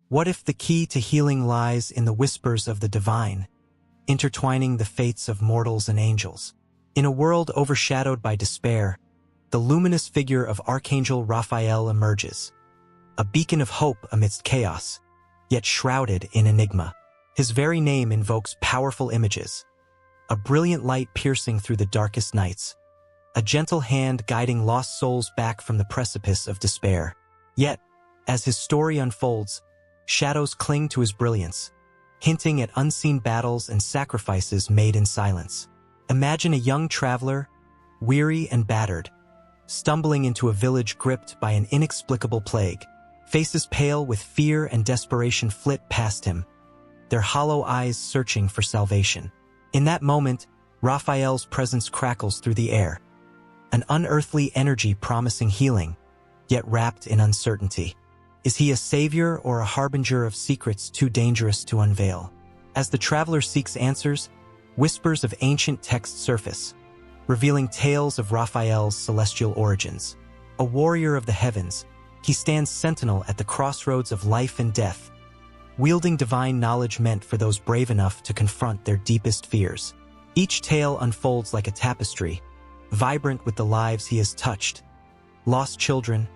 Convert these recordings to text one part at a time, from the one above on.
What if the key to healing lies in the whispers of the divine, intertwining the fates of mortals and angels? In a world overshadowed by despair, the luminous figure of Archangel Raphael emerges, a beacon of hope amidst chaos, yet shrouded in enigma. His very name invokes powerful images, a brilliant light piercing through the darkest nights, a gentle hand guiding lost souls back from the precipice of despair. Yet, as his story unfolds, shadows cling to his brilliance, hinting at unseen battles and sacrifices made in silence. Imagine a young traveler, weary and battered, stumbling into a village gripped by an inexplicable plague. Faces pale with fear and desperation flit past him, their hollow eyes searching for salvation. In that moment, Raphael's presence crackles through the air, an unearthly energy promising healing, yet wrapped in uncertainty. Is he a savior or a harbinger of secrets too dangerous to unveil? As the traveler seeks answers, whispers of ancient texts surface, revealing tales of Raphael's celestial origins. A warrior of the heavens, he stands sentinel at the crossroads of life and death, wielding divine knowledge meant for those brave enough to confront their deepest fears. Each tale unfolds like a tapestry, vibrant with the lives he has touched. Lost children,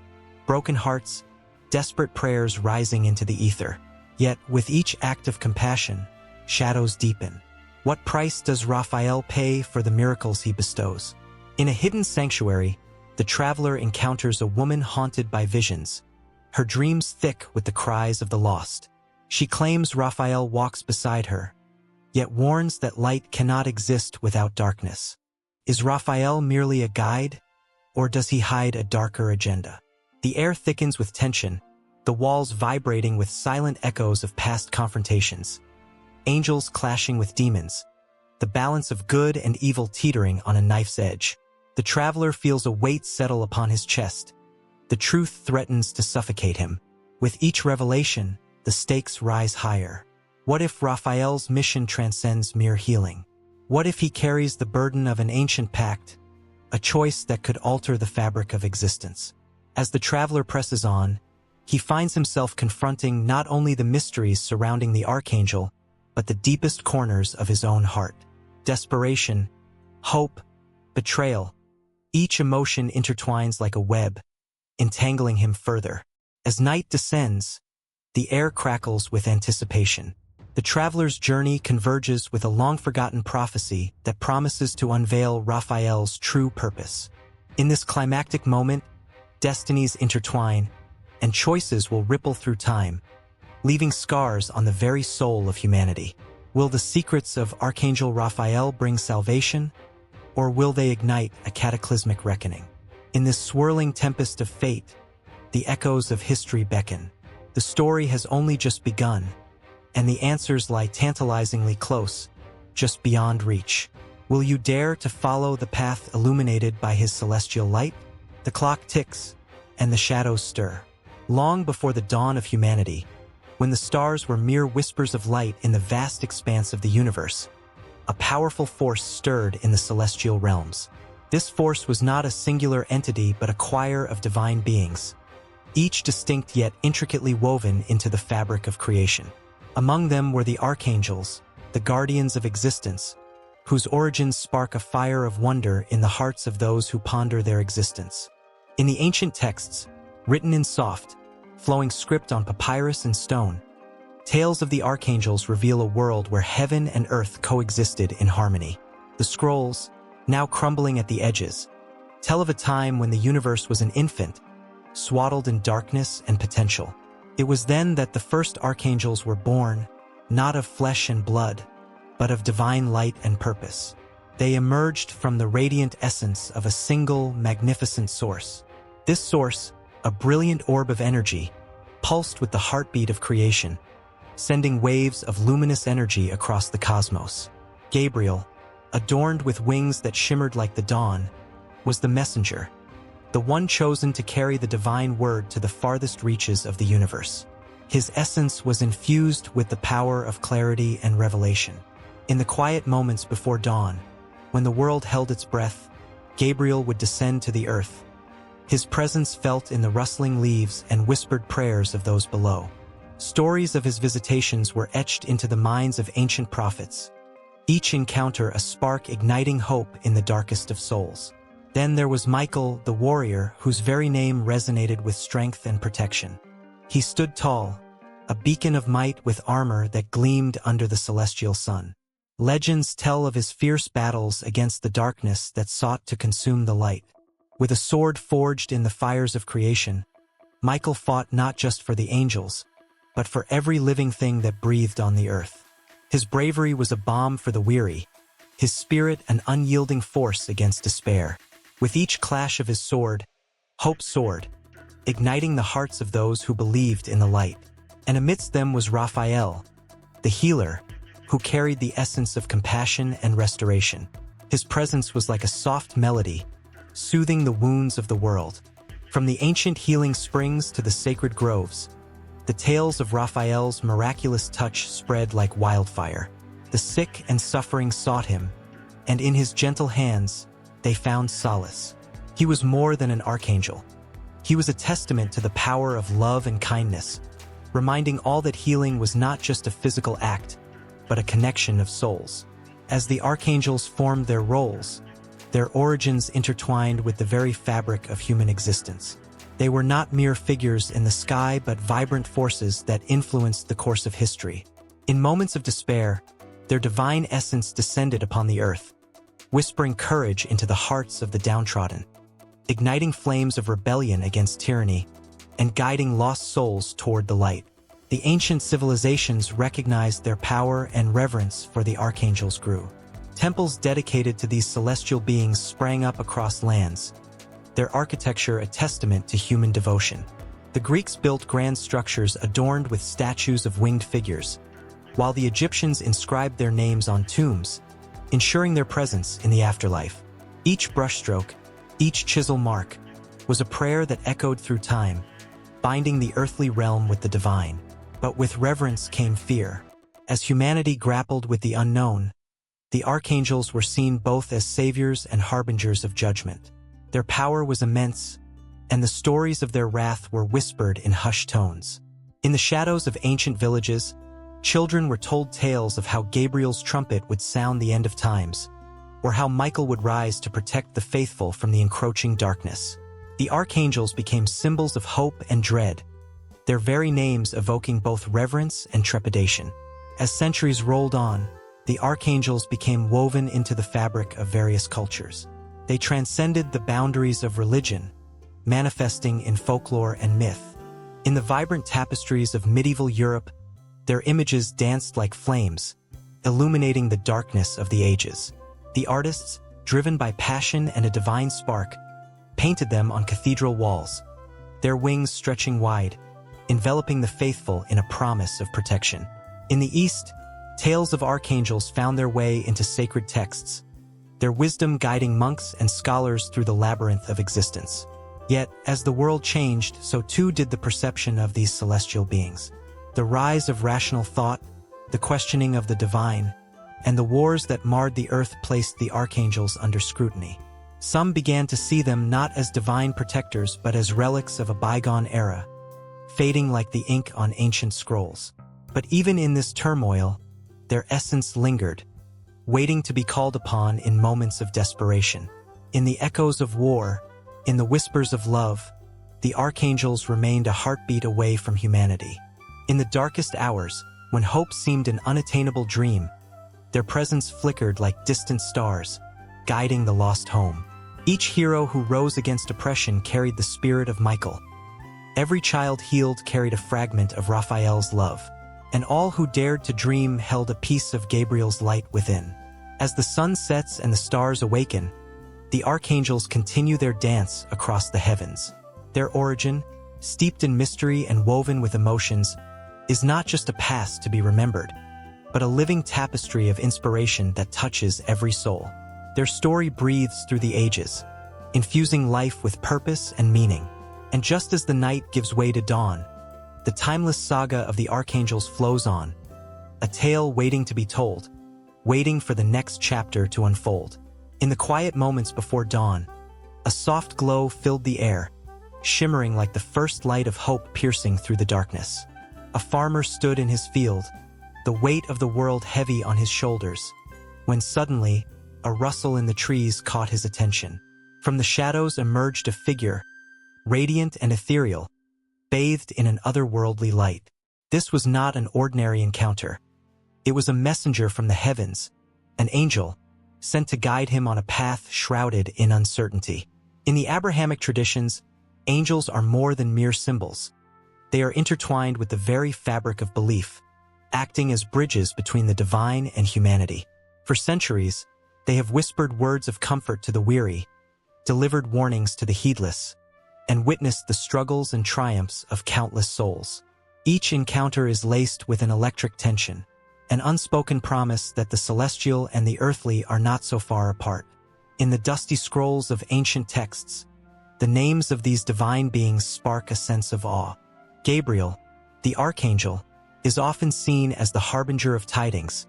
broken hearts, desperate prayers rising into the ether. Yet, with each act of compassion, shadows deepen. What price does Raphael pay for the miracles he bestows? In a hidden sanctuary, the traveler encounters a woman haunted by visions, her dreams thick with the cries of the lost. She claims Raphael walks beside her, yet warns that light cannot exist without darkness. Is Raphael merely a guide, or does he hide a darker agenda? The air thickens with tension, the walls vibrating with silent echoes of past confrontations. Angels clashing with demons, the balance of good and evil teetering on a knife's edge. The traveler feels a weight settle upon his chest. The truth threatens to suffocate him. With each revelation, the stakes rise higher. What if Raphael's mission transcends mere healing? What if he carries the burden of an ancient pact, a choice that could alter the fabric of existence? As the traveler presses on, he finds himself confronting not only the mysteries surrounding the archangel, but the deepest corners of his own heart. Desperation, hope, betrayal. Each emotion intertwines like a web, entangling him further. As night descends, the air crackles with anticipation. The traveler's journey converges with a long-forgotten prophecy that promises to unveil Raphael's true purpose. In this climactic moment, destinies intertwine, and choices will ripple through time, leaving scars on the very soul of humanity. Will the secrets of Archangel Raphael bring salvation, or will they ignite a cataclysmic reckoning? In this swirling tempest of fate, the echoes of history beckon. The story has only just begun, and the answers lie tantalizingly close, just beyond reach. Will you dare to follow the path illuminated by his celestial light? The clock ticks, and the shadows stir. Long before the dawn of humanity, when the stars were mere whispers of light in the vast expanse of the universe, a powerful force stirred in the celestial realms. This force was not a singular entity but a choir of divine beings, each distinct yet intricately woven into the fabric of creation. Among them were the archangels, the guardians of existence, whose origins spark a fire of wonder in the hearts of those who ponder their existence. In the ancient texts, written in soft, flowing script on papyrus and stone, tales of the archangels reveal a world where heaven and earth coexisted in harmony. The scrolls, now crumbling at the edges, tell of a time when the universe was an infant, swaddled in darkness and potential. It was then that the first archangels were born, not of flesh and blood, but of divine light and purpose. They emerged from the radiant essence of a single, magnificent source. This source, a brilliant orb of energy, pulsed with the heartbeat of creation, sending waves of luminous energy across the cosmos. Gabriel, adorned with wings that shimmered like the dawn, was the messenger, the one chosen to carry the divine word to the farthest reaches of the universe. His essence was infused with the power of clarity and revelation. In the quiet moments before dawn, when the world held its breath, Gabriel would descend to the earth, his presence felt in the rustling leaves and whispered prayers of those below. Stories of his visitations were etched into the minds of ancient prophets, each encounter a spark igniting hope in the darkest of souls. Then there was Michael, the warrior, whose very name resonated with strength and protection. He stood tall, a beacon of might with armor that gleamed under the celestial sun. Legends tell of his fierce battles against the darkness that sought to consume the light. With a sword forged in the fires of creation, Michael fought not just for the angels, but for every living thing that breathed on the earth. His bravery was a balm for the weary, his spirit an unyielding force against despair. With each clash of his sword, hope soared, igniting the hearts of those who believed in the light. And amidst them was Raphael, the healer, who carried the essence of compassion and restoration. His presence was like a soft melody, soothing the wounds of the world. From the ancient healing springs to the sacred groves, the tales of Raphael's miraculous touch spread like wildfire. The sick and suffering sought him, and in his gentle hands, they found solace. He was more than an archangel. He was a testament to the power of love and kindness, reminding all that healing was not just a physical act, but a connection of souls. As the archangels formed their roles, their origins intertwined with the very fabric of human existence. They were not mere figures in the sky but vibrant forces that influenced the course of history. In moments of despair, their divine essence descended upon the earth, whispering courage into the hearts of the downtrodden, igniting flames of rebellion against tyranny, and guiding lost souls toward the light. The ancient civilizations recognized their power and reverence for the archangels grew. Temples dedicated to these celestial beings sprang up across lands, their architecture a testament to human devotion. The Greeks built grand structures adorned with statues of winged figures, while the Egyptians inscribed their names on tombs, ensuring their presence in the afterlife. Each brushstroke, each chisel mark, was a prayer that echoed through time, binding the earthly realm with the divine. But with reverence came fear. As humanity grappled with the unknown, the archangels were seen both as saviors and harbingers of judgment. Their power was immense, and the stories of their wrath were whispered in hushed tones. In the shadows of ancient villages, children were told tales of how Gabriel's trumpet would sound the end of times, or how Michael would rise to protect the faithful from the encroaching darkness. The archangels became symbols of hope and dread, their very names evoking both reverence and trepidation. As centuries rolled on, the archangels became woven into the fabric of various cultures. They transcended the boundaries of religion, manifesting in folklore and myth. In the vibrant tapestries of medieval Europe, their images danced like flames, illuminating the darkness of the ages. The artists, driven by passion and a divine spark, painted them on cathedral walls, their wings stretching wide, enveloping the faithful in a promise of protection. In the East, tales of archangels found their way into sacred texts, their wisdom guiding monks and scholars through the labyrinth of existence. Yet, as the world changed, so too did the perception of these celestial beings. The rise of rational thought, the questioning of the divine, and the wars that marred the earth placed the archangels under scrutiny. Some began to see them not as divine protectors but as relics of a bygone era, fading like the ink on ancient scrolls. But even in this turmoil, their essence lingered, waiting to be called upon in moments of desperation. In the echoes of war, in the whispers of love, the archangels remained a heartbeat away from humanity. In the darkest hours, when hope seemed an unattainable dream, their presence flickered like distant stars, guiding the lost home. Each hero who rose against oppression carried the spirit of Michael. Every child healed carried a fragment of Raphael's love, and all who dared to dream held a piece of Gabriel's light within. As the sun sets and the stars awaken, the archangels continue their dance across the heavens. Their origin, steeped in mystery and woven with emotions, is not just a past to be remembered, but a living tapestry of inspiration that touches every soul. Their story breathes through the ages, infusing life with purpose and meaning. And just as the night gives way to dawn, the timeless saga of the archangels flows on, a tale waiting to be told, waiting for the next chapter to unfold. In the quiet moments before dawn, a soft glow filled the air, shimmering like the first light of hope piercing through the darkness. A farmer stood in his field, the weight of the world heavy on his shoulders, when suddenly, a rustle in the trees caught his attention. From the shadows emerged a figure, radiant and ethereal, bathed in an otherworldly light. This was not an ordinary encounter. It was a messenger from the heavens, an angel, sent to guide him on a path shrouded in uncertainty. In the Abrahamic traditions, angels are more than mere symbols. They are intertwined with the very fabric of belief, acting as bridges between the divine and humanity. For centuries, they have whispered words of comfort to the weary, delivered warnings to the heedless, and witnessed the struggles and triumphs of countless souls. Each encounter is laced with an electric tension, an unspoken promise that the celestial and the earthly are not so far apart. In the dusty scrolls of ancient texts, the names of these divine beings spark a sense of awe. Gabriel, the archangel, is often seen as the harbinger of tidings,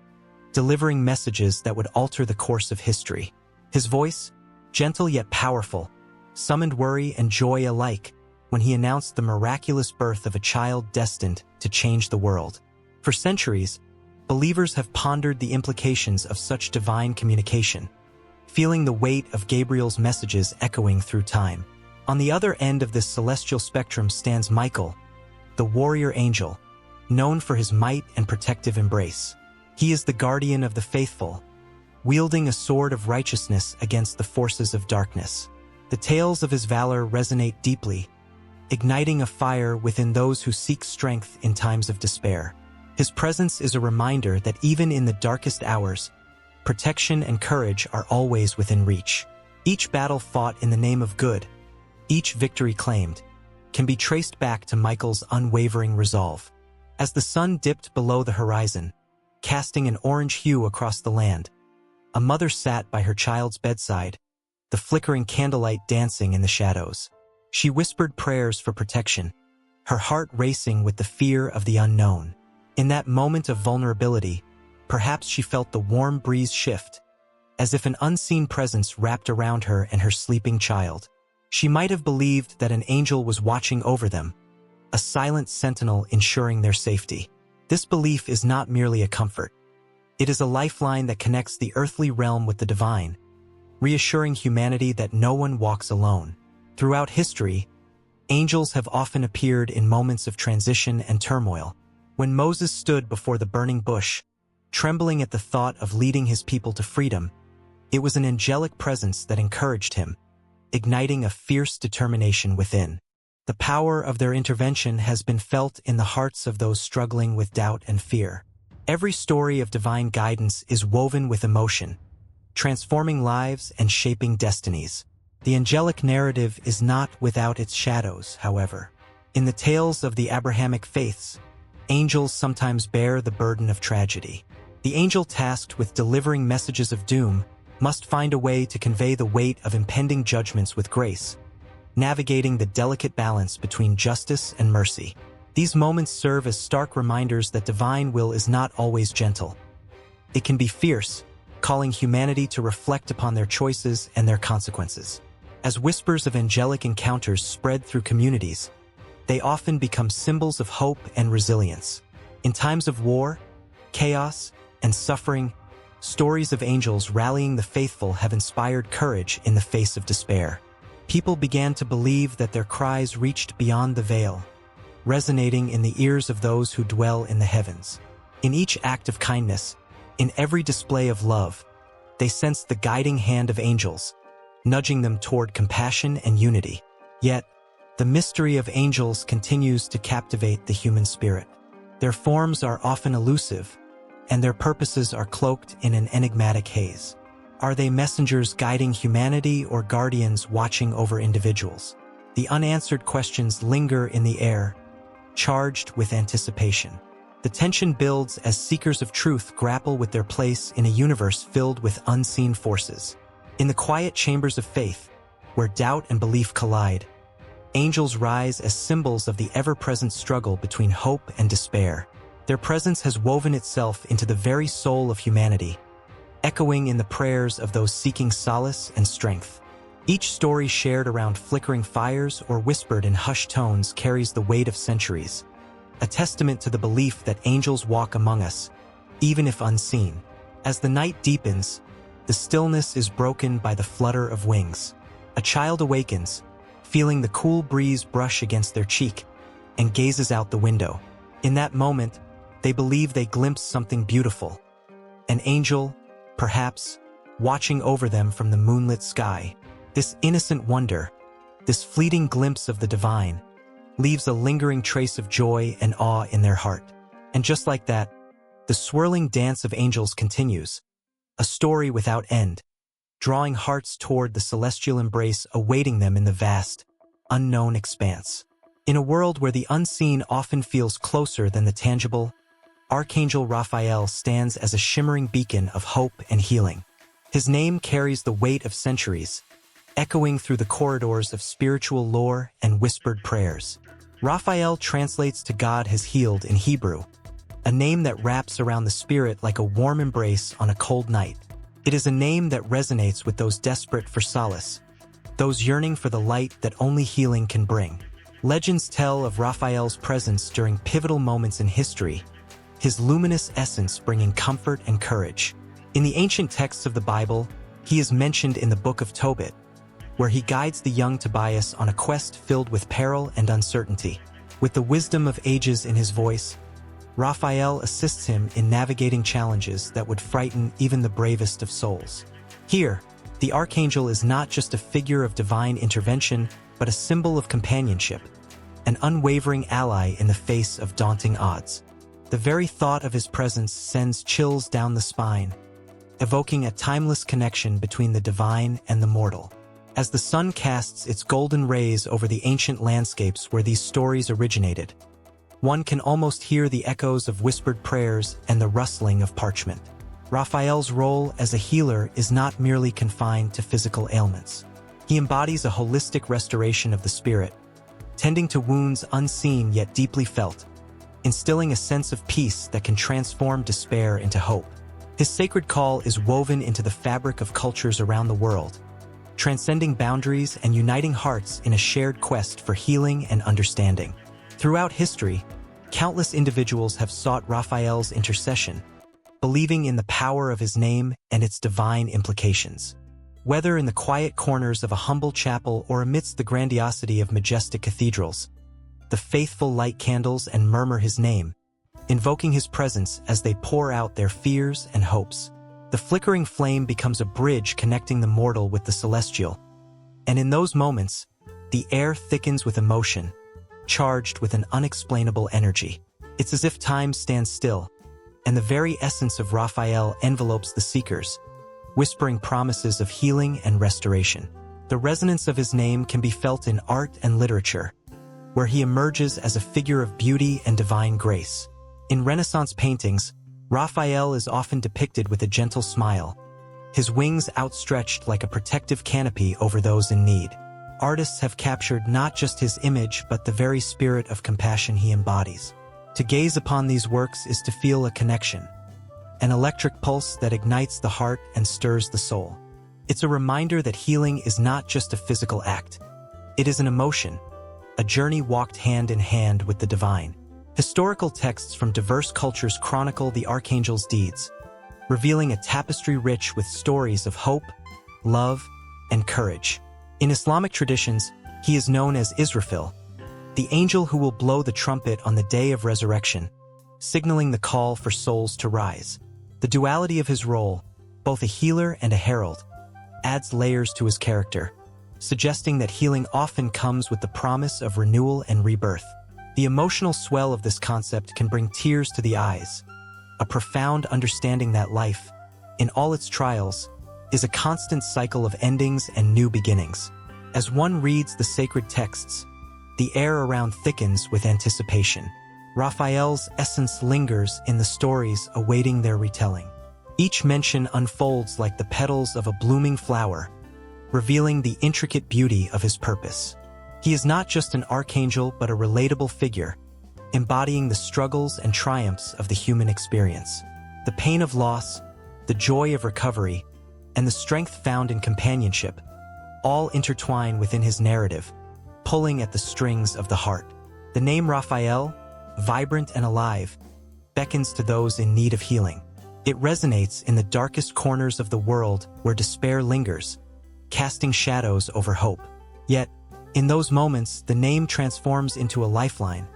delivering messages that would alter the course of history. His voice, gentle yet powerful, summoned worry and joy alike when he announced the miraculous birth of a child destined to change the world. For centuries, believers have pondered the implications of such divine communication, feeling the weight of Gabriel's messages echoing through time. On the other end of this celestial spectrum stands Michael, the warrior angel, known for his might and protective embrace. He is the guardian of the faithful, wielding a sword of righteousness against the forces of darkness. The tales of his valor resonate deeply, igniting a fire within those who seek strength in times of despair. His presence is a reminder that even in the darkest hours, protection and courage are always within reach. Each battle fought in the name of good, each victory claimed, can be traced back to Michael's unwavering resolve. As the sun dipped below the horizon, casting an orange hue across the land, a mother sat by her child's bedside, the flickering candlelight dancing in the shadows. She whispered prayers for protection, her heart racing with the fear of the unknown. In that moment of vulnerability, perhaps she felt the warm breeze shift, as if an unseen presence wrapped around her and her sleeping child. She might have believed that an angel was watching over them, a silent sentinel ensuring their safety. This belief is not merely a comfort. It is a lifeline that connects the earthly realm with the divine, reassuring humanity that no one walks alone. Throughout history, angels have often appeared in moments of transition and turmoil. When Moses stood before the burning bush, trembling at the thought of leading his people to freedom, it was an angelic presence that encouraged him, igniting a fierce determination within. The power of their intervention has been felt in the hearts of those struggling with doubt and fear. Every story of divine guidance is woven with emotion, transforming lives and shaping destinies. The angelic narrative is not without its shadows, however. In the tales of the Abrahamic faiths, angels sometimes bear the burden of tragedy. The angel tasked with delivering messages of doom must find a way to convey the weight of impending judgments with grace, navigating the delicate balance between justice and mercy. These moments serve as stark reminders that divine will is not always gentle. It can be fierce, calling humanity to reflect upon their choices and their consequences. As whispers of angelic encounters spread through communities, they often become symbols of hope and resilience. In times of war, chaos, and suffering, stories of angels rallying the faithful have inspired courage in the face of despair. People began to believe that their cries reached beyond the veil, resonating in the ears of those who dwell in the heavens. In each act of kindness, in every display of love, they sensed the guiding hand of angels, nudging them toward compassion and unity. Yet, the mystery of angels continues to captivate the human spirit. Their forms are often elusive, and their purposes are cloaked in an enigmatic haze. Are they messengers guiding humanity or guardians watching over individuals? The unanswered questions linger in the air, charged with anticipation. The tension builds as seekers of truth grapple with their place in a universe filled with unseen forces. In the quiet chambers of faith, where doubt and belief collide, angels rise as symbols of the ever-present struggle between hope and despair. Their presence has woven itself into the very soul of humanity, echoing in the prayers of those seeking solace and strength. Each story shared around flickering fires or whispered in hushed tones carries the weight of centuries, a testament to the belief that angels walk among us, even if unseen. As the night deepens, the stillness is broken by the flutter of wings. A child awakens, feeling the cool breeze brush against their cheek, and gazes out the window. In that moment, they believe they glimpse something beautiful. An angel, perhaps, watching over them from the moonlit sky. This innocent wonder, this fleeting glimpse of the divine, leaves a lingering trace of joy and awe in their heart. And just like that, the swirling dance of angels continues, a story without end, drawing hearts toward the celestial embrace awaiting them in the vast, unknown expanse. In a world where the unseen often feels closer than the tangible, Archangel Raphael stands as a shimmering beacon of hope and healing. His name carries the weight of centuries, echoing through the corridors of spiritual lore and whispered prayers. Raphael translates to God has healed in Hebrew, a name that wraps around the spirit like a warm embrace on a cold night. It is a name that resonates with those desperate for solace, those yearning for the light that only healing can bring. Legends tell of Raphael's presence during pivotal moments in history, his luminous essence bringing comfort and courage. In the ancient texts of the Bible, he is mentioned in the Book of Tobit, where he guides the young Tobias on a quest filled with peril and uncertainty. With the wisdom of ages in his voice, Raphael assists him in navigating challenges that would frighten even the bravest of souls. Here, the archangel is not just a figure of divine intervention, but a symbol of companionship, an unwavering ally in the face of daunting odds. The very thought of his presence sends chills down the spine, evoking a timeless connection between the divine and the mortal. As the sun casts its golden rays over the ancient landscapes where these stories originated, one can almost hear the echoes of whispered prayers and the rustling of parchment. Raphael's role as a healer is not merely confined to physical ailments. He embodies a holistic restoration of the spirit, tending to wounds unseen yet deeply felt, instilling a sense of peace that can transform despair into hope. His sacred call is woven into the fabric of cultures around the world, transcending boundaries and uniting hearts in a shared quest for healing and understanding. Throughout history, countless individuals have sought Raphael's intercession, believing in the power of his name and its divine implications. Whether in the quiet corners of a humble chapel or amidst the grandiosity of majestic cathedrals, the faithful light candles and murmur his name, invoking his presence as they pour out their fears and hopes. The flickering flame becomes a bridge connecting the mortal with the celestial, and in those moments, the air thickens with emotion, charged with an unexplainable energy. It's as if time stands still, and the very essence of Raphael envelopes the seekers, whispering promises of healing and restoration. The resonance of his name can be felt in art and literature, where he emerges as a figure of beauty and divine grace. In Renaissance paintings, Raphael is often depicted with a gentle smile, his wings outstretched like a protective canopy over those in need. Artists have captured not just his image but the very spirit of compassion he embodies. To gaze upon these works is to feel a connection, an electric pulse that ignites the heart and stirs the soul. It's a reminder that healing is not just a physical act. It is an emotion, a journey walked hand in hand with the divine. Historical texts from diverse cultures chronicle the archangel's deeds, revealing a tapestry rich with stories of hope, love, and courage. In Islamic traditions, he is known as Israfil, the angel who will blow the trumpet on the day of resurrection, signaling the call for souls to rise. The duality of his role, both a healer and a herald, adds layers to his character, suggesting that healing often comes with the promise of renewal and rebirth. The emotional swell of this concept can bring tears to the eyes, a profound understanding that life, in all its trials, is a constant cycle of endings and new beginnings. As one reads the sacred texts, the air around thickens with anticipation. Raphael's essence lingers in the stories awaiting their retelling. Each mention unfolds like the petals of a blooming flower, revealing the intricate beauty of his purpose. He is not just an archangel but a relatable figure, embodying the struggles and triumphs of the human experience. The pain of loss, the joy of recovery, and the strength found in companionship, all intertwine within his narrative, pulling at the strings of the heart. The name Raphael, vibrant and alive, beckons to those in need of healing. It resonates in the darkest corners of the world where despair lingers, casting shadows over hope. Yet, in those moments, the name transforms into a lifeline,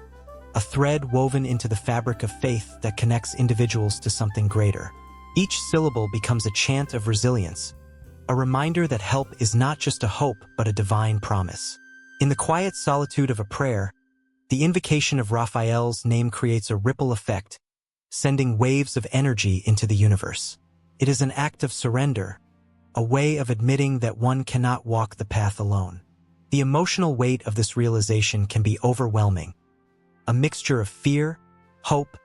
a thread woven into the fabric of faith that connects individuals to something greater. Each syllable becomes a chant of resilience, a reminder that help is not just a hope but a divine promise. In the quiet solitude of a prayer, the invocation of Raphael's name creates a ripple effect, sending waves of energy into the universe. It is an act of surrender, a way of admitting that one cannot walk the path alone. The emotional weight of this realization can be overwhelming, a mixture of fear, hope,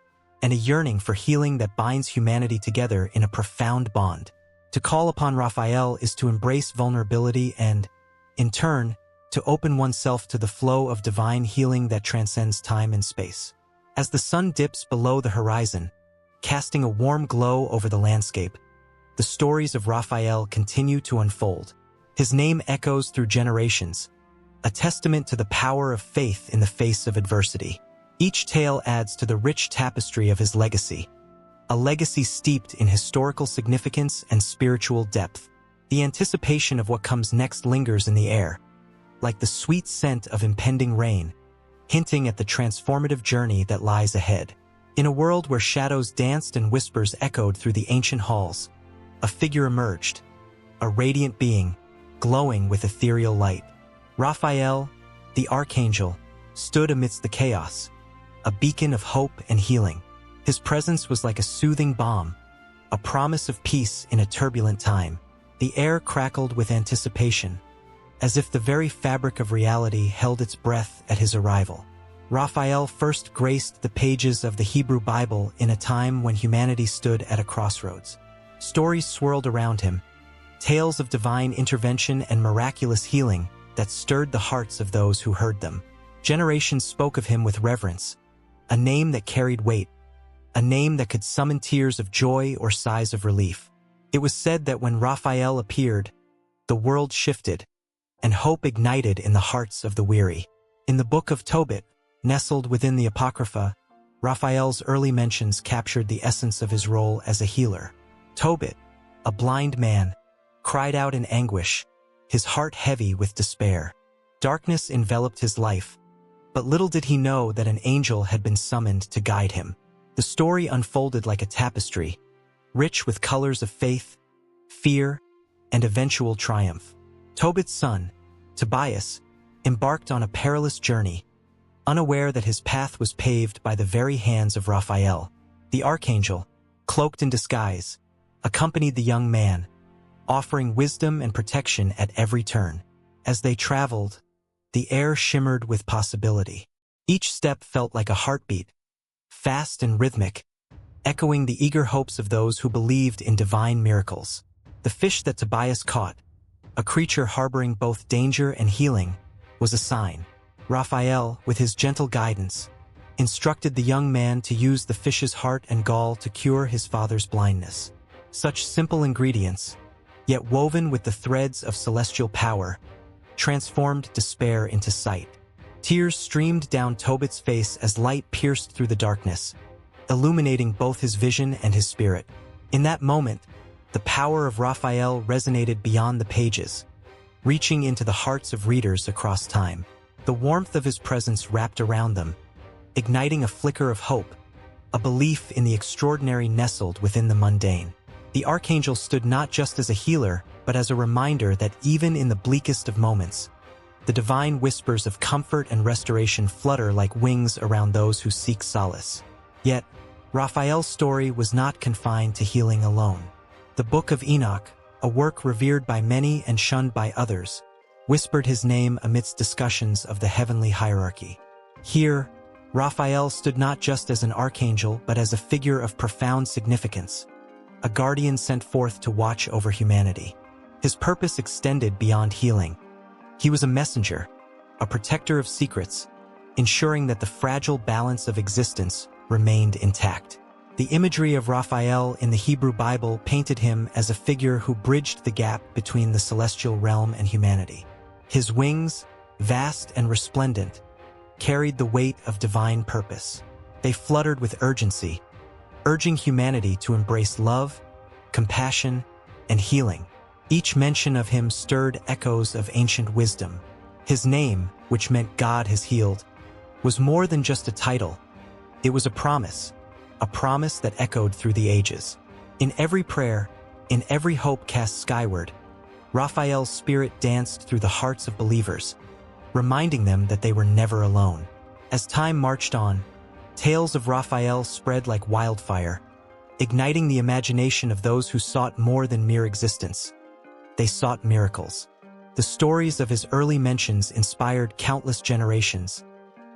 and a yearning for healing that binds humanity together in a profound bond. To call upon Raphael is to embrace vulnerability and, in turn, to open oneself to the flow of divine healing that transcends time and space. As the sun dips below the horizon, casting a warm glow over the landscape, the stories of Raphael continue to unfold. His name echoes through generations, a testament to the power of faith in the face of adversity. Each tale adds to the rich tapestry of his legacy, a legacy steeped in historical significance and spiritual depth. The anticipation of what comes next lingers in the air, like the sweet scent of impending rain, hinting at the transformative journey that lies ahead. In a world where shadows danced and whispers echoed through the ancient halls, a figure emerged, a radiant being, glowing with ethereal light. Raphael, the Archangel, stood amidst the chaos, a beacon of hope and healing. His presence was like a soothing balm, a promise of peace in a turbulent time. The air crackled with anticipation, as if the very fabric of reality held its breath at his arrival. Raphael first graced the pages of the Hebrew Bible in a time when humanity stood at a crossroads. Stories swirled around him, tales of divine intervention and miraculous healing that stirred the hearts of those who heard them. Generations spoke of him with reverence, a name that carried weight, a name that could summon tears of joy or sighs of relief. It was said that when Raphael appeared, the world shifted, and hope ignited in the hearts of the weary. In the Book of Tobit, nestled within the Apocrypha, Raphael's early mentions captured the essence of his role as a healer. Tobit, a blind man, cried out in anguish, his heart heavy with despair. Darkness enveloped his life, but little did he know that an angel had been summoned to guide him. The story unfolded like a tapestry, rich with colors of faith, fear, and eventual triumph. Tobit's son, Tobias, embarked on a perilous journey, unaware that his path was paved by the very hands of Raphael. The Archangel, cloaked in disguise, accompanied the young man, offering wisdom and protection at every turn. As they traveled, the air shimmered with possibility. Each step felt like a heartbeat, fast and rhythmic, echoing the eager hopes of those who believed in divine miracles. The fish that Tobias caught, a creature harboring both danger and healing, was a sign. Raphael, with his gentle guidance, instructed the young man to use the fish's heart and gall to cure his father's blindness. Such simple ingredients, yet woven with the threads of celestial power, transformed despair into sight. Tears streamed down Tobit's face as light pierced through the darkness, illuminating both his vision and his spirit. In that moment, the power of Raphael resonated beyond the pages, reaching into the hearts of readers across time. The warmth of his presence wrapped around them, igniting a flicker of hope, a belief in the extraordinary nestled within the mundane. The Archangel stood not just as a healer, but as a reminder that even in the bleakest of moments, the divine whispers of comfort and restoration flutter like wings around those who seek solace. Yet, Raphael's story was not confined to healing alone. The Book of Enoch, a work revered by many and shunned by others, whispered his name amidst discussions of the heavenly hierarchy. Here, Raphael stood not just as an archangel but as a figure of profound significance, a guardian sent forth to watch over humanity. His purpose extended beyond healing. He was a messenger, a protector of secrets, ensuring that the fragile balance of existence remained intact. The imagery of Raphael in the Hebrew Bible painted him as a figure who bridged the gap between the celestial realm and humanity. His wings, vast and resplendent, carried the weight of divine purpose. They fluttered with urgency, urging humanity to embrace love, compassion, and healing. Each mention of him stirred echoes of ancient wisdom. His name, which meant God has healed, was more than just a title. It was a promise that echoed through the ages. In every prayer, in every hope cast skyward, Raphael's spirit danced through the hearts of believers, reminding them that they were never alone. As time marched on, tales of Raphael spread like wildfire, igniting the imagination of those who sought more than mere existence. They sought miracles. The stories of his early mentions inspired countless generations,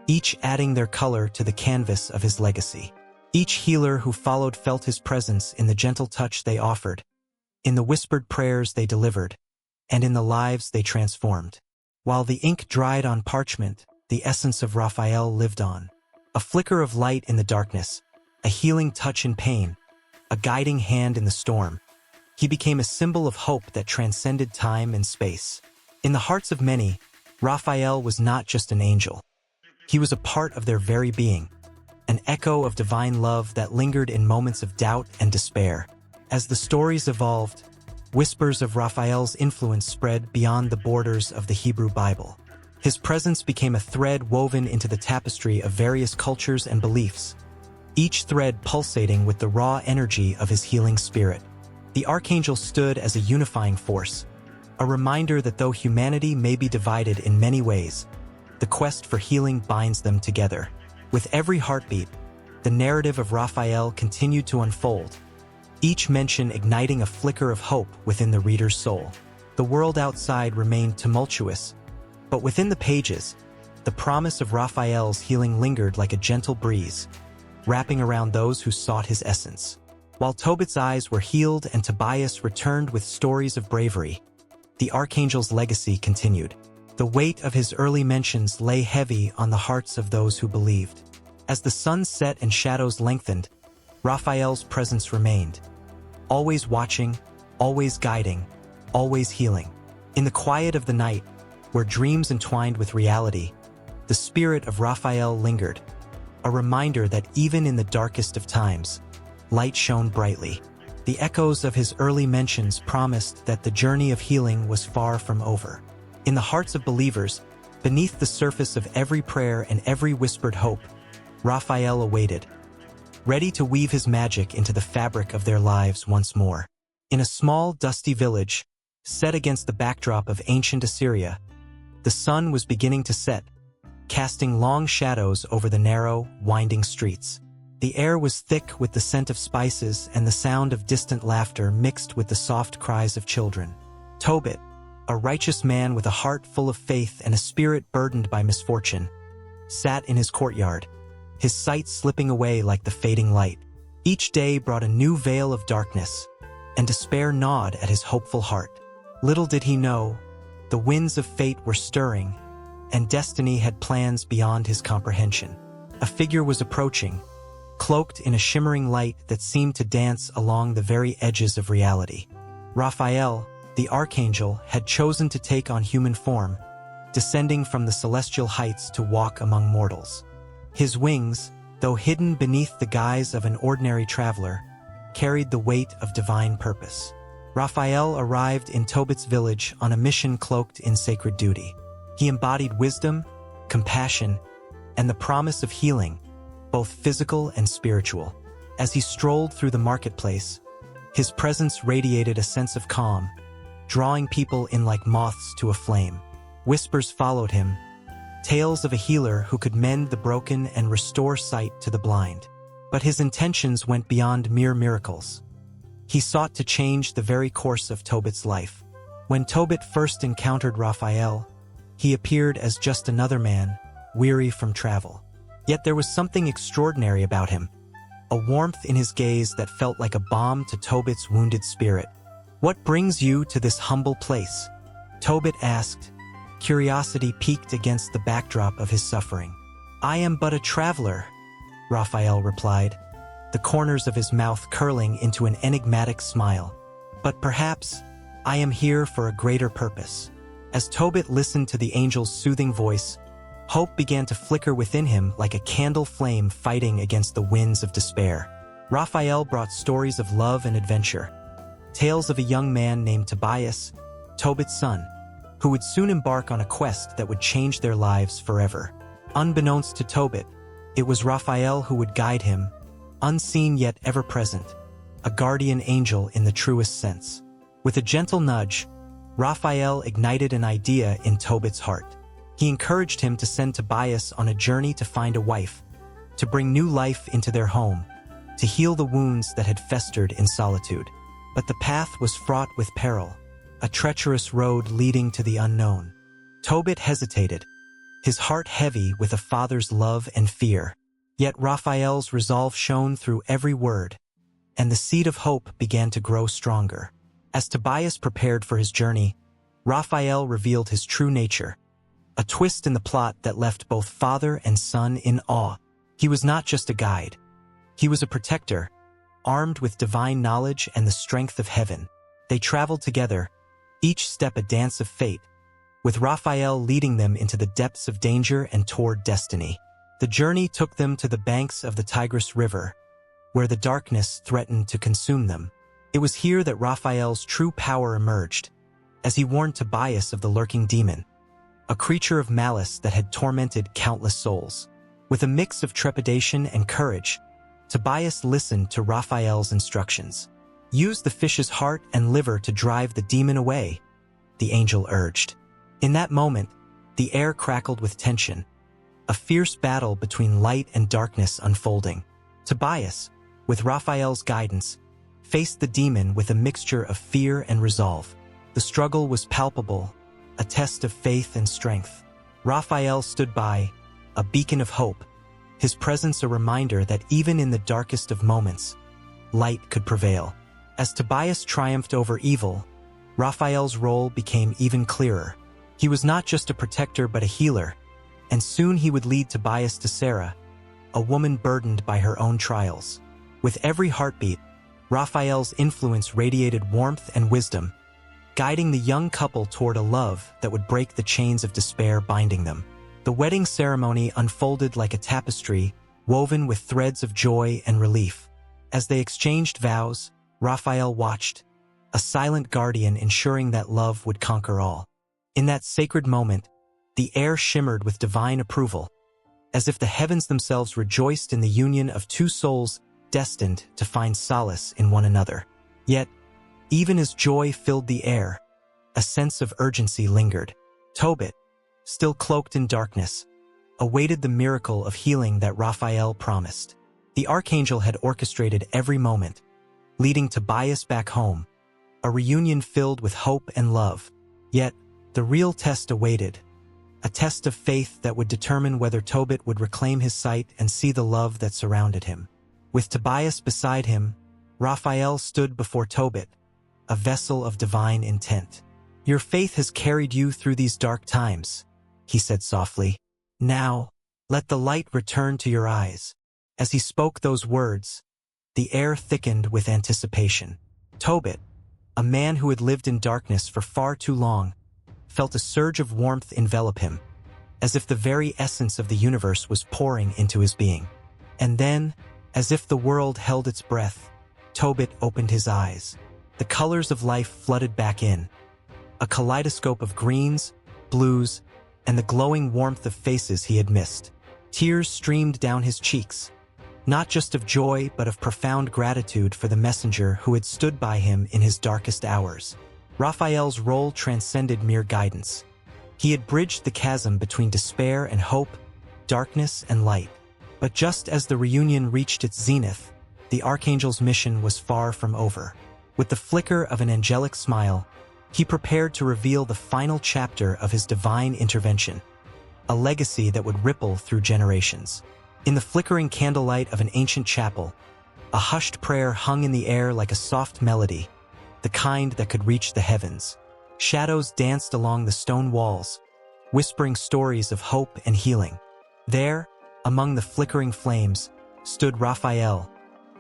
each adding their color to the canvas of his legacy. Each healer who followed felt his presence in the gentle touch they offered, in the whispered prayers they delivered, and in the lives they transformed. While the ink dried on parchment, the essence of Raphael lived on. A flicker of light in the darkness, a healing touch in pain, a guiding hand in the storm. He became a symbol of hope that transcended time and space. In the hearts of many, Raphael was not just an angel. He was a part of their very being, an echo of divine love that lingered in moments of doubt and despair. As the stories evolved, whispers of Raphael's influence spread beyond the borders of the Hebrew Bible. His presence became a thread woven into the tapestry of various cultures and beliefs, each thread pulsating with the raw energy of his healing spirit. The Archangel stood as a unifying force, a reminder that though humanity may be divided in many ways, the quest for healing binds them together. With every heartbeat, the narrative of Raphael continued to unfold, each mention igniting a flicker of hope within the reader's soul. The world outside remained tumultuous, but within the pages, the promise of Raphael's healing lingered like a gentle breeze, wrapping around those who sought his essence. While Tobit's eyes were healed and Tobias returned with stories of bravery, the Archangel's legacy continued. The weight of his early mentions lay heavy on the hearts of those who believed. As the sun set and shadows lengthened, Raphael's presence remained, always watching, always guiding, always healing. In the quiet of the night, where dreams entwined with reality, the spirit of Raphael lingered, a reminder that even in the darkest of times, light shone brightly. The echoes of his early mentions promised that the journey of healing was far from over. In the hearts of believers, beneath the surface of every prayer and every whispered hope, Raphael awaited, ready to weave his magic into the fabric of their lives once more. In a small, dusty village, set against the backdrop of ancient Assyria, the sun was beginning to set, casting long shadows over the narrow, winding streets. The air was thick with the scent of spices and the sound of distant laughter mixed with the soft cries of children. Tobit, a righteous man with a heart full of faith and a spirit burdened by misfortune, sat in his courtyard, his sight slipping away like the fading light. Each day brought a new veil of darkness, and despair gnawed at his hopeful heart. Little did he know, the winds of fate were stirring, and destiny had plans beyond his comprehension. A figure was approaching, cloaked in a shimmering light that seemed to dance along the very edges of reality. Raphael, the Archangel, had chosen to take on human form, descending from the celestial heights to walk among mortals. His wings, though hidden beneath the guise of an ordinary traveler, carried the weight of divine purpose. Raphael arrived in Tobit's village on a mission cloaked in sacred duty. He embodied wisdom, compassion, and the promise of healing, both physical and spiritual. As he strolled through the marketplace, his presence radiated a sense of calm, drawing people in like moths to a flame. Whispers followed him, tales of a healer who could mend the broken and restore sight to the blind. But his intentions went beyond mere miracles. He sought to change the very course of Tobit's life. When Tobit first encountered Raphael, he appeared as just another man, weary from travel. Yet there was something extraordinary about him, a warmth in his gaze that felt like a balm to Tobit's wounded spirit. "What brings you to this humble place?" Tobit asked, curiosity piqued against the backdrop of his suffering. "I am but a traveler," Raphael replied, the corners of his mouth curling into an enigmatic smile. "But perhaps I am here for a greater purpose." As Tobit listened to the angel's soothing voice, Hope began to flicker within him like a candle flame fighting against the winds of despair. Raphael brought stories of love and adventure, tales of a young man named Tobias, Tobit's son, who would soon embark on a quest that would change their lives forever. Unbeknownst to Tobit, it was Raphael who would guide him, unseen yet ever-present, a guardian angel in the truest sense. With a gentle nudge, Raphael ignited an idea in Tobit's heart. He encouraged him to send Tobias on a journey to find a wife, to bring new life into their home, to heal the wounds that had festered in solitude. But the path was fraught with peril, a treacherous road leading to the unknown. Tobit hesitated, his heart heavy with a father's love and fear. Yet Raphael's resolve shone through every word, and the seed of hope began to grow stronger. As Tobias prepared for his journey, Raphael revealed his true nature, a twist in the plot that left both father and son in awe. He was not just a guide. He was a protector, armed with divine knowledge and the strength of heaven. They traveled together, each step a dance of fate, with Raphael leading them into the depths of danger and toward destiny. The journey took them to the banks of the Tigris River, where the darkness threatened to consume them. It was here that Raphael's true power emerged, as he warned Tobias of the lurking demon, a creature of malice that had tormented countless souls. With a mix of trepidation and courage, Tobias listened to Raphael's instructions. "Use the fish's heart and liver to drive the demon away," the angel urged. In that moment, the air crackled with tension, a fierce battle between light and darkness unfolding. Tobias, with Raphael's guidance, faced the demon with a mixture of fear and resolve. The struggle was palpable, a test of faith and strength. Raphael stood by, a beacon of hope, his presence a reminder that even in the darkest of moments, light could prevail. As Tobias triumphed over evil, Raphael's role became even clearer. He was not just a protector but a healer, and soon he would lead Tobias to Sarah, a woman burdened by her own trials. With every heartbeat, Raphael's influence radiated warmth and wisdom, guiding the young couple toward a love that would break the chains of despair binding them. The wedding ceremony unfolded like a tapestry, woven with threads of joy and relief. As they exchanged vows, Raphael watched, a silent guardian ensuring that love would conquer all. In that sacred moment, the air shimmered with divine approval, as if the heavens themselves rejoiced in the union of two souls destined to find solace in one another. Yet, even as joy filled the air, a sense of urgency lingered. Tobit, still cloaked in darkness, awaited the miracle of healing that Raphael promised. The Archangel had orchestrated every moment, leading Tobias back home, a reunion filled with hope and love. Yet, the real test awaited, a test of faith that would determine whether Tobit would reclaim his sight and see the love that surrounded him. With Tobias beside him, Raphael stood before Tobit, a vessel of divine intent. "Your faith has carried you through these dark times," he said softly. "Now, let the light return to your eyes." As he spoke those words, the air thickened with anticipation. Tobit, a man who had lived in darkness for far too long, felt a surge of warmth envelop him, as if the very essence of the universe was pouring into his being. And then, as if the world held its breath, Tobit opened his eyes. The colors of life flooded back in, a kaleidoscope of greens, blues, and the glowing warmth of faces he had missed. Tears streamed down his cheeks, not just of joy but of profound gratitude for the messenger who had stood by him in his darkest hours. Raphael's role transcended mere guidance. He had bridged the chasm between despair and hope, darkness and light. But just as the reunion reached its zenith, the Archangel's mission was far from over. With the flicker of an angelic smile, he prepared to reveal the final chapter of his divine intervention, a legacy that would ripple through generations. In the flickering candlelight of an ancient chapel, a hushed prayer hung in the air like a soft melody, the kind that could reach the heavens. Shadows danced along the stone walls, whispering stories of hope and healing. There, among the flickering flames, stood Raphael,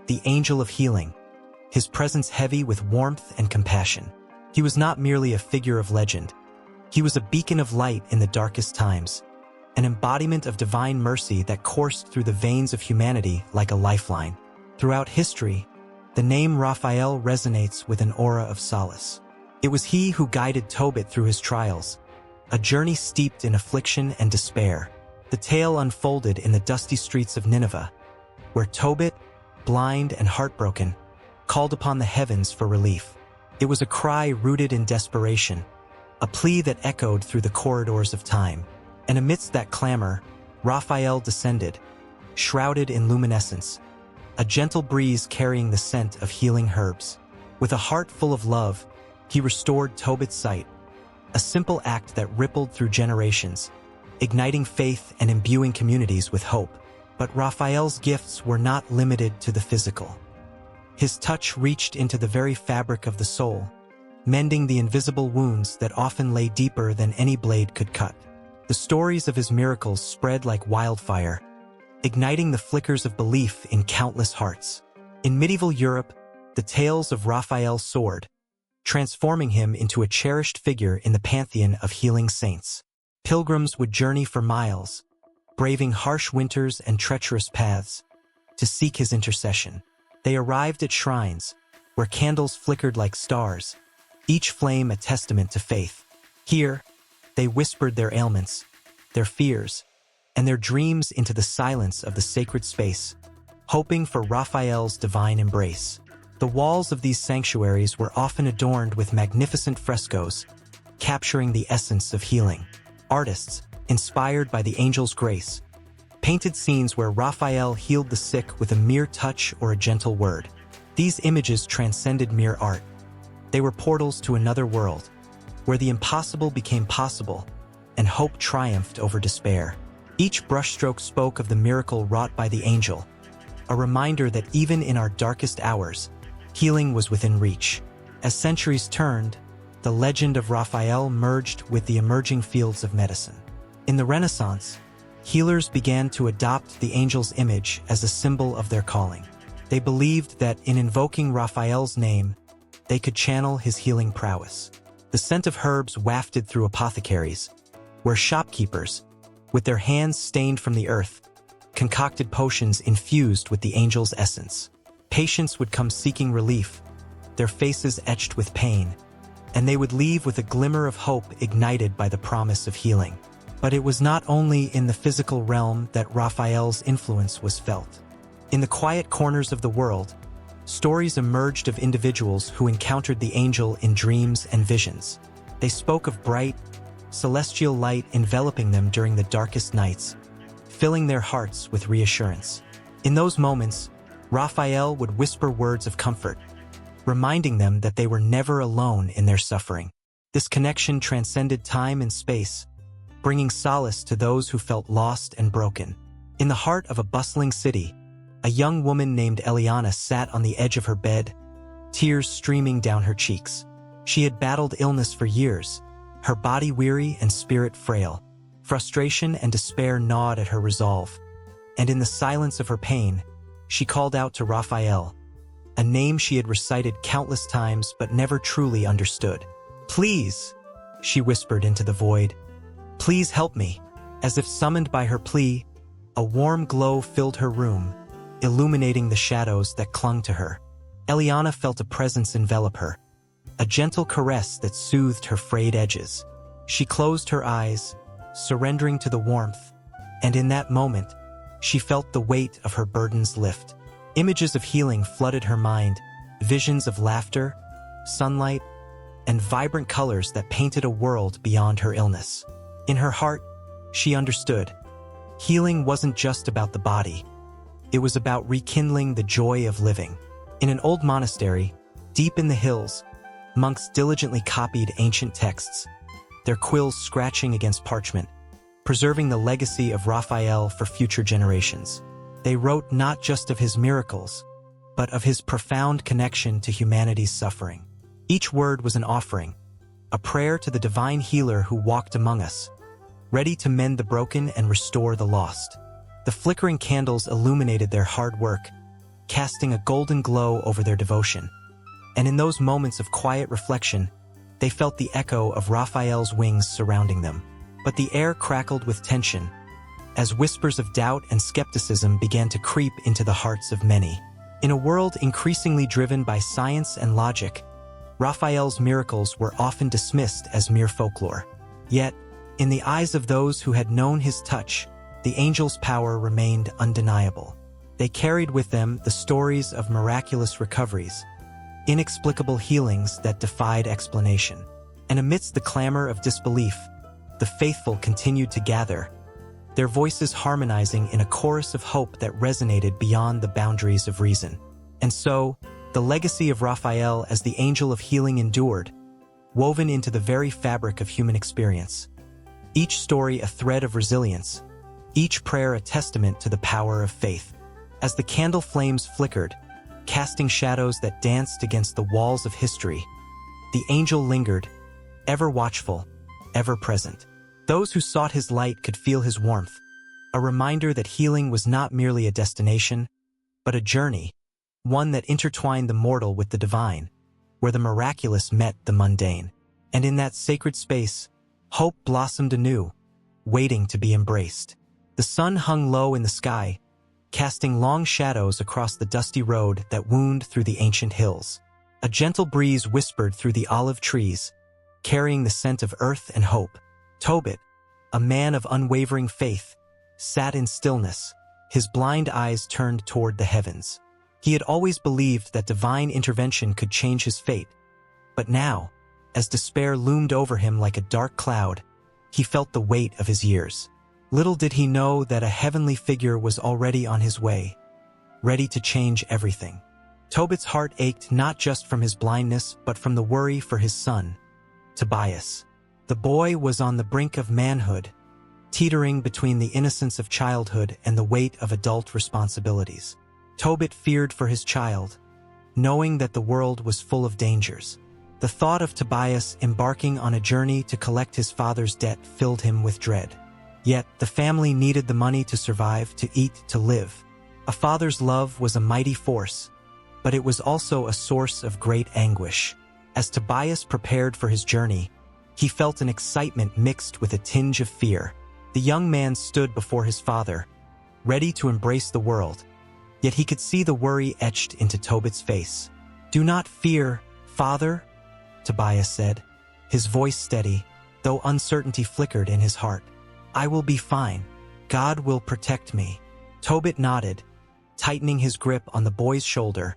the angel of healing, his presence heavy with warmth and compassion. He was not merely a figure of legend. He was a beacon of light in the darkest times, an embodiment of divine mercy that coursed through the veins of humanity like a lifeline. Throughout history, the name Raphael resonates with an aura of solace. It was he who guided Tobit through his trials, a journey steeped in affliction and despair. The tale unfolded in the dusty streets of Nineveh, where Tobit, blind and heartbroken, called upon the heavens for relief. It was a cry rooted in desperation, a plea that echoed through the corridors of time. And amidst that clamor, Raphael descended, shrouded in luminescence, a gentle breeze carrying the scent of healing herbs. With a heart full of love, he restored Tobit's sight, a simple act that rippled through generations, igniting faith and imbuing communities with hope. But Raphael's gifts were not limited to the physical. His touch reached into the very fabric of the soul, mending the invisible wounds that often lay deeper than any blade could cut. The stories of his miracles spread like wildfire, igniting the flickers of belief in countless hearts. In medieval Europe, the tales of Raphael soared, transforming him into a cherished figure in the pantheon of healing saints. Pilgrims would journey for miles, braving harsh winters and treacherous paths, to seek his intercession. They arrived at shrines, where candles flickered like stars, each flame a testament to faith. Here, they whispered their ailments, their fears, and their dreams into the silence of the sacred space, hoping for Raphael's divine embrace. The walls of these sanctuaries were often adorned with magnificent frescoes, capturing the essence of healing. Artists, inspired by the angel's grace, painted scenes where Raphael healed the sick with a mere touch or a gentle word. These images transcended mere art. They were portals to another world, where the impossible became possible and hope triumphed over despair. Each brushstroke spoke of the miracle wrought by the angel, a reminder that even in our darkest hours, healing was within reach. As centuries turned, the legend of Raphael merged with the emerging fields of medicine. In the Renaissance, healers began to adopt the angel's image as a symbol of their calling. They believed that in invoking Raphael's name, they could channel his healing prowess. The scent of herbs wafted through apothecaries, where shopkeepers, with their hands stained from the earth, concocted potions infused with the angel's essence. Patients would come seeking relief, their faces etched with pain, and they would leave with a glimmer of hope ignited by the promise of healing. But it was not only in the physical realm that Raphael's influence was felt. In the quiet corners of the world, stories emerged of individuals who encountered the angel in dreams and visions. They spoke of bright, celestial light enveloping them during the darkest nights, filling their hearts with reassurance. In those moments, Raphael would whisper words of comfort, reminding them that they were never alone in their suffering. This connection transcended time and space, bringing solace to those who felt lost and broken. In the heart of a bustling city, a young woman named Eliana sat on the edge of her bed, tears streaming down her cheeks. She had battled illness for years, her body weary and spirit frail. Frustration and despair gnawed at her resolve, and in the silence of her pain, she called out to Raphael, a name she had recited countless times but never truly understood. "Please," she whispered into the void, "please help me." As if summoned by her plea, a warm glow filled her room, illuminating the shadows that clung to her. Eliana felt a presence envelop her, a gentle caress that soothed her frayed edges. She closed her eyes, surrendering to the warmth, and in that moment, she felt the weight of her burdens lift. Images of healing flooded her mind, visions of laughter, sunlight, and vibrant colors that painted a world beyond her illness. In her heart, she understood. Healing wasn't just about the body. It was about rekindling the joy of living. In an old monastery, deep in the hills, monks diligently copied ancient texts, their quills scratching against parchment, preserving the legacy of Raphael for future generations. They wrote not just of his miracles, but of his profound connection to humanity's suffering. Each word was an offering, a prayer to the divine healer who walked among us, ready to mend the broken and restore the lost. The flickering candles illuminated their hard work, casting a golden glow over their devotion. And in those moments of quiet reflection, they felt the echo of Raphael's wings surrounding them. But the air crackled with tension, as whispers of doubt and skepticism began to creep into the hearts of many. In a world increasingly driven by science and logic, Raphael's miracles were often dismissed as mere folklore. Yet, in the eyes of those who had known his touch, the angel's power remained undeniable. They carried with them the stories of miraculous recoveries, inexplicable healings that defied explanation. And amidst the clamor of disbelief, the faithful continued to gather, their voices harmonizing in a chorus of hope that resonated beyond the boundaries of reason. And so, the legacy of Raphael as the angel of healing endured, woven into the very fabric of human experience. Each story a thread of resilience, each prayer a testament to the power of faith. As the candle flames flickered, casting shadows that danced against the walls of history, the angel lingered, ever watchful, ever present. Those who sought his light could feel his warmth, a reminder that healing was not merely a destination, but a journey, one that intertwined the mortal with the divine, where the miraculous met the mundane. And in that sacred space, hope blossomed anew, waiting to be embraced. The sun hung low in the sky, casting long shadows across the dusty road that wound through the ancient hills. A gentle breeze whispered through the olive trees, carrying the scent of earth and hope. Tobit, a man of unwavering faith, sat in stillness, his blind eyes turned toward the heavens. He had always believed that divine intervention could change his fate, but now, as despair loomed over him like a dark cloud, he felt the weight of his years. Little did he know that a heavenly figure was already on his way, ready to change everything. Tobit's heart ached not just from his blindness, but from the worry for his son, Tobias. The boy was on the brink of manhood, teetering between the innocence of childhood and the weight of adult responsibilities. Tobit feared for his child, knowing that the world was full of dangers. The thought of Tobias embarking on a journey to collect his father's debt filled him with dread. Yet, the family needed the money to survive, to eat, to live. A father's love was a mighty force, but it was also a source of great anguish. As Tobias prepared for his journey, he felt an excitement mixed with a tinge of fear. The young man stood before his father, ready to embrace the world, yet he could see the worry etched into Tobit's face. "Do not fear, father," Tobias said, his voice steady, though uncertainty flickered in his heart. "I will be fine. God will protect me." Tobit nodded, tightening his grip on the boy's shoulder,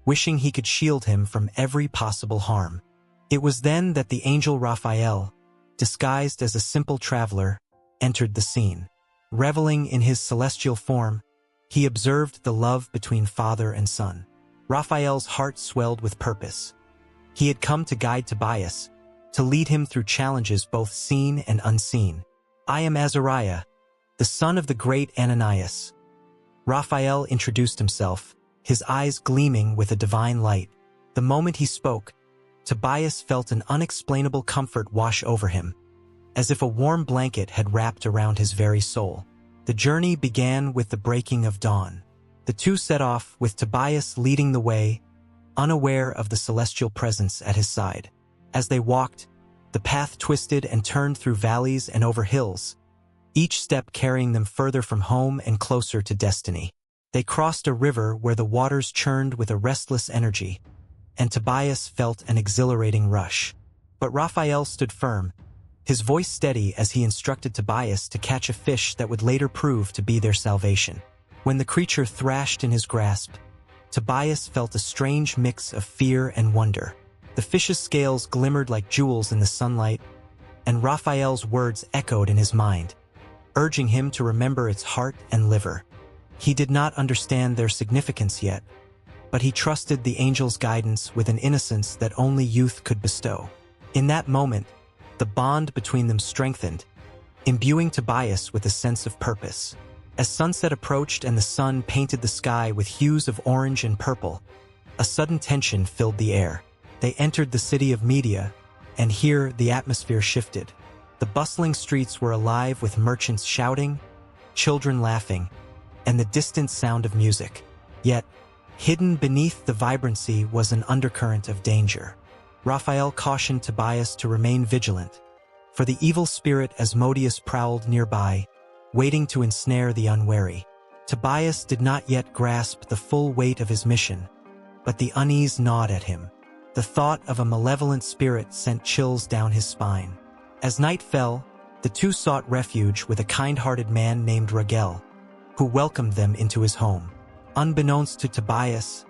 wishing he could shield him from every possible harm. It was then that the angel Raphael, disguised as a simple traveler, entered the scene. Reveling in his celestial form, he observed the love between father and son. Raphael's heart swelled with purpose. He had come to guide Tobias, to lead him through challenges both seen and unseen. "I am Azariah, the son of the great Ananias." Raphael introduced himself, his eyes gleaming with a divine light. The moment he spoke, Tobias felt an unexplainable comfort wash over him, as if a warm blanket had wrapped around his very soul. The journey began with the breaking of dawn. The two set off, with Tobias leading the way, unaware of the celestial presence at his side. As they walked, the path twisted and turned through valleys and over hills, each step carrying them further from home and closer to destiny. They crossed a river where the waters churned with a restless energy, and Tobias felt an exhilarating rush. But Raphael stood firm, his voice steady as he instructed Tobias to catch a fish that would later prove to be their salvation. When the creature thrashed in his grasp, Tobias felt a strange mix of fear and wonder. The fish's scales glimmered like jewels in the sunlight, and Raphael's words echoed in his mind, urging him to remember its heart and liver. He did not understand their significance yet, but he trusted the angel's guidance with an innocence that only youth could bestow. In that moment, the bond between them strengthened, imbuing Tobias with a sense of purpose. As sunset approached and the sun painted the sky with hues of orange and purple, a sudden tension filled the air. They entered the city of Media, and here the atmosphere shifted. The bustling streets were alive with merchants shouting, children laughing, and the distant sound of music. Yet, hidden beneath the vibrancy was an undercurrent of danger. Raphael cautioned Tobias to remain vigilant, for the evil spirit Asmodeus prowled nearby, waiting to ensnare the unwary. Tobias did not yet grasp the full weight of his mission, but the unease gnawed at him. The thought of a malevolent spirit sent chills down his spine. As night fell, the two sought refuge with a kind-hearted man named Raphael, who welcomed them into his home. Unbeknownst to Tobias,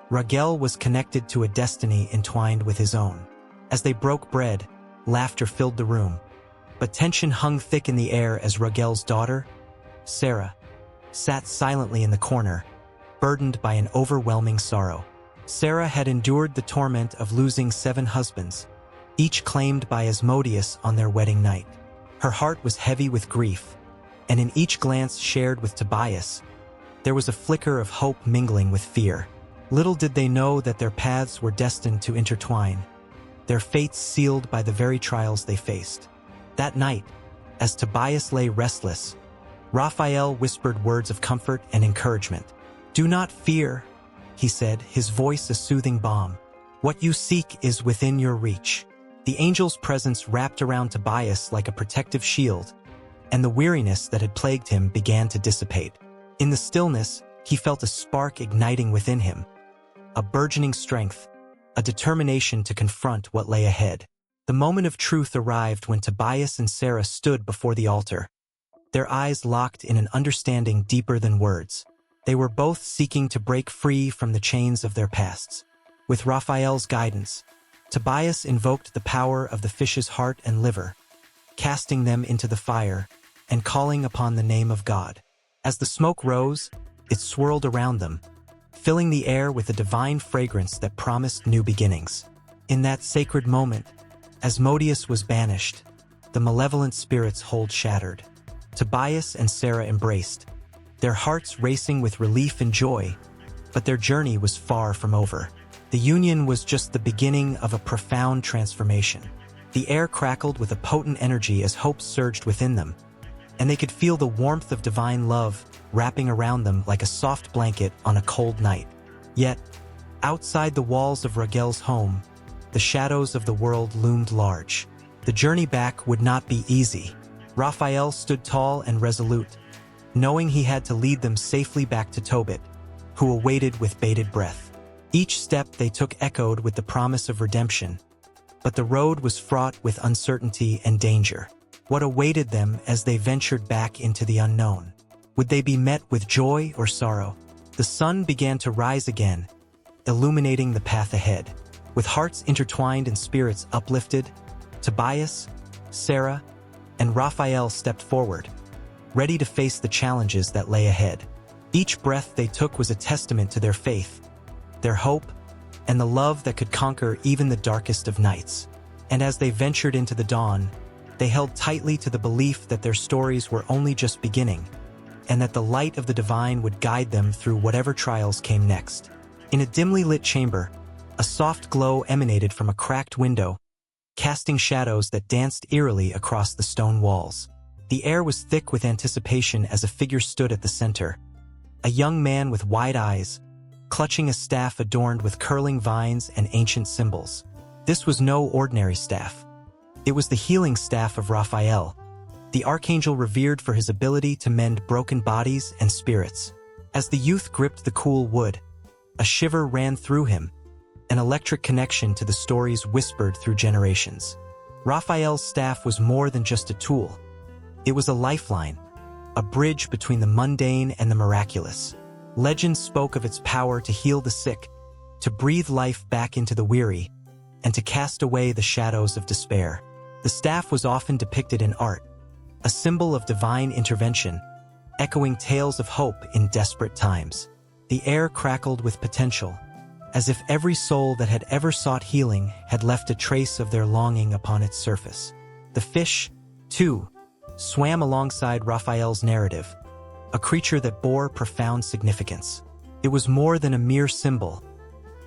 Raphael was connected to a destiny entwined with his own. As they broke bread, laughter filled the room, but tension hung thick in the air as Raphael's daughter, Sarah, sat silently in the corner, burdened by an overwhelming sorrow. Sarah had endured the torment of losing 7 husbands, each claimed by Asmodeus on their wedding night. Her heart was heavy with grief, and in each glance shared with Tobias, there was a flicker of hope mingling with fear. Little did they know that their paths were destined to intertwine, their fates sealed by the very trials they faced. That night, as Tobias lay restless, Raphael whispered words of comfort and encouragement. "Do not fear," he said, his voice a soothing balm. "What you seek is within your reach." The angel's presence wrapped around Tobias like a protective shield, and the weariness that had plagued him began to dissipate. In the stillness, he felt a spark igniting within him, a burgeoning strength, a determination to confront what lay ahead. The moment of truth arrived when Tobias and Sarah stood before the altar, their eyes locked in an understanding deeper than words. They were both seeking to break free from the chains of their pasts. With Raphael's guidance, Tobias invoked the power of the fish's heart and liver, casting them into the fire and calling upon the name of God. As the smoke rose, it swirled around them, filling the air with a divine fragrance that promised new beginnings. In that sacred moment, Asmodeus was banished, the malevolent spirit's hold shattered. Tobias and Sarah embraced, their hearts racing with relief and joy, but their journey was far from over. The union was just the beginning of a profound transformation. The air crackled with a potent energy as hope surged within them, and they could feel the warmth of divine love wrapping around them like a soft blanket on a cold night. Yet, outside the walls of Raphael's home, the shadows of the world loomed large. The journey back would not be easy. Raphael stood tall and resolute, knowing he had to lead them safely back to Tobit, who awaited with bated breath. Each step they took echoed with the promise of redemption, but the road was fraught with uncertainty and danger. What awaited them as they ventured back into the unknown? Would they be met with joy or sorrow? The sun began to rise again, illuminating the path ahead. With hearts intertwined and spirits uplifted, Tobias, Sarah, and Raphael stepped forward, ready to face the challenges that lay ahead. Each breath they took was a testament to their faith, their hope, and the love that could conquer even the darkest of nights. And as they ventured into the dawn, they held tightly to the belief that their stories were only just beginning, and that the light of the divine would guide them through whatever trials came next. In a dimly lit chamber, a soft glow emanated from a cracked window, casting shadows that danced eerily across the stone walls. The air was thick with anticipation as a figure stood at the center, a young man with wide eyes, clutching a staff adorned with curling vines and ancient symbols. This was no ordinary staff. It was the healing staff of Raphael, the archangel revered for his ability to mend broken bodies and spirits. As the youth gripped the cool wood, a shiver ran through him, an electric connection to the stories whispered through generations. Raphael's staff was more than just a tool. It was a lifeline, a bridge between the mundane and the miraculous. Legend spoke of its power to heal the sick, to breathe life back into the weary, and to cast away the shadows of despair. The staff was often depicted in art, a symbol of divine intervention, echoing tales of hope in desperate times. The air crackled with potential, as if every soul that had ever sought healing had left a trace of their longing upon its surface. The fish, too, swam alongside Raphael's narrative, a creature that bore profound significance. It was more than a mere symbol.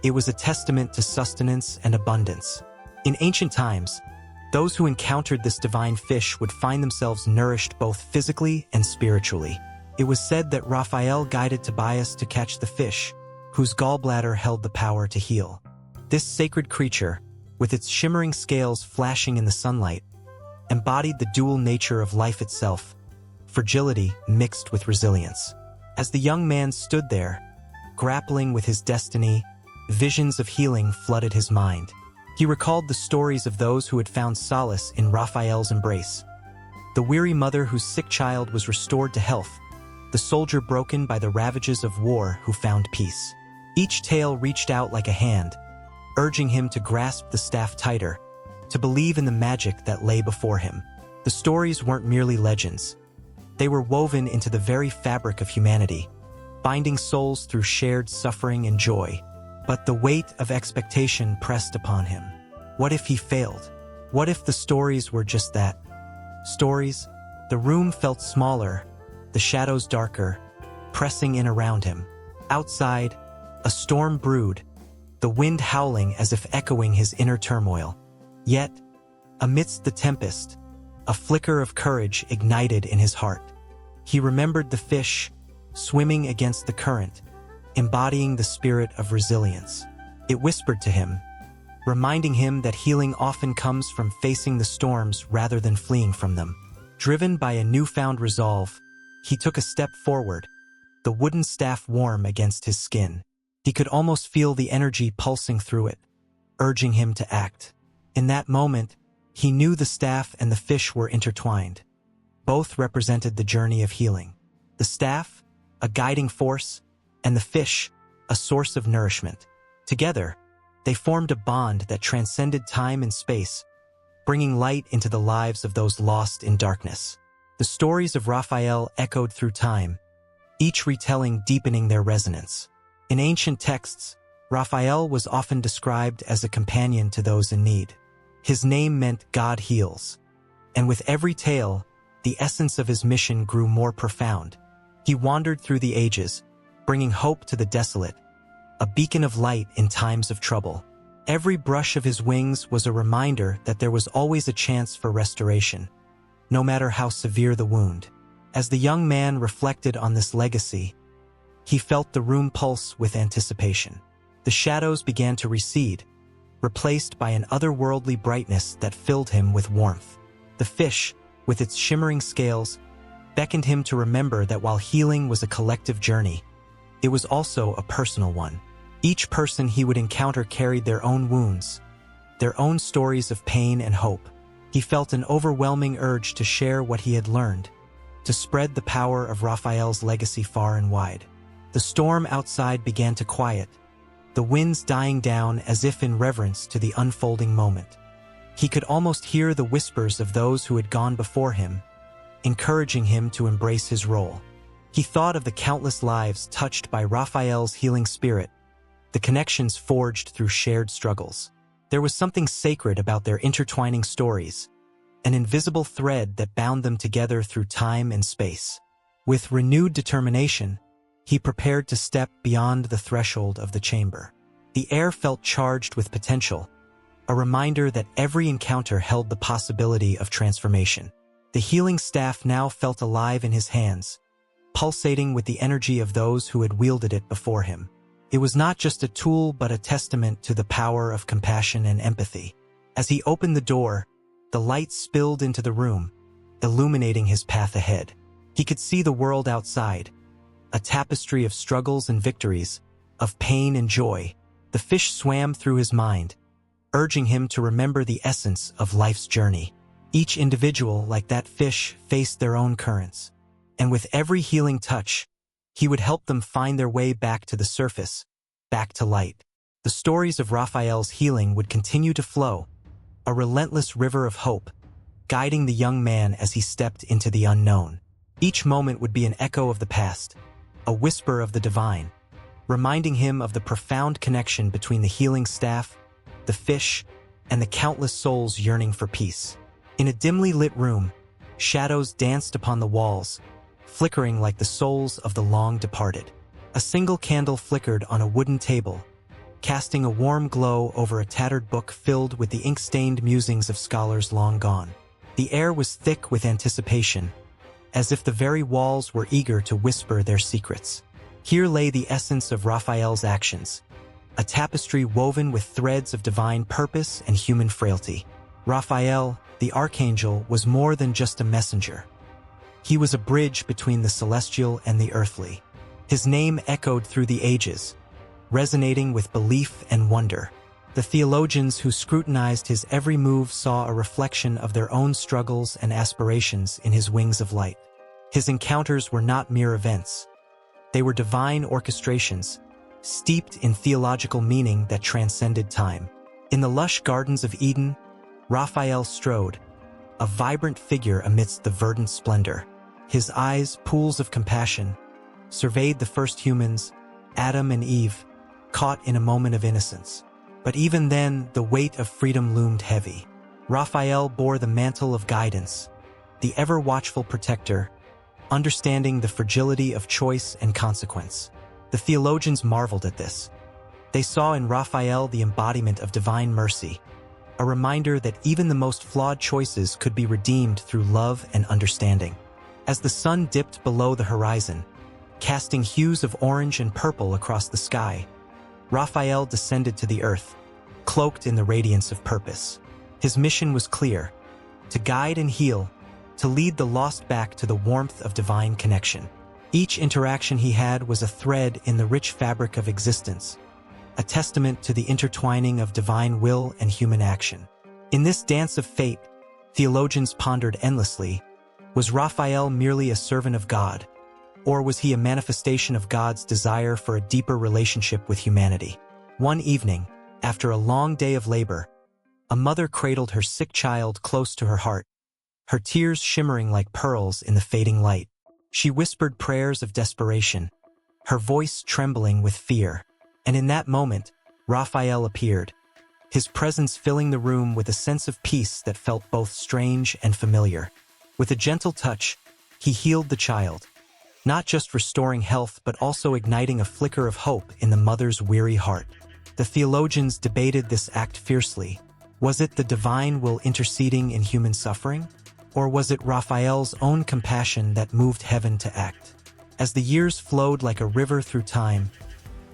It was a testament to sustenance and abundance. In ancient times, those who encountered this divine fish would find themselves nourished both physically and spiritually. It was said that Raphael guided Tobias to catch the fish, whose gallbladder held the power to heal. This sacred creature, with its shimmering scales flashing in the sunlight, embodied the dual nature of life itself, fragility mixed with resilience. As the young man stood there, grappling with his destiny, visions of healing flooded his mind. He recalled the stories of those who had found solace in Raphael's embrace. The weary mother whose sick child was restored to health, the soldier broken by the ravages of war who found peace. Each tale reached out like a hand, urging him to grasp the staff tighter, to believe in the magic that lay before him. The stories weren't merely legends. They were woven into the very fabric of humanity, binding souls through shared suffering and joy. But the weight of expectation pressed upon him. What if he failed? What if the stories were just that? Stories? The room felt smaller, the shadows darker, pressing in around him. Outside, a storm brewed, the wind howling as if echoing his inner turmoil. Yet, amidst the tempest, a flicker of courage ignited in his heart. He remembered the fish, swimming against the current, embodying the spirit of resilience. It whispered to him, reminding him that healing often comes from facing the storms rather than fleeing from them. Driven by a newfound resolve, he took a step forward, the wooden staff warm against his skin. He could almost feel the energy pulsing through it, urging him to act. In that moment, he knew the staff and the fish were intertwined. Both represented the journey of healing. The staff, a guiding force, and the fish, a source of nourishment. Together, they formed a bond that transcended time and space, bringing light into the lives of those lost in darkness. The stories of Raphael echoed through time, each retelling deepening their resonance. In ancient texts, Raphael was often described as a companion to those in need. His name meant God heals, and with every tale, the essence of his mission grew more profound. He wandered through the ages, bringing hope to the desolate, a beacon of light in times of trouble. Every brush of his wings was a reminder that there was always a chance for restoration, no matter how severe the wound. As the young man reflected on this legacy, he felt the room pulse with anticipation. The shadows began to recede, replaced by an otherworldly brightness that filled him with warmth. The fish, with its shimmering scales, beckoned him to remember that while healing was a collective journey, it was also a personal one. Each person he would encounter carried their own wounds, their own stories of pain and hope. He felt an overwhelming urge to share what he had learned, to spread the power of Raphael's legacy far and wide. The storm outside began to quiet, the winds dying down as if in reverence to the unfolding moment. He could almost hear the whispers of those who had gone before him, encouraging him to embrace his role. He thought of the countless lives touched by Raphael's healing spirit, the connections forged through shared struggles. There was something sacred about their intertwining stories, an invisible thread that bound them together through time and space. With renewed determination, he prepared to step beyond the threshold of the chamber. The air felt charged with potential, a reminder that every encounter held the possibility of transformation. The healing staff now felt alive in his hands, pulsating with the energy of those who had wielded it before him. It was not just a tool but a testament to the power of compassion and empathy. As he opened the door, the light spilled into the room, illuminating his path ahead. He could see the world outside, a tapestry of struggles and victories, of pain and joy. The fish swam through his mind, urging him to remember the essence of life's journey. Each individual, like that fish, faced their own currents, and with every healing touch, he would help them find their way back to the surface, back to light. The stories of Raphael's healing would continue to flow, a relentless river of hope, guiding the young man as he stepped into the unknown. Each moment would be an echo of the past, a whisper of the divine, reminding him of the profound connection between the healing staff, the fish, and the countless souls yearning for peace. In a dimly lit room, shadows danced upon the walls, flickering like the souls of the long departed. A single candle flickered on a wooden table, casting a warm glow over a tattered book filled with the ink-stained musings of scholars long gone. The air was thick with anticipation, as if the very walls were eager to whisper their secrets. Here lay the essence of Raphael's actions, a tapestry woven with threads of divine purpose and human frailty. Raphael, the Archangel, was more than just a messenger. He was a bridge between the celestial and the earthly. His name echoed through the ages, resonating with belief and wonder. The theologians who scrutinized his every move saw a reflection of their own struggles and aspirations in his wings of light. His encounters were not mere events. They were divine orchestrations, steeped in theological meaning that transcended time. In the lush gardens of Eden, Raphael strode, a vibrant figure amidst the verdant splendor. His eyes, pools of compassion, surveyed the first humans, Adam and Eve, caught in a moment of innocence. But even then, the weight of freedom loomed heavy. Raphael bore the mantle of guidance, the ever-watchful protector, understanding the fragility of choice and consequence. The theologians marveled at this. They saw in Raphael the embodiment of divine mercy, a reminder that even the most flawed choices could be redeemed through love and understanding. As the sun dipped below the horizon, casting hues of orange and purple across the sky, Raphael descended to the earth, cloaked in the radiance of purpose. His mission was clear: to guide and heal, to lead the lost back to the warmth of divine connection. Each interaction he had was a thread in the rich fabric of existence, a testament to the intertwining of divine will and human action. In this dance of fate, theologians pondered endlessly: was Raphael merely a servant of God, or was he a manifestation of God's desire for a deeper relationship with humanity? One evening, after a long day of labor, a mother cradled her sick child close to her heart, her tears shimmering like pearls in the fading light. She whispered prayers of desperation, her voice trembling with fear. And in that moment, Raphael appeared, his presence filling the room with a sense of peace that felt both strange and familiar. With a gentle touch, he healed the child, not just restoring health but also igniting a flicker of hope in the mother's weary heart. The theologians debated this act fiercely. Was it the divine will interceding in human suffering? Or was it Raphael's own compassion that moved heaven to act? As the years flowed like a river through time,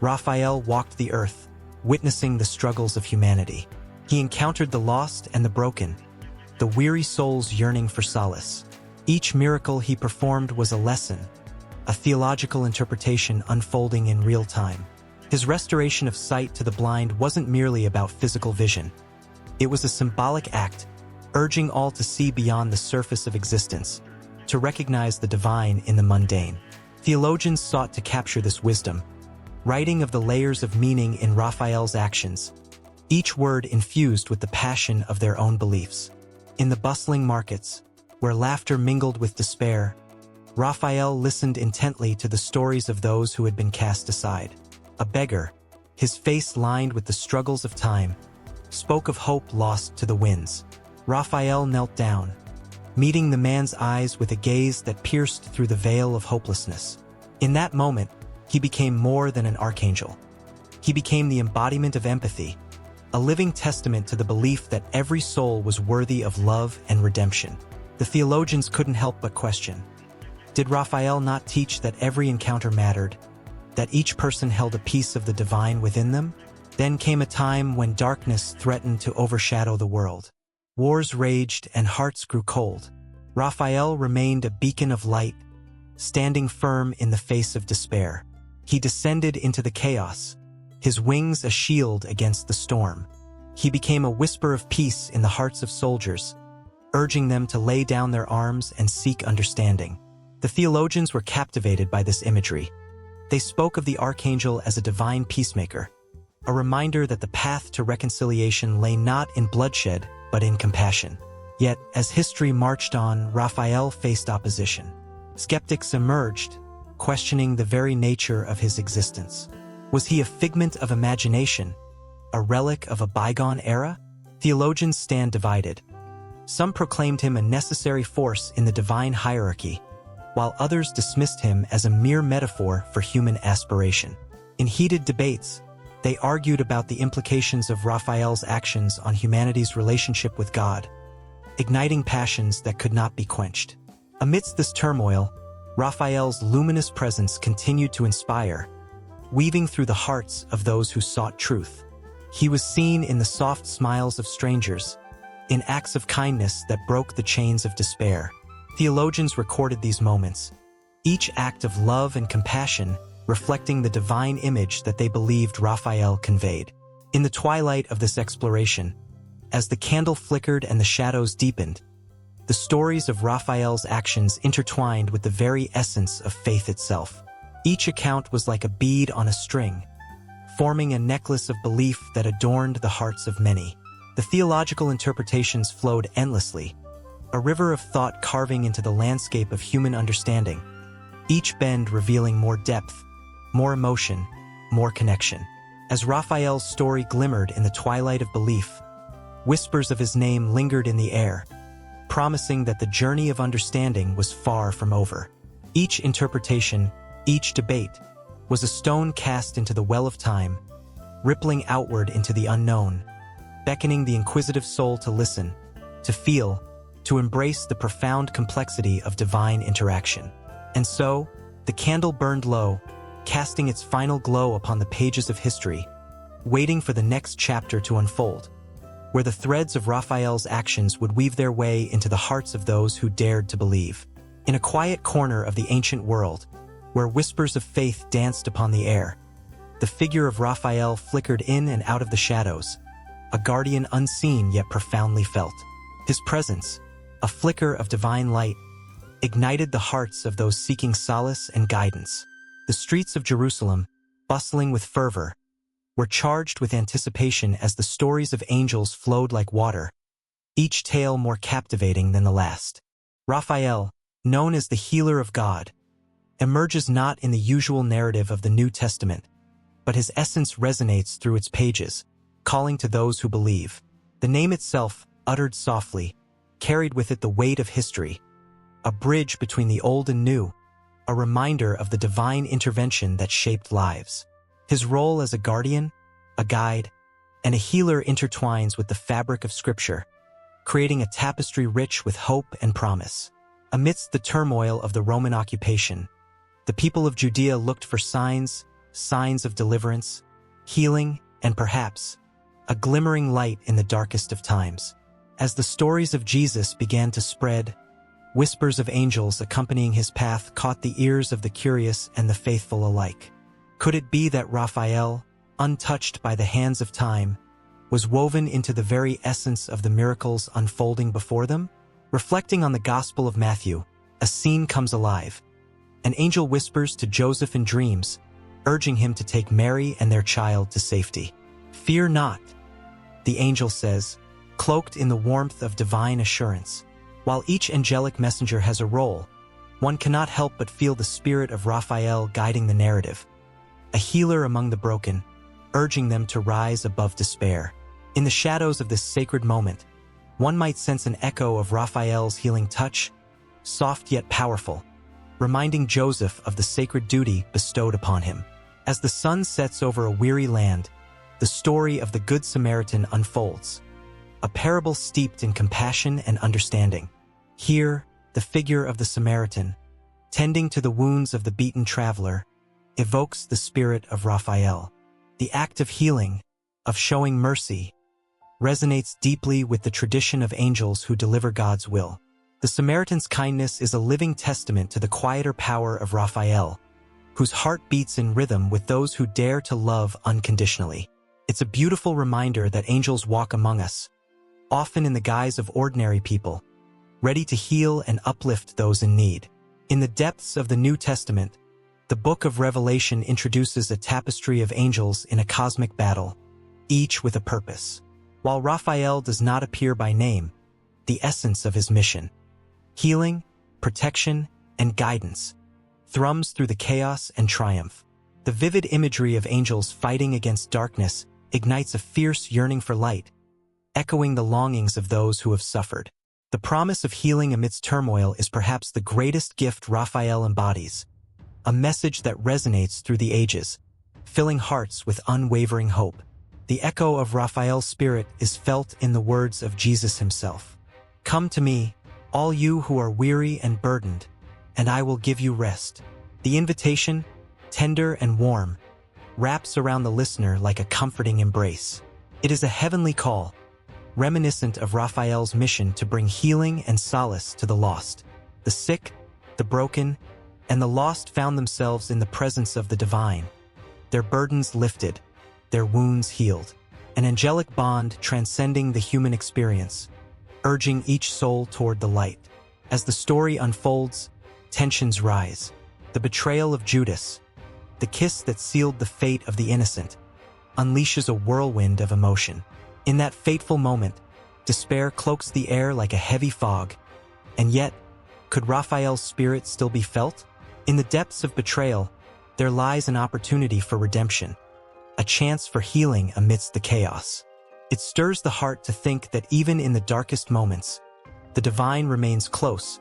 Raphael walked the earth, witnessing the struggles of humanity. He encountered the lost and the broken, the weary souls yearning for solace. Each miracle he performed was a lesson, a theological interpretation unfolding in real time. His restoration of sight to the blind wasn't merely about physical vision. It was a symbolic act, urging all to see beyond the surface of existence, to recognize the divine in the mundane. Theologians sought to capture this wisdom, writing of the layers of meaning in Raphael's actions, each word infused with the passion of their own beliefs. In the bustling markets, where laughter mingled with despair, Raphael listened intently to the stories of those who had been cast aside. A beggar, his face lined with the struggles of time, spoke of hope lost to the winds. Raphael knelt down, meeting the man's eyes with a gaze that pierced through the veil of hopelessness. In that moment, he became more than an archangel. He became the embodiment of empathy, a living testament to the belief that every soul was worthy of love and redemption. The theologians couldn't help but question: did Raphael not teach that every encounter mattered, that each person held a piece of the divine within them? Then came a time when darkness threatened to overshadow the world. Wars raged and hearts grew cold. Raphael remained a beacon of light, standing firm in the face of despair. He descended into the chaos, his wings a shield against the storm. He became a whisper of peace in the hearts of soldiers, urging them to lay down their arms and seek understanding. The theologians were captivated by this imagery. They spoke of the archangel as a divine peacemaker, a reminder that the path to reconciliation lay not in bloodshed but in compassion. Yet, as history marched on, Raphael faced opposition. Skeptics emerged, questioning the very nature of his existence. Was he a figment of imagination, a relic of a bygone era? Theologians stand divided. Some proclaimed him a necessary force in the divine hierarchy, while others dismissed him as a mere metaphor for human aspiration. In heated debates, they argued about the implications of Raphael's actions on humanity's relationship with God, igniting passions that could not be quenched. Amidst this turmoil, Raphael's luminous presence continued to inspire, weaving through the hearts of those who sought truth. He was seen in the soft smiles of strangers, in acts of kindness that broke the chains of despair. Theologians recorded these moments, each act of love and compassion reflecting the divine image that they believed Raphael conveyed. In the twilight of this exploration, as the candle flickered and the shadows deepened, the stories of Raphael's actions intertwined with the very essence of faith itself. Each account was like a bead on a string, forming a necklace of belief that adorned the hearts of many. The theological interpretations flowed endlessly, a river of thought carving into the landscape of human understanding, each bend revealing more depth, more emotion, more connection. As Raphael's story glimmered in the twilight of belief, whispers of his name lingered in the air, promising that the journey of understanding was far from over. Each interpretation, each debate, was a stone cast into the well of time, rippling outward into the unknown, beckoning the inquisitive soul to listen, to feel, to embrace the profound complexity of divine interaction. And so, the candle burned low, casting its final glow upon the pages of history, waiting for the next chapter to unfold, where the threads of Raphael's actions would weave their way into the hearts of those who dared to believe. In a quiet corner of the ancient world, where whispers of faith danced upon the air, the figure of Raphael flickered in and out of the shadows, a guardian unseen yet profoundly felt. His presence, a flicker of divine light, ignited the hearts of those seeking solace and guidance. The streets of Jerusalem, bustling with fervor, were charged with anticipation as the stories of angels flowed like water, each tale more captivating than the last. Raphael, known as the healer of God, emerges not in the usual narrative of the New Testament, but his essence resonates through its pages, calling to those who believe. The name itself, uttered softly, carried with it the weight of history, a bridge between the old and new, a reminder of the divine intervention that shaped lives. His role as a guardian, a guide, and a healer intertwines with the fabric of Scripture, creating a tapestry rich with hope and promise. Amidst the turmoil of the Roman occupation, the people of Judea looked for signs of deliverance, healing, and perhaps a glimmering light in the darkest of times. As the stories of Jesus began to spread, whispers of angels accompanying his path caught the ears of the curious and the faithful alike. Could it be that Raphael, untouched by the hands of time, was woven into the very essence of the miracles unfolding before them? Reflecting on the Gospel of Matthew, a scene comes alive. An angel whispers to Joseph in dreams, urging him to take Mary and their child to safety. "Fear not," the angel says, cloaked in the warmth of divine assurance. While each angelic messenger has a role, one cannot help but feel the spirit of Raphael guiding the narrative, a healer among the broken, urging them to rise above despair. In the shadows of this sacred moment, one might sense an echo of Raphael's healing touch, soft yet powerful, reminding Joseph of the sacred duty bestowed upon him. As the sun sets over a weary land, the story of the Good Samaritan unfolds, a parable steeped in compassion and understanding. Here, the figure of the Samaritan, tending to the wounds of the beaten traveler, evokes the spirit of Raphael. The act of healing, of showing mercy, resonates deeply with the tradition of angels who deliver God's will. The Samaritan's kindness is a living testament to the quieter power of Raphael, whose heart beats in rhythm with those who dare to love unconditionally. It's a beautiful reminder that angels walk among us, often in the guise of ordinary people, ready to heal and uplift those in need. In the depths of the New Testament, the Book of Revelation introduces a tapestry of angels in a cosmic battle, each with a purpose. While Raphael does not appear by name, the essence of his mission, healing, protection, and guidance, thrums through the chaos and triumph. The vivid imagery of angels fighting against darkness ignites a fierce yearning for light, echoing the longings of those who have suffered. The promise of healing amidst turmoil is perhaps the greatest gift Raphael embodies, a message that resonates through the ages, filling hearts with unwavering hope. The echo of Raphael's spirit is felt in the words of Jesus himself. "Come to me, all you who are weary and burdened, and I will give you rest." The invitation, tender and warm, wraps around the listener like a comforting embrace. It is a heavenly call, reminiscent of Raphael's mission to bring healing and solace to the lost. The sick, the broken, and the lost found themselves in the presence of the divine, their burdens lifted, their wounds healed, an angelic bond transcending the human experience, urging each soul toward the light. As the story unfolds, tensions rise. The betrayal of Judas, the kiss that sealed the fate of the innocent, unleashes a whirlwind of emotion. In that fateful moment, despair cloaks the air like a heavy fog. And yet, could Raphael's spirit still be felt? In the depths of betrayal, there lies an opportunity for redemption, a chance for healing amidst the chaos. It stirs the heart to think that even in the darkest moments, the divine remains close,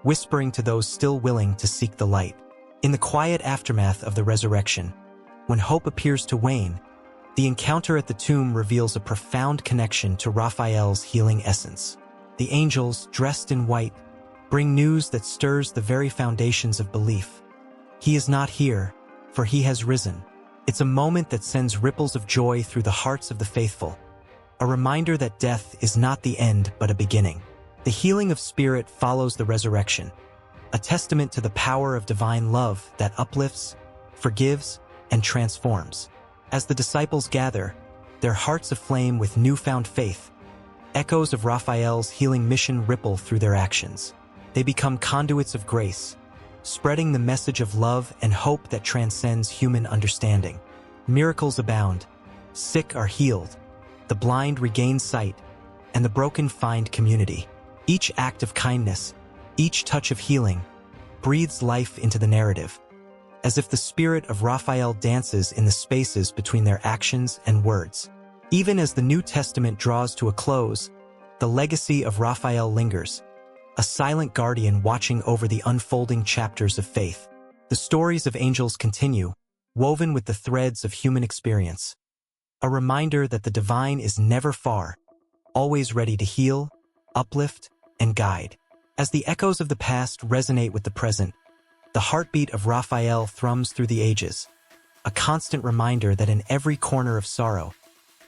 whispering to those still willing to seek the light. In the quiet aftermath of the resurrection, when hope appears to wane, the encounter at the tomb reveals a profound connection to Raphael's healing essence. The angels, dressed in white, bring news that stirs the very foundations of belief. He is not here, for he has risen. It's a moment that sends ripples of joy through the hearts of the faithful, a reminder that death is not the end but a beginning. The healing of spirit follows the resurrection, a testament to the power of divine love that uplifts, forgives, and transforms. As the disciples gather, their hearts aflame with newfound faith, echoes of Raphael's healing mission ripple through their actions. They become conduits of grace, spreading the message of love and hope that transcends human understanding. Miracles abound, sick are healed, the blind regain sight, and the broken find community. Each act of kindness, each touch of healing, breathes life into the narrative, as if the spirit of Raphael dances in the spaces between their actions and words. Even as the New Testament draws to a close, the legacy of Raphael lingers, a silent guardian watching over the unfolding chapters of faith. The stories of angels continue, woven with the threads of human experience, a reminder that the divine is never far, always ready to heal, uplift, and guide. As the echoes of the past resonate with the present, the heartbeat of Raphael thrums through the ages, a constant reminder that in every corner of sorrow,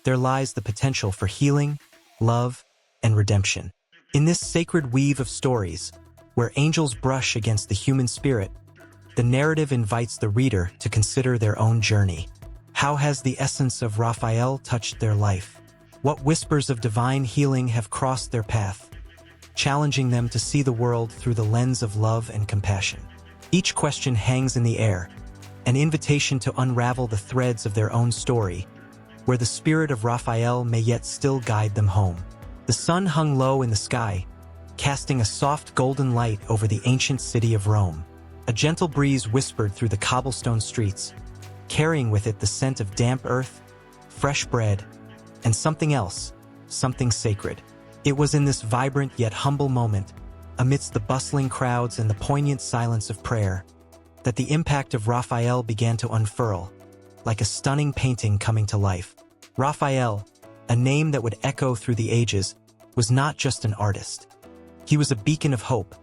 there lies the potential for healing, love, and redemption. In this sacred weave of stories, where angels brush against the human spirit, the narrative invites the reader to consider their own journey. How has the essence of Raphael touched their life? What whispers of divine healing have crossed their path, challenging them to see the world through the lens of love and compassion? Each question hangs in the air, an invitation to unravel the threads of their own story, where the spirit of Raphael may yet still guide them home. The sun hung low in the sky, casting a soft golden light over the ancient city of Rome. A gentle breeze whispered through the cobblestone streets, carrying with it the scent of damp earth, fresh bread, and something else, something sacred. It was in this vibrant yet humble moment, amidst the bustling crowds and the poignant silence of prayer, that the impact of Raphael began to unfurl, like a stunning painting coming to life. Raphael, a name that would echo through the ages, was not just an artist. He was a beacon of hope,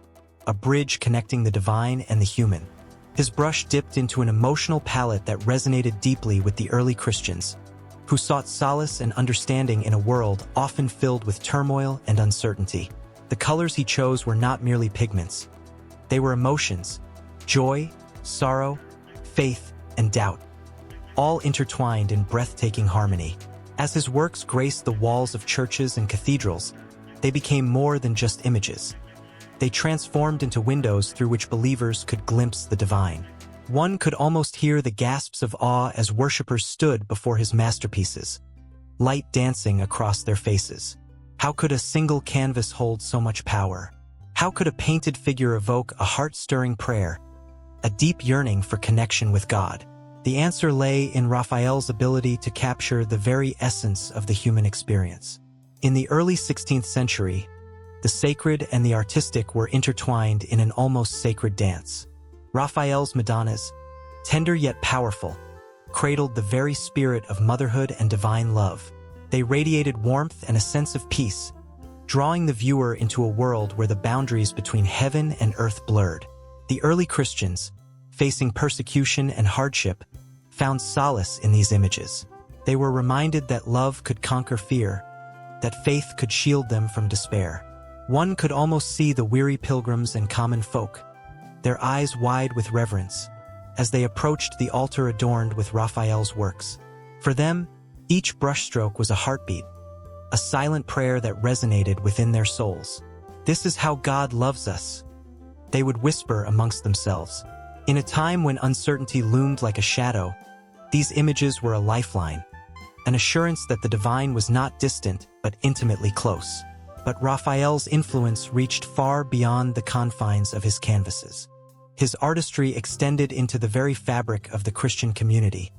a bridge connecting the divine and the human. His brush dipped into an emotional palette that resonated deeply with the early Christians, who sought solace and understanding in a world often filled with turmoil and uncertainty. The colors he chose were not merely pigments. They were emotions, joy, sorrow, faith, and doubt, all intertwined in breathtaking harmony. As his works graced the walls of churches and cathedrals, they became more than just images. They transformed into windows through which believers could glimpse the divine. One could almost hear the gasps of awe as worshippers stood before his masterpieces, light dancing across their faces. How could a single canvas hold so much power? How could a painted figure evoke a heart-stirring prayer, a deep yearning for connection with God? The answer lay in Raphael's ability to capture the very essence of the human experience. In the early 16th century, the sacred and the artistic were intertwined in an almost sacred dance. Raphael's Madonnas, tender yet powerful, cradled the very spirit of motherhood and divine love. They radiated warmth and a sense of peace, drawing the viewer into a world where the boundaries between heaven and earth blurred. The early Christians, facing persecution and hardship, found solace in these images. They were reminded that love could conquer fear, that faith could shield them from despair. One could almost see the weary pilgrims and common folk, their eyes wide with reverence, as they approached the altar adorned with Raphael's works. For them, each brushstroke was a heartbeat, a silent prayer that resonated within their souls. "This is how God loves us," they would whisper amongst themselves. In a time when uncertainty loomed like a shadow, these images were a lifeline, an assurance that the divine was not distant but intimately close. But Raphael's influence reached far beyond the confines of his canvases. His artistry extended into the very fabric of the Christian community,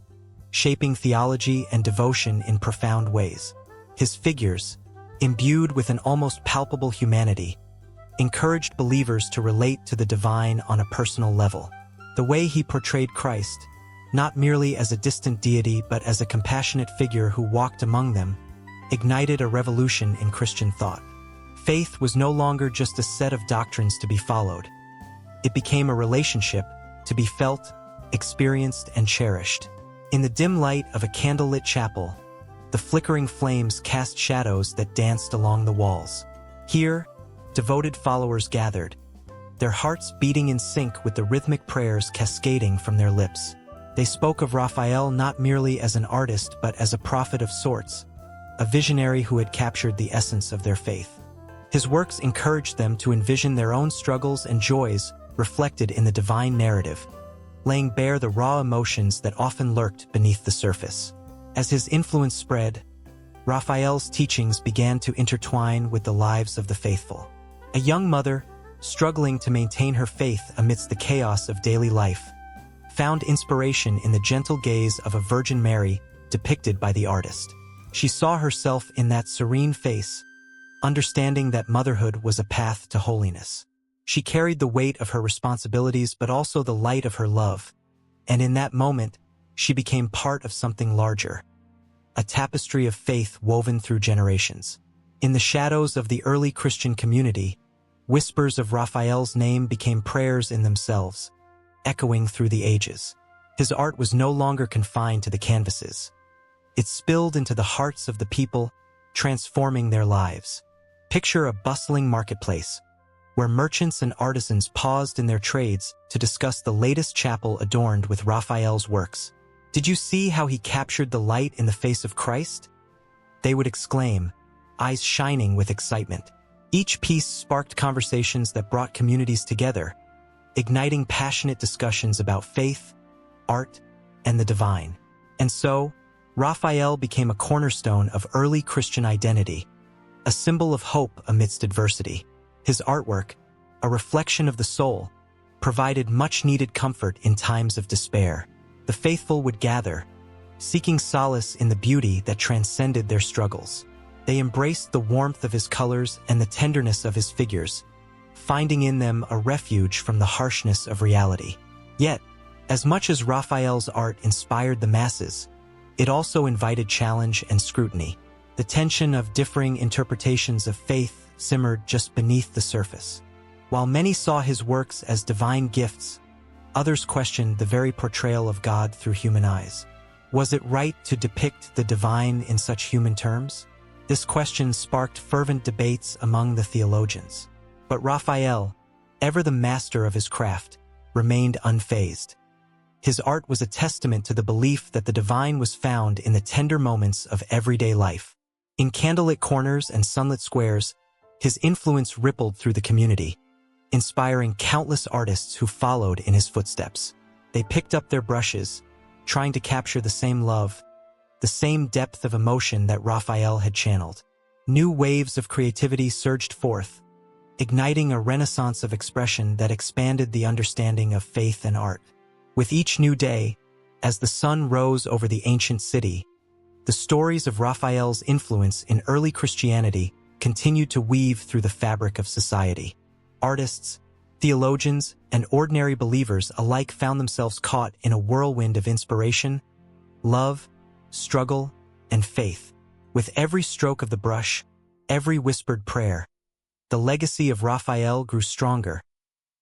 shaping theology and devotion in profound ways. His figures, imbued with an almost palpable humanity, encouraged believers to relate to the divine on a personal level. The way he portrayed Christ, not merely as a distant deity but as a compassionate figure who walked among them, ignited a revolution in Christian thought. Faith was no longer just a set of doctrines to be followed. It became a relationship to be felt, experienced, and cherished. In the dim light of a candlelit chapel, the flickering flames cast shadows that danced along the walls. Here, devoted followers gathered, their hearts beating in sync with the rhythmic prayers cascading from their lips. They spoke of Raphael not merely as an artist but as a prophet of sorts, a visionary who had captured the essence of their faith. His works encouraged them to envision their own struggles and joys reflected in the divine narrative, laying bare the raw emotions that often lurked beneath the surface. As his influence spread, Raphael's teachings began to intertwine with the lives of the faithful. A young mother, struggling to maintain her faith amidst the chaos of daily life, found inspiration in the gentle gaze of a Virgin Mary depicted by the artist. She saw herself in that serene face, understanding that motherhood was a path to holiness. She carried the weight of her responsibilities but also the light of her love, and in that moment, she became part of something larger, a tapestry of faith woven through generations. In the shadows of the early Christian community, whispers of Raphael's name became prayers in themselves, echoing through the ages. His art was no longer confined to the canvases. It spilled into the hearts of the people, transforming their lives. Picture a bustling marketplace, where merchants and artisans paused in their trades to discuss the latest chapel adorned with Raphael's works. "Did you see how he captured the light in the face of Christ?" they would exclaim, eyes shining with excitement. Each piece sparked conversations that brought communities together, igniting passionate discussions about faith, art, and the divine. And so, Raphael became a cornerstone of early Christian identity, a symbol of hope amidst adversity. His artwork, a reflection of the soul, provided much-needed comfort in times of despair. The faithful would gather, seeking solace in the beauty that transcended their struggles. They embraced the warmth of his colors and the tenderness of his figures, finding in them a refuge from the harshness of reality. Yet, as much as Raphael's art inspired the masses, it also invited challenge and scrutiny. The tension of differing interpretations of faith simmered just beneath the surface. While many saw his works as divine gifts, others questioned the very portrayal of God through human eyes. Was it right to depict the divine in such human terms? This question sparked fervent debates among the theologians. But Raphael, ever the master of his craft, remained unfazed. His art was a testament to the belief that the divine was found in the tender moments of everyday life. In candlelit corners and sunlit squares, his influence rippled through the community, inspiring countless artists who followed in his footsteps. They picked up their brushes, trying to capture the same love, the same depth of emotion that Raphael had channeled. New waves of creativity surged forth, igniting a renaissance of expression that expanded the understanding of faith and art. With each new day, as the sun rose over the ancient city, the stories of Raphael's influence in early Christianity continued to weave through the fabric of society. Artists, theologians, and ordinary believers alike found themselves caught in a whirlwind of inspiration, love, struggle, and faith. With every stroke of the brush, every whispered prayer, the legacy of Raphael grew stronger,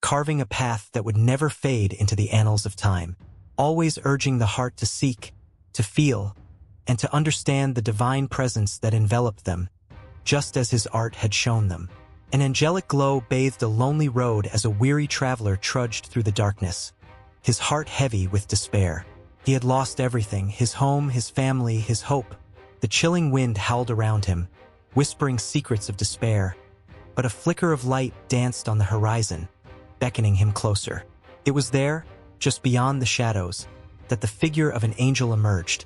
carving a path that would never fade into the annals of time, always urging the heart to seek, to feel, and to understand the divine presence that enveloped them, just as his art had shown them. An angelic glow bathed a lonely road as a weary traveler trudged through the darkness, his heart heavy with despair. He had lost everything, his home, his family, his hope. The chilling wind howled around him, whispering secrets of despair. But a flicker of light danced on the horizon, beckoning him closer. It was there, just beyond the shadows, that the figure of an angel emerged.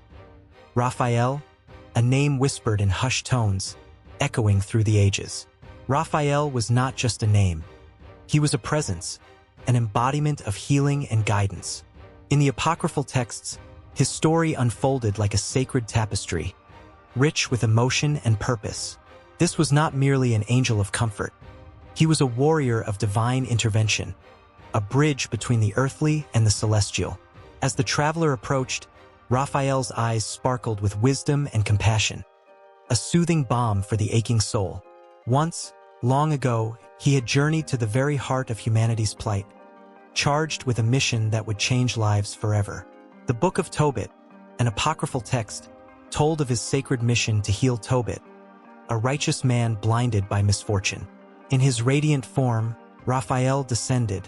Raphael, a name whispered in hushed tones, echoing through the ages. Raphael was not just a name. He was a presence, an embodiment of healing and guidance. In the apocryphal texts, his story unfolded like a sacred tapestry, rich with emotion and purpose. This was not merely an angel of comfort. He was a warrior of divine intervention, a bridge between the earthly and the celestial. As the traveler approached, Raphael's eyes sparkled with wisdom and compassion, a soothing balm for the aching soul. Once, long ago, he had journeyed to the very heart of humanity's plight, charged with a mission that would change lives forever. The Book of Tobit, an apocryphal text, told of his sacred mission to heal Tobit, a righteous man blinded by misfortune. In his radiant form, Raphael descended,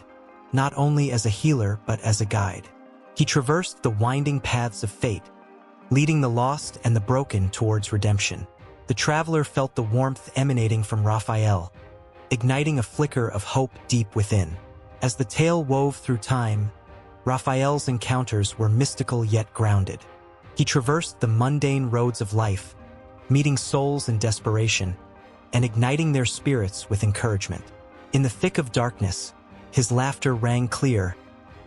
not only as a healer but as a guide. He traversed the winding paths of fate, leading the lost and the broken towards redemption. The traveler felt the warmth emanating from Raphael, igniting a flicker of hope deep within. As the tale wove through time, Raphael's encounters were mystical yet grounded. He traversed the mundane roads of life, meeting souls in desperation and igniting their spirits with encouragement. In the thick of darkness, his laughter rang clear,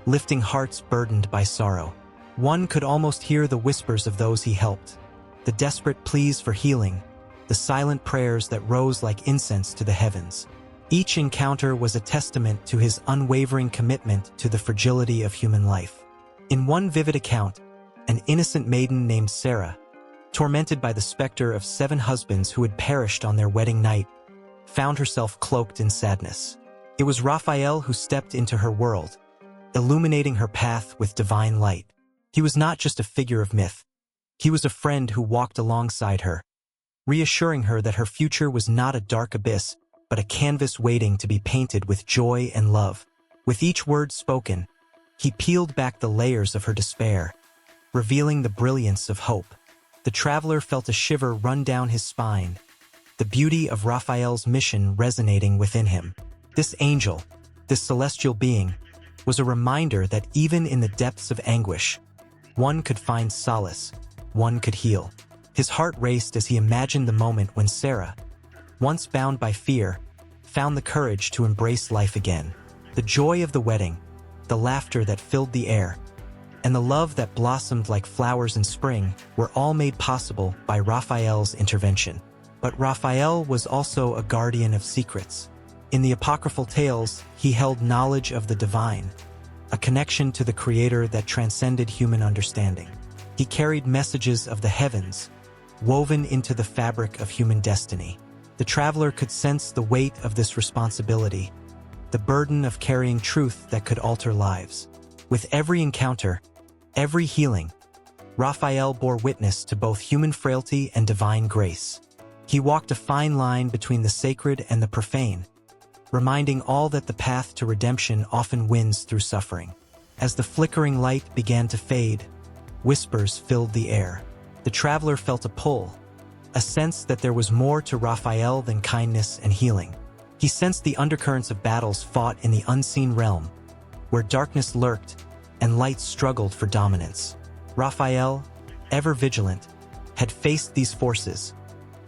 lifting hearts burdened by sorrow. One could almost hear the whispers of those he helped, the desperate pleas for healing, the silent prayers that rose like incense to the heavens. Each encounter was a testament to his unwavering commitment to the fragility of human life. In one vivid account, an innocent maiden named Sarah, tormented by the specter of 7 husbands who had perished on their wedding night, found herself cloaked in sadness. It was Raphael who stepped into her world, illuminating her path with divine light. He was not just a figure of myth. He was a friend who walked alongside her, reassuring her that her future was not a dark abyss, but a canvas waiting to be painted with joy and love. With each word spoken, he peeled back the layers of her despair, revealing the brilliance of hope. The traveler felt a shiver run down his spine, the beauty of Raphael's mission resonating within him. This angel, this celestial being, was a reminder that even in the depths of anguish, one could find solace, one could heal. His heart raced as he imagined the moment when Sarah, once bound by fear, found the courage to embrace life again. The joy of the wedding, the laughter that filled the air, and the love that blossomed like flowers in spring were all made possible by Raphael's intervention. But Raphael was also a guardian of secrets. In the apocryphal tales, he held knowledge of the divine, a connection to the Creator that transcended human understanding. He carried messages of the heavens, woven into the fabric of human destiny. The traveler could sense the weight of this responsibility, the burden of carrying truth that could alter lives. With every encounter, every healing, Raphael bore witness to both human frailty and divine grace. He walked a fine line between the sacred and the profane, reminding all that the path to redemption often wins through suffering. As the flickering light began to fade, whispers filled the air. The traveler felt a pull, a sense that there was more to Raphael than kindness and healing. He sensed the undercurrents of battles fought in the unseen realm, where darkness lurked and light struggled for dominance. Raphael, ever vigilant, had faced these forces,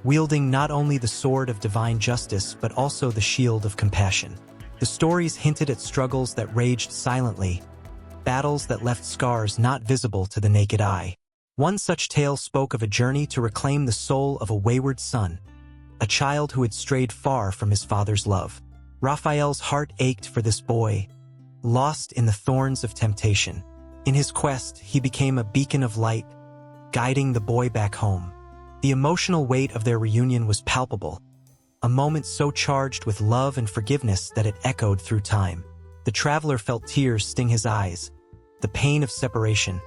wielding not only the sword of divine justice but also the shield of compassion. The stories hinted at struggles that raged silently, battles that left scars not visible to the naked eye. One such tale spoke of a journey to reclaim the soul of a wayward son, a child who had strayed far from his father's love. Raphael's heart ached for this boy, lost in the thorns of temptation. In his quest, he became a beacon of light, guiding the boy back home. The emotional weight of their reunion was palpable, a moment so charged with love and forgiveness that it echoed through time. The traveler felt tears sting his eyes, the pain of separation,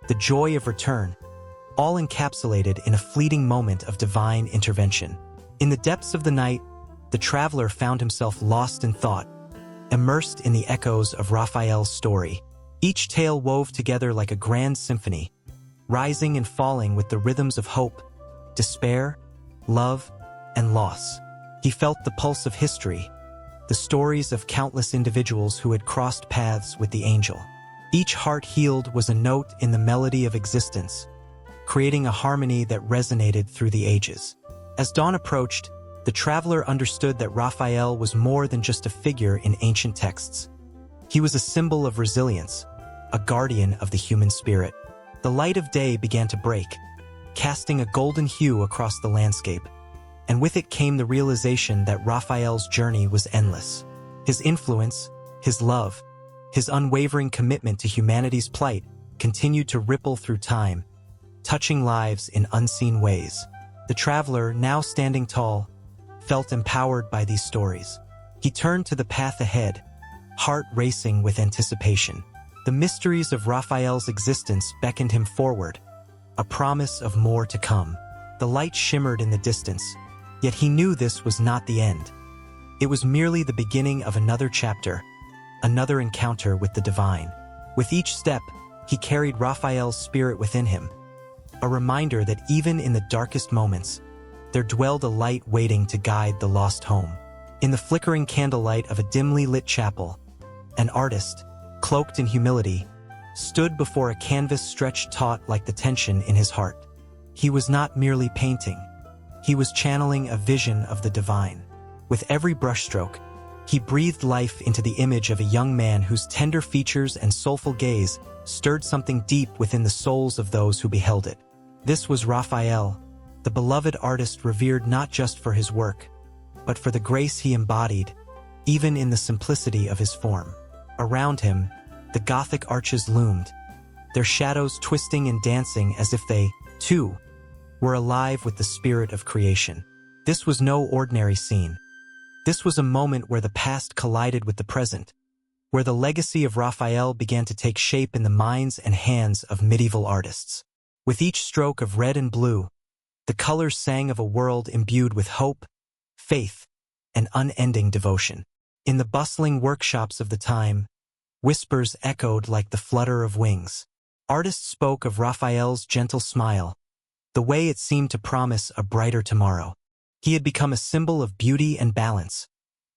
the joy of return, all encapsulated in a fleeting moment of divine intervention. In the depths of the night, the traveler found himself lost in thought, immersed in the echoes of Raphael's story. Each tale wove together like a grand symphony, rising and falling with the rhythms of hope, despair, love, and loss. He felt the pulse of history, the stories of countless individuals who had crossed paths with the angel. Each heart healed was a note in the melody of existence, creating a harmony that resonated through the ages. As dawn approached, the traveler understood that Raphael was more than just a figure in ancient texts. He was a symbol of resilience, a guardian of the human spirit. The light of day began to break, casting a golden hue across the landscape, and with it came the realization that Raphael's journey was endless. His influence, his love, his unwavering commitment to humanity's plight continued to ripple through time, touching lives in unseen ways. The traveler, now standing tall, felt empowered by these stories. He turned to the path ahead, heart racing with anticipation. The mysteries of Raphael's existence beckoned him forward, a promise of more to come. The light shimmered in the distance, yet he knew this was not the end. It was merely the beginning of another chapter, another encounter with the divine. With each step, he carried Raphael's spirit within him, a reminder that even in the darkest moments, there dwelled a light waiting to guide the lost home. In the flickering candlelight of a dimly lit chapel, an artist, cloaked in humility, stood before a canvas stretched taut like the tension in his heart. He was not merely painting. He was channeling a vision of the divine. With every brushstroke, he breathed life into the image of a young man whose tender features and soulful gaze stirred something deep within the souls of those who beheld it. This was Raphael, the beloved artist revered not just for his work, but for the grace he embodied, even in the simplicity of his form. Around him, the Gothic arches loomed, their shadows twisting and dancing as if they, too, were alive with the spirit of creation. This was no ordinary scene. This was a moment where the past collided with the present, where the legacy of Raphael began to take shape in the minds and hands of medieval artists. With each stroke of red and blue, the colors sang of a world imbued with hope, faith, and unending devotion. In the bustling workshops of the time, whispers echoed like the flutter of wings. Artists spoke of Raphael's gentle smile, the way it seemed to promise a brighter tomorrow. He had become a symbol of beauty and balance,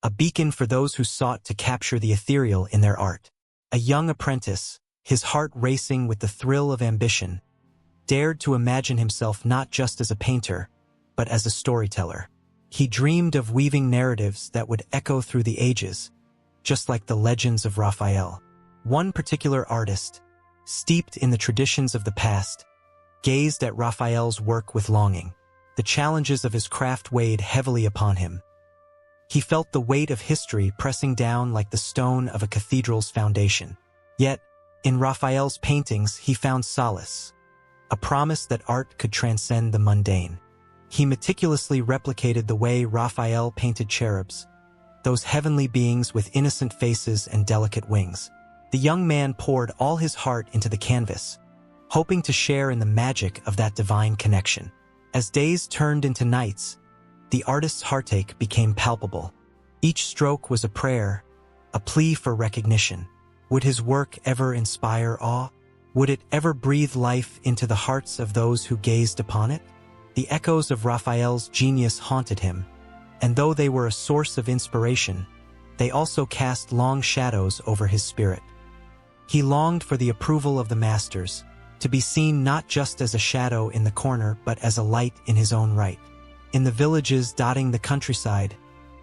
a beacon for those who sought to capture the ethereal in their art. A young apprentice, his heart racing with the thrill of ambition, dared to imagine himself not just as a painter, but as a storyteller. He dreamed of weaving narratives that would echo through the ages, just like the legends of Raphael. One particular artist, steeped in the traditions of the past, gazed at Raphael's work with longing. The challenges of his craft weighed heavily upon him. He felt the weight of history pressing down like the stone of a cathedral's foundation. Yet, in Raphael's paintings he found solace, a promise that art could transcend the mundane. He meticulously replicated the way Raphael painted cherubs, those heavenly beings with innocent faces and delicate wings. The young man poured all his heart into the canvas, hoping to share in the magic of that divine connection. As days turned into nights, the artist's heartache became palpable. Each stroke was a prayer, a plea for recognition. Would his work ever inspire awe? Would it ever breathe life into the hearts of those who gazed upon it? The echoes of Raphael's genius haunted him, and though they were a source of inspiration, they also cast long shadows over his spirit. He longed for the approval of the masters, to be seen not just as a shadow in the corner but as a light in his own right. In the villages dotting the countryside,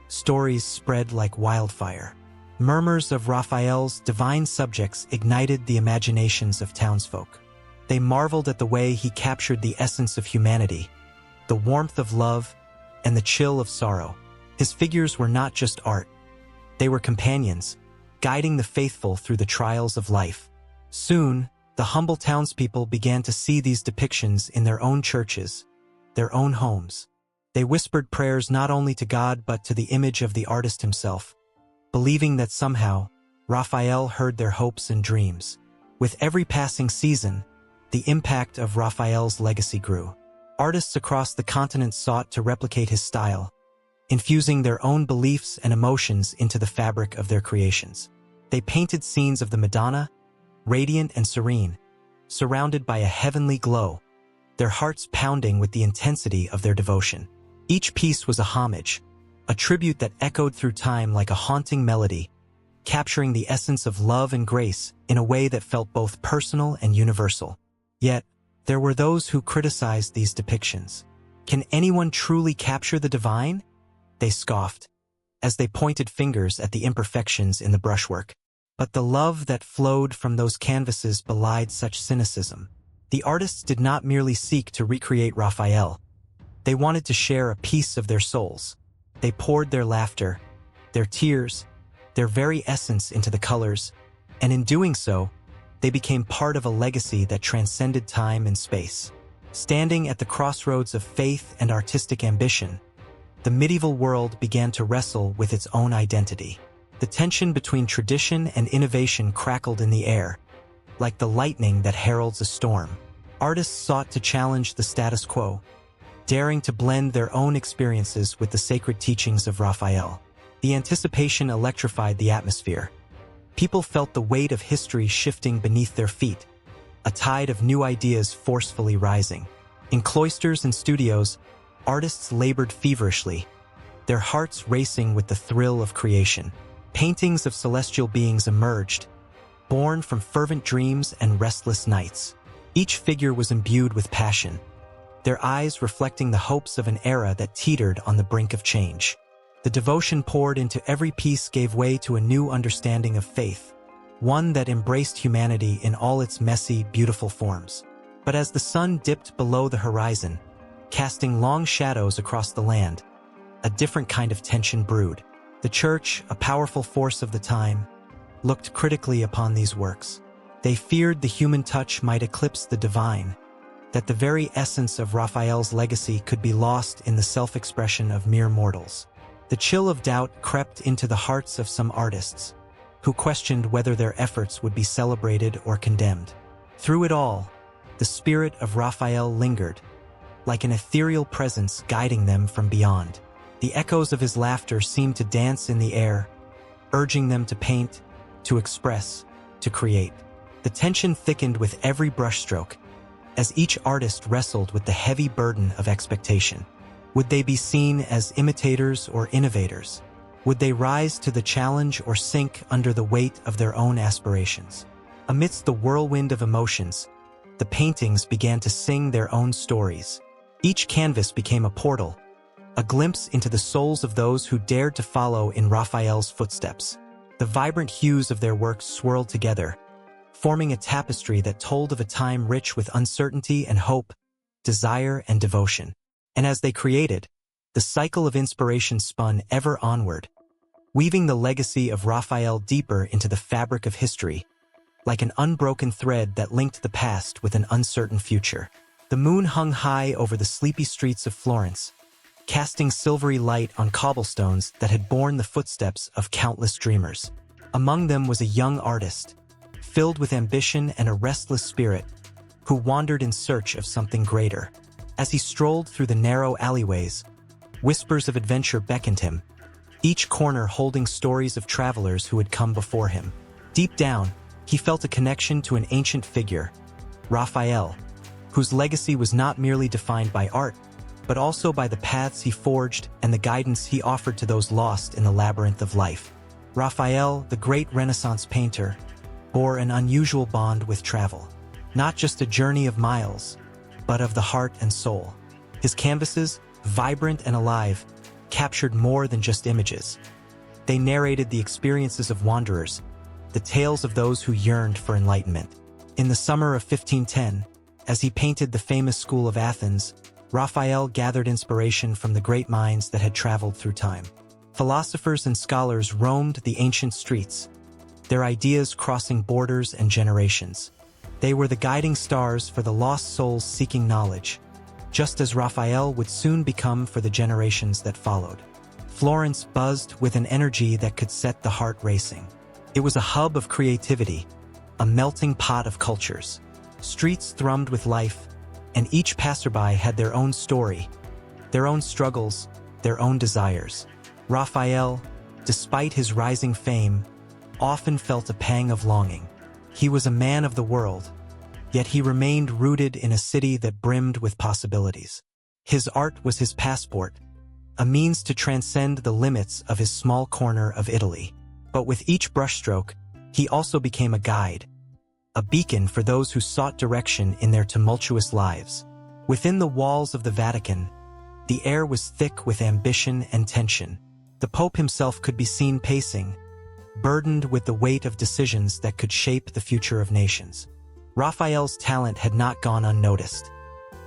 stories spread like wildfire. Murmurs of Raphael's divine subjects ignited the imaginations of townsfolk. They marveled at the way he captured the essence of humanity, the warmth of love, and the chill of sorrow. His figures were not just art. They were companions, guiding the faithful through the trials of life. Soon, the humble townspeople began to see these depictions in their own churches, their own homes. They whispered prayers not only to God but to the image of the artist himself, believing that somehow, Raphael heard their hopes and dreams. With every passing season, the impact of Raphael's legacy grew. Artists across the continent sought to replicate his style, infusing their own beliefs and emotions into the fabric of their creations. They painted scenes of the Madonna, radiant and serene, surrounded by a heavenly glow, their hearts pounding with the intensity of their devotion. Each piece was a homage, a tribute that echoed through time like a haunting melody, capturing the essence of love and grace in a way that felt both personal and universal. Yet, there were those who criticized these depictions. Can anyone truly capture the divine? They scoffed, as they pointed fingers at the imperfections in the brushwork. But the love that flowed from those canvases belied such cynicism. The artists did not merely seek to recreate Raphael. They wanted to share a piece of their souls. They poured their laughter, their tears, their very essence into the colors, and in doing so, they became part of a legacy that transcended time and space. Standing at the crossroads of faith and artistic ambition, the medieval world began to wrestle with its own identity. The tension between tradition and innovation crackled in the air, like the lightning that heralds a storm. Artists sought to challenge the status quo, daring to blend their own experiences with the sacred teachings of Raphael. The anticipation electrified the atmosphere. People felt the weight of history shifting beneath their feet, a tide of new ideas forcefully rising. In cloisters and studios, artists labored feverishly, their hearts racing with the thrill of creation. Paintings of celestial beings emerged, born from fervent dreams and restless nights. Each figure was imbued with passion, their eyes reflecting the hopes of an era that teetered on the brink of change. The devotion poured into every piece gave way to a new understanding of faith, one that embraced humanity in all its messy, beautiful forms. But as the sun dipped below the horizon, casting long shadows across the land, a different kind of tension brewed. The Church, a powerful force of the time, looked critically upon these works. They feared the human touch might eclipse the divine, that the very essence of Raphael's legacy could be lost in the self-expression of mere mortals. The chill of doubt crept into the hearts of some artists, who questioned whether their efforts would be celebrated or condemned. Through it all, the spirit of Raphael lingered, like an ethereal presence guiding them from beyond. The echoes of his laughter seemed to dance in the air, urging them to paint, to express, to create. The tension thickened with every brushstroke, as each artist wrestled with the heavy burden of expectation. Would they be seen as imitators or innovators? Would they rise to the challenge or sink under the weight of their own aspirations? Amidst the whirlwind of emotions, the paintings began to sing their own stories. Each canvas became a portal, a glimpse into the souls of those who dared to follow in Raphael's footsteps. The vibrant hues of their works swirled together, forming a tapestry that told of a time rich with uncertainty and hope, desire and devotion. And as they created, the cycle of inspiration spun ever onward, weaving the legacy of Raphael deeper into the fabric of history, like an unbroken thread that linked the past with an uncertain future. The moon hung high over the sleepy streets of Florence, casting silvery light on cobblestones that had borne the footsteps of countless dreamers. Among them was a young artist, filled with ambition and a restless spirit, who wandered in search of something greater. As he strolled through the narrow alleyways, whispers of adventure beckoned him, each corner holding stories of travelers who had come before him. Deep down, he felt a connection to an ancient figure, Raphael, whose legacy was not merely defined by art, but also by the paths he forged and the guidance he offered to those lost in the labyrinth of life. Raphael, the great Renaissance painter, bore an unusual bond with travel. Not just a journey of miles, but of the heart and soul. His canvases, vibrant and alive, captured more than just images. They narrated the experiences of wanderers, the tales of those who yearned for enlightenment. In the summer of 1510, as he painted the famous school of Athens, Raphael gathered inspiration from the great minds that had traveled through time. Philosophers and scholars roamed the ancient streets, their ideas crossing borders and generations. They were the guiding stars for the lost souls seeking knowledge, just as Raphael would soon become for the generations that followed. Florence buzzed with an energy that could set the heart racing. It was a hub of creativity, a melting pot of cultures. Streets thrummed with life, and each passerby had their own story, their own struggles, their own desires. Raphael, despite his rising fame, often felt a pang of longing. He was a man of the world, yet he remained rooted in a city that brimmed with possibilities. His art was his passport, a means to transcend the limits of his small corner of Italy. But with each brushstroke, he also became a guide, a beacon for those who sought direction in their tumultuous lives. Within the walls of the Vatican, the air was thick with ambition and tension. The Pope himself could be seen pacing, burdened with the weight of decisions that could shape the future of nations. Raphael's talent had not gone unnoticed.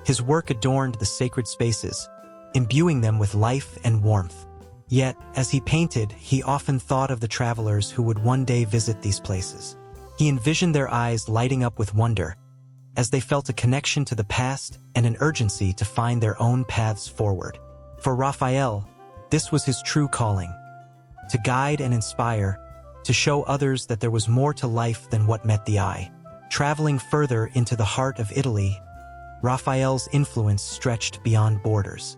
His work adorned the sacred spaces, imbuing them with life and warmth. Yet, as he painted, he often thought of the travelers who would one day visit these places. He envisioned their eyes lighting up with wonder, as they felt a connection to the past and an urgency to find their own paths forward. For Raphael, this was his true calling: to guide and inspire, to show others that there was more to life than what met the eye. Traveling further into the heart of Italy, Raphael's influence stretched beyond borders.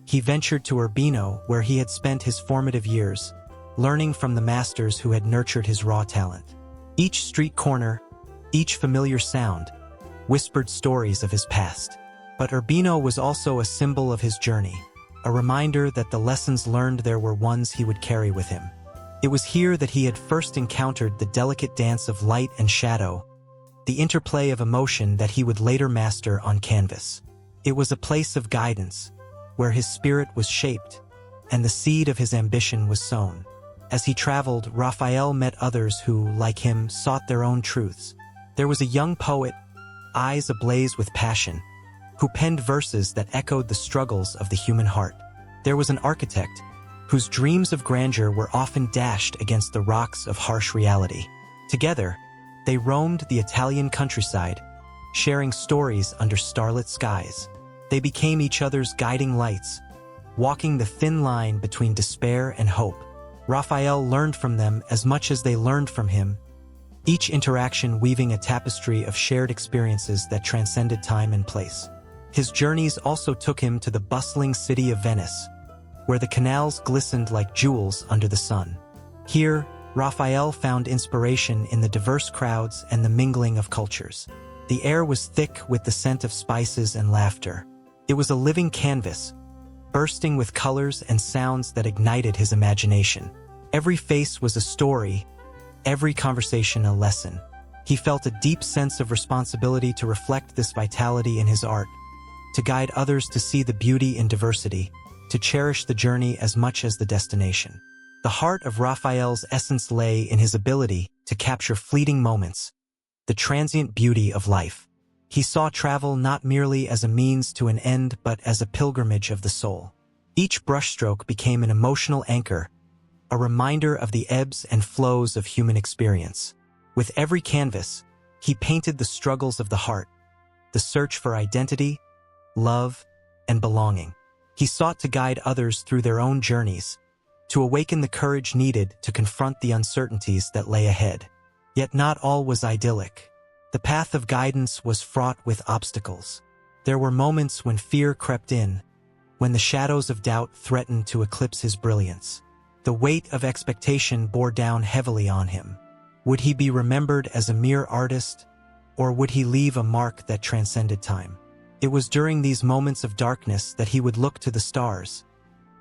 He ventured to Urbino, where he had spent his formative years, learning from the masters who had nurtured his raw talent. Each street corner, each familiar sound, whispered stories of his past. But Urbino was also a symbol of his journey, a reminder that the lessons learned there were ones he would carry with him. It was here that he had first encountered the delicate dance of light and shadow, the interplay of emotion that he would later master on canvas. It was a place of guidance, where his spirit was shaped, and the seed of his ambition was sown. As he traveled, Raphael met others who, like him, sought their own truths. There was a young poet, eyes ablaze with passion, who penned verses that echoed the struggles of the human heart. There was an architect, whose dreams of grandeur were often dashed against the rocks of harsh reality. Together, they roamed the Italian countryside, sharing stories under starlit skies. They became each other's guiding lights, walking the thin line between despair and hope. Raphael learned from them as much as they learned from him, each interaction weaving a tapestry of shared experiences that transcended time and place. His journeys also took him to the bustling city of Venice, where the canals glistened like jewels under the sun. Here, Raphael found inspiration in the diverse crowds and the mingling of cultures. The air was thick with the scent of spices and laughter. It was a living canvas, bursting with colors and sounds that ignited his imagination. Every face was a story, every conversation a lesson. He felt a deep sense of responsibility to reflect this vitality in his art, to guide others to see the beauty in diversity, to cherish the journey as much as the destination. The heart of Raphael's essence lay in his ability to capture fleeting moments, the transient beauty of life. He saw travel not merely as a means to an end but as a pilgrimage of the soul. Each brushstroke became an emotional anchor, a reminder of the ebbs and flows of human experience. With every canvas, he painted the struggles of the heart, the search for identity, love, and belonging. He sought to guide others through their own journeys, to awaken the courage needed to confront the uncertainties that lay ahead. Yet not all was idyllic. The path of guidance was fraught with obstacles. There were moments when fear crept in, when the shadows of doubt threatened to eclipse his brilliance. The weight of expectation bore down heavily on him. Would he be remembered as a mere artist, or would he leave a mark that transcended time? It was during these moments of darkness that he would look to the stars,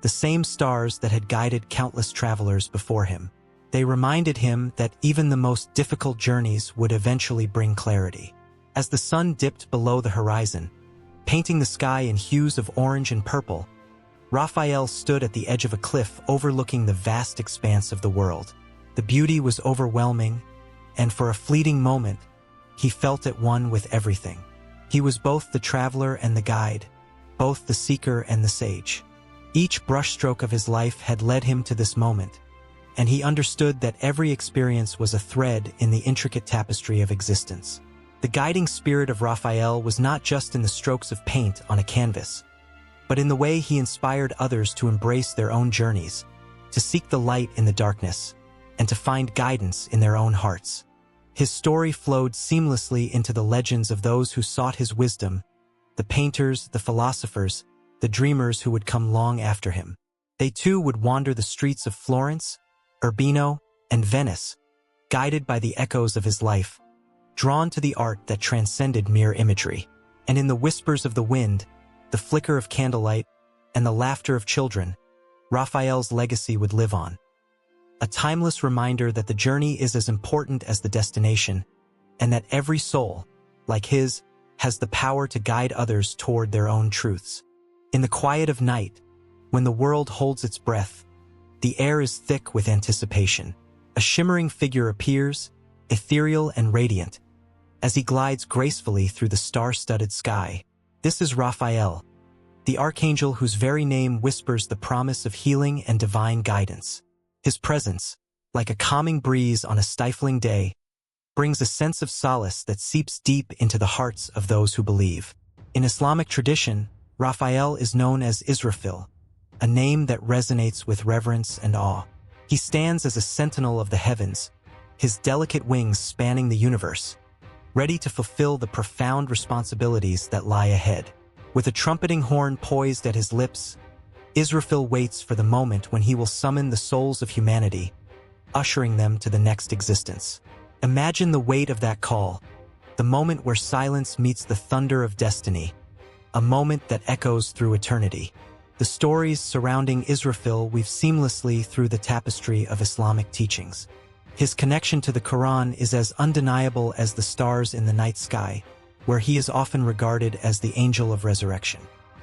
the same stars that had guided countless travelers before him. They reminded him that even the most difficult journeys would eventually bring clarity. As the sun dipped below the horizon, painting the sky in hues of orange and purple, Raphael stood at the edge of a cliff overlooking the vast expanse of the world. The beauty was overwhelming, and for a fleeting moment, he felt at one with everything. He was both the traveler and the guide, both the seeker and the sage. Each brushstroke of his life had led him to this moment, and he understood that every experience was a thread in the intricate tapestry of existence. The guiding spirit of Raphael was not just in the strokes of paint on a canvas, but in the way he inspired others to embrace their own journeys, to seek the light in the darkness, and to find guidance in their own hearts. His story flowed seamlessly into the legends of those who sought his wisdom, the painters, the philosophers, the dreamers who would come long after him. They too would wander the streets of Florence, Urbino, and Venice, guided by the echoes of his life, drawn to the art that transcended mere imagery. And in the whispers of the wind, the flicker of candlelight, and the laughter of children, Raphael's legacy would live on. A timeless reminder that the journey is as important as the destination, and that every soul, like his, has the power to guide others toward their own truths. In the quiet of night, when the world holds its breath, the air is thick with anticipation. A shimmering figure appears, ethereal and radiant, as he glides gracefully through the star-studded sky. This is Raphael, the archangel whose very name whispers the promise of healing and divine guidance. His presence, like a calming breeze on a stifling day, brings a sense of solace that seeps deep into the hearts of those who believe. In Islamic tradition, Raphael is known as Israfil, a name that resonates with reverence and awe. He stands as a sentinel of the heavens, his delicate wings spanning the universe, ready to fulfill the profound responsibilities that lie ahead. With a trumpeting horn poised at his lips, Israfil waits for the moment when he will summon the souls of humanity, ushering them to the next existence. Imagine the weight of that call, the moment where silence meets the thunder of destiny, a moment that echoes through eternity. The stories surrounding Israfil weave seamlessly through the tapestry of Islamic teachings. His connection to the Quran is as undeniable as the stars in the night sky, where he is often regarded as the angel of resurrection.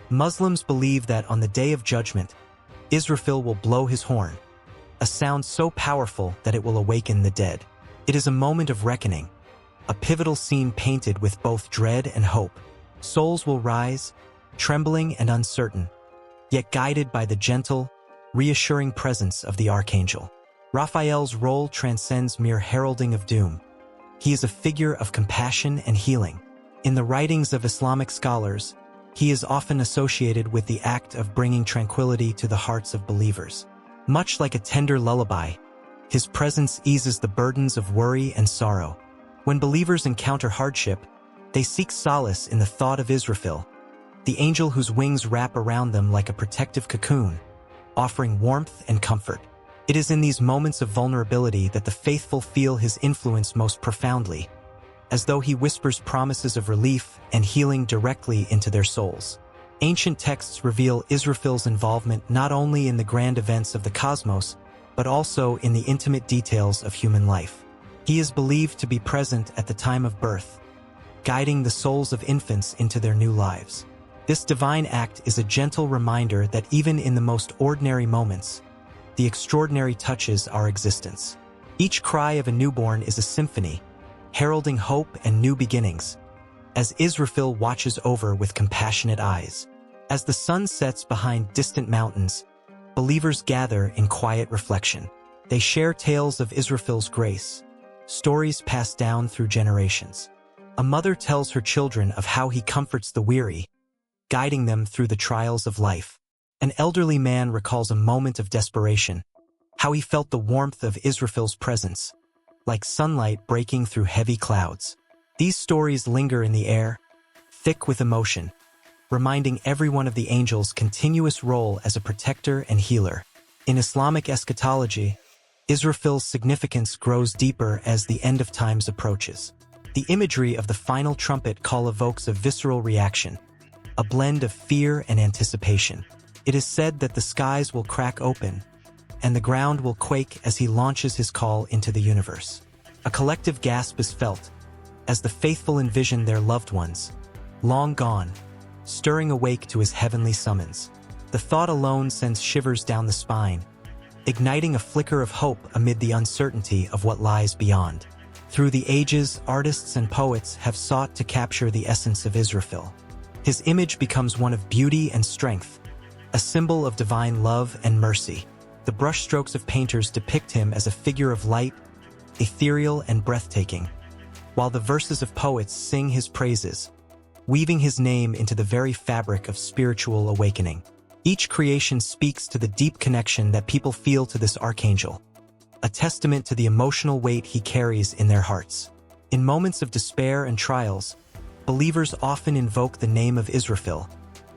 Muslims believe that on the Day of Judgment, Israfil will blow his horn, a sound so powerful that it will awaken the dead. It is a moment of reckoning, a pivotal scene painted with both dread and hope. Souls will rise, trembling and uncertain, yet guided by the gentle, reassuring presence of the archangel. Raphael's role transcends mere heralding of doom. He is a figure of compassion and healing. In the writings of Islamic scholars, he is often associated with the act of bringing tranquility to the hearts of believers. Much like a tender lullaby, his presence eases the burdens of worry and sorrow. When believers encounter hardship, they seek solace in the thought of Israfil, the angel whose wings wrap around them like a protective cocoon, offering warmth and comfort. It is in these moments of vulnerability that the faithful feel his influence most profoundly, as though he whispers promises of relief and healing directly into their souls. Ancient texts reveal Israfil's involvement not only in the grand events of the cosmos, but also in the intimate details of human life. He is believed to be present at the time of birth, guiding the souls of infants into their new lives. This divine act is a gentle reminder that even in the most ordinary moments, the extraordinary touches our existence. Each cry of a newborn is a symphony, heralding hope and new beginnings, as Israfil watches over with compassionate eyes. As the sun sets behind distant mountains, believers gather in quiet reflection. They share tales of Israfil's grace, stories passed down through generations. A mother tells her children of how he comforts the weary, guiding them through the trials of life. An elderly man recalls a moment of desperation, how he felt the warmth of Israfil's presence, like sunlight breaking through heavy clouds. These stories linger in the air, thick with emotion, reminding everyone of the angel's continuous role as a protector and healer. In Islamic eschatology, Israfil's significance grows deeper as the end of times approaches. The imagery of the final trumpet call evokes a visceral reaction, a blend of fear and anticipation. It is said that the skies will crack open, and the ground will quake as he launches his call into the universe. A collective gasp is felt, as the faithful envision their loved ones, long gone, stirring awake to his heavenly summons. The thought alone sends shivers down the spine, igniting a flicker of hope amid the uncertainty of what lies beyond. Through the ages, artists and poets have sought to capture the essence of Israfil. His image becomes one of beauty and strength, a symbol of divine love and mercy. The brushstrokes of painters depict him as a figure of light, ethereal and breathtaking, while the verses of poets sing his praises, weaving his name into the very fabric of spiritual awakening. Each creation speaks to the deep connection that people feel to this archangel, a testament to the emotional weight he carries in their hearts. In moments of despair and trials, believers often invoke the name of Israfil,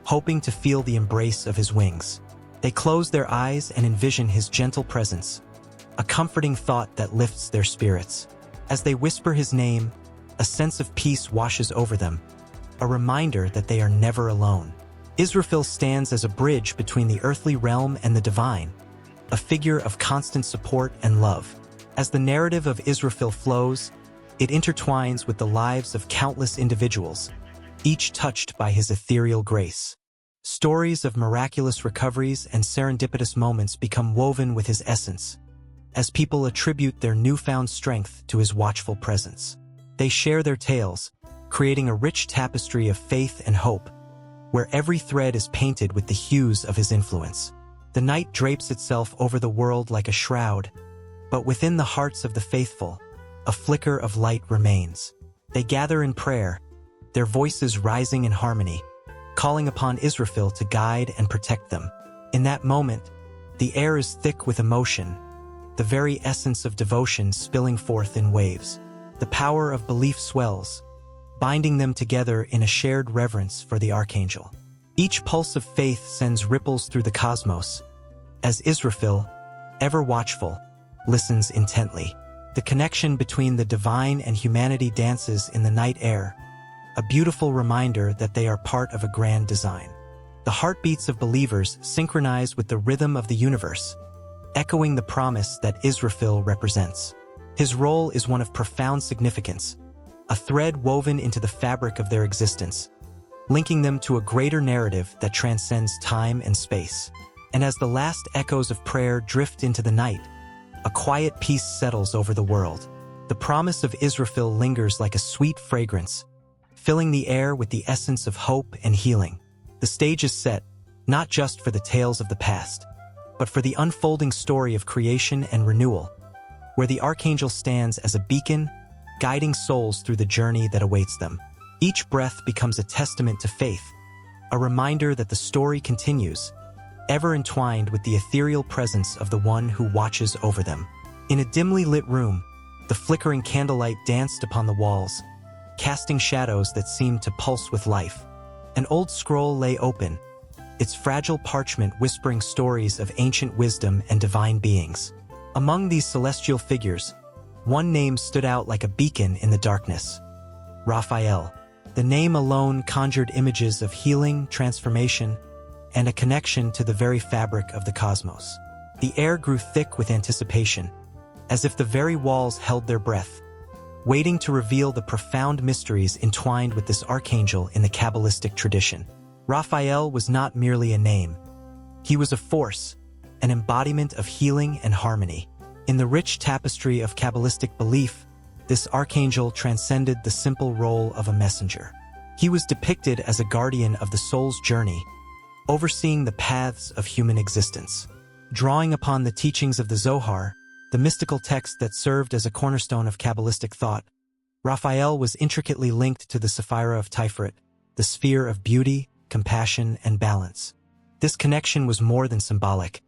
hoping to feel the embrace of his wings. They close their eyes and envision his gentle presence, a comforting thought that lifts their spirits. As they whisper his name, a sense of peace washes over them, a reminder that they are never alone. Israfil stands as a bridge between the earthly realm and the divine, a figure of constant support and love. As the narrative of Israfil flows, it intertwines with the lives of countless individuals, each touched by his ethereal grace. Stories of miraculous recoveries and serendipitous moments become woven with his essence, as people attribute their newfound strength to his watchful presence. They share their tales, creating a rich tapestry of faith and hope, where every thread is painted with the hues of his influence. The night drapes itself over the world like a shroud, but within the hearts of the faithful, a flicker of light remains. They gather in prayer, their voices rising in harmony, calling upon Israfil to guide and protect them. In that moment, the air is thick with emotion, the very essence of devotion spilling forth in waves. The power of belief swells, binding them together in a shared reverence for the Archangel. Each pulse of faith sends ripples through the cosmos, as Israfil, ever watchful, listens intently. The connection between the divine and humanity dances in the night air, a beautiful reminder that they are part of a grand design. The heartbeats of believers synchronize with the rhythm of the universe, echoing the promise that Israfil represents. His role is one of profound significance, a thread woven into the fabric of their existence, linking them to a greater narrative that transcends time and space. And as the last echoes of prayer drift into the night, a quiet peace settles over the world. The promise of Israfil lingers like a sweet fragrance, filling the air with the essence of hope and healing. The stage is set, not just for the tales of the past, but for the unfolding story of creation and renewal, where the Archangel stands as a beacon, guiding souls through the journey that awaits them. Each breath becomes a testament to faith, a reminder that the story continues, ever entwined with the ethereal presence of the one who watches over them. In a dimly lit room, the flickering candlelight danced upon the walls, casting shadows that seemed to pulse with life. An old scroll lay open, its fragile parchment whispering stories of ancient wisdom and divine beings. Among these celestial figures, one name stood out like a beacon in the darkness: Raphael. The name alone conjured images of healing, transformation, and a connection to the very fabric of the cosmos. The air grew thick with anticipation, as if the very walls held their breath, waiting to reveal the profound mysteries entwined with this archangel in the Kabbalistic tradition. Raphael was not merely a name. He was a force, an embodiment of healing and harmony. In the rich tapestry of Kabbalistic belief, this archangel transcended the simple role of a messenger. He was depicted as a guardian of the soul's journey, overseeing the paths of human existence. Drawing upon the teachings of the Zohar, the mystical text that served as a cornerstone of Kabbalistic thought, Raphael was intricately linked to the Sephira of Tiferet, the sphere of beauty, compassion, and balance. This connection was more than symbolic.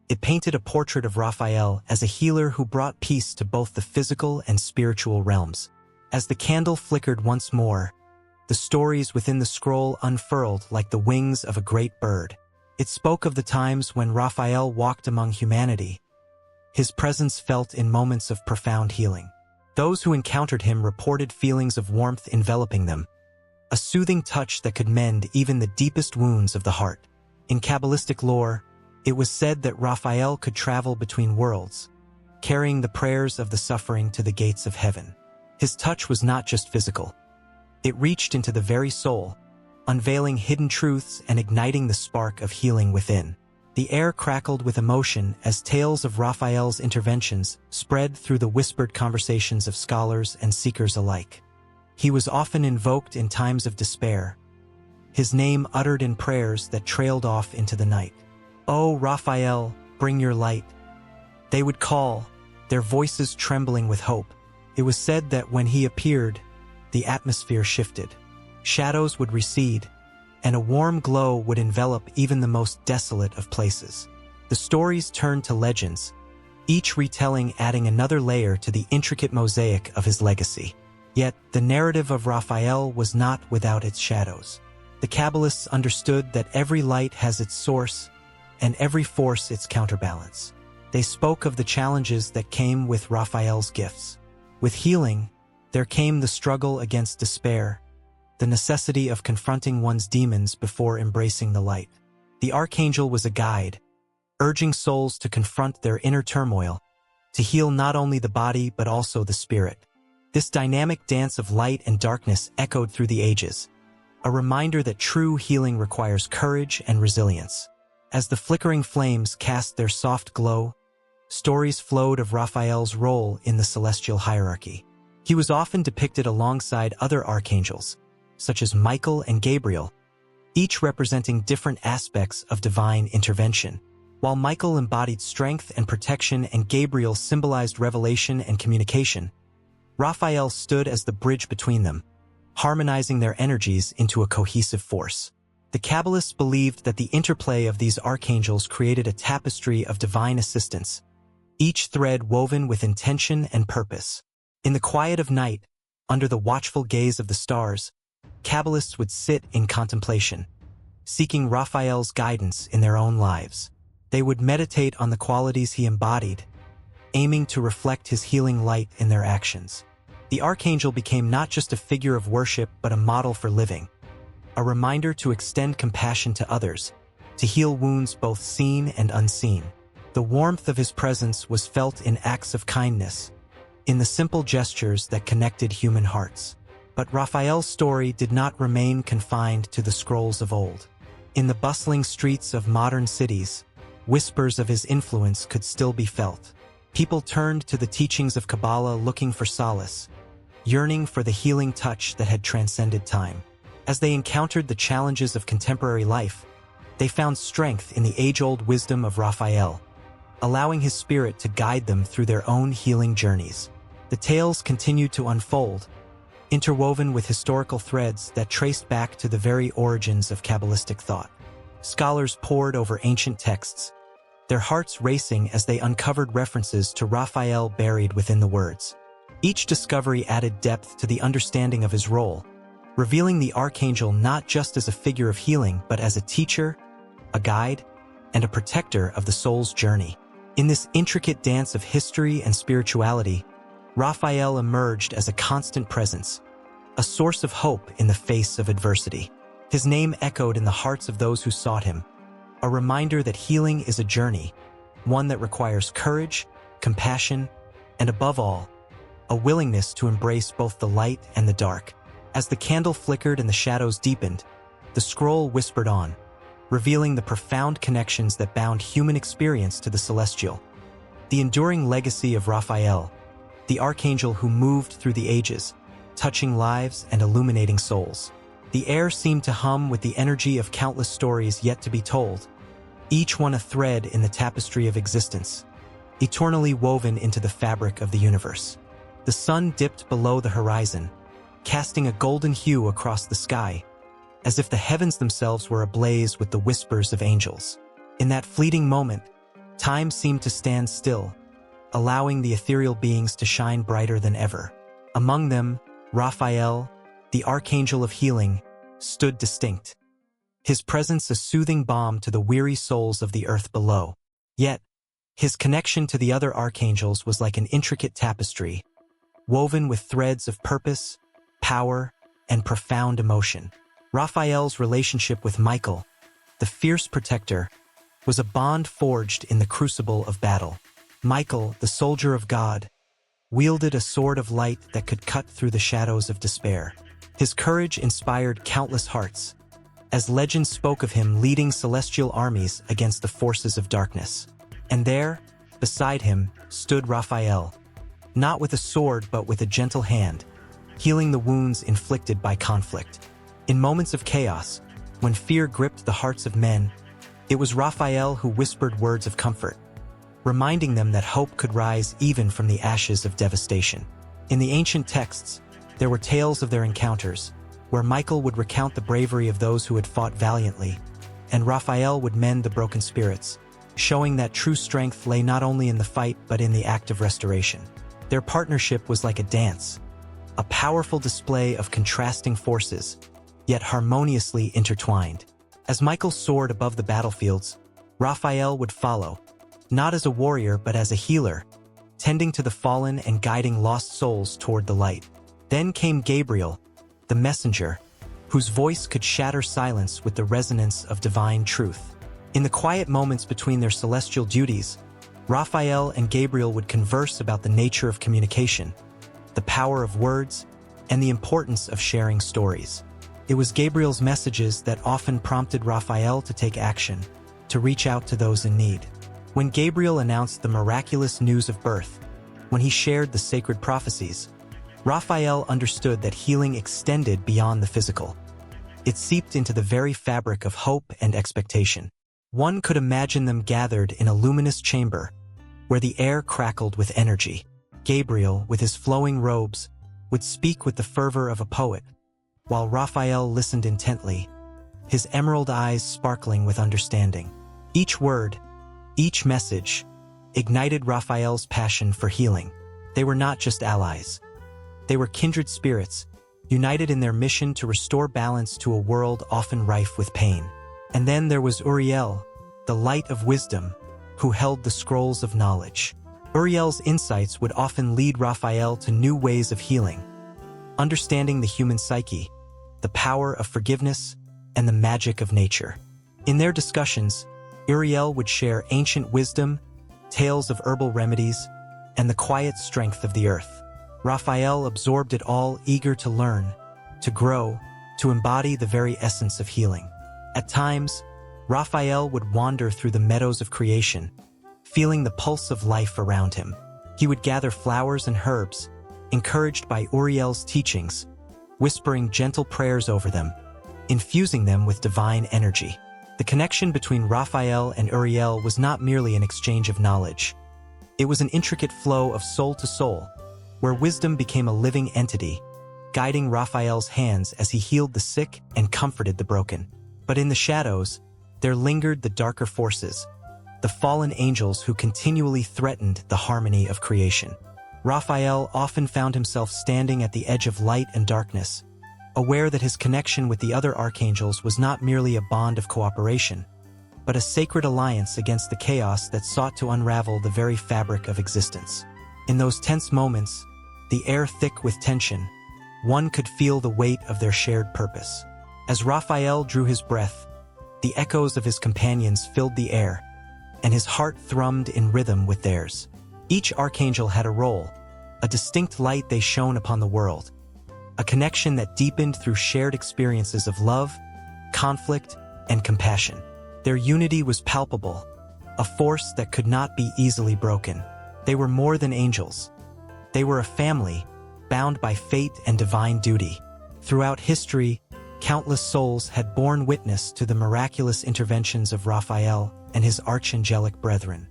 It painted a portrait of Raphael as a healer who brought peace to both the physical and spiritual realms. As the candle flickered once more, the stories within the scroll unfurled like the wings of a great bird. It spoke of the times when Raphael walked among humanity, his presence felt in moments of profound healing. Those who encountered him reported feelings of warmth enveloping them, a soothing touch that could mend even the deepest wounds of the heart. In Kabbalistic lore, it was said that Raphael could travel between worlds, carrying the prayers of the suffering to the gates of heaven. His touch was not just physical. It reached into the very soul, unveiling hidden truths and igniting the spark of healing within. The air crackled with emotion as tales of Raphael's interventions spread through the whispered conversations of scholars and seekers alike. He was often invoked in times of despair, his name uttered in prayers that trailed off into the night. "Oh, Raphael, bring your light," they would call, their voices trembling with hope. It was said that when he appeared, the atmosphere shifted. Shadows would recede, and a warm glow would envelop even the most desolate of places. The stories turned to legends, each retelling adding another layer to the intricate mosaic of his legacy. Yet, the narrative of Raphael was not without its shadows. The Kabbalists understood that every light has its source, and every force its counterbalance. They spoke of the challenges that came with Raphael's gifts. With healing, there came the struggle against despair, the necessity of confronting one's demons before embracing the light. The Archangel was a guide, urging souls to confront their inner turmoil, to heal not only the body but also the spirit. This dynamic dance of light and darkness echoed through the ages, a reminder that true healing requires courage and resilience. As the flickering flames cast their soft glow, stories flowed of Raphael's role in the celestial hierarchy. He was often depicted alongside other archangels, such as Michael and Gabriel, each representing different aspects of divine intervention. While Michael embodied strength and protection and Gabriel symbolized revelation and communication, Raphael stood as the bridge between them, harmonizing their energies into a cohesive force. The Kabbalists believed that the interplay of these archangels created a tapestry of divine assistance, each thread woven with intention and purpose. In the quiet of night, under the watchful gaze of the stars, Kabbalists would sit in contemplation, seeking Raphael's guidance in their own lives. They would meditate on the qualities he embodied, aiming to reflect his healing light in their actions. The Archangel became not just a figure of worship but a model for living, a reminder to extend compassion to others, to heal wounds both seen and unseen. The warmth of his presence was felt in acts of kindness, in the simple gestures that connected human hearts. But Raphael's story did not remain confined to the scrolls of old. In the bustling streets of modern cities, whispers of his influence could still be felt. People turned to the teachings of Kabbalah looking for solace, yearning for the healing touch that had transcended time. As they encountered the challenges of contemporary life, they found strength in the age-old wisdom of Raphael, allowing his spirit to guide them through their own healing journeys. The tales continued to unfold, interwoven with historical threads that traced back to the very origins of Kabbalistic thought. Scholars pored over ancient texts, their hearts racing as they uncovered references to Raphael buried within the words. Each discovery added depth to the understanding of his role, revealing the Archangel not just as a figure of healing but as a teacher, a guide, and a protector of the soul's journey. In this intricate dance of history and spirituality, Raphael emerged as a constant presence, a source of hope in the face of adversity. His name echoed in the hearts of those who sought him, a reminder that healing is a journey, one that requires courage, compassion, and above all, a willingness to embrace both the light and the dark. As the candle flickered and the shadows deepened, the scroll whispered on, revealing the profound connections that bound human experience to the celestial. The enduring legacy of Raphael, the archangel who moved through the ages, touching lives and illuminating souls. The air seemed to hum with the energy of countless stories yet to be told, each one a thread in the tapestry of existence, eternally woven into the fabric of the universe. The sun dipped below the horizon, casting a golden hue across the sky, as if the heavens themselves were ablaze with the whispers of angels. In that fleeting moment, time seemed to stand still, allowing the ethereal beings to shine brighter than ever. Among them, Raphael, the Archangel of healing, stood distinct, his presence a soothing balm to the weary souls of the earth below. Yet, his connection to the other archangels was like an intricate tapestry, woven with threads of purpose, power, and profound emotion. Raphael's relationship with Michael, the fierce protector, was a bond forged in the crucible of battle. Michael, the soldier of God, wielded a sword of light that could cut through the shadows of despair. His courage inspired countless hearts, as legends spoke of him leading celestial armies against the forces of darkness. And there, beside him, stood Raphael, not with a sword but with a gentle hand, healing the wounds inflicted by conflict. In moments of chaos, when fear gripped the hearts of men, it was Raphael who whispered words of comfort, reminding them that hope could rise even from the ashes of devastation. In the ancient texts, there were tales of their encounters, where Michael would recount the bravery of those who had fought valiantly, and Raphael would mend the broken spirits, showing that true strength lay not only in the fight but in the act of restoration. Their partnership was like a dance, a powerful display of contrasting forces, yet harmoniously intertwined. As Michael soared above the battlefields, Raphael would follow, not as a warrior but as a healer, tending to the fallen and guiding lost souls toward the light. Then came Gabriel, the messenger, whose voice could shatter silence with the resonance of divine truth. In the quiet moments between their celestial duties, Raphael and Gabriel would converse about the nature of communication, the power of words, and the importance of sharing stories. It was Gabriel's messages that often prompted Raphael to take action, to reach out to those in need. When Gabriel announced the miraculous news of birth, when he shared the sacred prophecies, Raphael understood that healing extended beyond the physical. It seeped into the very fabric of hope and expectation. One could imagine them gathered in a luminous chamber, where the air crackled with energy. Gabriel, with his flowing robes, would speak with the fervor of a poet, while Raphael listened intently, his emerald eyes sparkling with understanding. Each word, each message, ignited Raphael's passion for healing. They were not just allies. They were kindred spirits, united in their mission to restore balance to a world often rife with pain. And then there was Uriel, the light of wisdom, who held the scrolls of knowledge. Uriel's insights would often lead Raphael to new ways of healing, understanding the human psyche, the power of forgiveness, and the magic of nature. In their discussions, Uriel would share ancient wisdom, tales of herbal remedies, and the quiet strength of the earth. Raphael absorbed it all, eager to learn, to grow, to embody the very essence of healing. At times, Raphael would wander through the meadows of creation, feeling the pulse of life around him. He would gather flowers and herbs, encouraged by Uriel's teachings, whispering gentle prayers over them, infusing them with divine energy. The connection between Raphael and Uriel was not merely an exchange of knowledge. It was an intricate flow of soul to soul, where wisdom became a living entity, guiding Raphael's hands as he healed the sick and comforted the broken. But in the shadows, there lingered the darker forces, the fallen angels who continually threatened the harmony of creation. Raphael often found himself standing at the edge of light and darkness, aware that his connection with the other archangels was not merely a bond of cooperation, but a sacred alliance against the chaos that sought to unravel the very fabric of existence. In those tense moments, the air thick with tension, one could feel the weight of their shared purpose. As Raphael drew his breath, the echoes of his companions filled the air, and his heart thrummed in rhythm with theirs. Each archangel had a role, a distinct light they shone upon the world, a connection that deepened through shared experiences of love, conflict, and compassion. Their unity was palpable, a force that could not be easily broken. They were more than angels. They were a family, bound by fate and divine duty. Throughout history, countless souls had borne witness to the miraculous interventions of Raphael and his archangelic brethren.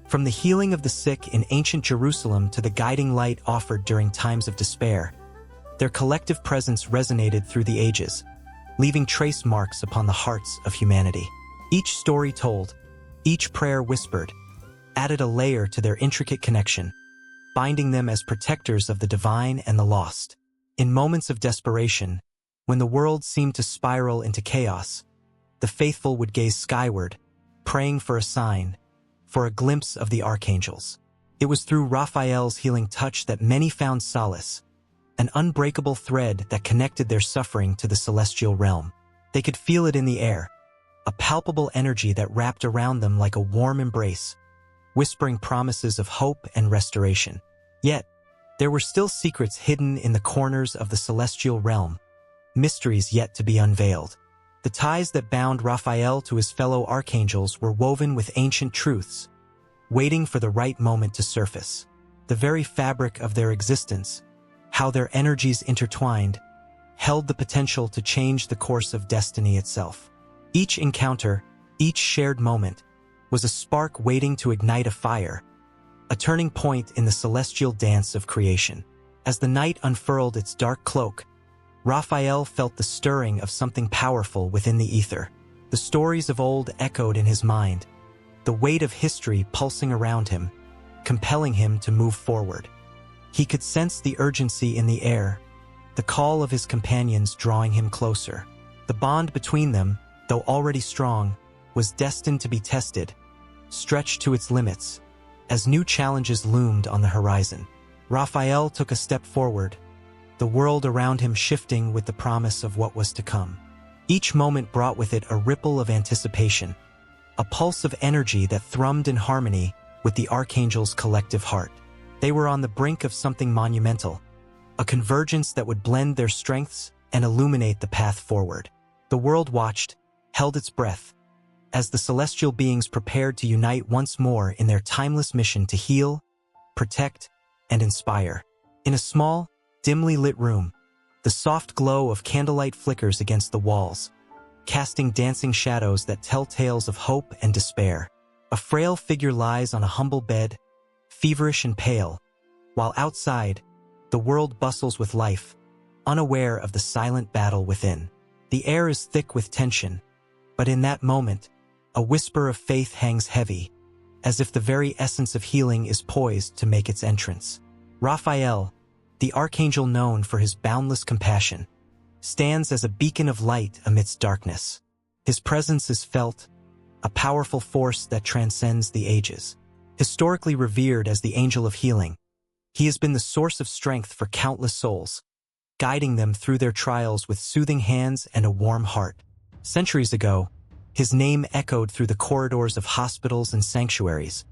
From the healing of the sick in ancient Jerusalem to the guiding light offered during times of despair, their collective presence resonated through the ages, leaving trace marks upon the hearts of humanity. Each story told, each prayer whispered, added a layer to their intricate connection, binding them as protectors of the divine and the lost. In moments of desperation, when the world seemed to spiral into chaos, the faithful would gaze skyward, praying for a sign, for a glimpse of the archangels. It was through Raphael's healing touch that many found solace, an unbreakable thread that connected their suffering to the celestial realm. They could feel it in the air, a palpable energy that wrapped around them like a warm embrace, whispering promises of hope and restoration. Yet, there were still secrets hidden in the corners of the celestial realm, mysteries yet to be unveiled. The ties that bound Raphael to his fellow archangels were woven with ancient truths, waiting for the right moment to surface. The very fabric of their existence, how their energies intertwined, held the potential to change the course of destiny itself. Each encounter, each shared moment, was a spark waiting to ignite a fire, a turning point in the celestial dance of creation. As the night unfurled its dark cloak, Raphael felt the stirring of something powerful within the ether. The stories of old echoed in his mind, the weight of history pulsing around him, compelling him to move forward. He could sense the urgency in the air, the call of his companions drawing him closer. The bond between them, though already strong, was destined to be tested, stretched to its limits, as new challenges loomed on the horizon. Raphael took a step forward, the world around him shifting with the promise of what was to come. Each moment brought with it a ripple of anticipation, a pulse of energy that thrummed in harmony with the Archangel's collective heart. They were on the brink of something monumental, a convergence that would blend their strengths and illuminate the path forward. The world watched, held its breath, as the celestial beings prepared to unite once more in their timeless mission to heal, protect, and inspire. In a small, dimly lit room, the soft glow of candlelight flickers against the walls, casting dancing shadows that tell tales of hope and despair. A frail figure lies on a humble bed, feverish and pale, while outside, the world bustles with life, unaware of the silent battle within. The air is thick with tension, but in that moment, a whisper of faith hangs heavy, as if the very essence of healing is poised to make its entrance. Raphael, the archangel known for his boundless compassion, stands as a beacon of light amidst darkness. His presence is felt, a powerful force that transcends the ages. Historically revered as the angel of healing, he has been the source of strength for countless souls, guiding them through their trials with soothing hands and a warm heart. Centuries ago, his name echoed through the corridors of hospitals and sanctuaries,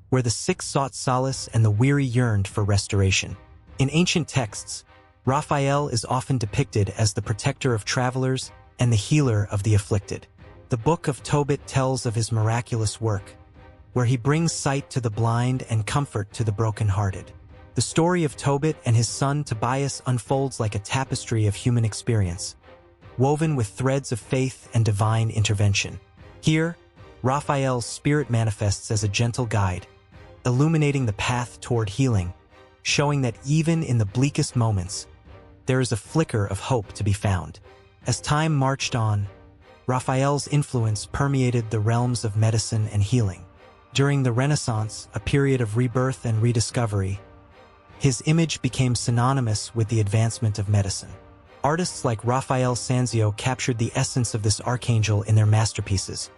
where the sick sought solace and the weary yearned for restoration. In ancient texts, Raphael is often depicted as the protector of travelers and the healer of the afflicted. The Book of Tobit tells of his miraculous work, where he brings sight to the blind and comfort to the brokenhearted. The story of Tobit and his son Tobias unfolds like a tapestry of human experience, woven with threads of faith and divine intervention. Here, Raphael's spirit manifests as a gentle guide, illuminating the path toward healing, showing that even in the bleakest moments, there is a flicker of hope to be found. As time marched on, Raphael's influence permeated the realms of medicine and healing. During the Renaissance, a period of rebirth and rediscovery, his image became synonymous with the advancement of medicine. Artists like Raphael Sanzio captured the essence of this archangel in their masterpieces,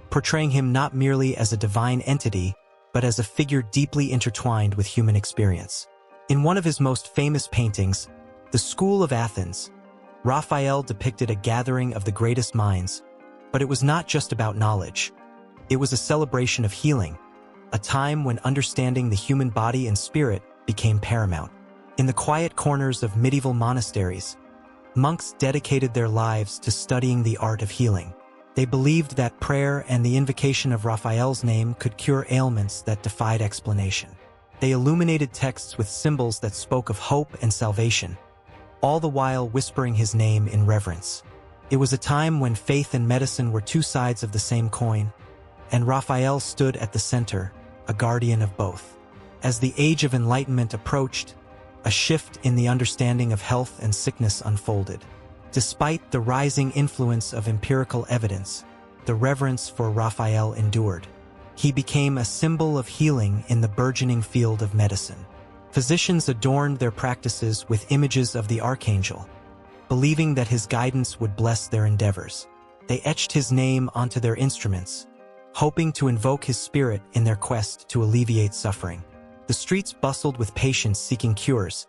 portraying him not merely as a divine entity, but as a figure deeply intertwined with human experience. In one of his most famous paintings, The School of Athens, Raphael depicted a gathering of the greatest minds, but it was not just about knowledge. It was a celebration of healing, a time when understanding the human body and spirit became paramount. In the quiet corners of medieval monasteries, monks dedicated their lives to studying the art of healing. They believed that prayer and the invocation of Raphael's name could cure ailments that defied explanation. They illuminated texts with symbols that spoke of hope and salvation, all the while whispering his name in reverence. It was a time when faith and medicine were two sides of the same coin, and Raphael stood at the center, a guardian of both. As the Age of Enlightenment approached, a shift in the understanding of health and sickness unfolded. Despite the rising influence of empirical evidence, the reverence for Raphael endured. He became a symbol of healing in the burgeoning field of medicine. Physicians adorned their practices with images of the archangel, believing that his guidance would bless their endeavors. They etched his name onto their instruments, hoping to invoke his spirit in their quest to alleviate suffering. The streets bustled with patients seeking cures,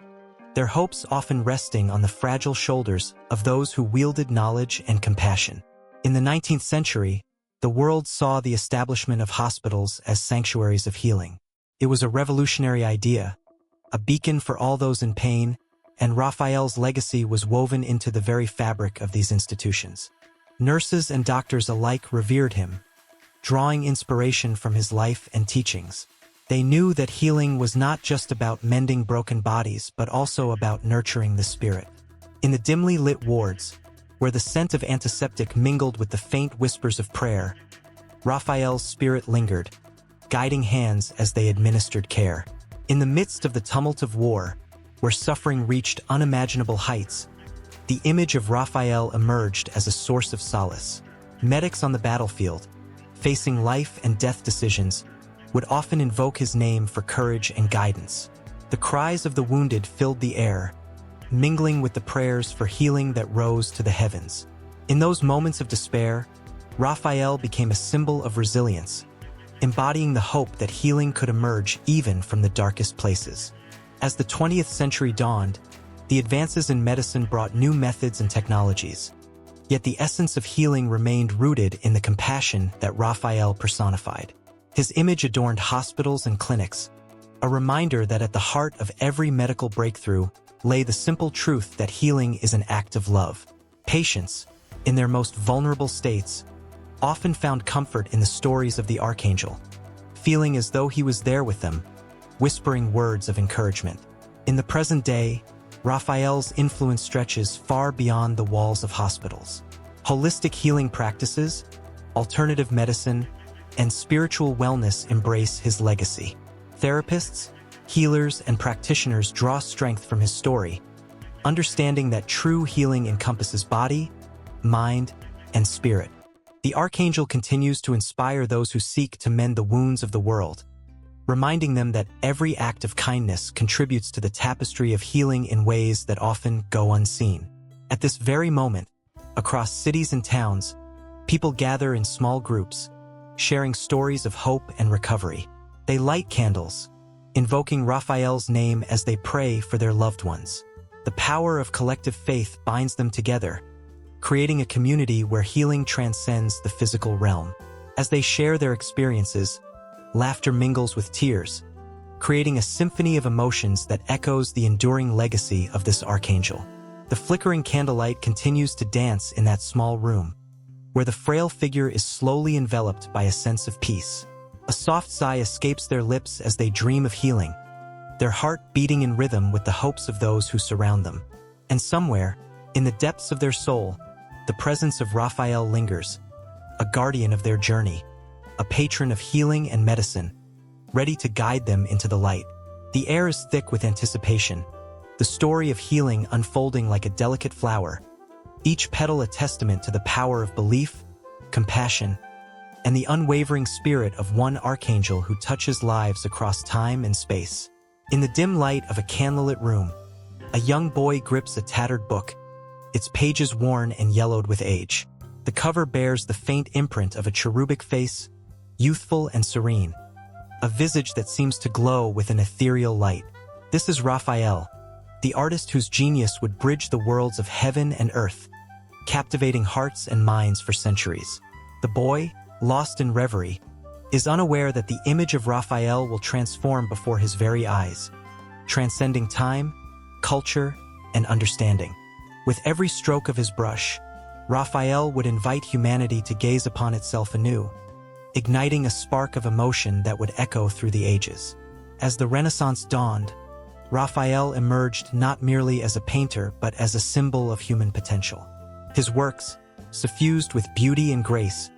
their hopes often resting on the fragile shoulders of those who wielded knowledge and compassion. In the 19th century, the world saw the establishment of hospitals as sanctuaries of healing. It was a revolutionary idea, a beacon for all those in pain, and Raphael's legacy was woven into the very fabric of these institutions. Nurses and doctors alike revered him, drawing inspiration from his life and teachings. They knew that healing was not just about mending broken bodies, but also about nurturing the spirit. In the dimly lit wards, where the scent of antiseptic mingled with the faint whispers of prayer, Raphael's spirit lingered, guiding hands as they administered care. In the midst of the tumult of war, where suffering reached unimaginable heights, the image of Raphael emerged as a source of solace. Medics on the battlefield, facing life and death decisions, would often invoke his name for courage and guidance. The cries of the wounded filled the air, mingling with the prayers for healing that rose to the heavens. In those moments of despair, Raphael became a symbol of resilience, embodying the hope that healing could emerge even from the darkest places. As the 20th century dawned, the advances in medicine brought new methods and technologies, yet the essence of healing remained rooted in the compassion that Raphael personified. His image adorned hospitals and clinics, a reminder that at the heart of every medical breakthrough lay the simple truth that healing is an act of love. Patients, in their most vulnerable states, often found comfort in the stories of the Archangel, feeling as though he was there with them, whispering words of encouragement. In the present day, Raphael's influence stretches far beyond the walls of hospitals. Holistic healing practices, alternative medicine, and spiritual wellness embrace his legacy. Therapists, healers, and practitioners draw strength from his story, understanding that true healing encompasses body, mind, and spirit. The Archangel continues to inspire those who seek to mend the wounds of the world, reminding them that every act of kindness contributes to the tapestry of healing in ways that often go unseen. At this very moment, across cities and towns, people gather in small groups, sharing stories of hope and recovery. They light candles, invoking Raphael's name as they pray for their loved ones. The power of collective faith binds them together, creating a community where healing transcends the physical realm. As they share their experiences, laughter mingles with tears, creating a symphony of emotions that echoes the enduring legacy of this Archangel. The flickering candlelight continues to dance in that small room, where the frail figure is slowly enveloped by a sense of peace. A soft sigh escapes their lips as they dream of healing, their heart beating in rhythm with the hopes of those who surround them. And somewhere, in the depths of their soul, the presence of Raphael lingers, a guardian of their journey, a patron of healing and medicine, ready to guide them into the light. The air is thick with anticipation, the story of healing unfolding like a delicate flower, each petal a testament to the power of belief, compassion, and the unwavering spirit of one Archangel who touches lives across time and space. In the dim light of a candlelit room, a young boy grips a tattered book, its pages worn and yellowed with age. The cover bears the faint imprint of a cherubic face, youthful and serene, a visage that seems to glow with an ethereal light. This is Raphael, the artist whose genius would bridge the worlds of heaven and earth, captivating hearts and minds for centuries. The boy, lost in reverie, is unaware that the image of Raphael will transform before his very eyes, transcending time, culture, and understanding. With every stroke of his brush, Raphael would invite humanity to gaze upon itself anew, igniting a spark of emotion that would echo through the ages. As the Renaissance dawned, Raphael emerged not merely as a painter but as a symbol of human potential. His works, suffused with beauty and grace,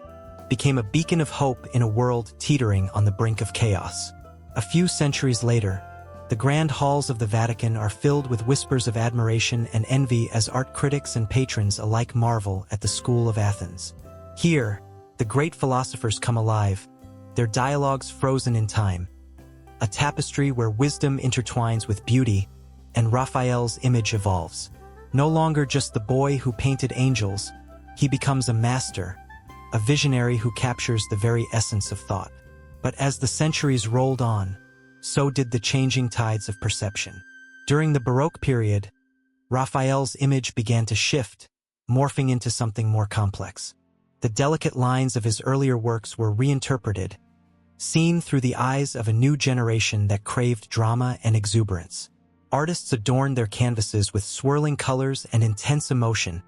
became a beacon of hope in a world teetering on the brink of chaos. A few centuries later, the grand halls of the Vatican are filled with whispers of admiration and envy as art critics and patrons alike marvel at the School of Athens. Here, the great philosophers come alive, their dialogues frozen in time, a tapestry where wisdom intertwines with beauty and Raphael's image evolves. No longer just the boy who painted angels, he becomes a master, a visionary who captures the very essence of thought. But as the centuries rolled on, so did the changing tides of perception. During the Baroque period, Raphael's image began to shift, morphing into something more complex. The delicate lines of his earlier works were reinterpreted, seen through the eyes of a new generation that craved drama and exuberance. Artists adorned their canvases with swirling colors and intense emotion,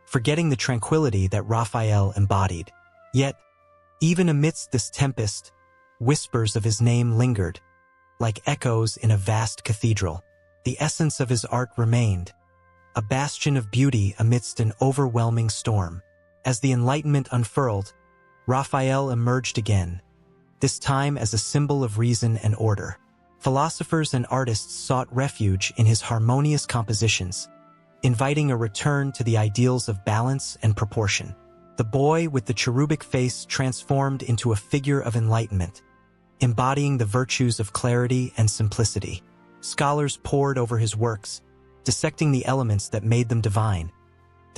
forgetting the tranquility that Raphael embodied. Yet, even amidst this tempest, whispers of his name lingered, like echoes in a vast cathedral. The essence of his art remained, a bastion of beauty amidst an overwhelming storm. As the Enlightenment unfurled, Raphael emerged again, this time as a symbol of reason and order. Philosophers and artists sought refuge in his harmonious compositions, inviting a return to the ideals of balance and proportion. The boy with the cherubic face transformed into a figure of enlightenment, embodying the virtues of clarity and simplicity. Scholars pored over his works, dissecting the elements that made them divine,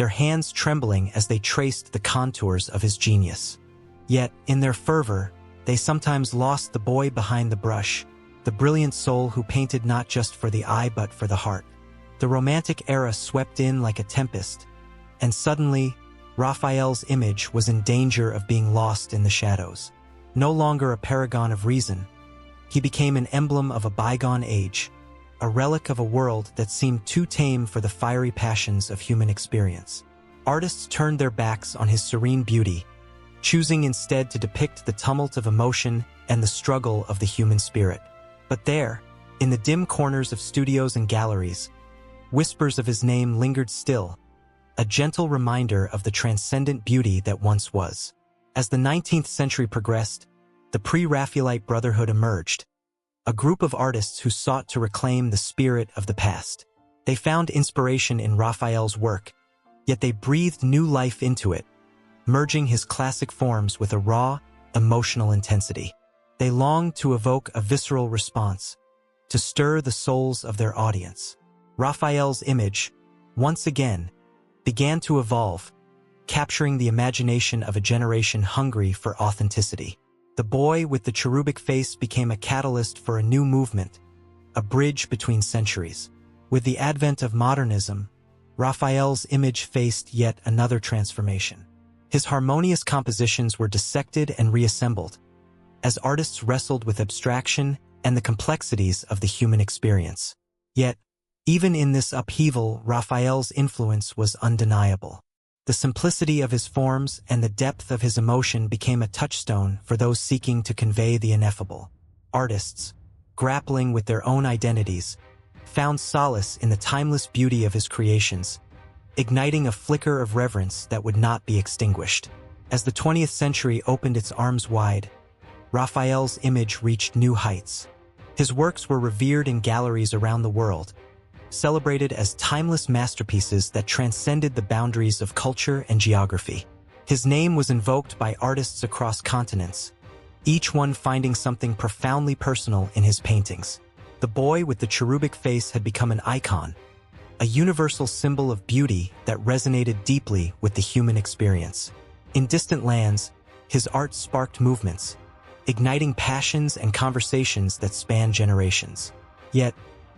their hands trembling as they traced the contours of his genius. Yet, in their fervor, they sometimes lost the boy behind the brush, the brilliant soul who painted not just for the eye but for the heart. The Romantic era swept in like a tempest, and suddenly, Raphael's image was in danger of being lost in the shadows. No longer a paragon of reason, he became an emblem of a bygone age, a relic of a world that seemed too tame for the fiery passions of human experience. Artists turned their backs on his serene beauty, choosing instead to depict the tumult of emotion and the struggle of the human spirit. But there, in the dim corners of studios and galleries, whispers of his name lingered still, a gentle reminder of the transcendent beauty that once was. As the 19th century progressed, the pre-Raphaelite Brotherhood emerged, a group of artists who sought to reclaim the spirit of the past. They found inspiration in Raphael's work, yet they breathed new life into it, merging his classic forms with a raw, emotional intensity. They longed to evoke a visceral response, to stir the souls of their audience. Raphael's image, once again, began to evolve, capturing the imagination of a generation hungry for authenticity. The boy with the cherubic face became a catalyst for a new movement, a bridge between centuries. With the advent of modernism, Raphael's image faced yet another transformation. His harmonious compositions were dissected and reassembled, as artists wrestled with abstraction and the complexities of the human experience. Yet, even in this upheaval, Raphael's influence was undeniable. The simplicity of his forms and the depth of his emotion became a touchstone for those seeking to convey the ineffable. Artists, grappling with their own identities, found solace in the timeless beauty of his creations, igniting a flicker of reverence that would not be extinguished. As the 20th century opened its arms wide, Raphael's image reached new heights. His works were revered in galleries around the world, celebrated as timeless masterpieces that transcended the boundaries of culture and geography. His name was invoked by artists across continents, each one finding something profoundly personal in his paintings. The boy with the cherubic face had become an icon, a universal symbol of beauty that resonated deeply with the human experience. In distant lands, his art sparked movements, igniting passions and conversations that span generations. Yet,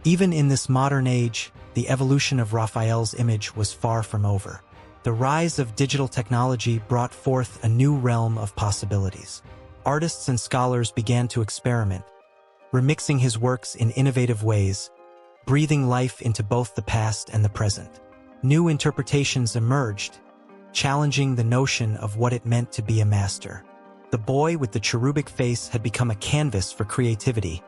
even in this modern age, the evolution of Raphael's image was far from over. The rise of digital technology brought forth a new realm of possibilities. Artists and scholars began to experiment, remixing his works in innovative ways, breathing life into both the past and the present. New interpretations emerged, challenging the notion of what it meant to be a master. The boy with the cherubic face had become a canvas for creativity,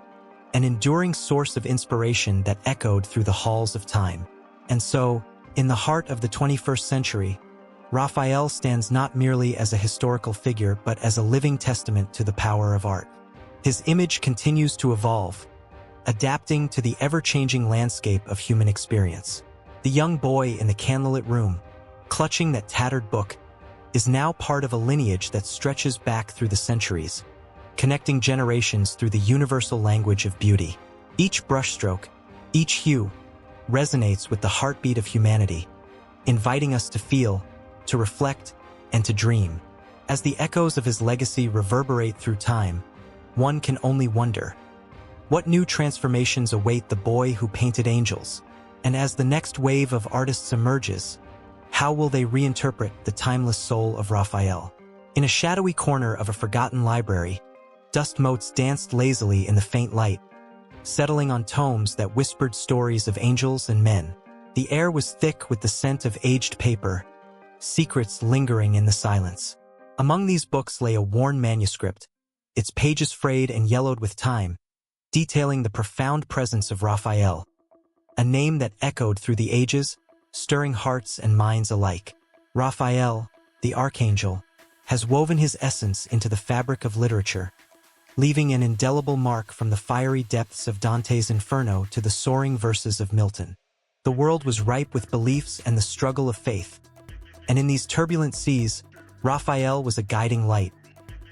an enduring source of inspiration that echoed through the halls of time. And so, in the heart of the 21st century, Raphael stands not merely as a historical figure but as a living testament to the power of art. His image continues to evolve, adapting to the ever-changing landscape of human experience. The young boy in the candlelit room, clutching that tattered book, is now part of a lineage that stretches back through the centuries, connecting generations through the universal language of beauty. Each brushstroke, each hue, resonates with the heartbeat of humanity, inviting us to feel, to reflect, and to dream. As the echoes of his legacy reverberate through time, one can only wonder, what new transformations await the boy who painted angels? And as the next wave of artists emerges, how will they reinterpret the timeless soul of Raphael? In a shadowy corner of a forgotten library, dust motes danced lazily in the faint light, settling on tomes that whispered stories of angels and men. The air was thick with the scent of aged paper, secrets lingering in the silence. Among these books lay a worn manuscript, its pages frayed and yellowed with time, detailing the profound presence of Raphael, a name that echoed through the ages, stirring hearts and minds alike. Raphael, the Archangel, has woven his essence into the fabric of literature, leaving an indelible mark from the fiery depths of Dante's Inferno to the soaring verses of Milton. The world was ripe with beliefs and the struggle of faith, and in these turbulent seas, Raphael was a guiding light,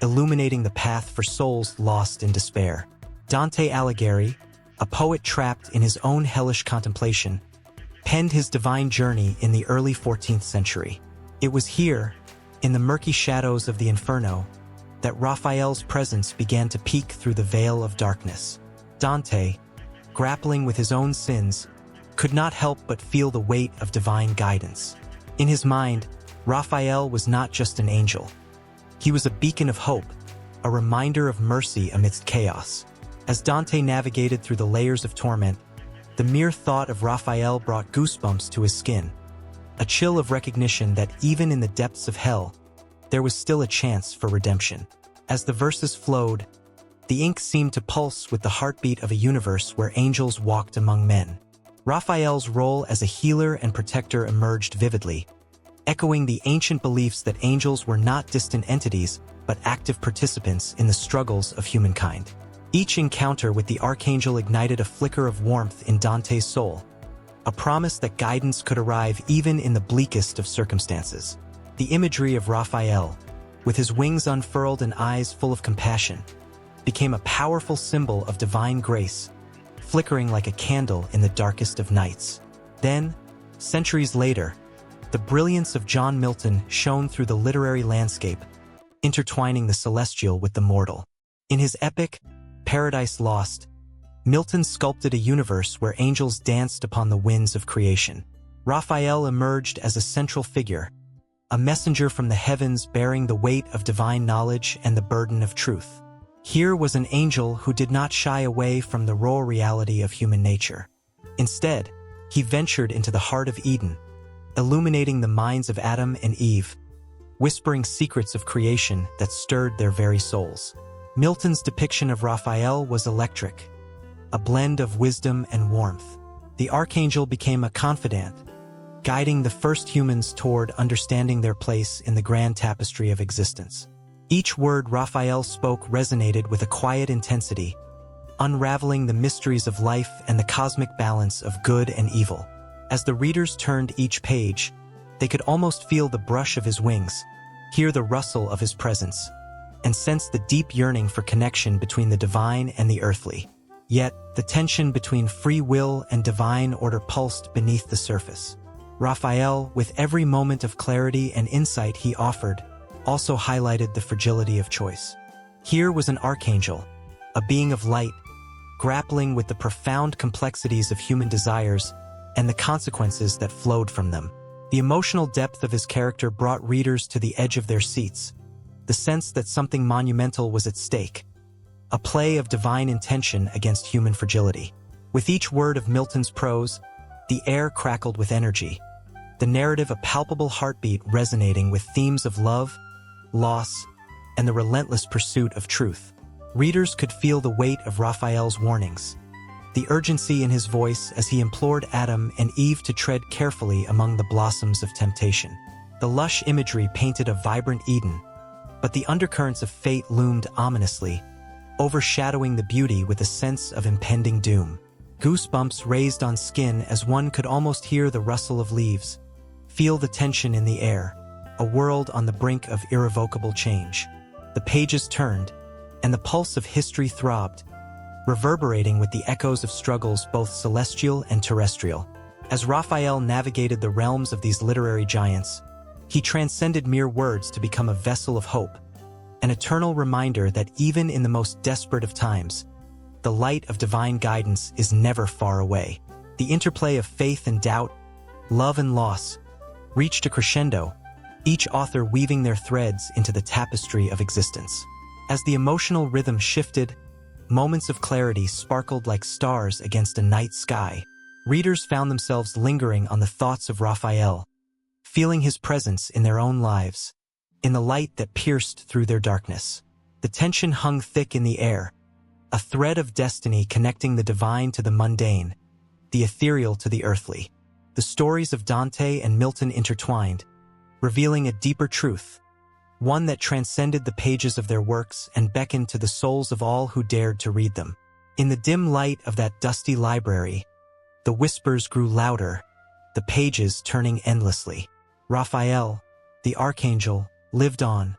illuminating the path for souls lost in despair. Dante Alighieri, a poet trapped in his own hellish contemplation, penned his divine journey in the early 14th century. It was here, in the murky shadows of the Inferno, that Raphael's presence began to peek through the veil of darkness. Dante, grappling with his own sins, could not help but feel the weight of divine guidance. In his mind, Raphael was not just an angel. He was a beacon of hope, a reminder of mercy amidst chaos. As Dante navigated through the layers of torment, the mere thought of Raphael brought goosebumps to his skin, a chill of recognition that even in the depths of hell, there was still a chance for redemption. As the verses flowed, the ink seemed to pulse with the heartbeat of a universe where angels walked among men. Raphael's role as a healer and protector emerged vividly, echoing the ancient beliefs that angels were not distant entities but active participants in the struggles of humankind. Each encounter with the Archangel ignited a flicker of warmth in Dante's soul, a promise that guidance could arrive even in the bleakest of circumstances. The imagery of Raphael, with his wings unfurled and eyes full of compassion, became a powerful symbol of divine grace, flickering like a candle in the darkest of nights. Then, centuries later, the brilliance of John Milton shone through the literary landscape, intertwining the celestial with the mortal. In his epic, Paradise Lost, Milton sculpted a universe where angels danced upon the winds of creation. Raphael emerged as a central figure, a messenger from the heavens bearing the weight of divine knowledge and the burden of truth. Here was an angel who did not shy away from the raw reality of human nature. Instead, he ventured into the heart of Eden, illuminating the minds of Adam and Eve, whispering secrets of creation that stirred their very souls. Milton's depiction of Raphael was electric, a blend of wisdom and warmth. The Archangel became a confidant, guiding the first humans toward understanding their place in the grand tapestry of existence. Each word Raphael spoke resonated with a quiet intensity, unraveling the mysteries of life and the cosmic balance of good and evil. As the readers turned each page, they could almost feel the brush of his wings, hear the rustle of his presence, and sense the deep yearning for connection between the divine and the earthly. Yet, the tension between free will and divine order pulsed beneath the surface. Raphael, with every moment of clarity and insight he offered, also highlighted the fragility of choice. Here was an archangel, a being of light, grappling with the profound complexities of human desires and the consequences that flowed from them. The emotional depth of his character brought readers to the edge of their seats, the sense that something monumental was at stake, a play of divine intention against human fragility. With each word of Milton's prose, the air crackled with energy, the narrative a palpable heartbeat resonating with themes of love, loss, and the relentless pursuit of truth. Readers could feel the weight of Raphael's warnings, the urgency in his voice as he implored Adam and Eve to tread carefully among the blossoms of temptation. The lush imagery painted a vibrant Eden, but the undercurrents of fate loomed ominously, overshadowing the beauty with a sense of impending doom. Goosebumps raised on skin as one could almost hear the rustle of leaves, feel the tension in the air, a world on the brink of irrevocable change. The pages turned, and the pulse of history throbbed, reverberating with the echoes of struggles both celestial and terrestrial. As Raphael navigated the realms of these literary giants, he transcended mere words to become a vessel of hope, an eternal reminder that even in the most desperate of times, the light of divine guidance is never far away. The interplay of faith and doubt, love and loss, reached a crescendo, each author weaving their threads into the tapestry of existence. As the emotional rhythm shifted, moments of clarity sparkled like stars against a night sky. Readers found themselves lingering on the thoughts of Raphael, feeling his presence in their own lives, in the light that pierced through their darkness. The tension hung thick in the air, a thread of destiny connecting the divine to the mundane, the ethereal to the earthly. The stories of Dante and Milton intertwined, revealing a deeper truth, one that transcended the pages of their works and beckoned to the souls of all who dared to read them. In the dim light of that dusty library, the whispers grew louder, the pages turning endlessly. Raphael, the Archangel, lived on,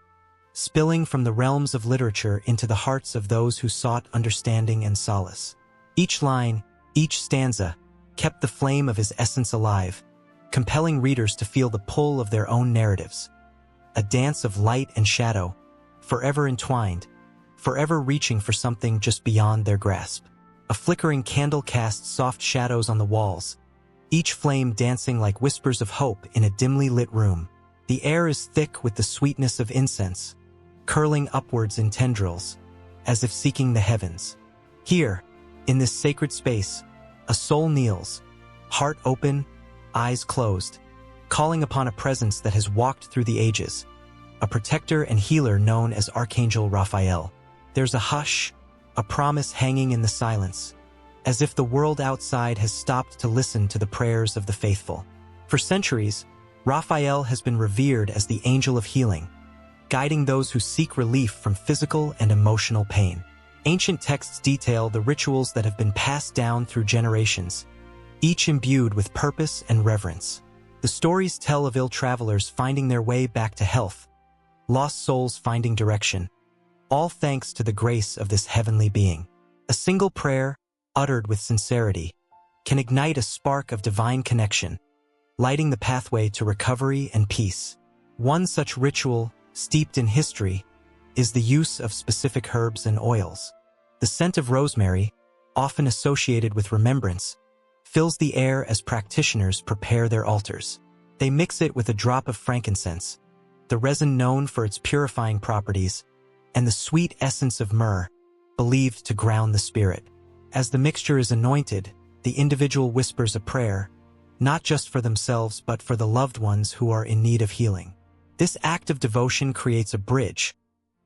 spilling from the realms of literature into the hearts of those who sought understanding and solace. Each line, each stanza, kept the flame of his essence alive, compelling readers to feel the pull of their own narratives. A dance of light and shadow, forever entwined, forever reaching for something just beyond their grasp. A flickering candle casts soft shadows on the walls, each flame dancing like whispers of hope in a dimly lit room. The air is thick with the sweetness of incense, curling upwards in tendrils, as if seeking the heavens. Here, in this sacred space, a soul kneels, heart open, eyes closed, calling upon a presence that has walked through the ages, a protector and healer known as Archangel Raphael. There's a hush, a promise hanging in the silence, as if the world outside has stopped to listen to the prayers of the faithful. For centuries, Raphael has been revered as the angel of healing, guiding those who seek relief from physical and emotional pain. Ancient texts detail the rituals that have been passed down through generations, each imbued with purpose and reverence. The stories tell of ill travelers finding their way back to health, lost souls finding direction, all thanks to the grace of this heavenly being. A single prayer, uttered with sincerity, can ignite a spark of divine connection, lighting the pathway to recovery and peace. One such ritual, steeped in history, is the use of specific herbs and oils. The scent of rosemary, often associated with remembrance, fills the air as practitioners prepare their altars. They mix it with a drop of frankincense, the resin known for its purifying properties, and the sweet essence of myrrh, believed to ground the spirit. As the mixture is anointed, the individual whispers a prayer, not just for themselves but for the loved ones who are in need of healing. This act of devotion creates a bridge,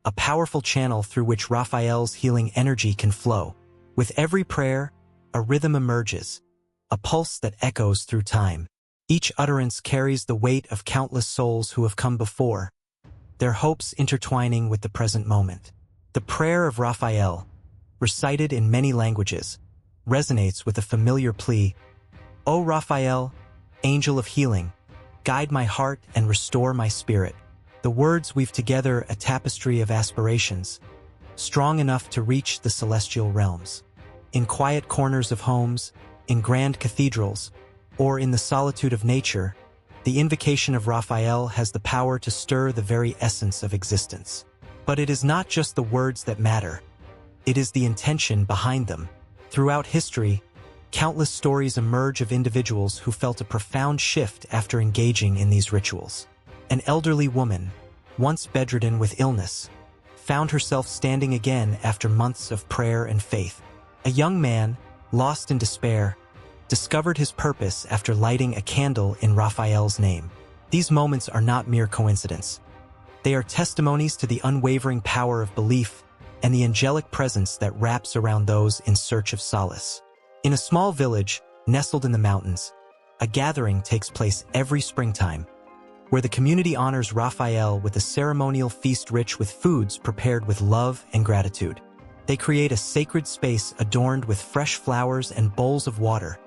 a powerful channel through which Raphael's healing energy can flow. With every prayer, a rhythm emerges, a pulse that echoes through time. Each utterance carries the weight of countless souls who have come before, their hopes intertwining with the present moment. The prayer of Raphael, recited in many languages, resonates with a familiar plea: "O Raphael, angel of healing, guide my heart and restore my spirit." The words weave together a tapestry of aspirations, strong enough to reach the celestial realms. In quiet corners of homes, in grand cathedrals, or in the solitude of nature, the invocation of Raphael has the power to stir the very essence of existence. But it is not just the words that matter. It is the intention behind them. Throughout history, countless stories emerge of individuals who felt a profound shift after engaging in these rituals. An elderly woman, once bedridden with illness, found herself standing again after months of prayer and faith. A young man, lost in despair, discovered his purpose after lighting a candle in Raphael's name. These moments are not mere coincidence. They are testimonies to the unwavering power of belief and the angelic presence that wraps around those in search of solace. In a small village, nestled in the mountains, a gathering takes place every springtime, where the community honors Raphael with a ceremonial feast rich with foods prepared with love and gratitude. They create a sacred space adorned with fresh flowers and bowls of water,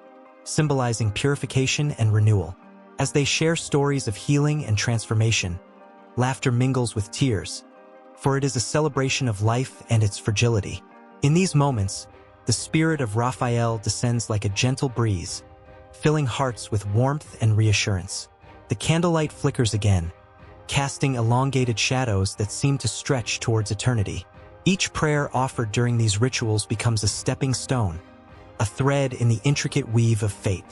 symbolizing purification and renewal. As they share stories of healing and transformation, laughter mingles with tears, for it is a celebration of life and its fragility. In these moments, the spirit of Raphael descends like a gentle breeze, filling hearts with warmth and reassurance. The candlelight flickers again, casting elongated shadows that seem to stretch towards eternity. Each prayer offered during these rituals becomes a stepping stone, a thread in the intricate weave of fate.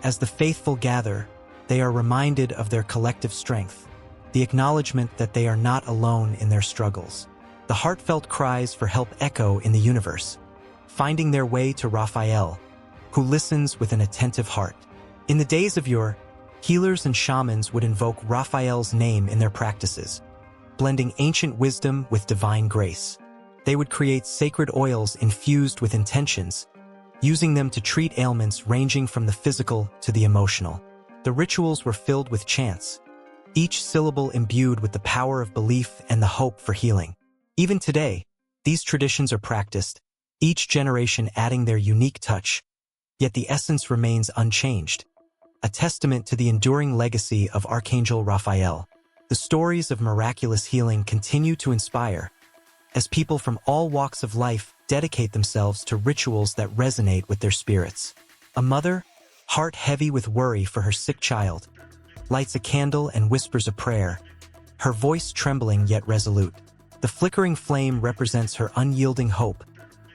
As the faithful gather, they are reminded of their collective strength, the acknowledgement that they are not alone in their struggles. The heartfelt cries for help echo in the universe, finding their way to Raphael, who listens with an attentive heart. In the days of yore, healers and shamans would invoke Raphael's name in their practices, blending ancient wisdom with divine grace. They would create sacred oils infused with intentions, using them to treat ailments ranging from the physical to the emotional. The rituals were filled with chants, each syllable imbued with the power of belief and the hope for healing. Even today, these traditions are practiced, each generation adding their unique touch, yet the essence remains unchanged, a testament to the enduring legacy of Archangel Raphael. The stories of miraculous healing continue to inspire, as people from all walks of life dedicate themselves to rituals that resonate with their spirits. A mother, heart heavy with worry for her sick child, lights a candle and whispers a prayer, her voice trembling yet resolute. The flickering flame represents her unyielding hope,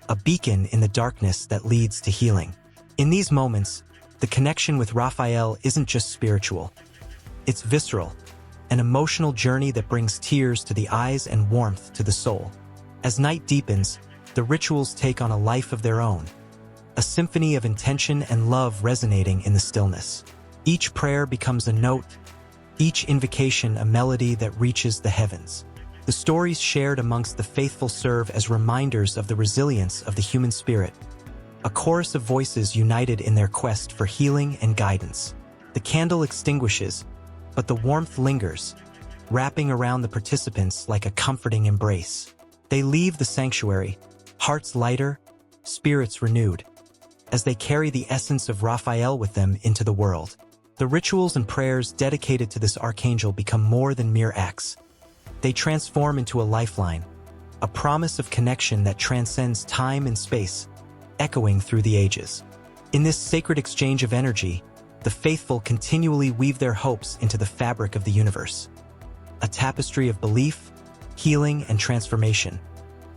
a beacon in the darkness that leads to healing. In these moments, the connection with Raphael isn't just spiritual. It's visceral, an emotional journey that brings tears to the eyes and warmth to the soul. As night deepens, the rituals take on a life of their own, a symphony of intention and love resonating in the stillness. Each prayer becomes a note, each invocation a melody that reaches the heavens. The stories shared amongst the faithful serve as reminders of the resilience of the human spirit, a chorus of voices united in their quest for healing and guidance. The candle extinguishes, but the warmth lingers, wrapping around the participants like a comforting embrace. They leave the sanctuary, hearts lighter, spirits renewed, as they carry the essence of Raphael with them into the world. The rituals and prayers dedicated to this archangel become more than mere acts. They transform into a lifeline, a promise of connection that transcends time and space, echoing through the ages. In this sacred exchange of energy, the faithful continually weave their hopes into the fabric of the universe, a tapestry of belief, healing, and transformation,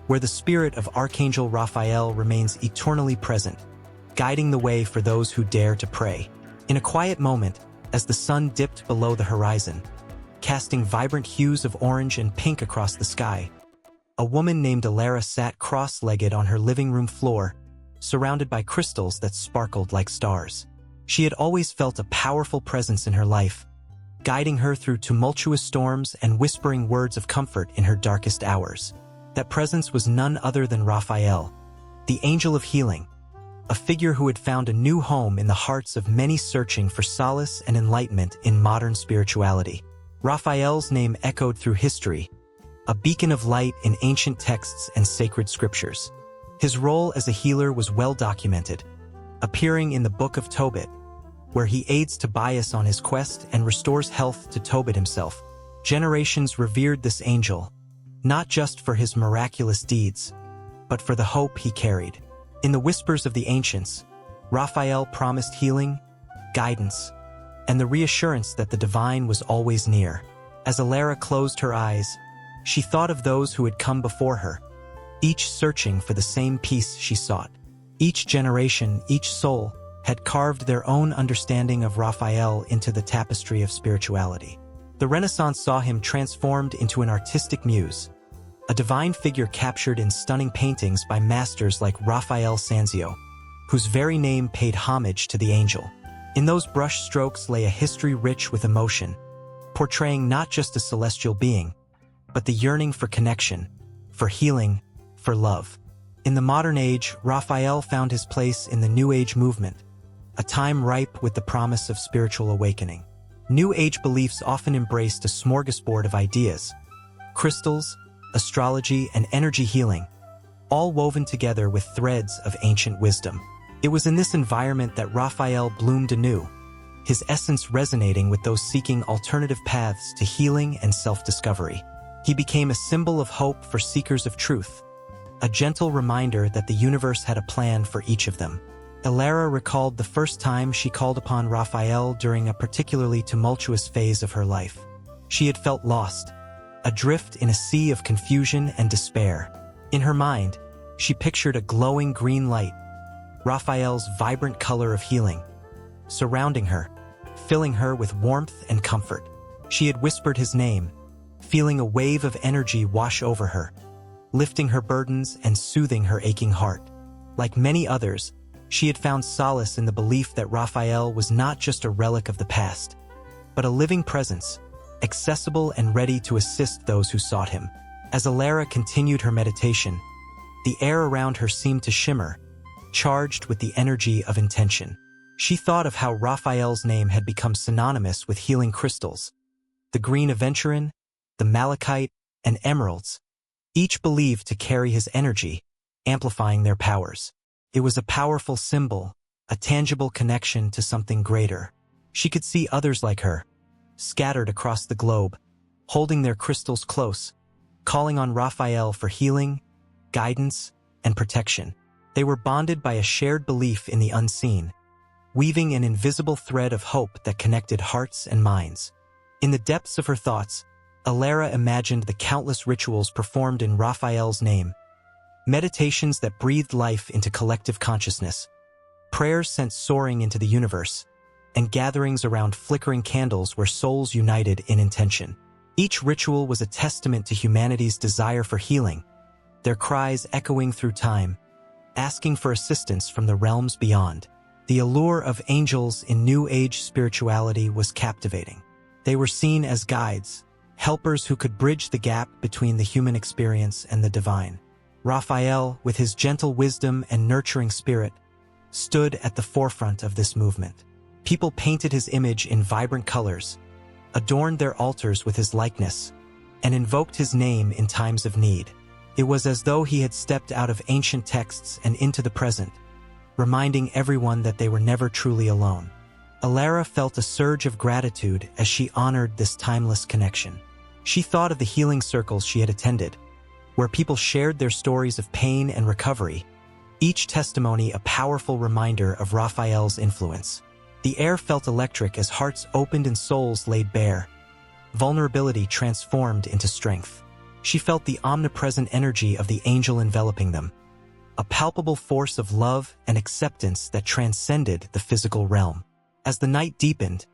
where the spirit of Archangel Raphael remains eternally present, guiding the way for those who dare to pray. In a quiet moment, as the sun dipped below the horizon, casting vibrant hues of orange and pink across the sky, a woman named Alara sat cross-legged on her living room floor, surrounded by crystals that sparkled like stars. She had always felt a powerful presence in her life, guiding her through tumultuous storms and whispering words of comfort in her darkest hours. That presence was none other than Raphael, the angel of healing, a figure who had found a new home in the hearts of many searching for solace and enlightenment in modern spirituality. Raphael's name echoed through history, a beacon of light in ancient texts and sacred scriptures. His role as a healer was well documented, appearing in the Book of Tobit, where he aids Tobias on his quest and restores health to Tobit himself. Generations revered this angel, not just for his miraculous deeds, but for the hope he carried. In the whispers of the ancients, Raphael promised healing, guidance, and the reassurance that the divine was always near. As Alara closed her eyes, she thought of those who had come before her, each searching for the same peace she sought. Each generation, each soul, had carved their own understanding of Raphael into the tapestry of spirituality. The Renaissance saw him transformed into an artistic muse, a divine figure captured in stunning paintings by masters like Raphael Sanzio, whose very name paid homage to the angel. In those brush strokes lay a history rich with emotion, portraying not just a celestial being, but the yearning for connection, for healing, for love. In the modern age, Raphael found his place in the New Age movement, a time ripe with the promise of spiritual awakening. New Age beliefs often embraced a smorgasbord of ideas: crystals, astrology, and energy healing, all woven together with threads of ancient wisdom. It was in this environment that Raphael bloomed anew, his essence resonating with those seeking alternative paths to healing and self-discovery. He became a symbol of hope for seekers of truth, a gentle reminder that the universe had a plan for each of them. Alara recalled the first time she called upon Raphael during a particularly tumultuous phase of her life. She had felt lost, adrift in a sea of confusion and despair. In her mind, she pictured a glowing green light, Raphael's vibrant color of healing, surrounding her, filling her with warmth and comfort. She had whispered his name, feeling a wave of energy wash over her, lifting her burdens and soothing her aching heart. Like many others, she had found solace in the belief that Raphael was not just a relic of the past, but a living presence, accessible and ready to assist those who sought him. As Alara continued her meditation, the air around her seemed to shimmer, charged with the energy of intention. She thought of how Raphael's name had become synonymous with healing crystals: the green aventurine, the malachite, and emeralds, each believed to carry his energy, amplifying their powers. It was a powerful symbol, a tangible connection to something greater. She could see others like her, scattered across the globe, holding their crystals close, calling on Raphael for healing, guidance, and protection. They were bonded by a shared belief in the unseen, weaving an invisible thread of hope that connected hearts and minds. In the depths of her thoughts, Alara imagined the countless rituals performed in Raphael's name, meditations that breathed life into collective consciousness, prayers sent soaring into the universe, and gatherings around flickering candles where souls united in intention. Each ritual was a testament to humanity's desire for healing, their cries echoing through time, asking for assistance from the realms beyond. The allure of angels in New Age spirituality was captivating. They were seen as guides, helpers who could bridge the gap between the human experience and the divine. Raphael, with his gentle wisdom and nurturing spirit, stood at the forefront of this movement. People painted his image in vibrant colors, adorned their altars with his likeness, and invoked his name in times of need. It was as though he had stepped out of ancient texts and into the present, reminding everyone that they were never truly alone. Alara felt a surge of gratitude as she honored this timeless connection. She thought of the healing circles she had attended, where people shared their stories of pain and recovery, each testimony a powerful reminder of Raphael's influence. The air felt electric as hearts opened and souls laid bare, vulnerability transformed into strength. She felt the omnipresent energy of the angel enveloping them, a palpable force of love and acceptance that transcended the physical realm. As the night deepened,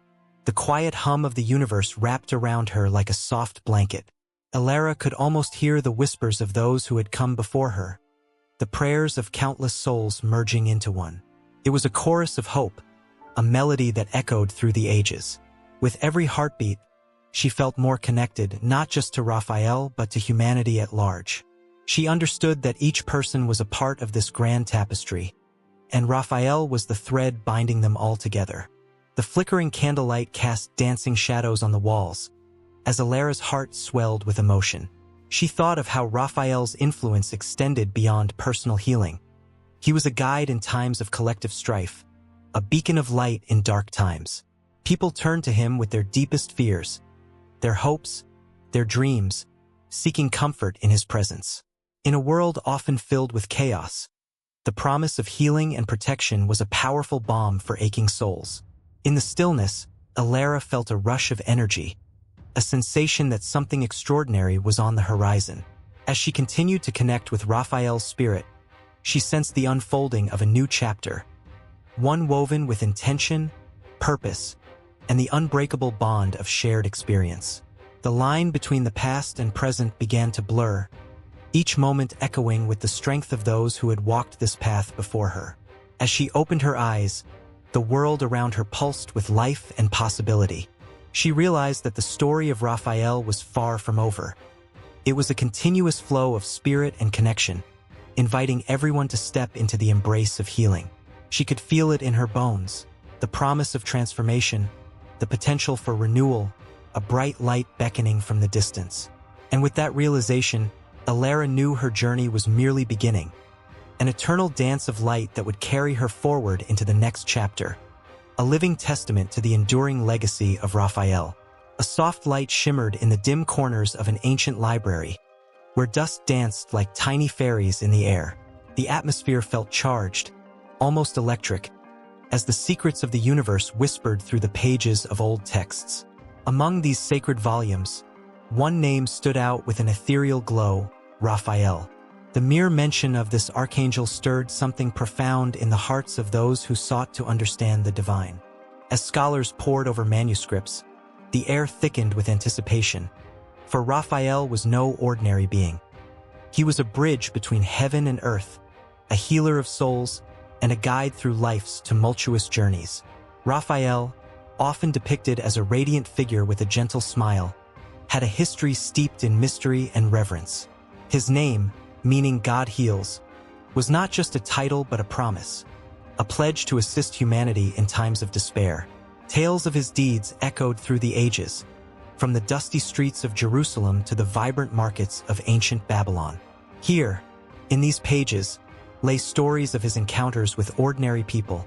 the quiet hum of the universe wrapped around her like a soft blanket. Alara could almost hear the whispers of those who had come before her, the prayers of countless souls merging into one. It was a chorus of hope, a melody that echoed through the ages. With every heartbeat, she felt more connected not just to Raphael but to humanity at large. She understood that each person was a part of this grand tapestry, and Raphael was the thread binding them all together. The flickering candlelight cast dancing shadows on the walls, as Alara's heart swelled with emotion. She thought of how Raphael's influence extended beyond personal healing. He was a guide in times of collective strife, a beacon of light in dark times. People turned to him with their deepest fears, their hopes, their dreams, seeking comfort in his presence. In a world often filled with chaos, the promise of healing and protection was a powerful balm for aching souls. In the stillness, Alara felt a rush of energy, a sensation that something extraordinary was on the horizon. As she continued to connect with Raphael's spirit, she sensed the unfolding of a new chapter, one woven with intention, purpose, and the unbreakable bond of shared experience. The line between the past and present began to blur, each moment echoing with the strength of those who had walked this path before her. As she opened her eyes, the world around her pulsed with life and possibility. She realized that the story of Raphael was far from over. It was a continuous flow of spirit and connection, inviting everyone to step into the embrace of healing. She could feel it in her bones, the promise of transformation, the potential for renewal, a bright light beckoning from the distance. And with that realization, Alara knew her journey was merely beginning, an eternal dance of light that would carry her forward into the next chapter, a living testament to the enduring legacy of Raphael. A soft light shimmered in the dim corners of an ancient library, where dust danced like tiny fairies in the air. The atmosphere felt charged, almost electric, as the secrets of the universe whispered through the pages of old texts. Among these sacred volumes, one name stood out with an ethereal glow: Raphael. The mere mention of this archangel stirred something profound in the hearts of those who sought to understand the divine. As scholars pored over manuscripts, the air thickened with anticipation, for Raphael was no ordinary being. He was a bridge between heaven and earth, a healer of souls, and a guide through life's tumultuous journeys. Raphael, often depicted as a radiant figure with a gentle smile, had a history steeped in mystery and reverence. His name, meaning God heals, was not just a title but a promise, a pledge to assist humanity in times of despair. Tales of his deeds echoed through the ages, from the dusty streets of Jerusalem to the vibrant markets of ancient Babylon. Here, in these pages, lay stories of his encounters with ordinary people,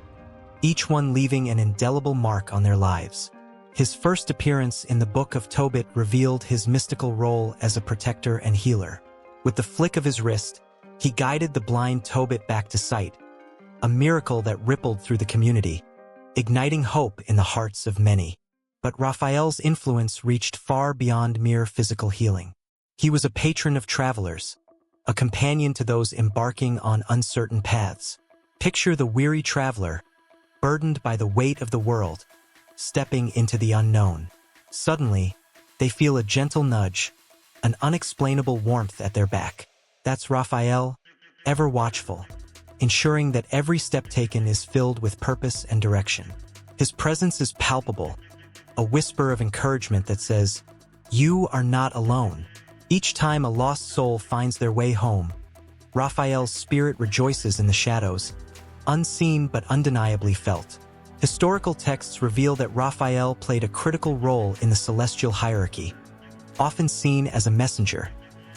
each one leaving an indelible mark on their lives. His first appearance in the Book of Tobit revealed his mystical role as a protector and healer. With the flick of his wrist, he guided the blind Tobit back to sight, a miracle that rippled through the community, igniting hope in the hearts of many. But Raphael's influence reached far beyond mere physical healing. He was a patron of travelers, a companion to those embarking on uncertain paths. Picture the weary traveler, burdened by the weight of the world, stepping into the unknown. Suddenly, they feel a gentle nudge, an unexplainable warmth at their back. That's Raphael, ever watchful, ensuring that every step taken is filled with purpose and direction. His presence is palpable, a whisper of encouragement that says, "You are not alone." Each time a lost soul finds their way home, Raphael's spirit rejoices in the shadows, unseen but undeniably felt. Historical texts reveal that Raphael played a critical role in the celestial hierarchy, often seen as a messenger,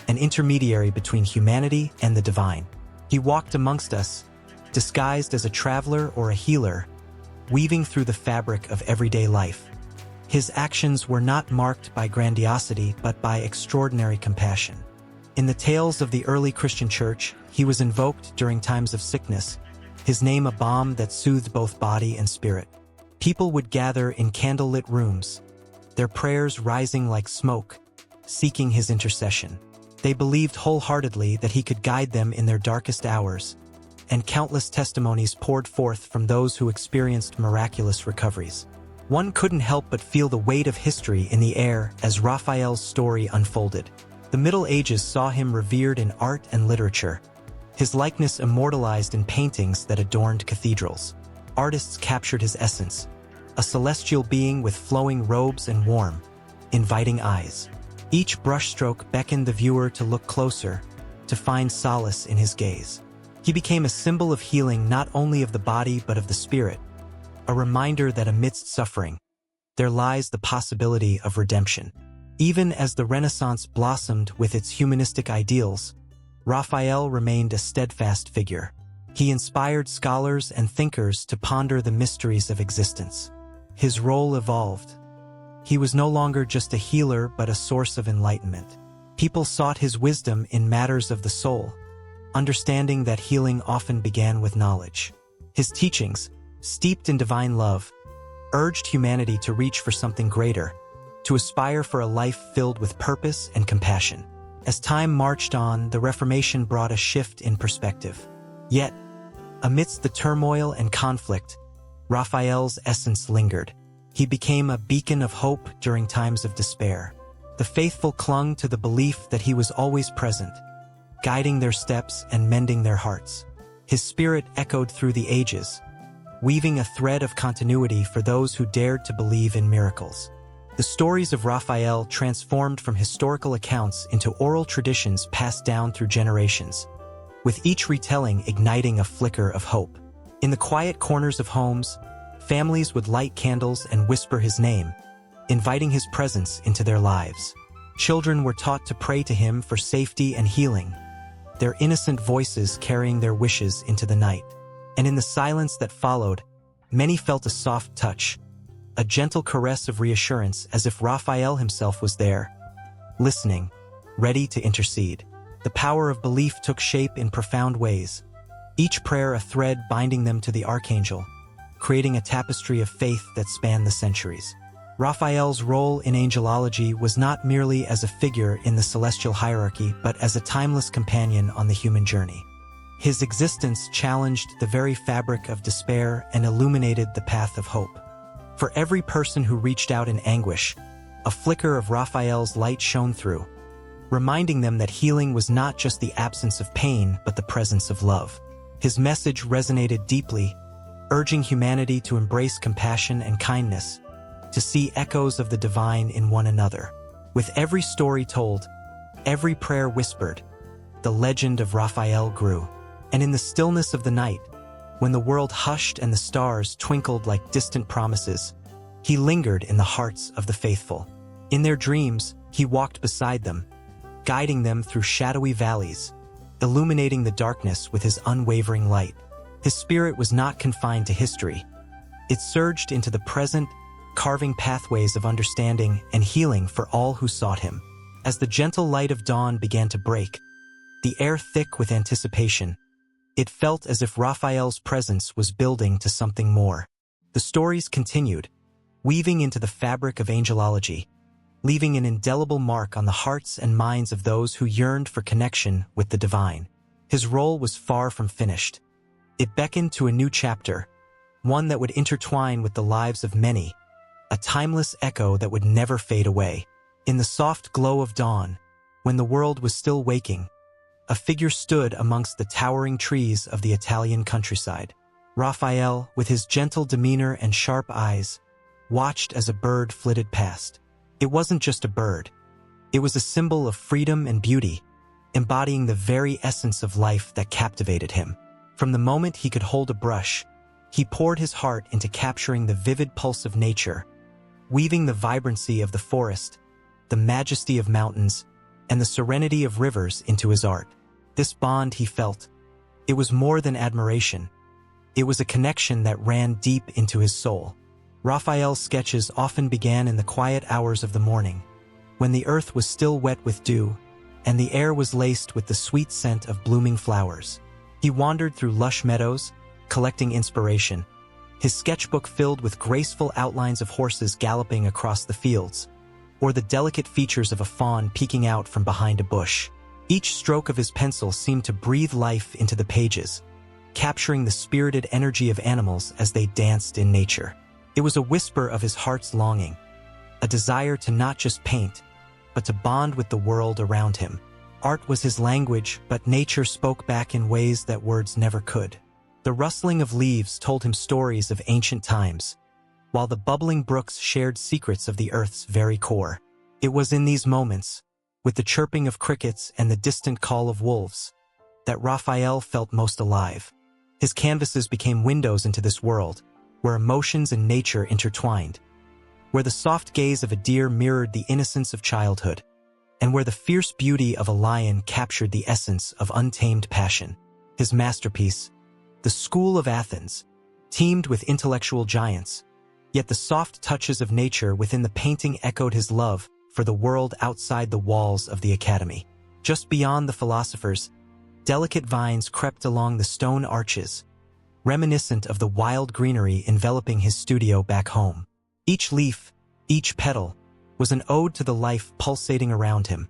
an intermediary between humanity and the divine. He walked amongst us, disguised as a traveler or a healer, weaving through the fabric of everyday life. His actions were not marked by grandiosity but by extraordinary compassion. In the tales of the early Christian church, he was invoked during times of sickness, his name a balm that soothed both body and spirit. People would gather in candlelit rooms, their prayers rising like smoke, seeking his intercession. They believed wholeheartedly that he could guide them in their darkest hours, and countless testimonies poured forth from those who experienced miraculous recoveries. One couldn't help but feel the weight of history in the air as Raphael's story unfolded. The Middle Ages saw him revered in art and literature, his likeness immortalized in paintings that adorned cathedrals. Artists captured his essence, a celestial being with flowing robes and warm, inviting eyes. Each brushstroke beckoned the viewer to look closer, to find solace in his gaze. He became a symbol of healing not only of the body but of the spirit, a reminder that amidst suffering, there lies the possibility of redemption. Even as the Renaissance blossomed with its humanistic ideals, Raphael remained a steadfast figure. He inspired scholars and thinkers to ponder the mysteries of existence. His role evolved. He was no longer just a healer but a source of enlightenment. People sought his wisdom in matters of the soul, understanding that healing often began with knowledge. His teachings, steeped in divine love, urged humanity to reach for something greater, to aspire for a life filled with purpose and compassion. As time marched on, the Reformation brought a shift in perspective. Yet, amidst the turmoil and conflict, Raphael's essence lingered. He became a beacon of hope during times of despair. The faithful clung to the belief that he was always present, guiding their steps and mending their hearts. His spirit echoed through the ages, weaving a thread of continuity for those who dared to believe in miracles. The stories of Raphael transformed from historical accounts into oral traditions passed down through generations, with each retelling igniting a flicker of hope. In the quiet corners of homes, families would light candles and whisper his name, inviting his presence into their lives. Children were taught to pray to him for safety and healing, their innocent voices carrying their wishes into the night. And in the silence that followed, many felt a soft touch, a gentle caress of reassurance as if Raphael himself was there, listening, ready to intercede. The power of belief took shape in profound ways, each prayer a thread binding them to the Archangel, creating a tapestry of faith that spanned the centuries. Raphael's role in angelology was not merely as a figure in the celestial hierarchy but as a timeless companion on the human journey. His existence challenged the very fabric of despair and illuminated the path of hope. For every person who reached out in anguish, a flicker of Raphael's light shone through, reminding them that healing was not just the absence of pain but the presence of love. His message resonated deeply, urging humanity to embrace compassion and kindness, to see echoes of the divine in one another. With every story told, every prayer whispered, the legend of Raphael grew. And in the stillness of the night, when the world hushed and the stars twinkled like distant promises, he lingered in the hearts of the faithful. In their dreams, he walked beside them, guiding them through shadowy valleys, illuminating the darkness with his unwavering light. His spirit was not confined to history. It surged into the present, carving pathways of understanding and healing for all who sought him. As the gentle light of dawn began to break, the air thick with anticipation, it felt as if Raphael's presence was building to something more. The The stories continued, weaving into the fabric of angelology, leaving an indelible mark on the hearts and minds of those who yearned for connection with the divine. His role was far from finished. It beckoned to a new chapter, one that would intertwine with the lives of many, a timeless echo that would never fade away. In the soft glow of dawn, when the world was still waking, a figure stood amongst the towering trees of the Italian countryside. Raphael, with his gentle demeanor and sharp eyes, watched as a bird flitted past. It wasn't just a bird. It was a symbol of freedom and beauty, embodying the very essence of life that captivated him. From the moment he could hold a brush, he poured his heart into capturing the vivid pulse of nature, weaving the vibrancy of the forest, the majesty of mountains, and the serenity of rivers into his art. This bond he felt, it was more than admiration. It was a connection that ran deep into his soul. Raphael's sketches often began in the quiet hours of the morning, when the earth was still wet with dew, and the air was laced with the sweet scent of blooming flowers. He wandered through lush meadows, collecting inspiration, his sketchbook filled with graceful outlines of horses galloping across the fields, or the delicate features of a fawn peeking out from behind a bush. Each stroke of his pencil seemed to breathe life into the pages, capturing the spirited energy of animals as they danced in nature. It was a whisper of his heart's longing, a desire to not just paint, but to bond with the world around him. Art was his language, but nature spoke back in ways that words never could. The rustling of leaves told him stories of ancient times, while the bubbling brooks shared secrets of the earth's very core. It was in these moments, with the chirping of crickets and the distant call of wolves, that Raphael felt most alive. His canvases became windows into this world, where emotions and nature intertwined, where the soft gaze of a deer mirrored the innocence of childhood, and where the fierce beauty of a lion captured the essence of untamed passion. His masterpiece, The School of Athens, teemed with intellectual giants, yet the soft touches of nature within the painting echoed his love for the world outside the walls of the academy. Just beyond the philosophers, delicate vines crept along the stone arches, reminiscent of the wild greenery enveloping his studio back home. Each leaf, each petal, was an ode to the life pulsating around him,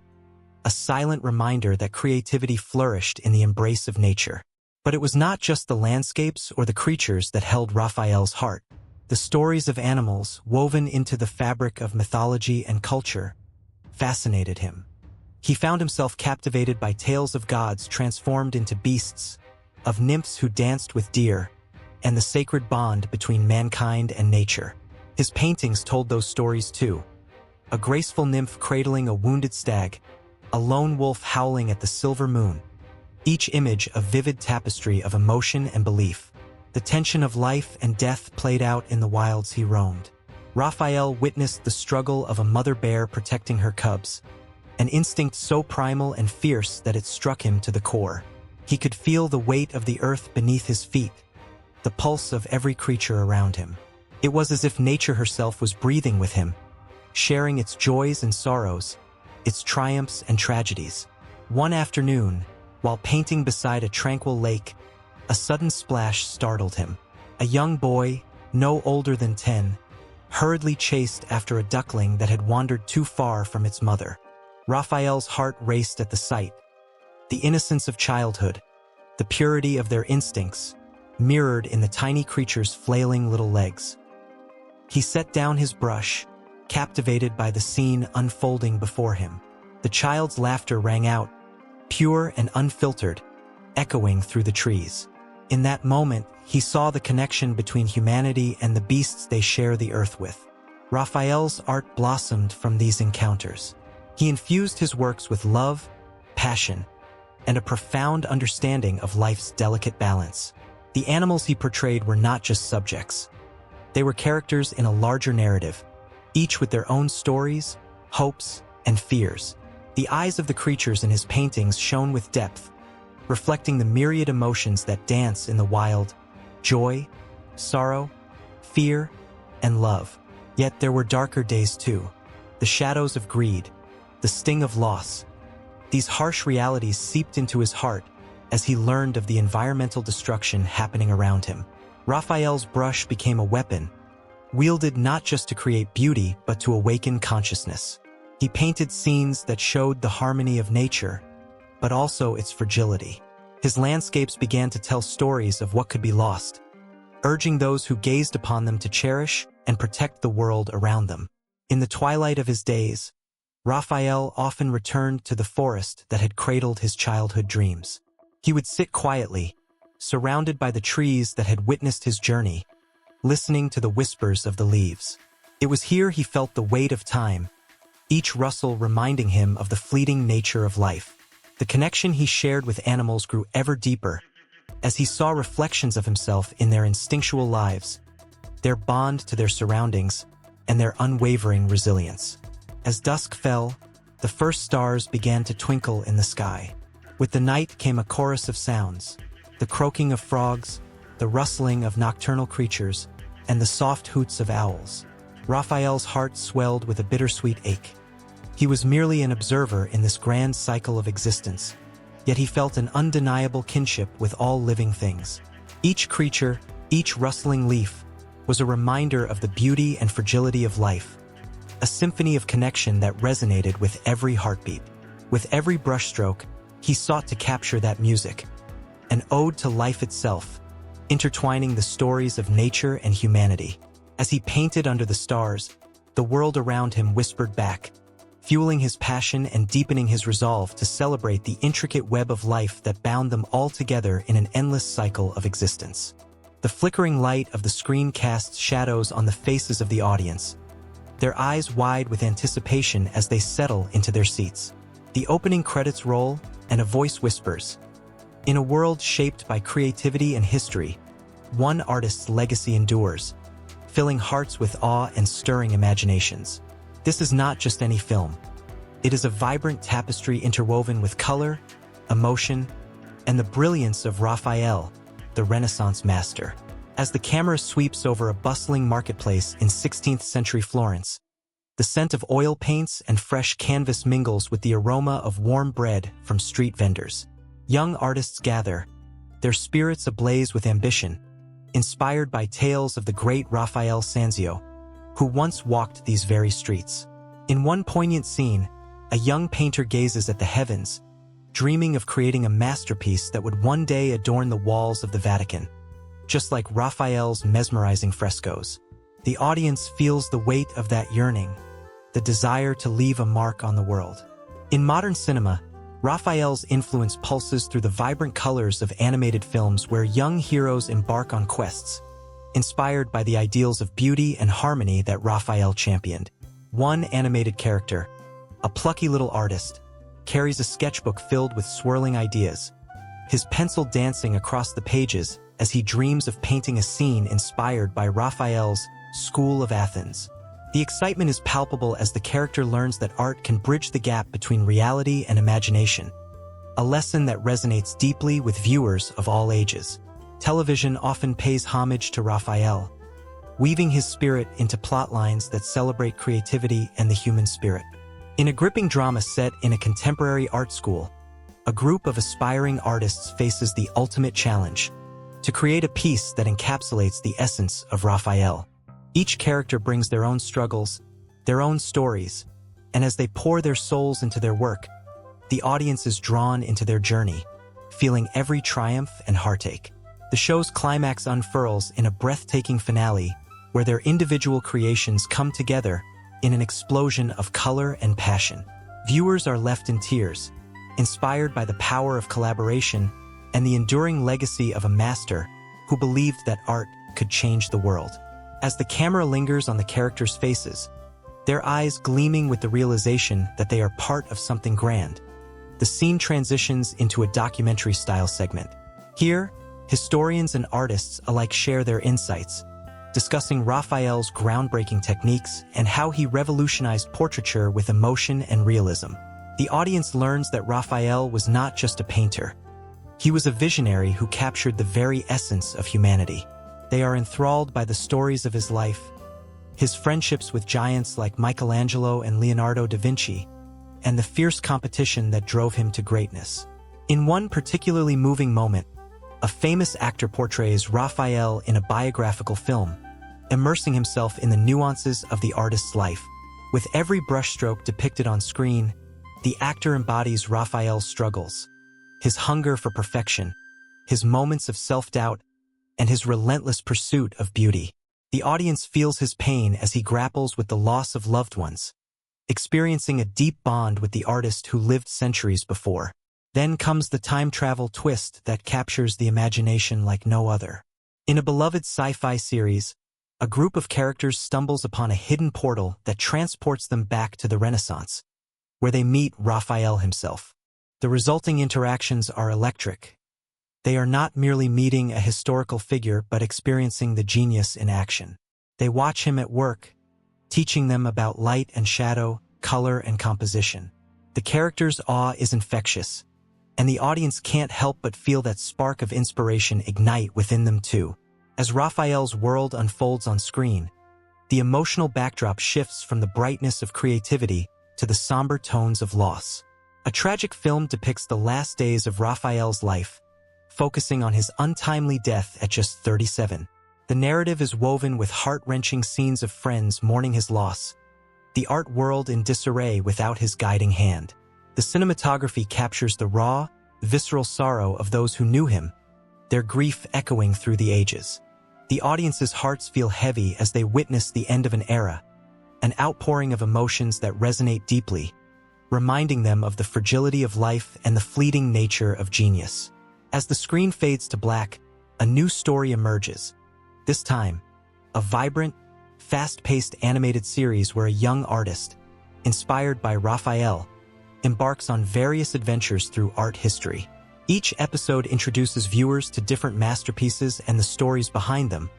a silent reminder that creativity flourished in the embrace of nature. But it was not just the landscapes or the creatures that held Raphael's heart. The stories of animals, woven into the fabric of mythology and culture, fascinated him. He found himself captivated by tales of gods transformed into beasts, of nymphs who danced with deer, and the sacred bond between mankind and nature. His paintings told those stories too. A graceful nymph cradling a wounded stag, a lone wolf howling at the silver moon, each image a vivid tapestry of emotion and belief. The tension of life and death played out in the wilds he roamed. Raphael witnessed the struggle of a mother bear protecting her cubs, an instinct so primal and fierce that it struck him to the core. He could feel the weight of the earth beneath his feet, the pulse of every creature around him. It was as if nature herself was breathing with him, sharing its joys and sorrows, its triumphs and tragedies. One afternoon, while painting beside a tranquil lake, a sudden splash startled him. A young boy, no older than 10, hurriedly chased after a duckling that had wandered too far from its mother. Raphael's heart raced at the sight. The innocence of childhood, the purity of their instincts, mirrored in the tiny creature's flailing little legs. He set down his brush, captivated by the scene unfolding before him. The child's laughter rang out, pure and unfiltered, echoing through the trees. In that moment, he saw the connection between humanity and the beasts they share the earth with. Raphael's art blossomed from these encounters. He infused his works with love, passion, and a profound understanding of life's delicate balance. The animals he portrayed were not just subjects. They were characters in a larger narrative, each with their own stories, hopes, and fears. The eyes of the creatures in his paintings shone with depth, reflecting the myriad emotions that dance in the wild: joy, sorrow, fear, and love. Yet there were darker days too, the shadows of greed, the sting of loss. These harsh realities seeped into his heart as he learned of the environmental destruction happening around him. Raphael's brush became a weapon, wielded not just to create beauty but to awaken consciousness. He painted scenes that showed the harmony of nature, but also its fragility. His landscapes began to tell stories of what could be lost, urging those who gazed upon them to cherish and protect the world around them. In the twilight of his days, Raphael often returned to the forest that had cradled his childhood dreams. He would sit quietly, surrounded by the trees that had witnessed his journey, listening to the whispers of the leaves. It was here he felt the weight of time, each rustle reminding him of the fleeting nature of life. The connection he shared with animals grew ever deeper, as he saw reflections of himself in their instinctual lives, their bond to their surroundings, and their unwavering resilience. As dusk fell, the first stars began to twinkle in the sky. With the night came a chorus of sounds, the croaking of frogs, the rustling of nocturnal creatures, and the soft hoots of owls. Raphael's heart swelled with a bittersweet ache. He was merely an observer in this grand cycle of existence, yet he felt an undeniable kinship with all living things. Each creature, each rustling leaf, was a reminder of the beauty and fragility of life, a symphony of connection that resonated with every heartbeat. With every brushstroke, he sought to capture that music, an ode to life itself, intertwining the stories of nature and humanity. As he painted under the stars, the world around him whispered back, fueling his passion and deepening his resolve to celebrate the intricate web of life that bound them all together in an endless cycle of existence. The flickering light of the screen casts shadows on the faces of the audience, their eyes wide with anticipation as they settle into their seats. The opening credits roll, and a voice whispers, "In a world shaped by creativity and history, one artist's legacy endures, filling hearts with awe and stirring imaginations." This is not just any film. It is a vibrant tapestry interwoven with color, emotion, and the brilliance of Raphael, the Renaissance master. As the camera sweeps over a bustling marketplace in 16th century Florence, the scent of oil paints and fresh canvas mingles with the aroma of warm bread from street vendors. Young artists gather, their spirits ablaze with ambition, inspired by tales of the great Raphael Sanzio, who once walked these very streets. In one poignant scene, a young painter gazes at the heavens, dreaming of creating a masterpiece that would one day adorn the walls of the Vatican. Just like Raphael's mesmerizing frescoes, the audience feels the weight of that yearning, the desire to leave a mark on the world. In modern cinema, Raphael's influence pulses through the vibrant colors of animated films where young heroes embark on quests, inspired by the ideals of beauty and harmony that Raphael championed. One animated character, a plucky little artist, carries a sketchbook filled with swirling ideas, his pencil dancing across the pages as he dreams of painting a scene inspired by Raphael's School of Athens. The excitement is palpable as the character learns that art can bridge the gap between reality and imagination, a lesson that resonates deeply with viewers of all ages. Television often pays homage to Raphael, weaving his spirit into plot lines that celebrate creativity and the human spirit. In a gripping drama set in a contemporary art school, a group of aspiring artists faces the ultimate challenge: to create a piece that encapsulates the essence of Raphael. Each character brings their own struggles, their own stories, and as they pour their souls into their work, the audience is drawn into their journey, feeling every triumph and heartache. The show's climax unfurls in a breathtaking finale where their individual creations come together in an explosion of color and passion. Viewers are left in tears, inspired by the power of collaboration and the enduring legacy of a master who believed that art could change the world. As the camera lingers on the characters' faces, their eyes gleaming with the realization that they are part of something grand, the scene transitions into a documentary-style segment. Here, historians and artists alike share their insights, discussing Raphael's groundbreaking techniques and how he revolutionized portraiture with emotion and realism. The audience learns that Raphael was not just a painter. He was a visionary who captured the very essence of humanity. They are enthralled by the stories of his life, his friendships with giants like Michelangelo and Leonardo da Vinci, and the fierce competition that drove him to greatness. In one particularly moving moment, a famous actor portrays Raphael in a biographical film, immersing himself in the nuances of the artist's life. With every brushstroke depicted on screen, the actor embodies Raphael's struggles, his hunger for perfection, his moments of self-doubt, and his relentless pursuit of beauty. The audience feels his pain as he grapples with the loss of loved ones, experiencing a deep bond with the artist who lived centuries before. Then comes the time travel twist that captures the imagination like no other. In a beloved sci-fi series, a group of characters stumbles upon a hidden portal that transports them back to the Renaissance, where they meet Raphael himself. The resulting interactions are electric. They are not merely meeting a historical figure but experiencing the genius in action. They watch him at work, teaching them about light and shadow, color and composition. The character's awe is infectious, and the audience can't help but feel that spark of inspiration ignite within them too. As Raphael's world unfolds on screen, the emotional backdrop shifts from the brightness of creativity to the somber tones of loss. A tragic film depicts the last days of Raphael's life, focusing on his untimely death at just 37. The narrative is woven with heart-wrenching scenes of friends mourning his loss, the art world in disarray without his guiding hand. The cinematography captures the raw, visceral sorrow of those who knew him, their grief echoing through the ages. The audience's hearts feel heavy as they witness the end of an era, an outpouring of emotions that resonate deeply, reminding them of the fragility of life and the fleeting nature of genius. As the screen fades to black, a new story emerges. This time, a vibrant, fast-paced animated series where a young artist, inspired by Raphael, embarks on various adventures through art history. Each episode introduces viewers to different masterpieces and the stories behind them,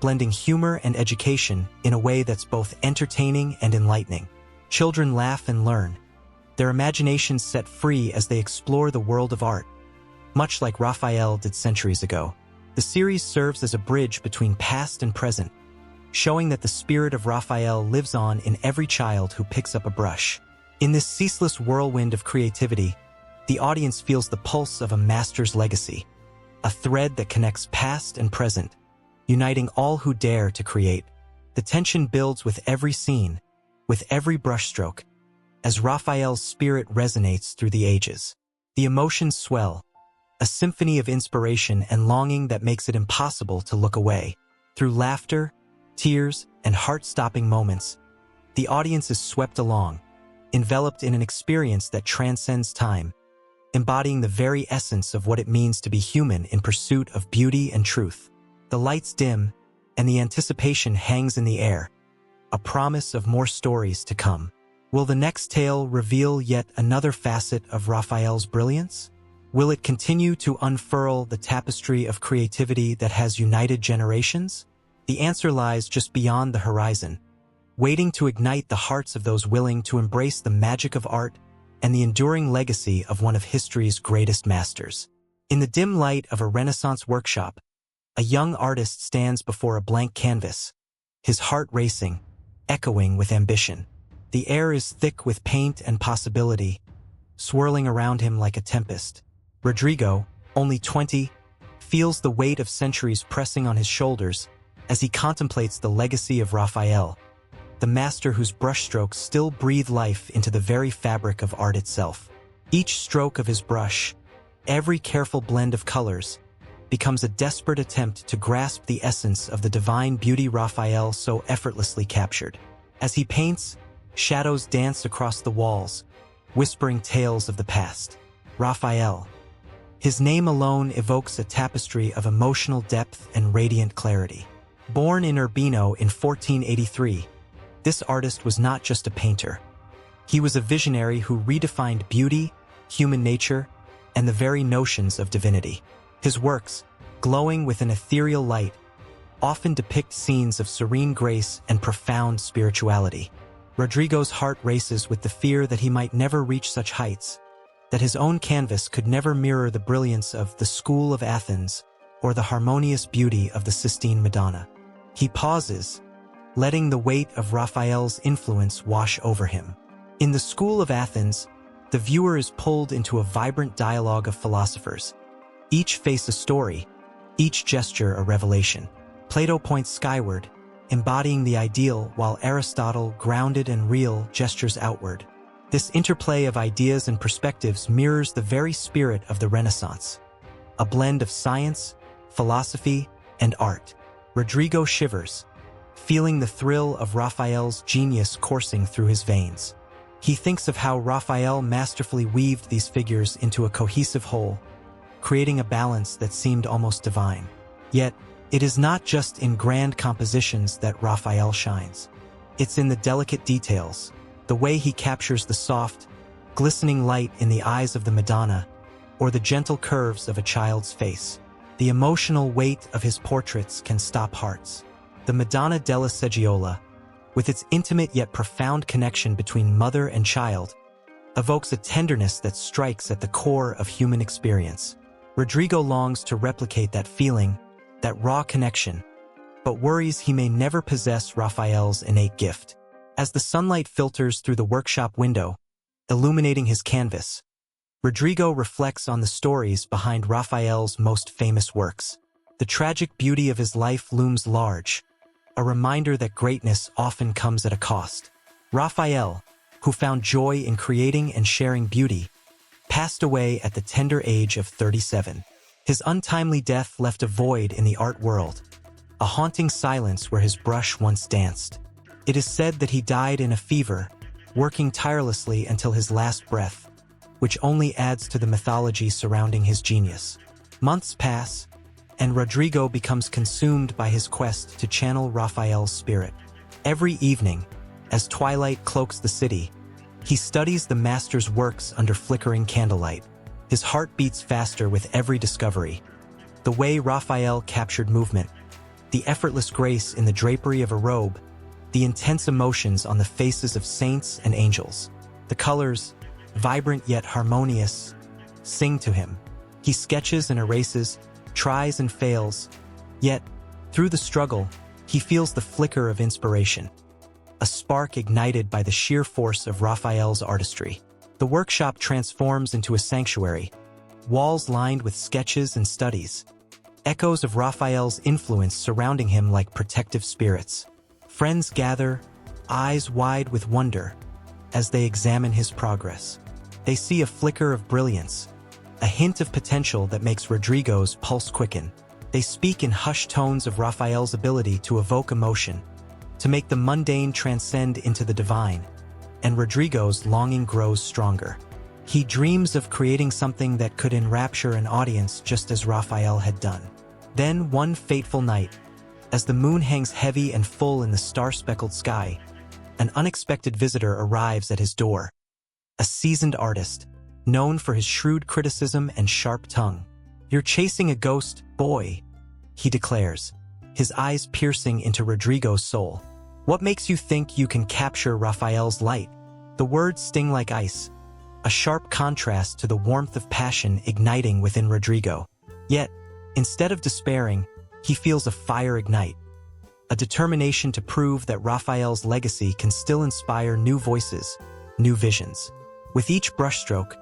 blending humor and education in a way that's both entertaining and enlightening. Children laugh and learn, their imaginations set free as they explore the world of art. Much like Raphael did centuries ago, the series serves as a bridge between past and present, showing that the spirit of Raphael lives on in every child who picks up a brush. In this ceaseless whirlwind of creativity, the audience feels the pulse of a master's legacy, a thread that connects past and present, uniting all who dare to create. The tension builds with every scene, with every brushstroke, as Raphael's spirit resonates through the ages. The emotions swell, a symphony of inspiration and longing that makes it impossible to look away. Through laughter, tears, and heart-stopping moments, the audience is swept along, enveloped in an experience that transcends time, embodying the very essence of what it means to be human in pursuit of beauty and truth. The lights dim, and the anticipation hangs in the air, a promise of more stories to come. Will the next tale reveal yet another facet of Raphael's brilliance? Will it continue to unfurl the tapestry of creativity that has united generations? The answer lies just beyond the horizon, waiting to ignite the hearts of those willing to embrace the magic of art and the enduring legacy of one of history's greatest masters. In the dim light of a Renaissance workshop, a young artist stands before a blank canvas, his heart racing, echoing with ambition. The air is thick with paint and possibility, swirling around him like a tempest. Rodrigo, only 20, feels the weight of centuries pressing on his shoulders as he contemplates the legacy of Raphael, the master whose brushstrokes still breathe life into the very fabric of art itself. Each stroke of his brush, every careful blend of colors, becomes a desperate attempt to grasp the essence of the divine beauty Raphael so effortlessly captured. As he paints, shadows dance across the walls, whispering tales of the past. Raphael. His name alone evokes a tapestry of emotional depth and radiant clarity. Born in Urbino in 1483, this artist was not just a painter. He was a visionary who redefined beauty, human nature, and the very notions of divinity. His works, glowing with an ethereal light, often depict scenes of serene grace and profound spirituality. Rodrigo's heart races with the fear that he might never reach such heights, that his own canvas could never mirror the brilliance of the School of Athens or the harmonious beauty of the Sistine Madonna. He pauses, letting the weight of Raphael's influence wash over him. In the School of Athens, the viewer is pulled into a vibrant dialogue of philosophers, each face a story, each gesture a revelation. Plato points skyward, embodying the ideal, while Aristotle, grounded and real, gestures outward. This interplay of ideas and perspectives mirrors the very spirit of the Renaissance, a blend of science, philosophy, and art. Rodrigo shivers, feeling the thrill of Raphael's genius coursing through his veins. He thinks of how Raphael masterfully weaved these figures into a cohesive whole, creating a balance that seemed almost divine. Yet, it is not just in grand compositions that Raphael shines. It's in the delicate details, the way he captures the soft, glistening light in the eyes of the Madonna, or the gentle curves of a child's face. The emotional weight of his portraits can stop hearts. The Madonna della Seggiola, with its intimate yet profound connection between mother and child, evokes a tenderness that strikes at the core of human experience. Rodrigo longs to replicate that feeling, that raw connection, but worries he may never possess Raphael's innate gift. As the sunlight filters through the workshop window, illuminating his canvas, Rodrigo reflects on the stories behind Raphael's most famous works. The tragic beauty of his life looms large, a reminder that greatness often comes at a cost. Raphael, who found joy in creating and sharing beauty, passed away at the tender age of 37. His untimely death left a void in the art world, a haunting silence where his brush once danced. It is said that he died in a fever, working tirelessly until his last breath, which only adds to the mythology surrounding his genius. Months pass, and Rodrigo becomes consumed by his quest to channel Raphael's spirit. Every evening, as twilight cloaks the city, he studies the master's works under flickering candlelight. His heart beats faster with every discovery. The way Raphael captured movement, the effortless grace in the drapery of a robe, the intense emotions on the faces of saints and angels. The colors, vibrant yet harmonious, sing to him. He sketches and erases, tries and fails, yet, through the struggle, he feels the flicker of inspiration, a spark ignited by the sheer force of Raphael's artistry. The workshop transforms into a sanctuary, walls lined with sketches and studies, echoes of Raphael's influence surrounding him like protective spirits. Friends gather, eyes wide with wonder, as they examine his progress. They see a flicker of brilliance, a hint of potential that makes Rodrigo's pulse quicken. They speak in hushed tones of Raphael's ability to evoke emotion, to make the mundane transcend into the divine, and Rodrigo's longing grows stronger. He dreams of creating something that could enrapture an audience just as Raphael had done. Then, one fateful night, as the moon hangs heavy and full in the star-speckled sky, an unexpected visitor arrives at his door. A seasoned artist, known for his shrewd criticism and sharp tongue. "You're chasing a ghost, boy," he declares, his eyes piercing into Rodrigo's soul. "What makes you think you can capture Raphael's light?" The words sting like ice, a sharp contrast to the warmth of passion igniting within Rodrigo. Yet, instead of despairing, he feels a fire ignite, a determination to prove that Raphael's legacy can still inspire new voices, new visions. With each brushstroke,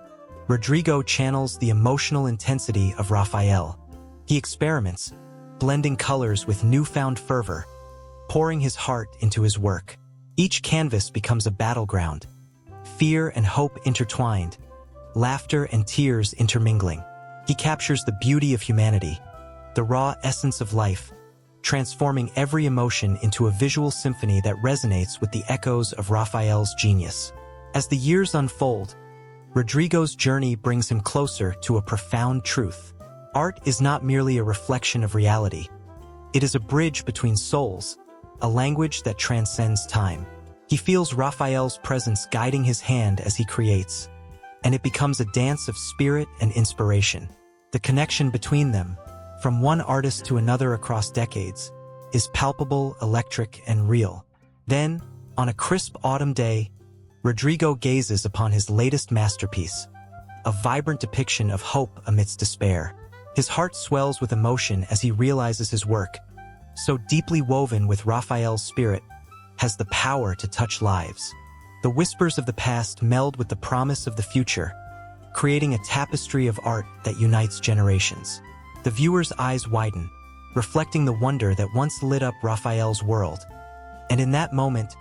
Rodrigo channels the emotional intensity of Raphael. He experiments, blending colors with newfound fervor, pouring his heart into his work. Each canvas becomes a battleground, fear and hope intertwined, laughter and tears intermingling. He captures the beauty of humanity, the raw essence of life, transforming every emotion into a visual symphony that resonates with the echoes of Raphael's genius. As the years unfold, Rodrigo's journey brings him closer to a profound truth. Art is not merely a reflection of reality. It is a bridge between souls, a language that transcends time. He feels Raphael's presence guiding his hand as he creates, and it becomes a dance of spirit and inspiration. The connection between them, from one artist to another across decades, is palpable, electric, and real. Then, on a crisp autumn day, Rodrigo gazes upon his latest masterpiece, a vibrant depiction of hope amidst despair. His heart swells with emotion as he realizes his work, so deeply woven with Raphael's spirit, has the power to touch lives. The whispers of the past meld with the promise of the future, creating a tapestry of art that unites generations. The viewer's eyes widen, reflecting the wonder that once lit up Raphael's world. And in that moment,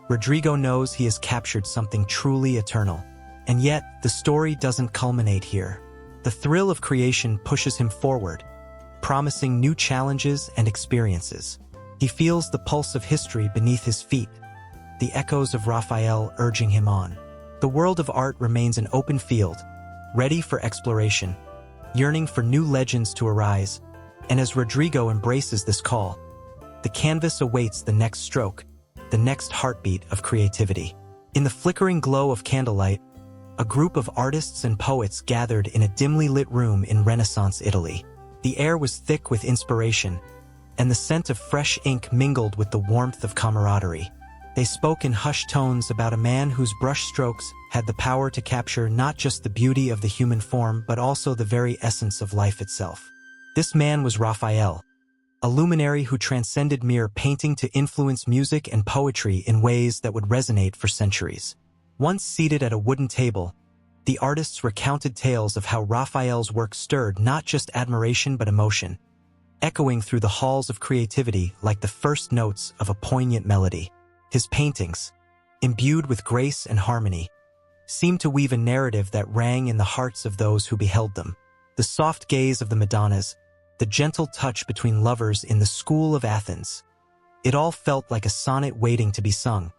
Rodrigo knows he has captured something truly eternal. And yet, the story doesn't culminate here. The thrill of creation pushes him forward, promising new challenges and experiences. He feels the pulse of history beneath his feet, the echoes of Raphael urging him on. The world of art remains an open field, ready for exploration, yearning for new legends to arise. And as Rodrigo embraces this call, the canvas awaits the next stroke, the next heartbeat of creativity. In the flickering glow of candlelight, a group of artists and poets gathered in a dimly lit room in Renaissance Italy. The air was thick with inspiration, and the scent of fresh ink mingled with the warmth of camaraderie. They spoke in hushed tones about a man whose brushstrokes had the power to capture not just the beauty of the human form but also the very essence of life itself. This man was Raphael, a luminary who transcended mere painting to influence music and poetry in ways that would resonate for centuries. Once seated at a wooden table, the artists recounted tales of how Raphael's work stirred not just admiration but emotion, echoing through the halls of creativity like the first notes of a poignant melody. His paintings, imbued with grace and harmony, seemed to weave a narrative that rang in the hearts of those who beheld them. The soft gaze of the Madonnas, the gentle touch between lovers in the school of Athens. It all felt like a sonnet waiting to be sung,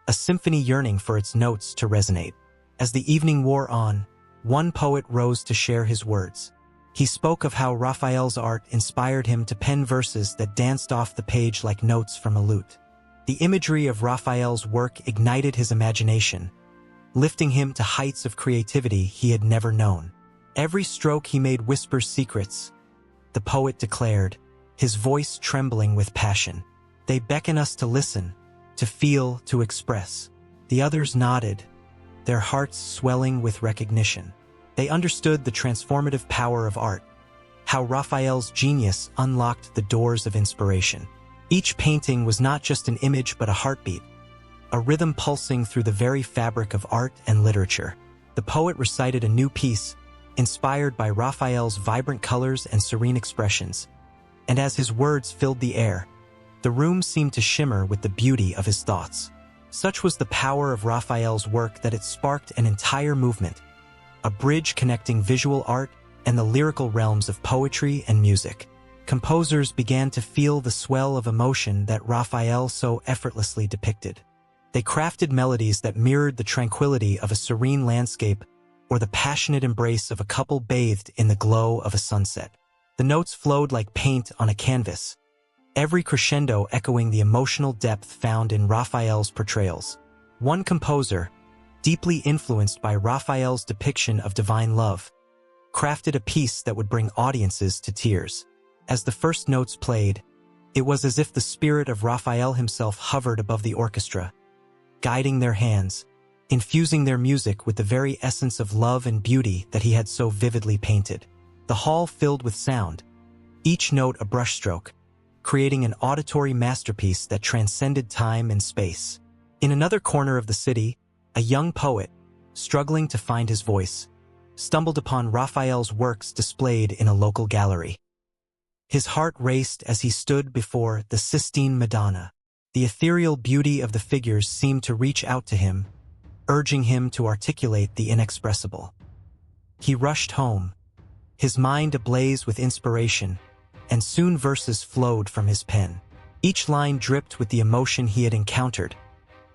a symphony yearning for its notes to resonate. As the evening wore on, one poet rose to share his words. He spoke of how Raphael's art inspired him to pen verses that danced off the page like notes from a lute. The imagery of Raphael's work ignited his imagination, lifting him to heights of creativity he had never known. Every stroke he made whispers secrets, the poet declared, his voice trembling with passion. They beckon us to listen, to feel, to express. The others nodded, their hearts swelling with recognition. They understood the transformative power of art, how Raphael's genius unlocked the doors of inspiration. Each painting was not just an image but a heartbeat, a rhythm pulsing through the very fabric of art and literature. The poet recited a new piece, inspired by Raphael's vibrant colors and serene expressions, and as his words filled the air, the room seemed to shimmer with the beauty of his thoughts. Such was the power of Raphael's work that it sparked an entire movement, a bridge connecting visual art and the lyrical realms of poetry and music. Composers began to feel the swell of emotion that Raphael so effortlessly depicted. They crafted melodies that mirrored the tranquility of a serene landscape or the passionate embrace of a couple bathed in the glow of a sunset. The notes flowed like paint on a canvas, every crescendo echoing the emotional depth found in Raphael's portrayals. One composer, deeply influenced by Raphael's depiction of divine love, crafted a piece that would bring audiences to tears. As the first notes played, it was as if the spirit of Raphael himself hovered above the orchestra, guiding their hands, infusing their music with the very essence of love and beauty that he had so vividly painted. The hall filled with sound, each note a brushstroke, creating an auditory masterpiece that transcended time and space. In another corner of the city, a young poet, struggling to find his voice, stumbled upon Raphael's works displayed in a local gallery. His heart raced as he stood before the Sistine Madonna. The ethereal beauty of the figures seemed to reach out to him, urging him to articulate the inexpressible. He rushed home, his mind ablaze with inspiration, and soon verses flowed from his pen. Each line dripped with the emotion he had encountered,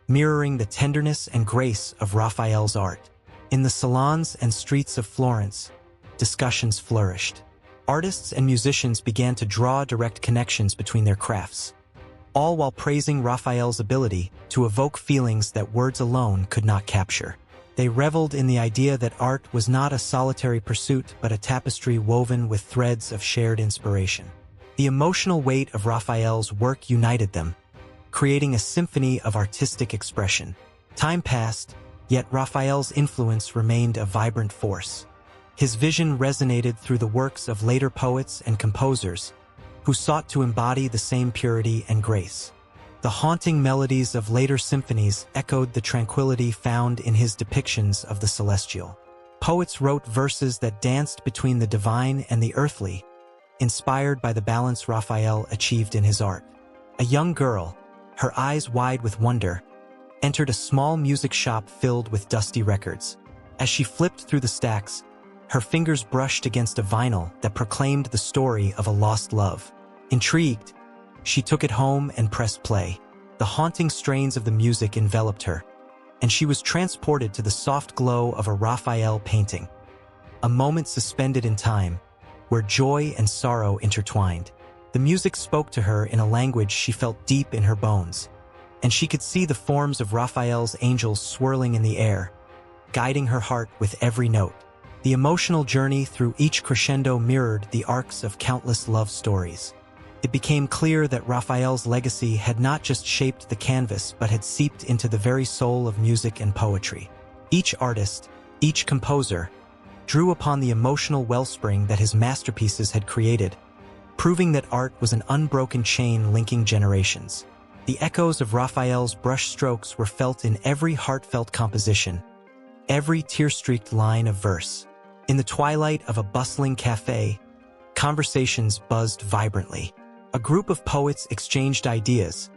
mirroring the tenderness and grace of Raphael's art. In the salons and streets of Florence, discussions flourished. Artists and musicians began to draw direct connections between their crafts, all while praising Raphael's ability to evoke feelings that words alone could not capture. They reveled in the idea that art was not a solitary pursuit but a tapestry woven with threads of shared inspiration. The emotional weight of Raphael's work united them, creating a symphony of artistic expression. Time passed, yet Raphael's influence remained a vibrant force. His vision resonated through the works of later poets and composers who sought to embody the same purity and grace. The haunting melodies of later symphonies echoed the tranquility found in his depictions of the celestial. Poets wrote verses that danced between the divine and the earthly, inspired by the balance Raphael achieved in his art. A young girl, her eyes wide with wonder, entered a small music shop filled with dusty records. As she flipped through the stacks, her fingers brushed against a vinyl that proclaimed the story of a lost love. Intrigued, she took it home and pressed play. The haunting strains of the music enveloped her, and she was transported to the soft glow of a Raphael painting. A moment suspended in time, where joy and sorrow intertwined. The music spoke to her in a language she felt deep in her bones, and she could see the forms of Raphael's angels swirling in the air, guiding her heart with every note. The emotional journey through each crescendo mirrored the arcs of countless love stories. It became clear that Raphael's legacy had not just shaped the canvas but had seeped into the very soul of music and poetry. Each artist, each composer, drew upon the emotional wellspring that his masterpieces had created, proving that art was an unbroken chain linking generations. The echoes of Raphael's brushstrokes were felt in every heartfelt composition, every tear-streaked line of verse. In the twilight of a bustling cafe, conversations buzzed vibrantly. A group of poets exchanged ideas,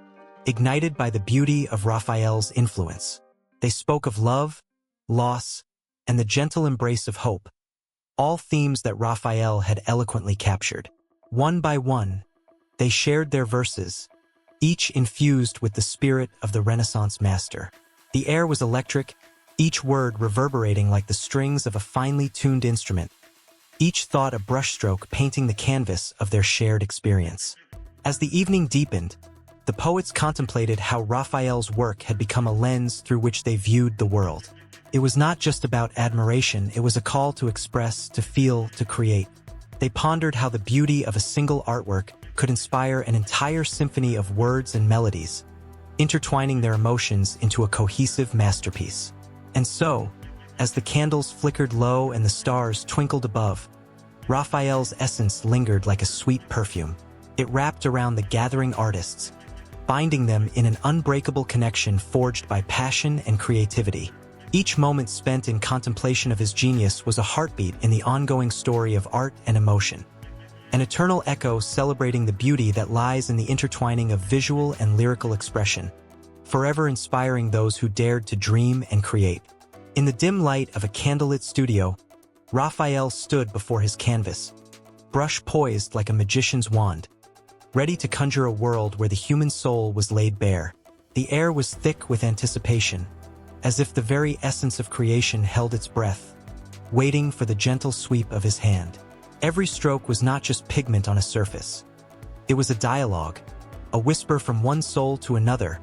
ignited by the beauty of Raphael's influence. They spoke of love, loss, and the gentle embrace of hope, all themes that Raphael had eloquently captured. One by one, they shared their verses, each infused with the spirit of the Renaissance master. The air was electric, each word reverberating like the strings of a finely tuned instrument, each thought a brushstroke painting the canvas of their shared experience. As the evening deepened, the poets contemplated how Raphael's work had become a lens through which they viewed the world. It was not just about admiration, it was a call to express, to feel, to create. They pondered how the beauty of a single artwork could inspire an entire symphony of words and melodies, intertwining their emotions into a cohesive masterpiece. And so, as the candles flickered low and the stars twinkled above, Raphael's essence lingered like a sweet perfume. It wrapped around the gathering artists, binding them in an unbreakable connection forged by passion and creativity. Each moment spent in contemplation of his genius was a heartbeat in the ongoing story of art and emotion, an eternal echo celebrating the beauty that lies in the intertwining of visual and lyrical expression, forever inspiring those who dared to dream and create. In the dim light of a candlelit studio, Raphael stood before his canvas, brush poised like a magician's wand, ready to conjure a world where the human soul was laid bare. The air was thick with anticipation, as if the very essence of creation held its breath, waiting for the gentle sweep of his hand. Every stroke was not just pigment on a surface. It was a dialogue, a whisper from one soul to another,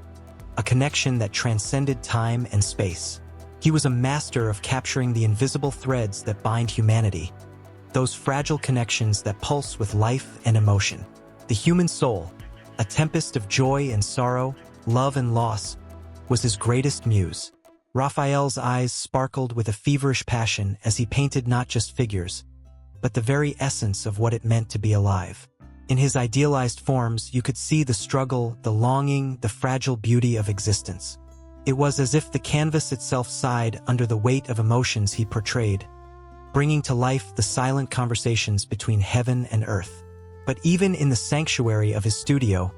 a connection that transcended time and space. He was a master of capturing the invisible threads that bind humanity, those fragile connections that pulse with life and emotion. The human soul, a tempest of joy and sorrow, love and loss, was his greatest muse. Raphael's eyes sparkled with a feverish passion as he painted not just figures, but the very essence of what it meant to be alive. In his idealized forms, you could see the struggle, the longing, the fragile beauty of existence. It was as if the canvas itself sighed under the weight of emotions he portrayed, bringing to life the silent conversations between heaven and earth. But even in the sanctuary of his studio,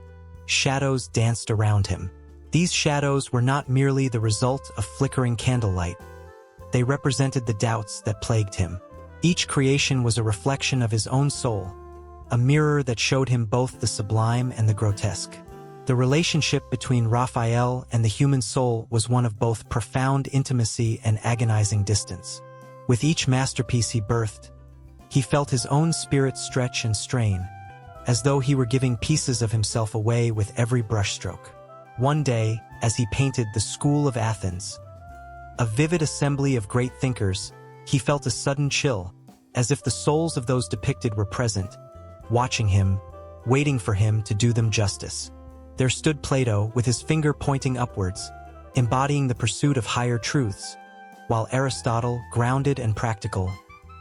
shadows danced around him. These shadows were not merely the result of flickering candlelight. They represented the doubts that plagued him. Each creation was a reflection of his own soul, a mirror that showed him both the sublime and the grotesque. The relationship between Raphael and the human soul was one of both profound intimacy and agonizing distance. With each masterpiece he birthed, he felt his own spirit stretch and strain, as though he were giving pieces of himself away with every brushstroke. One day, as he painted the School of Athens, a vivid assembly of great thinkers, he felt a sudden chill, as if the souls of those depicted were present, watching him, waiting for him to do them justice. There stood Plato with his finger pointing upwards, embodying the pursuit of higher truths, while Aristotle, grounded and practical,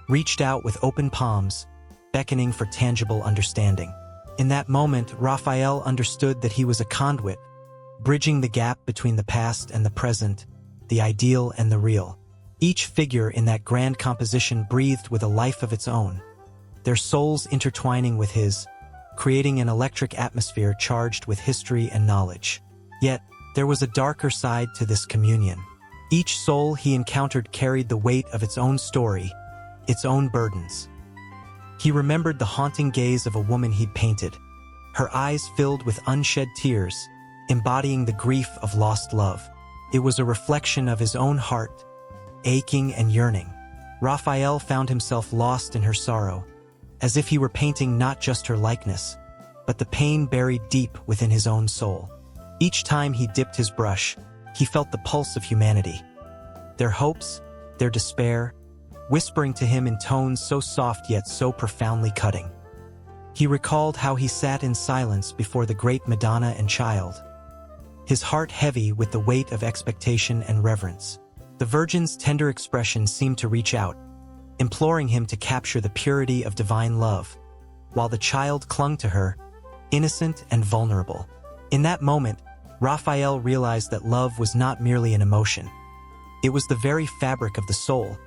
reached out with open palms, beckoning for tangible understanding. In that moment, Raphael understood that he was a conduit, bridging the gap between the past and the present, the ideal and the real. Each figure in that grand composition breathed with a life of its own, their souls intertwining with his, creating an electric atmosphere charged with history and knowledge. Yet, there was a darker side to this communion. Each soul he encountered carried the weight of its own story, its own burdens. He remembered the haunting gaze of a woman he'd painted, her eyes filled with unshed tears, embodying the grief of lost love. It was a reflection of his own heart, aching and yearning. Raphael found himself lost in her sorrow, as if he were painting not just her likeness, but the pain buried deep within his own soul. Each time he dipped his brush, he felt the pulse of humanity, their hopes, their despair, whispering to him in tones so soft yet so profoundly cutting. He recalled how he sat in silence before the great Madonna and Child, his heart heavy with the weight of expectation and reverence. The Virgin's tender expression seemed to reach out, imploring him to capture the purity of divine love, while the Child clung to her, innocent and vulnerable. In that moment, Raphael realized that love was not merely an emotion. It was the very fabric of the soul,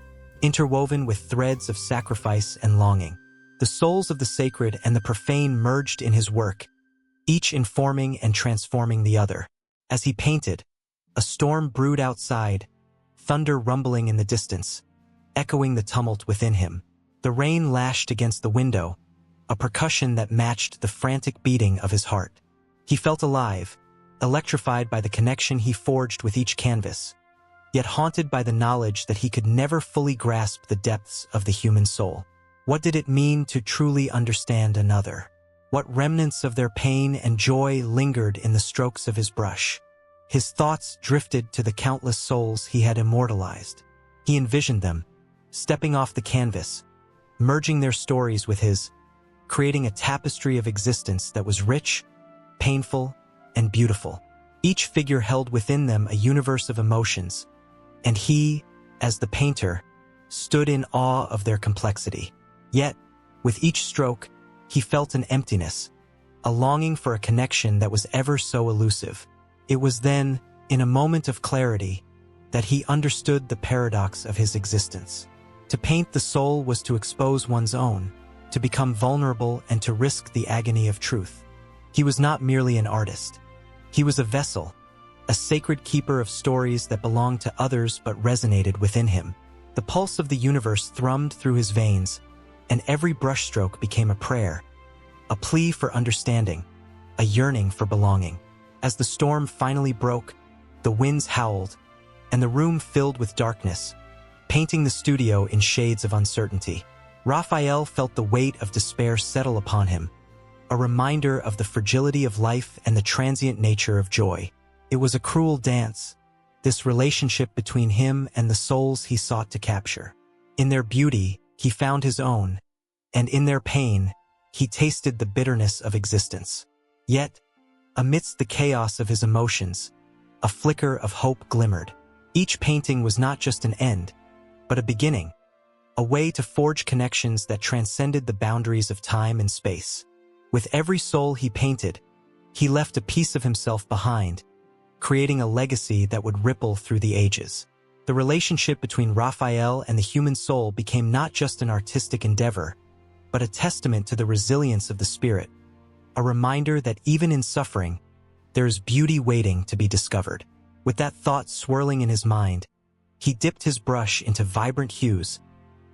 interwoven with threads of sacrifice and longing. The souls of the sacred and the profane merged in his work, each informing and transforming the other. As he painted, a storm brewed outside, thunder rumbling in the distance, echoing the tumult within him. The rain lashed against the window, a percussion that matched the frantic beating of his heart. He felt alive, electrified by the connection he forged with each canvas, yet haunted by the knowledge that he could never fully grasp the depths of the human soul. What did it mean to truly understand another? What remnants of their pain and joy lingered in the strokes of his brush? His thoughts drifted to the countless souls he had immortalized. He envisioned them, stepping off the canvas, merging their stories with his, creating a tapestry of existence that was rich, painful, and beautiful. Each figure held within them a universe of emotions, and he, as the painter, stood in awe of their complexity. Yet, with each stroke, he felt an emptiness, a longing for a connection that was ever so elusive. It was then, in a moment of clarity, that he understood the paradox of his existence. To paint the soul was to expose one's own, to become vulnerable and to risk the agony of truth. He was not merely an artist. He was a vessel, a sacred keeper of stories that belonged to others but resonated within him. The pulse of the universe thrummed through his veins, and every brushstroke became a prayer, a plea for understanding, a yearning for belonging. As the storm finally broke, the winds howled, and the room filled with darkness, painting the studio in shades of uncertainty. Raphael felt the weight of despair settle upon him, a reminder of the fragility of life and the transient nature of joy. It was a cruel dance, this relationship between him and the souls he sought to capture. In their beauty, he found his own, and in their pain, he tasted the bitterness of existence. Yet, amidst the chaos of his emotions, a flicker of hope glimmered. Each painting was not just an end, but a beginning, a way to forge connections that transcended the boundaries of time and space. With every soul he painted, he left a piece of himself behind, creating a legacy that would ripple through the ages. The relationship between Raphael and the human soul became not just an artistic endeavor, but a testament to the resilience of the spirit, a reminder that even in suffering, there is beauty waiting to be discovered. With that thought swirling in his mind, he dipped his brush into vibrant hues,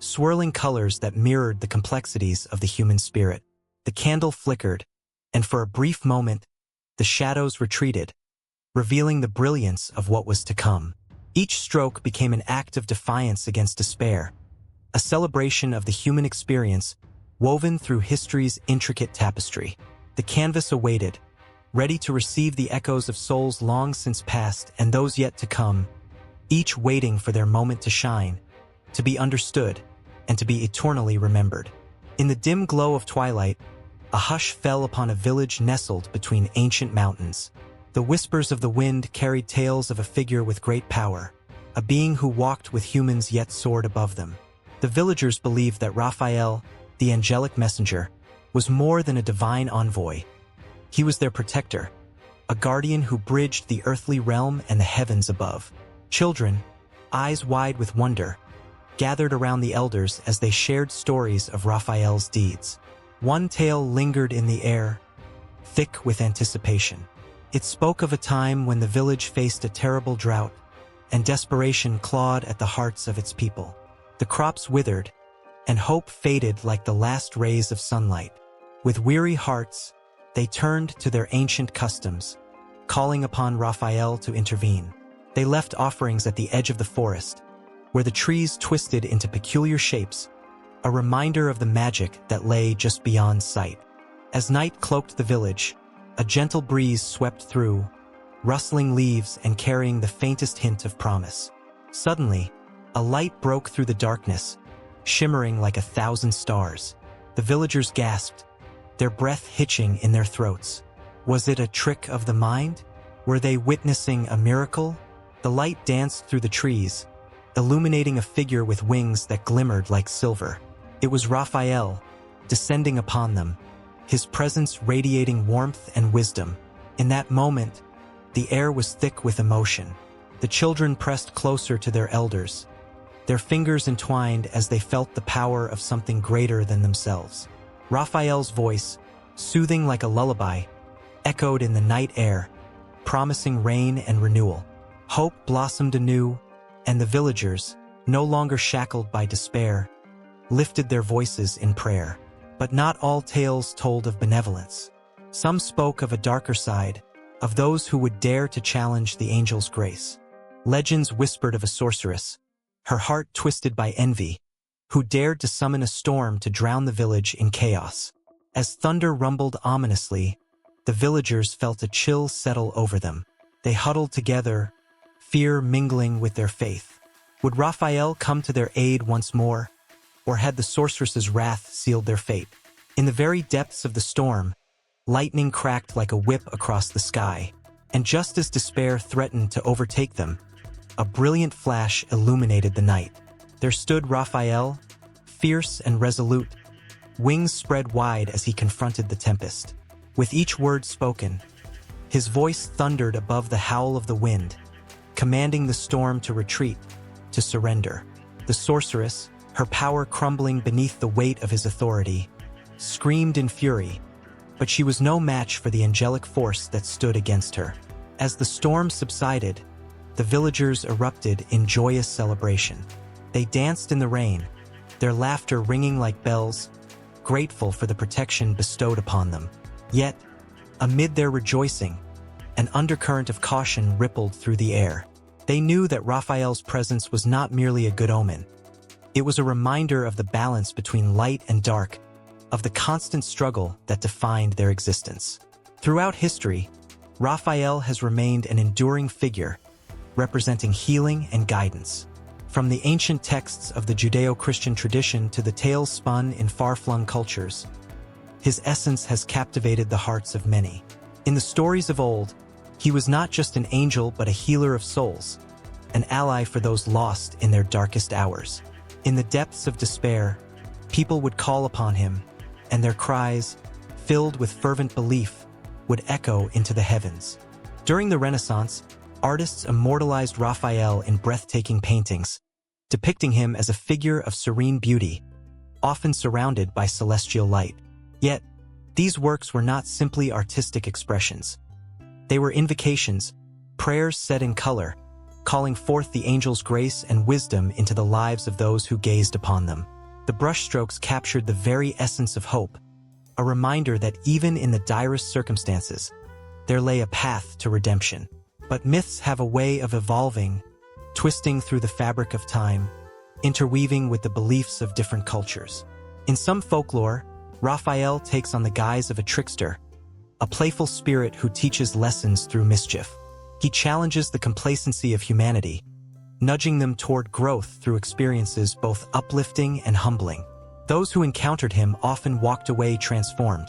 swirling colors that mirrored the complexities of the human spirit. The candle flickered, and for a brief moment, the shadows retreated, revealing the brilliance of what was to come. Each stroke became an act of defiance against despair, a celebration of the human experience woven through history's intricate tapestry. The canvas awaited, ready to receive the echoes of souls long since past and those yet to come, each waiting for their moment to shine, to be understood, and to be eternally remembered. In the dim glow of twilight, a hush fell upon a village nestled between ancient mountains. The whispers of the wind carried tales of a figure with great power, a being who walked with humans yet soared above them. The villagers believed that Raphael, the angelic messenger, was more than a divine envoy. He was their protector, a guardian who bridged the earthly realm and the heavens above. Children, eyes wide with wonder, gathered around the elders as they shared stories of Raphael's deeds. One tale lingered in the air, thick with anticipation. It spoke of a time when the village faced a terrible drought, and desperation clawed at the hearts of its people. The crops withered, and hope faded like the last rays of sunlight. With weary hearts, they turned to their ancient customs, calling upon Raphael to intervene. They left offerings at the edge of the forest, where the trees twisted into peculiar shapes, a reminder of the magic that lay just beyond sight. As night cloaked the village, a gentle breeze swept through, rustling leaves and carrying the faintest hint of promise. Suddenly, a light broke through the darkness, shimmering like 1,000 stars. The villagers gasped, their breath hitching in their throats. Was it a trick of the mind? Were they witnessing a miracle? The light danced through the trees, illuminating a figure with wings that glimmered like silver. It was Raphael, descending upon them, his presence radiating warmth and wisdom. In that moment, the air was thick with emotion. The children pressed closer to their elders, their fingers entwined as they felt the power of something greater than themselves. Raphael's voice, soothing like a lullaby, echoed in the night air, promising rain and renewal. Hope blossomed anew, and the villagers, no longer shackled by despair, lifted their voices in prayer. But not all tales told of benevolence. Some spoke of a darker side, of those who would dare to challenge the angel's grace. Legends whispered of a sorceress, her heart twisted by envy, who dared to summon a storm to drown the village in chaos. As thunder rumbled ominously, the villagers felt a chill settle over them. They huddled together, fear mingling with their faith. Would Raphael come to their aid once more, or had the sorceress's wrath sealed their fate? In the very depths of the storm, lightning cracked like a whip across the sky, and just as despair threatened to overtake them, a brilliant flash illuminated the night. There stood Raphael, fierce and resolute, wings spread wide as he confronted the tempest. With each word spoken, his voice thundered above the howl of the wind, commanding the storm to retreat, to surrender. The sorceress, her power crumbling beneath the weight of his authority, screamed in fury, but she was no match for the angelic force that stood against her. As the storm subsided, the villagers erupted in joyous celebration. They danced in the rain, their laughter ringing like bells, grateful for the protection bestowed upon them. Yet, amid their rejoicing, an undercurrent of caution rippled through the air. They knew that Raphael's presence was not merely a good omen. It was a reminder of the balance between light and dark, of the constant struggle that defined their existence. Throughout history, Raphael has remained an enduring figure, representing healing and guidance. From the ancient texts of the Judeo-Christian tradition to the tales spun in far-flung cultures, his essence has captivated the hearts of many. In the stories of old, he was not just an angel but a healer of souls, an ally for those lost in their darkest hours. In the depths of despair, people would call upon him, and their cries, filled with fervent belief, would echo into the heavens. During the Renaissance, artists immortalized Raphael in breathtaking paintings, depicting him as a figure of serene beauty, often surrounded by celestial light. Yet, these works were not simply artistic expressions. They were invocations, prayers set in color, calling forth the angel's grace and wisdom into the lives of those who gazed upon them. The brushstrokes captured the very essence of hope, a reminder that even in the direst circumstances, there lay a path to redemption. But myths have a way of evolving, twisting through the fabric of time, interweaving with the beliefs of different cultures. In some folklore, Raphael takes on the guise of a trickster, a playful spirit who teaches lessons through mischief. He challenges the complacency of humanity, nudging them toward growth through experiences both uplifting and humbling. Those who encountered him often walked away transformed,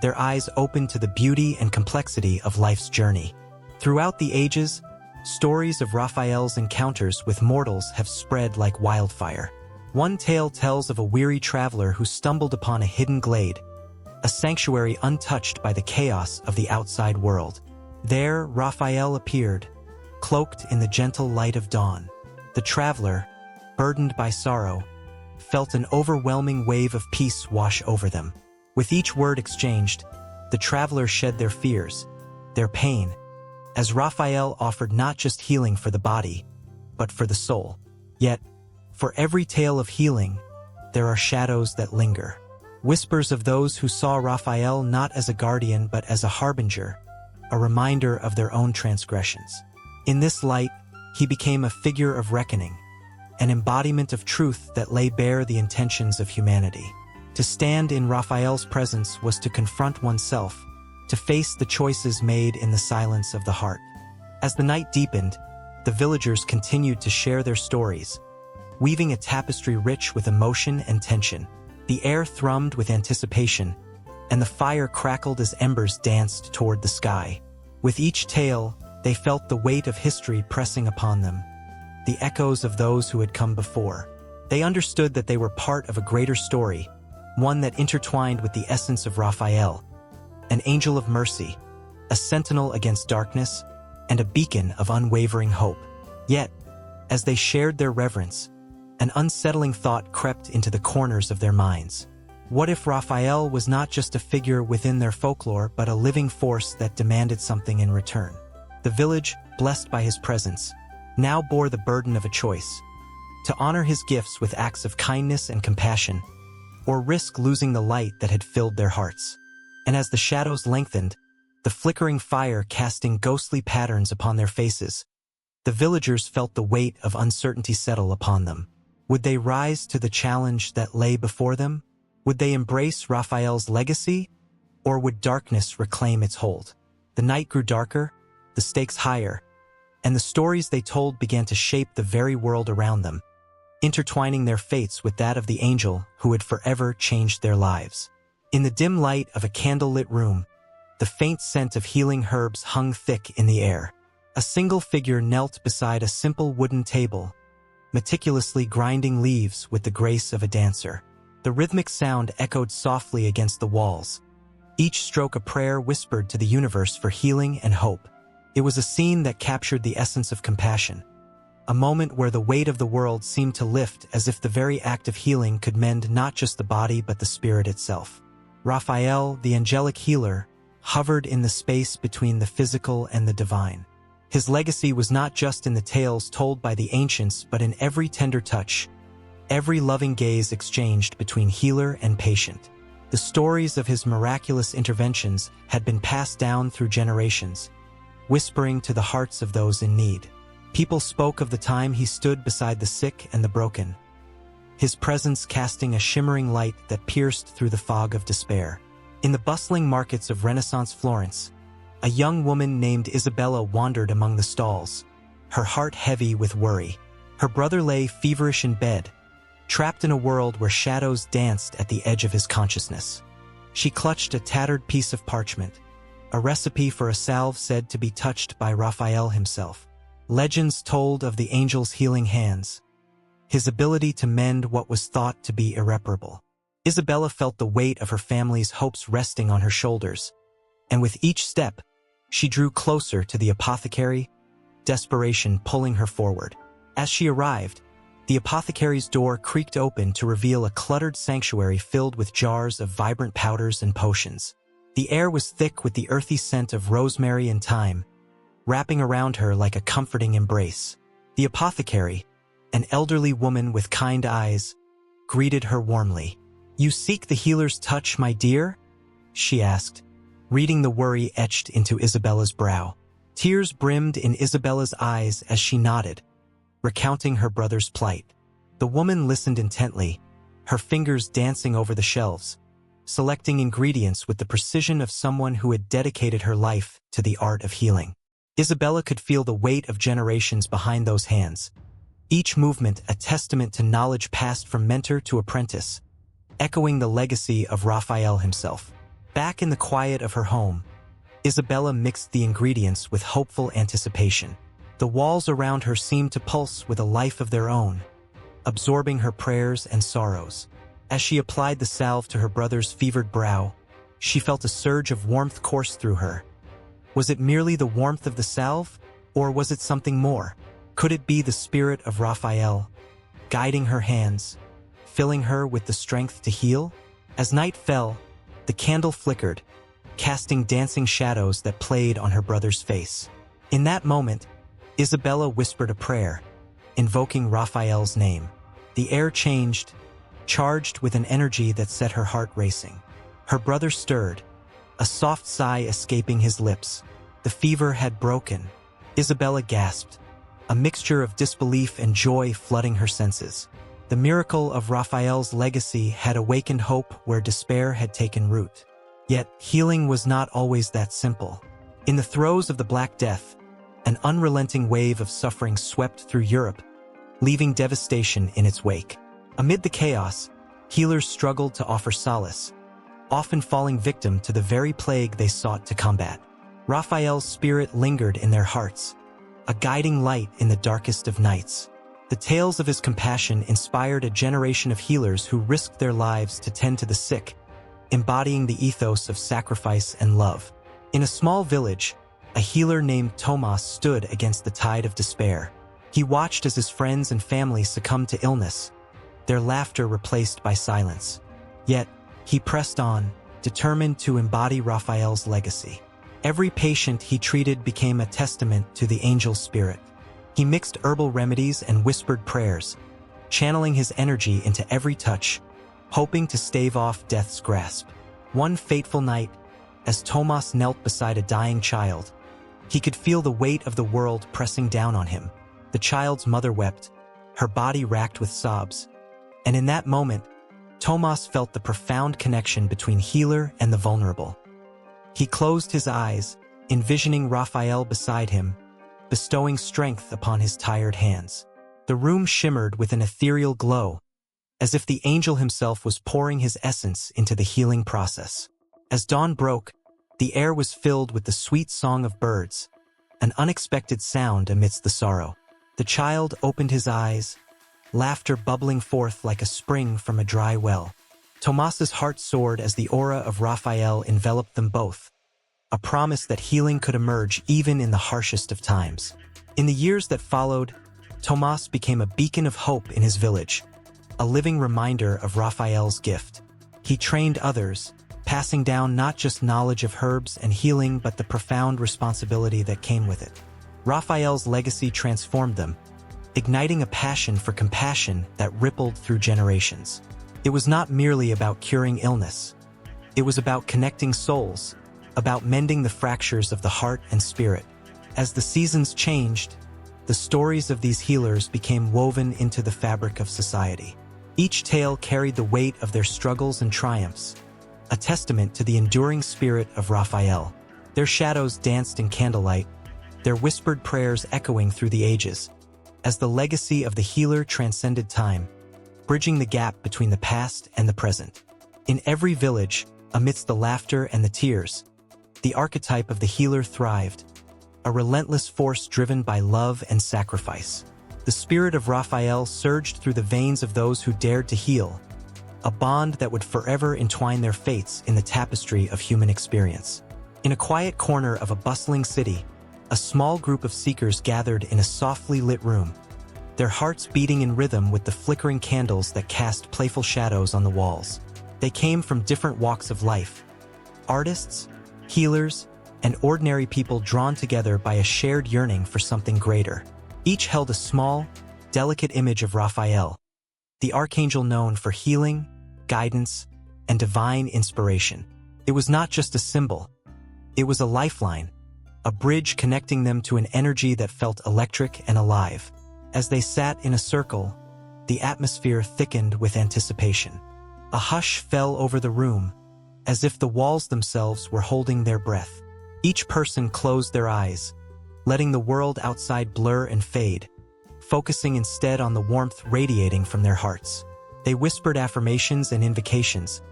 their eyes open to the beauty and complexity of life's journey. Throughout the ages, stories of Raphael's encounters with mortals have spread like wildfire. One tale tells of a weary traveler who stumbled upon a hidden glade, a sanctuary untouched by the chaos of the outside world. There, Raphael appeared, cloaked in the gentle light of dawn. The traveler, burdened by sorrow, felt an overwhelming wave of peace wash over them. With each word exchanged, the traveler shed their fears, their pain, as Raphael offered not just healing for the body, but for the soul. Yet, for every tale of healing, there are shadows that linger. Whispers of those who saw Raphael not as a guardian but as a harbinger, a reminder of their own transgressions. In this light, he became a figure of reckoning, an embodiment of truth that lay bare the intentions of humanity. To stand in Raphael's presence was to confront oneself, to face the choices made in the silence of the heart. As the night deepened, the villagers continued to share their stories, weaving a tapestry rich with emotion and tension. The air thrummed with anticipation, and the fire crackled as embers danced toward the sky. With each tale, they felt the weight of history pressing upon them, the echoes of those who had come before. They understood that they were part of a greater story, one that intertwined with the essence of Raphael, an angel of mercy, a sentinel against darkness, and a beacon of unwavering hope. Yet, as they shared their reverence, an unsettling thought crept into the corners of their minds. What if Raphael was not just a figure within their folklore but a living force that demanded something in return? The village, blessed by his presence, now bore the burden of a choice: to honor his gifts with acts of kindness and compassion, or risk losing the light that had filled their hearts. And as the shadows lengthened, the flickering fire casting ghostly patterns upon their faces, the villagers felt the weight of uncertainty settle upon them. Would they rise to the challenge that lay before them? Would they embrace Raphael's legacy, or would darkness reclaim its hold? The night grew darker, the stakes higher, and the stories they told began to shape the very world around them, intertwining their fates with that of the angel who had forever changed their lives. In the dim light of a candle-lit room, the faint scent of healing herbs hung thick in the air. A single figure knelt beside a simple wooden table, meticulously grinding leaves with the grace of a dancer. The rhythmic sound echoed softly against the walls, each stroke a prayer whispered to the universe for healing and hope. It was a scene that captured the essence of compassion, a moment where the weight of the world seemed to lift as if the very act of healing could mend not just the body but the spirit itself. Raphael, the angelic healer, hovered in the space between the physical and the divine. His legacy was not just in the tales told by the ancients but in every tender touch, every loving gaze exchanged between healer and patient. The stories of his miraculous interventions had been passed down through generations, whispering to the hearts of those in need. People spoke of the time he stood beside the sick and the broken, his presence casting a shimmering light that pierced through the fog of despair. In the bustling markets of Renaissance Florence, a young woman named Isabella wandered among the stalls, her heart heavy with worry. Her brother lay feverish in bed, trapped in a world where shadows danced at the edge of his consciousness. She clutched a tattered piece of parchment, a recipe for a salve said to be touched by Raphael himself. Legends told of the angel's healing hands, his ability to mend what was thought to be irreparable. Isabella felt the weight of her family's hopes resting on her shoulders, and with each step, she drew closer to the apothecary, desperation pulling her forward. As she arrived, the apothecary's door creaked open to reveal a cluttered sanctuary filled with jars of vibrant powders and potions. The air was thick with the earthy scent of rosemary and thyme, wrapping around her like a comforting embrace. The apothecary, an elderly woman with kind eyes, greeted her warmly. "You seek the healer's touch, my dear?" she asked, reading the worry etched into Isabella's brow. Tears brimmed in Isabella's eyes as she nodded, recounting her brother's plight. The woman listened intently, her fingers dancing over the shelves, selecting ingredients with the precision of someone who had dedicated her life to the art of healing. Isabella could feel the weight of generations behind those hands, each movement a testament to knowledge passed from mentor to apprentice, echoing the legacy of Raphael himself. Back in the quiet of her home, Isabella mixed the ingredients with hopeful anticipation. The walls around her seemed to pulse with a life of their own, absorbing her prayers and sorrows. As she applied the salve to her brother's fevered brow, she felt a surge of warmth course through her. Was it merely the warmth of the salve, or was it something more? Could it be the spirit of Raphael, guiding her hands, filling her with the strength to heal? As night fell, the candle flickered, casting dancing shadows that played on her brother's face. In that moment, Isabella whispered a prayer, invoking Raphael's name. The air changed, charged with an energy that set her heart racing. Her brother stirred, a soft sigh escaping his lips. The fever had broken. Isabella gasped, a mixture of disbelief and joy flooding her senses. The miracle of Raphael's legacy had awakened hope where despair had taken root. Yet, healing was not always that simple. In the throes of the Black Death, an unrelenting wave of suffering swept through Europe, leaving devastation in its wake. Amid the chaos, healers struggled to offer solace, often falling victim to the very plague they sought to combat. Raphael's spirit lingered in their hearts, a guiding light in the darkest of nights. The tales of his compassion inspired a generation of healers who risked their lives to tend to the sick, embodying the ethos of sacrifice and love. In a small village, a healer named Tomas stood against the tide of despair. He watched as his friends and family succumbed to illness, their laughter replaced by silence. Yet, he pressed on, determined to embody Raphael's legacy. Every patient he treated became a testament to the angel spirit. He mixed herbal remedies and whispered prayers, channeling his energy into every touch, hoping to stave off death's grasp. One fateful night, as Tomas knelt beside a dying child, he could feel the weight of the world pressing down on him. The child's mother wept, her body racked with sobs. And in that moment, Tomas felt the profound connection between healer and the vulnerable. He closed his eyes, envisioning Raphael beside him, bestowing strength upon his tired hands. The room shimmered with an ethereal glow, as if the angel himself was pouring his essence into the healing process. As dawn broke, the air was filled with the sweet song of birds, an unexpected sound amidst the sorrow. The child opened his eyes, laughter bubbling forth like a spring from a dry well. Tomas's heart soared as the aura of Raphael enveloped them both, a promise that healing could emerge even in the harshest of times. In the years that followed, Tomas became a beacon of hope in his village, a living reminder of Raphael's gift. He trained others, passing down not just knowledge of herbs and healing but the profound responsibility that came with it. Raphael's legacy transformed them, igniting a passion for compassion that rippled through generations. It was not merely about curing illness. It was about connecting souls, about mending the fractures of the heart and spirit. As the seasons changed, the stories of these healers became woven into the fabric of society. Each tale carried the weight of their struggles and triumphs, a testament to the enduring spirit of Raphael. Their shadows danced in candlelight, their whispered prayers echoing through the ages, as the legacy of the healer transcended time, bridging the gap between the past and the present. In every village, amidst the laughter and the tears, the archetype of the healer thrived, a relentless force driven by love and sacrifice. The spirit of Raphael surged through the veins of those who dared to heal, a bond that would forever entwine their fates in the tapestry of human experience. In a quiet corner of a bustling city, a small group of seekers gathered in a softly lit room, their hearts beating in rhythm with the flickering candles that cast playful shadows on the walls. They came from different walks of life, artists, healers, and ordinary people drawn together by a shared yearning for something greater. Each held a small, delicate image of Raphael, the archangel known for healing, guidance, and divine inspiration. It was not just a symbol. It was a lifeline, a bridge connecting them to an energy that felt electric and alive. As they sat in a circle, the atmosphere thickened with anticipation. A hush fell over the room, as if the walls themselves were holding their breath. Each person closed their eyes, letting the world outside blur and fade, focusing instead on the warmth radiating from their hearts. They whispered affirmations and invocations,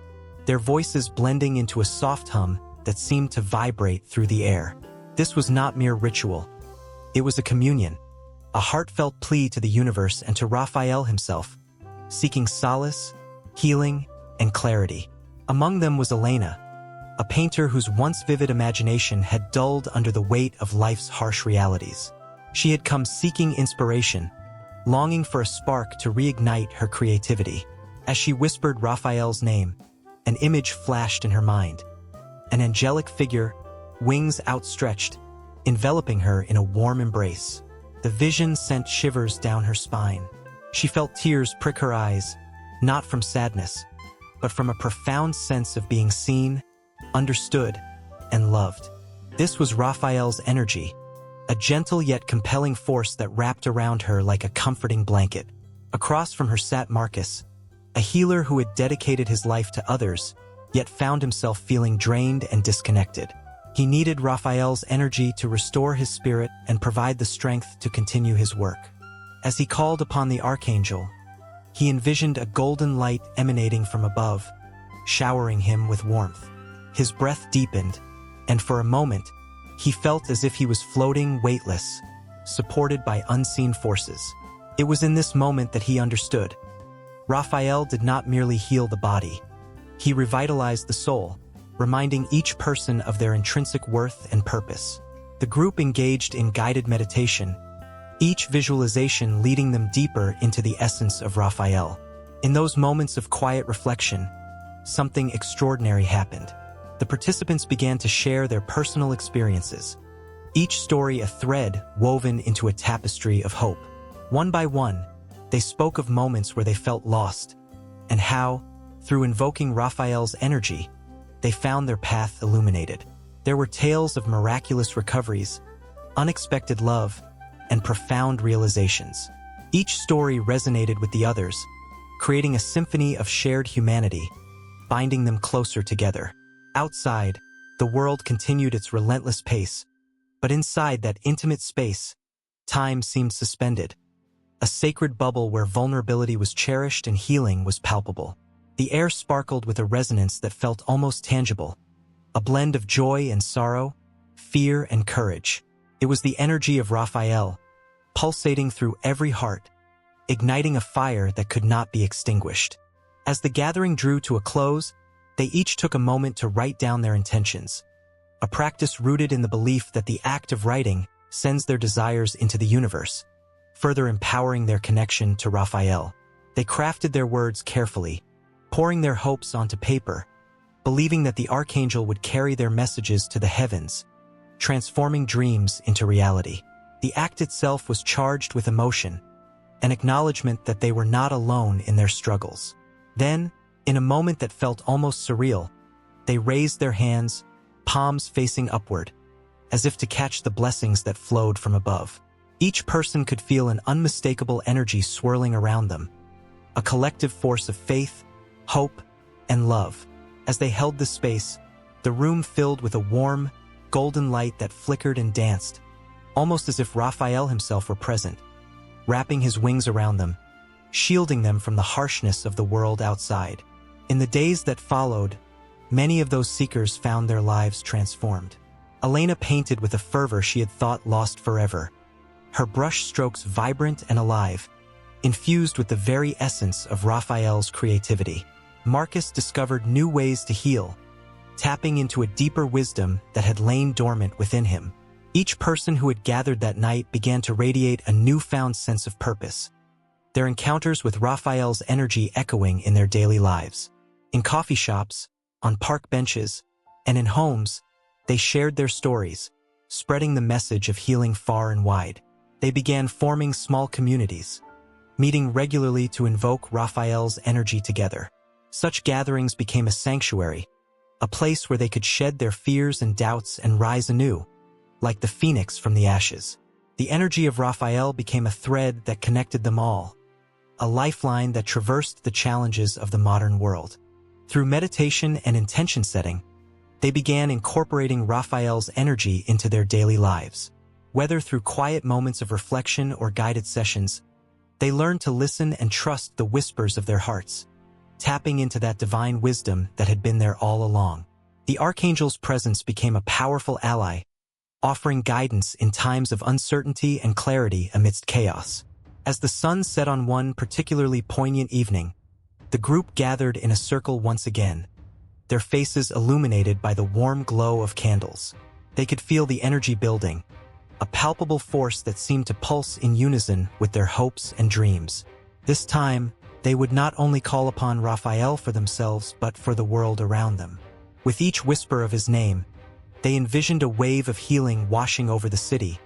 their voices blending into a soft hum that seemed to vibrate through the air. This was not mere ritual. It was a communion, a heartfelt plea to the universe and to Raphael himself, seeking solace, healing, and clarity. Among them was Elena, a painter whose once vivid imagination had dulled under the weight of life's harsh realities. She had come seeking inspiration, longing for a spark to reignite her creativity. As she whispered Raphael's name, an image flashed in her mind. an angelic figure, wings outstretched, enveloping her in a warm embrace. The vision sent shivers down her spine. She felt tears prick her eyes, not from sadness, but from a profound sense of being seen, understood, and loved. This was Raphael's energy, a gentle yet compelling force that wrapped around her like a comforting blanket. Across from her sat Marcus, a healer who had dedicated his life to others, yet found himself feeling drained and disconnected. He needed Raphael's energy to restore his spirit and provide the strength to continue his work. As he called upon the Archangel, he envisioned a golden light emanating from above, showering him with warmth. His breath deepened, and for a moment, he felt as if he was floating weightless, supported by unseen forces. It was in this moment that he understood. Raphael did not merely heal the body. He revitalized the soul, reminding each person of their intrinsic worth and purpose. The group engaged in guided meditation, each visualization leading them deeper into the essence of Raphael. In those moments of quiet reflection, something extraordinary happened. The participants began to share their personal experiences, each story a thread woven into a tapestry of hope. One by one, they spoke of moments where they felt lost, and how, through invoking Raphael's energy, they found their path illuminated. There were tales of miraculous recoveries, unexpected love, and profound realizations. Each story resonated with the others, creating a symphony of shared humanity, binding them closer together. Outside, the world continued its relentless pace, but inside that intimate space, time seemed suspended. A sacred bubble where vulnerability was cherished and healing was palpable. The air sparkled with a resonance that felt almost tangible, a blend of joy and sorrow, fear and courage. It was the energy of Raphael, pulsating through every heart, igniting a fire that could not be extinguished. As the gathering drew to a close, they each took a moment to write down their intentions, a practice rooted in the belief that the act of writing sends their desires into the universe, further empowering their connection to Raphael. They crafted their words carefully, pouring their hopes onto paper, believing that the Archangel would carry their messages to the heavens, transforming dreams into reality. The act itself was charged with emotion, an acknowledgement that they were not alone in their struggles. Then, in a moment that felt almost surreal, they raised their hands, palms facing upward, as if to catch the blessings that flowed from above. Each person could feel an unmistakable energy swirling around them, a collective force of faith, hope, and love. As they held the space, the room filled with a warm, golden light that flickered and danced, almost as if Raphael himself were present, wrapping his wings around them, shielding them from the harshness of the world outside. In the days that followed, many of those seekers found their lives transformed. Elena painted with a fervor she had thought lost forever, her brush strokes vibrant and alive, infused with the very essence of Raphael's creativity. Marcus discovered new ways to heal, tapping into a deeper wisdom that had lain dormant within him. Each person who had gathered that night began to radiate a newfound sense of purpose, their encounters with Raphael's energy echoing in their daily lives. In coffee shops, on park benches, and in homes, they shared their stories, spreading the message of healing far and wide. They began forming small communities, meeting regularly to invoke Raphael's energy together. Such gatherings became a sanctuary, a place where they could shed their fears and doubts and rise anew, like the phoenix from the ashes. The energy of Raphael became a thread that connected them all, a lifeline that traversed the challenges of the modern world. Through meditation and intention setting, they began incorporating Raphael's energy into their daily lives. Whether through quiet moments of reflection or guided sessions, they learned to listen and trust the whispers of their hearts, tapping into that divine wisdom that had been there all along. The Archangel's presence became a powerful ally, offering guidance in times of uncertainty and clarity amidst chaos. As the sun set on one particularly poignant evening, the group gathered in a circle once again, their faces illuminated by the warm glow of candles. They could feel the energy building, a palpable force that seemed to pulse in unison with their hopes and dreams. This time, they would not only call upon Raphael for themselves but for the world around them. With each whisper of his name, they envisioned a wave of healing washing over the city,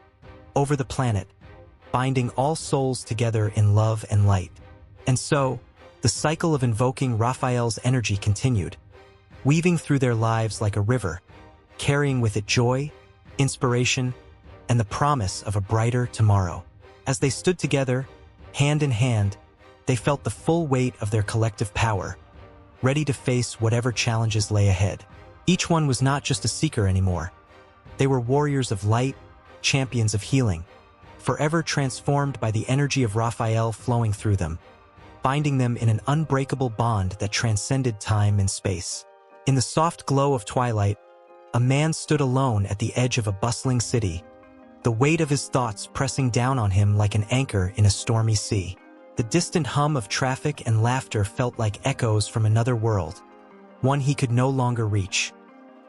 over the planet, binding all souls together in love and light. And so, the cycle of invoking Raphael's energy continued, weaving through their lives like a river, carrying with it joy, inspiration, and the promise of a brighter tomorrow. As they stood together, hand in hand, they felt the full weight of their collective power, ready to face whatever challenges lay ahead. Each one was not just a seeker anymore. They were warriors of light, champions of healing, forever transformed by the energy of Raphael flowing through them, binding them in an unbreakable bond that transcended time and space. In the soft glow of twilight, a man stood alone at the edge of a bustling city, the weight of his thoughts pressing down on him like an anchor in a stormy sea. The distant hum of traffic and laughter felt like echoes from another world, one he could no longer reach.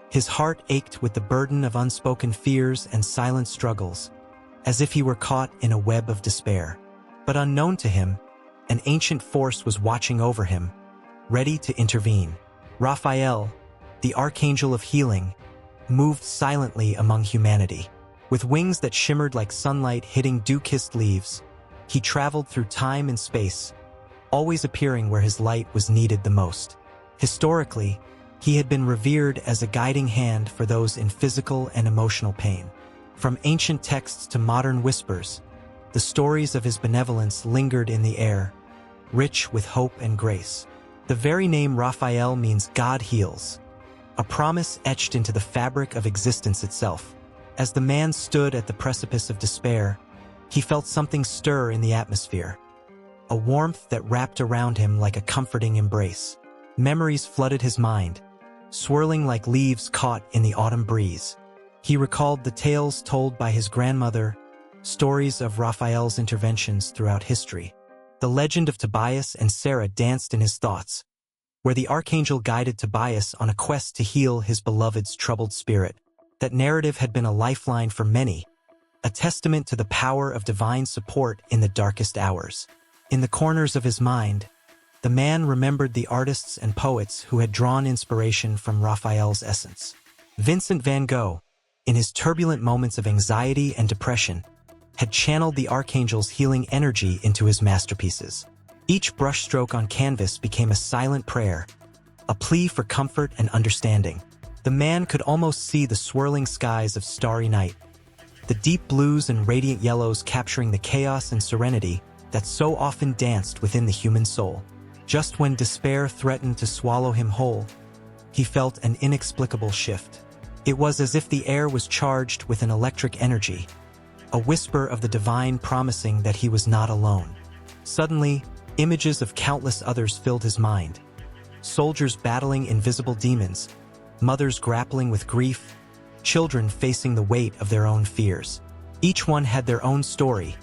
His heart ached with the burden of unspoken fears and silent struggles, as if he were caught in a web of despair. But unknown to him, an ancient force was watching over him, ready to intervene. Raphael, the Archangel of Healing, moved silently among humanity. With wings that shimmered like sunlight hitting dew-kissed leaves, he traveled through time and space, always appearing where his light was needed the most. Historically, he had been revered as a guiding hand for those in physical and emotional pain. From ancient texts to modern whispers, the stories of his benevolence lingered in the air, rich with hope and grace. The very name Raphael means God heals, a promise etched into the fabric of existence itself. As the man stood at the precipice of despair, he felt something stir in the atmosphere, a warmth that wrapped around him like a comforting embrace. Memories flooded his mind, swirling like leaves caught in the autumn breeze. He recalled the tales told by his grandmother, stories of Raphael's interventions throughout history. The legend of Tobias and Sarah danced in his thoughts, where the archangel guided Tobias on a quest to heal his beloved's troubled spirit. That narrative had been a lifeline for many, a testament to the power of divine support in the darkest hours. In the corners of his mind, the man remembered the artists and poets who had drawn inspiration from Raphael's essence. Vincent van Gogh, in his turbulent moments of anxiety and depression, had channeled the archangel's healing energy into his masterpieces. Each brushstroke on canvas became a silent prayer, a plea for comfort and understanding. The man could almost see the swirling skies of starry night, the deep blues and radiant yellows capturing the chaos and serenity that so often danced within the human soul. Just when despair threatened to swallow him whole, he felt an inexplicable shift. It was as if the air was charged with an electric energy, a whisper of the divine promising that he was not alone. Suddenly, images of countless others filled his mind. Soldiers battling invisible demons, mothers grappling with grief, children facing the weight of their own fears. Each one had their own story,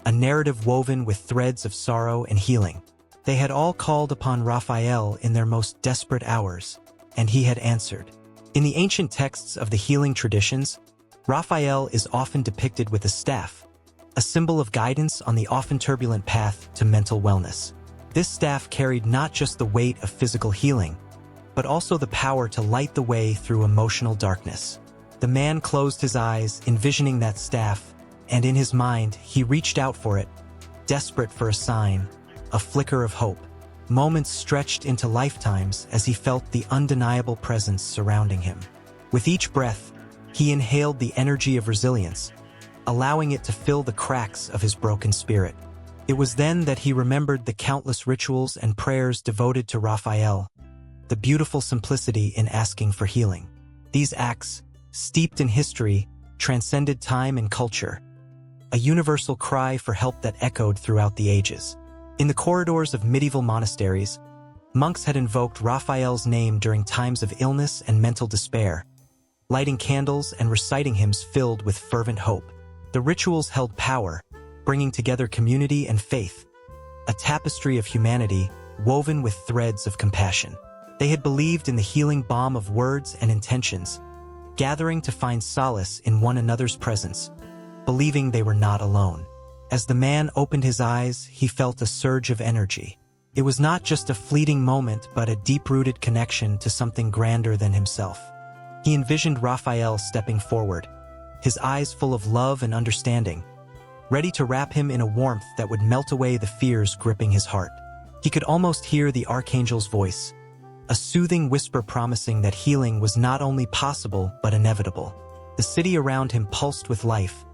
a narrative woven with threads of sorrow and healing. They had all called upon Raphael in their most desperate hours, and he had answered. In the ancient texts of the healing traditions, Raphael is often depicted with a staff, a symbol of guidance on the often turbulent path to mental wellness. This staff carried not just the weight of physical healing, but also the power to light the way through emotional darkness. The man closed his eyes, envisioning that staff, and in his mind, he reached out for it, desperate for a sign, a flicker of hope. Moments stretched into lifetimes as he felt the undeniable presence surrounding him. With each breath, he inhaled the energy of resilience, allowing it to fill the cracks of his broken spirit. It was then that he remembered the countless rituals and prayers devoted to Raphael, the beautiful simplicity in asking for healing. These acts, steeped in history, transcended time and culture, a universal cry for help that echoed throughout the ages. In the corridors of medieval monasteries, monks had invoked Raphael's name during times of illness and mental despair, lighting candles and reciting hymns filled with fervent hope. The rituals held power, bringing together community and faith, a tapestry of humanity woven with threads of compassion. They had believed in the healing balm of words and intentions, gathering to find solace in one another's presence, believing they were not alone. As the man opened his eyes, he felt a surge of energy, It was not just a fleeting moment but a deep-rooted connection to something grander than himself. He envisioned Raphael stepping forward, his eyes full of love and understanding, ready to wrap him in a warmth that would melt away the fears gripping his heart. He could almost hear the Archangel's voice, a soothing whisper promising that healing was not only possible but inevitable. The city around him pulsed with life,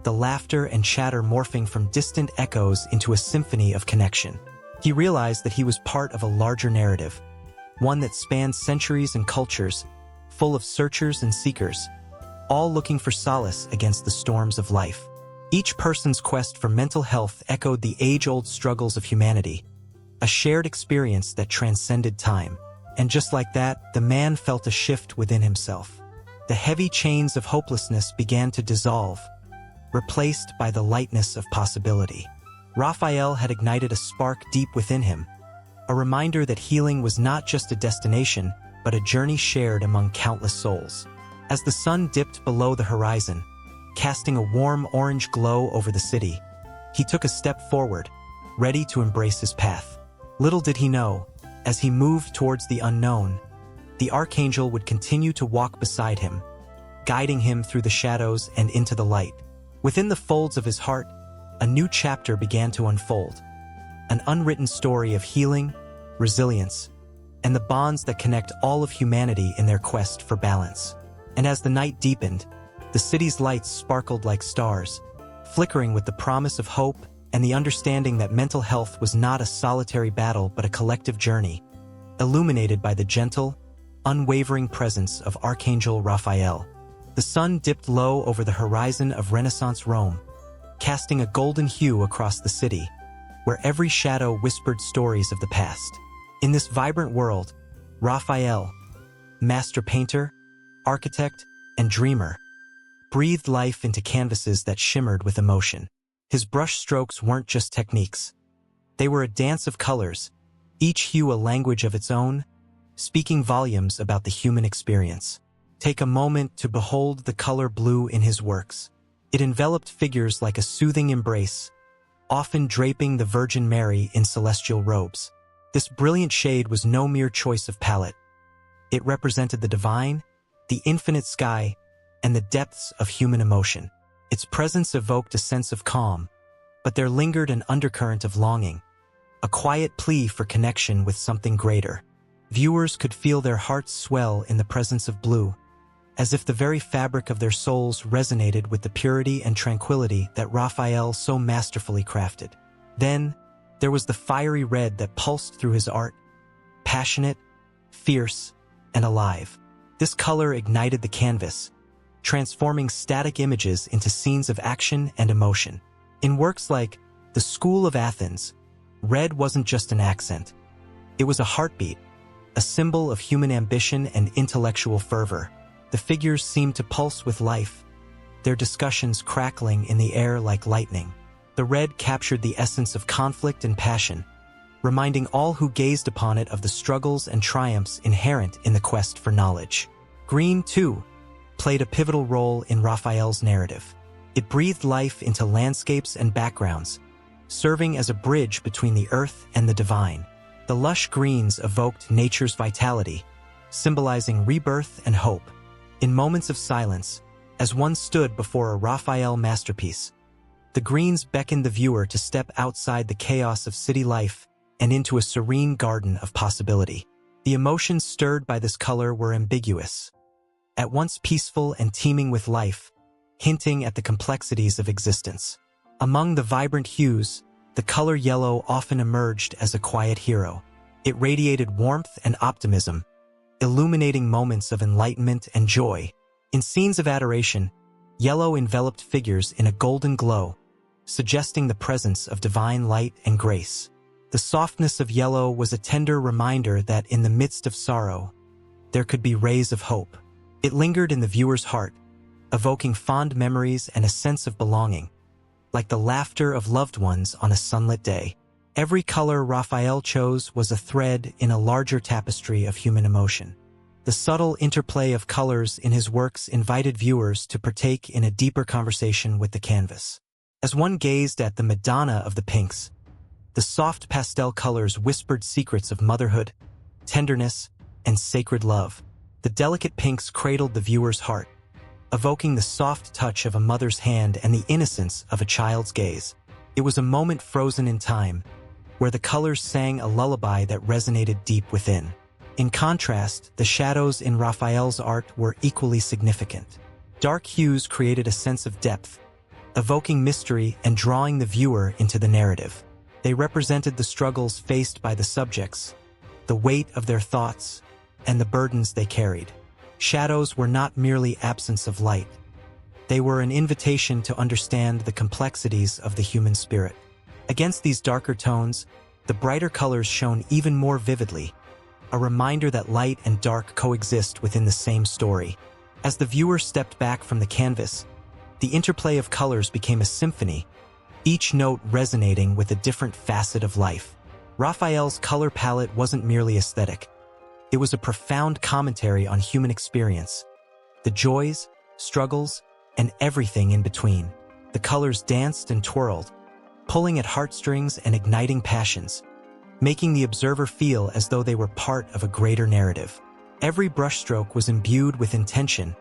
the laughter and chatter morphing from distant echoes into a symphony of connection. He realized that he was part of a larger narrative, one that spanned centuries and cultures, full of searchers and seekers, all looking for solace against the storms of life. Each person's quest for mental health echoed the age-old struggles of humanity, a shared experience that transcended time. And just like that, the man felt a shift within himself. The heavy chains of hopelessness began to dissolve, replaced by the lightness of possibility. Raphael had ignited a spark deep within him, a reminder that healing was not just a destination, but a journey shared among countless souls. As the sun dipped below the horizon, casting a warm orange glow over the city, he took a step forward, ready to embrace his path. Little did he know, as he moved towards the unknown, the Archangel would continue to walk beside him, guiding him through the shadows and into the light. Within the folds of his heart, a new chapter began to unfold, an unwritten story of healing, resilience, and the bonds that connect all of humanity in their quest for balance. And as the night deepened, the city's lights sparkled like stars, flickering with the promise of hope and the understanding that mental health was not a solitary battle but a collective journey, illuminated by the gentle, unwavering presence of Archangel Raphael. The sun dipped low over the horizon of Renaissance Rome, casting a golden hue across the city, where every shadow whispered stories of the past. In this vibrant world, Raphael, master painter, architect, and dreamer, breathed life into canvases that shimmered with emotion. His brush strokes weren't just techniques. They were a dance of colors, each hue a language of its own, speaking volumes about the human experience. Take a moment to behold the color blue in his works. It enveloped figures like a soothing embrace, often draping the Virgin Mary in celestial robes. This brilliant shade was no mere choice of palette. It represented the divine, the infinite sky, and the depths of human emotion. Its presence evoked a sense of calm, but there lingered an undercurrent of longing, a quiet plea for connection with something greater. Viewers could feel their hearts swell in the presence of blue, as if the very fabric of their souls resonated with the purity and tranquility that Raphael so masterfully crafted. Then, there was the fiery red that pulsed through his art, passionate, fierce, and alive. This color ignited the canvas, transforming static images into scenes of action and emotion. In works like The School of Athens, red wasn't just an accent. It was a heartbeat, a symbol of human ambition and intellectual fervor. The figures seemed to pulse with life, their discussions crackling in the air like lightning. The red captured the essence of conflict and passion, reminding all who gazed upon it of the struggles and triumphs inherent in the quest for knowledge. Green, too, played a pivotal role in Raphael's narrative. It breathed life into landscapes and backgrounds, serving as a bridge between the earth and the divine. The lush greens evoked nature's vitality, symbolizing rebirth and hope. In moments of silence, as one stood before a Raphael masterpiece, the greens beckoned the viewer to step outside the chaos of city life and into a serene garden of possibility. The emotions stirred by this color were ambiguous, at once peaceful and teeming with life, hinting at the complexities of existence. Among the vibrant hues, the color yellow often emerged as a quiet hero. It radiated warmth and optimism, illuminating moments of enlightenment and joy. In scenes of adoration, yellow enveloped figures in a golden glow, suggesting the presence of divine light and grace. The softness of yellow was a tender reminder that in the midst of sorrow, there could be rays of hope. It lingered in the viewer's heart, evoking fond memories and a sense of belonging, like the laughter of loved ones on a sunlit day. Every color Raphael chose was a thread in a larger tapestry of human emotion. The subtle interplay of colors in his works invited viewers to partake in a deeper conversation with the canvas. As one gazed at the Madonna of the Pinks, The soft pastel colors whispered secrets of motherhood, tenderness, and sacred love. The delicate pinks cradled the viewer's heart, evoking the soft touch of a mother's hand and the innocence of a child's gaze. It was a moment frozen in time, where the colors sang a lullaby that resonated deep within. In contrast, the shadows in Raphael's art were equally significant. Dark hues created a sense of depth, evoking mystery and drawing the viewer into the narrative. They represented the struggles faced by the subjects, the weight of their thoughts, and the burdens they carried. Shadows were not merely absence of light. They were an invitation to understand the complexities of the human spirit. Against these darker tones, the brighter colors shone even more vividly, a reminder that light and dark coexist within the same story. As the viewer stepped back from the canvas, the interplay of colors became a symphony, each note resonating with a different facet of life. Raphael's color palette wasn't merely aesthetic. It was a profound commentary on human experience, the joys, struggles, and everything in between. The colors danced and twirled, pulling at heartstrings and igniting passions, making the observer feel as though they were part of a greater narrative. Every brushstroke was imbued with intention,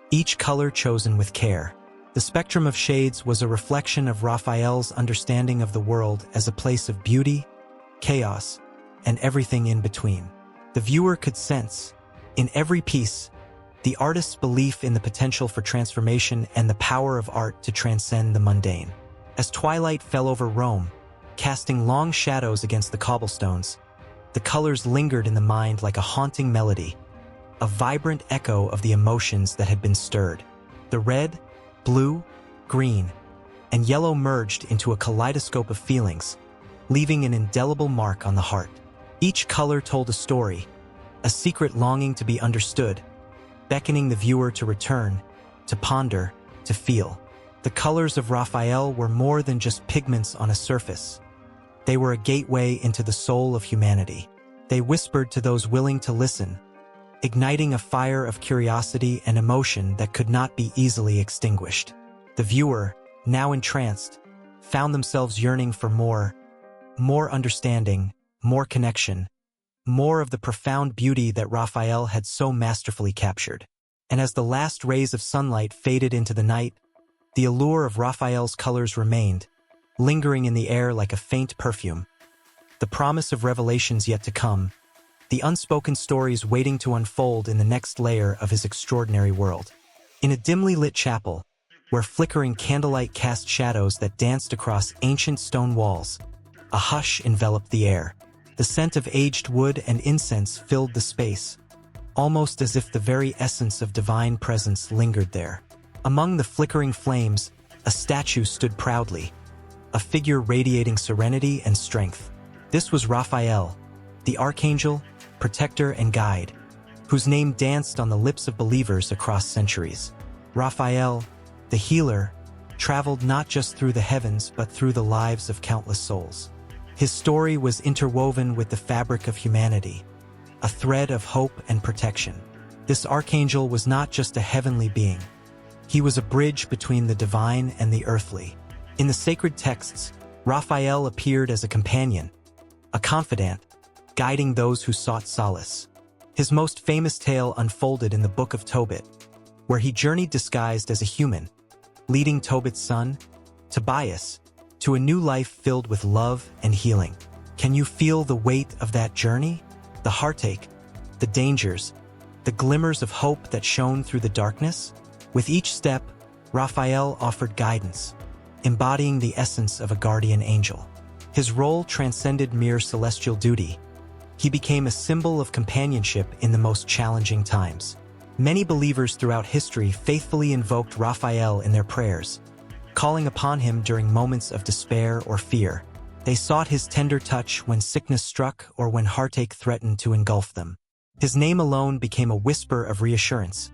each color chosen with care. The spectrum of shades was a reflection of Raphael's understanding of the world as a place of beauty, chaos, and everything in between. The viewer could sense, in every piece, the artist's belief in the potential for transformation and the power of art to transcend the mundane. As twilight fell over Rome, casting long shadows against the cobblestones, the colors lingered in the mind like a haunting melody, a vibrant echo of the emotions that had been stirred. The red, blue, green, and yellow merged into a kaleidoscope of feelings, leaving an indelible mark on the heart. Each color told a story, a secret longing to be understood, beckoning the viewer to return, to ponder, to feel. The colors of Raphael were more than just pigments on a surface. They were a gateway into the soul of humanity. They whispered to those willing to listen, igniting a fire of curiosity and emotion that could not be easily extinguished. The viewer, now entranced, found themselves yearning for more understanding, more connection, more of the profound beauty that Raphael had so masterfully captured. And as the last rays of sunlight faded into the night, the allure of Raphael's colors remained, lingering in the air like a faint perfume. The promise of revelations yet to come, the unspoken stories waiting to unfold in the next layer of his extraordinary world. In a dimly lit chapel, where flickering candlelight cast shadows that danced across ancient stone walls, a hush enveloped the air. The scent of aged wood and incense filled the space, almost as if the very essence of divine presence lingered there. Among the flickering flames, a statue stood proudly, a figure radiating serenity and strength. This was Raphael, the Archangel, protector and guide, whose name danced on the lips of believers across centuries. Raphael, the healer, traveled not just through the heavens but through the lives of countless souls. His story was interwoven with the fabric of humanity, a thread of hope and protection. This archangel was not just a heavenly being. He was a bridge between the divine and the earthly. In the sacred texts, Raphael appeared as a companion, a confidant, guiding those who sought solace. His most famous tale unfolded in the Book of Tobit, where he journeyed disguised as a human, leading Tobit's son, Tobias, to a new life filled with love and healing. Can you feel the weight of that journey? The heartache, the dangers, the glimmers of hope that shone through the darkness? With each step, Raphael offered guidance, embodying the essence of a guardian angel. His role transcended mere celestial duty. He became a symbol of companionship in the most challenging times. Many believers throughout history faithfully invoked Raphael in their prayers, calling upon him during moments of despair or fear. They sought his tender touch when sickness struck or when heartache threatened to engulf them. His name alone became a whisper of reassurance,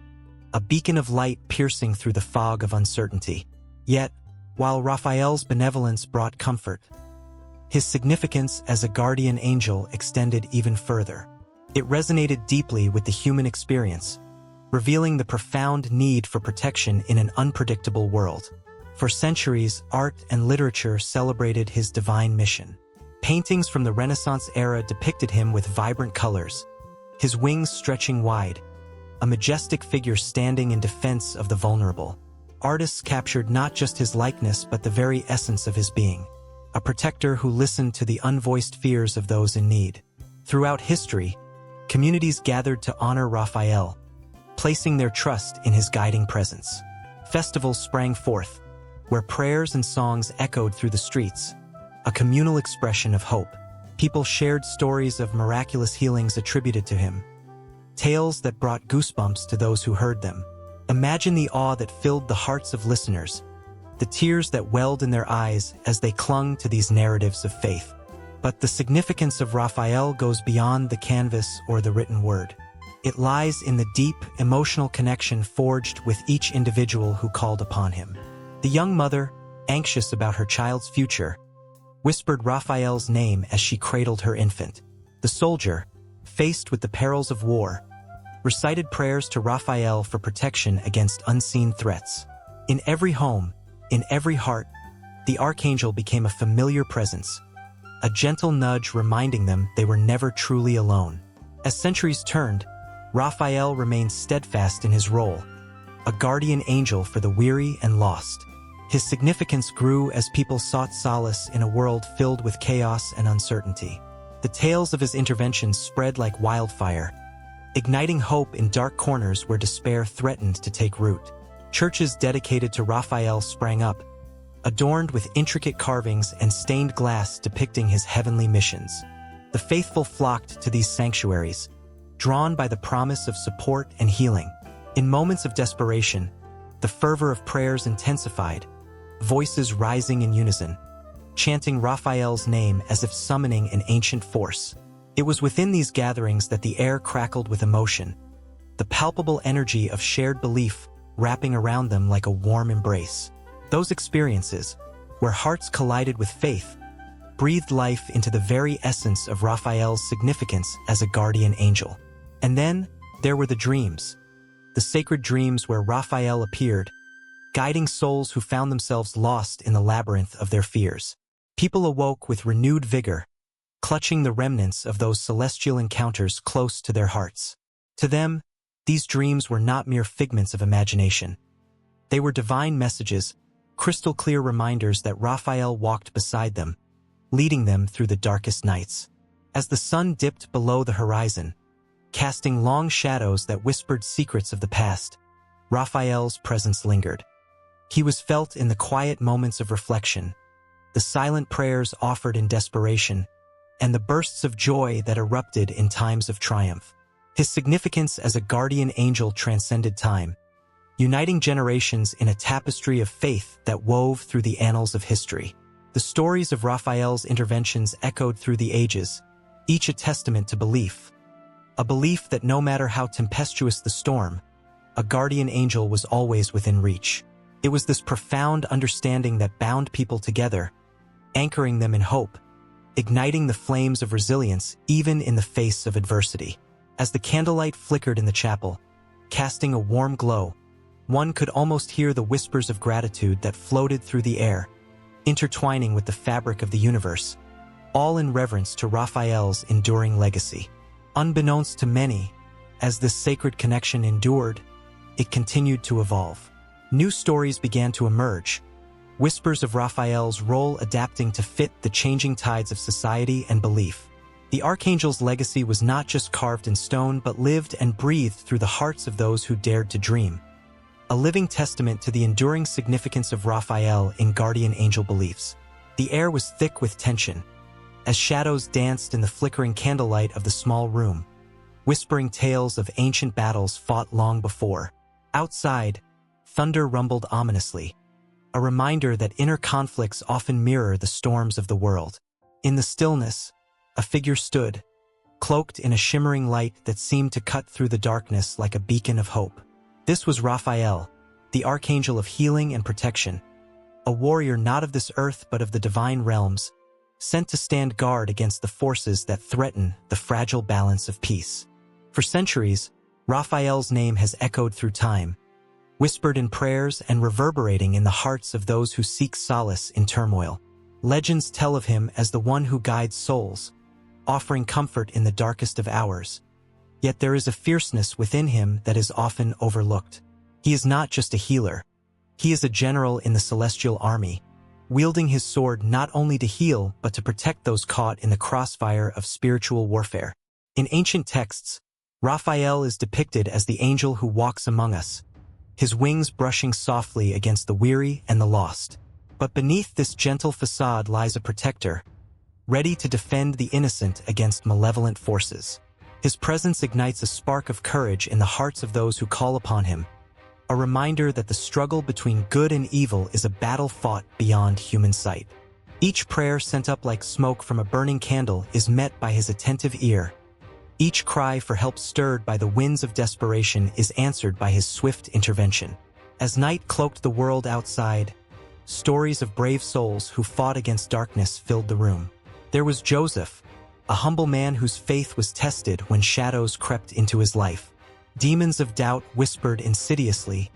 a beacon of light piercing through the fog of uncertainty. Yet, while Raphael's benevolence brought comfort, his significance as a guardian angel extended even further. It resonated deeply with the human experience, revealing the profound need for protection in an unpredictable world. For centuries, art and literature celebrated his divine mission. Paintings from the Renaissance era depicted him with vibrant colors, his wings stretching wide, a majestic figure standing in defense of the vulnerable. Artists captured not just his likeness but the very essence of his being, a protector who listened to the unvoiced fears of those in need. Throughout history, communities gathered to honor Raphael, placing their trust in his guiding presence. Festivals sprang forth, where prayers and songs echoed through the streets, a communal expression of hope. People shared stories of miraculous healings attributed to him, tales that brought goosebumps to those who heard them. Imagine the awe that filled the hearts of listeners, the tears that welled in their eyes as they clung to these narratives of faith. But the significance of Raphael goes beyond the canvas or the written word. It lies in the deep, emotional connection forged with each individual who called upon him. The young mother, anxious about her child's future, whispered Raphael's name as she cradled her infant. The soldier, faced with the perils of war, recited prayers to Raphael for protection against unseen threats. In every home, in every heart, the archangel became a familiar presence, a gentle nudge reminding them they were never truly alone. As centuries turned, Raphael remained steadfast in his role, a guardian angel for the weary and lost. His significance grew as people sought solace in a world filled with chaos and uncertainty. The tales of his interventions spread like wildfire, igniting hope in dark corners where despair threatened to take root. Churches dedicated to Raphael sprang up, adorned with intricate carvings and stained glass depicting his heavenly missions. The faithful flocked to these sanctuaries, drawn by the promise of support and healing. In moments of desperation, the fervor of prayers intensified, voices rising in unison, chanting Raphael's name as if summoning an ancient force. It was within these gatherings that the air crackled with emotion, the palpable energy of shared belief wrapping around them like a warm embrace. Those experiences, where hearts collided with faith, breathed life into the very essence of Raphael's significance as a guardian angel. And then, there were the dreams, the sacred dreams where Raphael appeared, guiding souls who found themselves lost in the labyrinth of their fears. People awoke with renewed vigor, clutching the remnants of those celestial encounters close to their hearts. To them, these dreams were not mere figments of imagination. They were divine messages, crystal-clear reminders that Raphael walked beside them, leading them through the darkest nights. As the sun dipped below the horizon, casting long shadows that whispered secrets of the past, Raphael's presence lingered. He was felt in the quiet moments of reflection, the silent prayers offered in desperation, and the bursts of joy that erupted in times of triumph. His significance as a guardian angel transcended time, uniting generations in a tapestry of faith that wove through the annals of history. The stories of Raphael's interventions echoed through the ages, each a testament to belief. A belief that no matter how tempestuous the storm, a guardian angel was always within reach. It was this profound understanding that bound people together, anchoring them in hope, igniting the flames of resilience even in the face of adversity. As the candlelight flickered in the chapel, casting a warm glow, one could almost hear the whispers of gratitude that floated through the air, intertwining with the fabric of the universe, all in reverence to Raphael's enduring legacy. Unbeknownst to many, as this sacred connection endured, it continued to evolve. New stories began to emerge, whispers of Raphael's role adapting to fit the changing tides of society and belief. The Archangel's legacy was not just carved in stone but lived and breathed through the hearts of those who dared to dream, a living testament to the enduring significance of Raphael in guardian angel beliefs. The air was thick with tension, as shadows danced in the flickering candlelight of the small room, whispering tales of ancient battles fought long before. Outside, thunder rumbled ominously, a reminder that inner conflicts often mirror the storms of the world. In the stillness, a figure stood, cloaked in a shimmering light that seemed to cut through the darkness like a beacon of hope. This was Raphael, the archangel of healing and protection, a warrior not of this earth but of the divine realms, sent to stand guard against the forces that threaten the fragile balance of peace. For centuries, Raphael's name has echoed through time, whispered in prayers and reverberating in the hearts of those who seek solace in turmoil. Legends tell of him as the one who guides souls, offering comfort in the darkest of hours. Yet there is a fierceness within him that is often overlooked. He is not just a healer. He is a general in the celestial army, wielding his sword not only to heal but to protect those caught in the crossfire of spiritual warfare. In ancient texts, Raphael is depicted as the angel who walks among us, his wings brushing softly against the weary and the lost. But beneath this gentle facade lies a protector, ready to defend the innocent against malevolent forces. His presence ignites a spark of courage in the hearts of those who call upon him, a reminder that the struggle between good and evil is a battle fought beyond human sight. Each prayer sent up like smoke from a burning candle is met by his attentive ear. Each cry for help stirred by the winds of desperation is answered by his swift intervention. As night cloaked the world outside, stories of brave souls who fought against darkness filled the room. There was Joseph, a humble man whose faith was tested when shadows crept into his life. Demons of doubt whispered insidiously,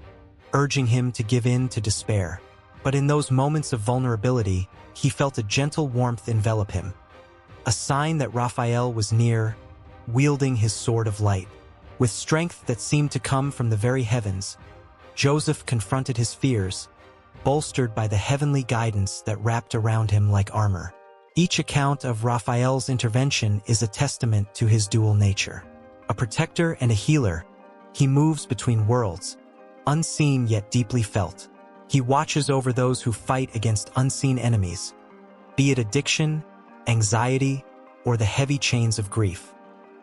urging him to give in to despair. But in those moments of vulnerability, he felt a gentle warmth envelop him, a sign that Raphael was near, wielding his sword of light. With strength that seemed to come from the very heavens, Joseph confronted his fears, bolstered by the heavenly guidance that wrapped around him like armor. Each account of Raphael's intervention is a testament to his dual nature. A protector and a healer, he moves between worlds, unseen yet deeply felt. He watches over those who fight against unseen enemies, be it addiction, anxiety, or the heavy chains of grief.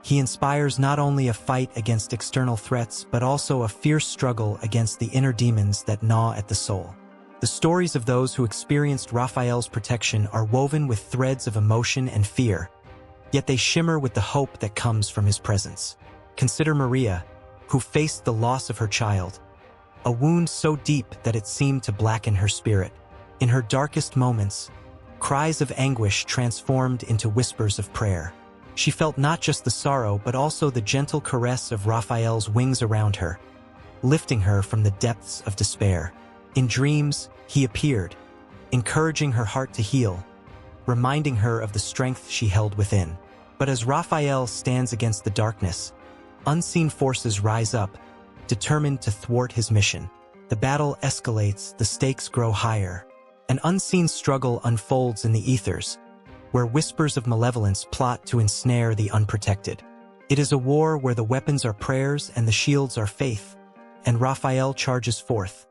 He inspires not only a fight against external threats but also a fierce struggle against the inner demons that gnaw at the soul. The stories of those who experienced Raphael's protection are woven with threads of emotion and fear, yet they shimmer with the hope that comes from his presence. Consider Maria, who faced the loss of her child, a wound so deep that it seemed to blacken her spirit. In her darkest moments, cries of anguish transformed into whispers of prayer. She felt not just the sorrow but also the gentle caress of Raphael's wings around her, lifting her from the depths of despair. In dreams, he appeared, encouraging her heart to heal, reminding her of the strength she held within. But as Raphael stands against the darkness, unseen forces rise up, determined to thwart his mission. The battle escalates, the stakes grow higher. An unseen struggle unfolds in the ethers, where whispers of malevolence plot to ensnare the unprotected. It is a war where the weapons are prayers and the shields are faith, and Raphael charges forth,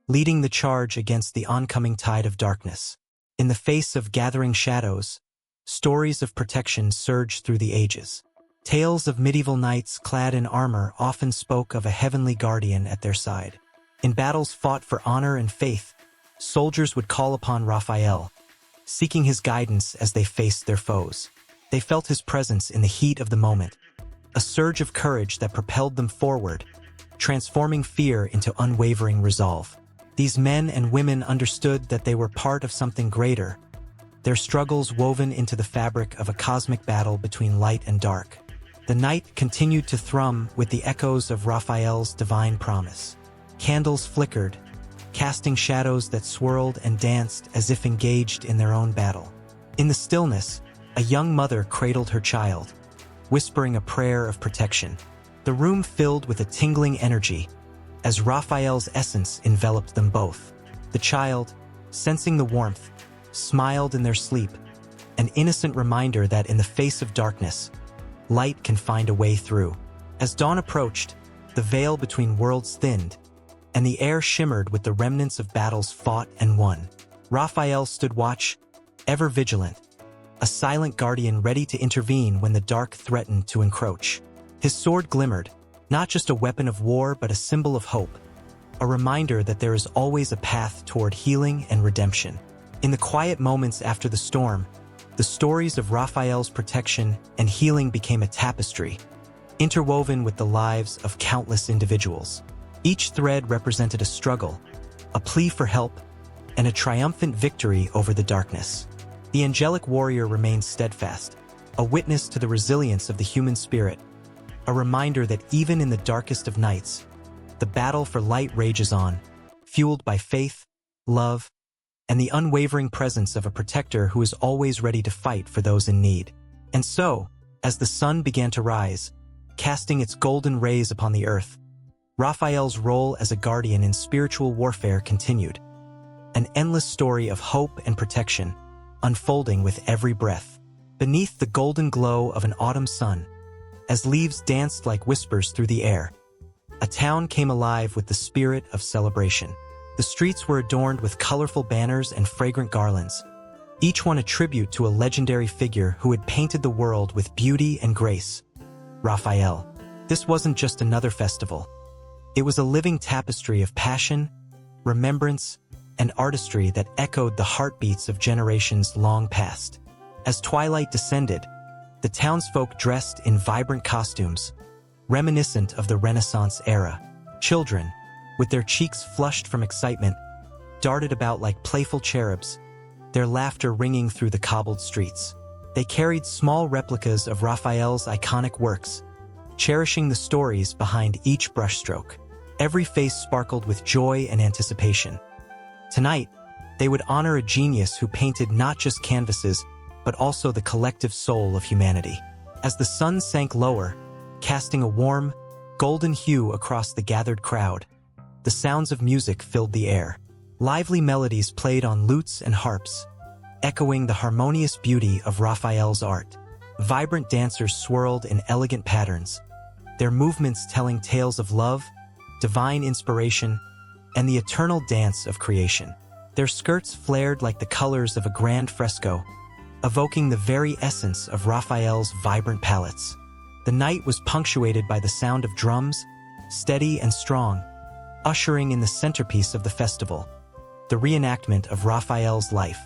leading the charge against the oncoming tide of darkness. In the face of gathering shadows, stories of protection surge through the ages. Tales of medieval knights clad in armor often spoke of a heavenly guardian at their side. In battles fought for honor and faith, soldiers would call upon Raphael, seeking his guidance as they faced their foes. They felt his presence in the heat of the moment, a surge of courage that propelled them forward, transforming fear into unwavering resolve. These men and women understood that they were part of something greater, their struggles woven into the fabric of a cosmic battle between light and dark. The night continued to thrum with the echoes of Raphael's divine promise. Candles flickered, casting shadows that swirled and danced as if engaged in their own battle. In the stillness, a young mother cradled her child, whispering a prayer of protection. The room filled with a tingling energy, as Raphael's essence enveloped them both. The child, sensing the warmth, smiled in their sleep, an innocent reminder that in the face of darkness, light can find a way through. As dawn approached, the veil between worlds thinned, and the air shimmered with the remnants of battles fought and won. Raphael stood watch, ever vigilant, a silent guardian ready to intervene when the dark threatened to encroach. His sword glimmered, not just a weapon of war but a symbol of hope, a reminder that there is always a path toward healing and redemption. In the quiet moments after the storm, the stories of Raphael's protection and healing became a tapestry, interwoven with the lives of countless individuals. Each thread represented a struggle, a plea for help, and a triumphant victory over the darkness. The angelic warrior remained steadfast, a witness to the resilience of the human spirit, a reminder that even in the darkest of nights, the battle for light rages on, fueled by faith, love, and the unwavering presence of a protector who is always ready to fight for those in need. And so, as the sun began to rise, casting its golden rays upon the earth, Raphael's role as a guardian in spiritual warfare continued, an endless story of hope and protection, unfolding with every breath. Beneath the golden glow of an autumn sun, as leaves danced like whispers through the air, a town came alive with the spirit of celebration. The streets were adorned with colorful banners and fragrant garlands, each one a tribute to a legendary figure who had painted the world with beauty and grace, Raphael. This wasn't just another festival. It was a living tapestry of passion, remembrance, and artistry that echoed the heartbeats of generations long past. As twilight descended, the townsfolk dressed in vibrant costumes, reminiscent of the Renaissance era. Children, with their cheeks flushed from excitement, darted about like playful cherubs, their laughter ringing through the cobbled streets. They carried small replicas of Raphael's iconic works, cherishing the stories behind each brushstroke. Every face sparkled with joy and anticipation. Tonight, they would honor a genius who painted not just canvases, but also the collective soul of humanity. As the sun sank lower, casting a warm, golden hue across the gathered crowd, the sounds of music filled the air. Lively melodies played on lutes and harps, echoing the harmonious beauty of Raphael's art. Vibrant dancers swirled in elegant patterns, their movements telling tales of love, divine inspiration, and the eternal dance of creation. Their skirts flared like the colors of a grand fresco, evoking the very essence of Raphael's vibrant palettes. The night was punctuated by the sound of drums, steady and strong, ushering in the centerpiece of the festival, the reenactment of Raphael's life.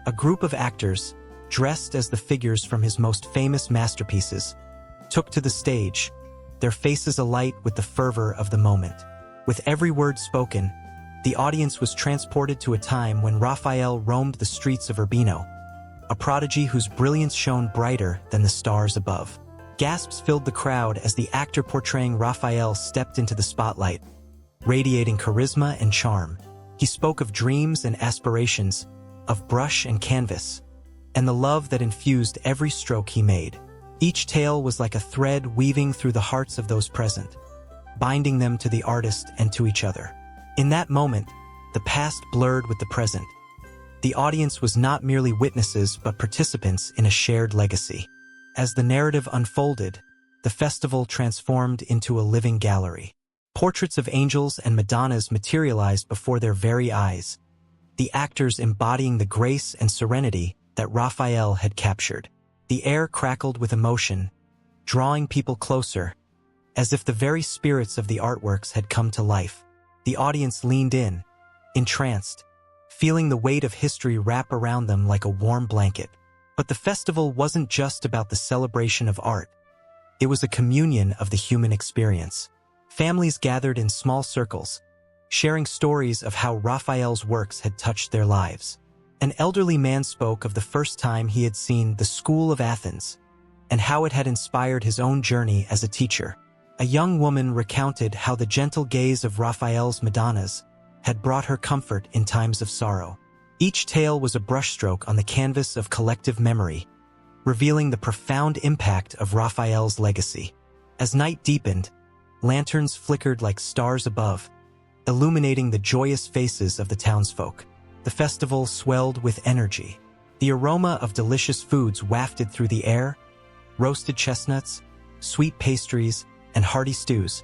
A group of actors, dressed as the figures from his most famous masterpieces, took to the stage, their faces alight with the fervor of the moment. With every word spoken, the audience was transported to a time when Raphael roamed the streets of Urbino, a prodigy whose brilliance shone brighter than the stars above. Gasps filled the crowd as the actor portraying Raphael stepped into the spotlight, radiating charisma and charm. He spoke of dreams and aspirations, of brush and canvas, and the love that infused every stroke he made. Each tale was like a thread weaving through the hearts of those present, binding them to the artist and to each other. In that moment, the past blurred with the present. The audience was not merely witnesses but participants in a shared legacy. As the narrative unfolded, the festival transformed into a living gallery. Portraits of angels and Madonnas materialized before their very eyes, the actors embodying the grace and serenity that Raphael had captured. The air crackled with emotion, drawing people closer, as if the very spirits of the artworks had come to life. The audience leaned in, entranced, feeling the weight of history wrap around them like a warm blanket. But the festival wasn't just about the celebration of art. It was a communion of the human experience. Families gathered in small circles, sharing stories of how Raphael's works had touched their lives. An elderly man spoke of the first time he had seen the School of Athens and how it had inspired his own journey as a teacher. A young woman recounted how the gentle gaze of Raphael's Madonnas had brought her comfort in times of sorrow. Each tale was a brushstroke on the canvas of collective memory, revealing the profound impact of Raphael's legacy. As night deepened, lanterns flickered like stars above, illuminating the joyous faces of the townsfolk. The festival swelled with energy. The aroma of delicious foods wafted through the air, roasted chestnuts, sweet pastries, and hearty stews,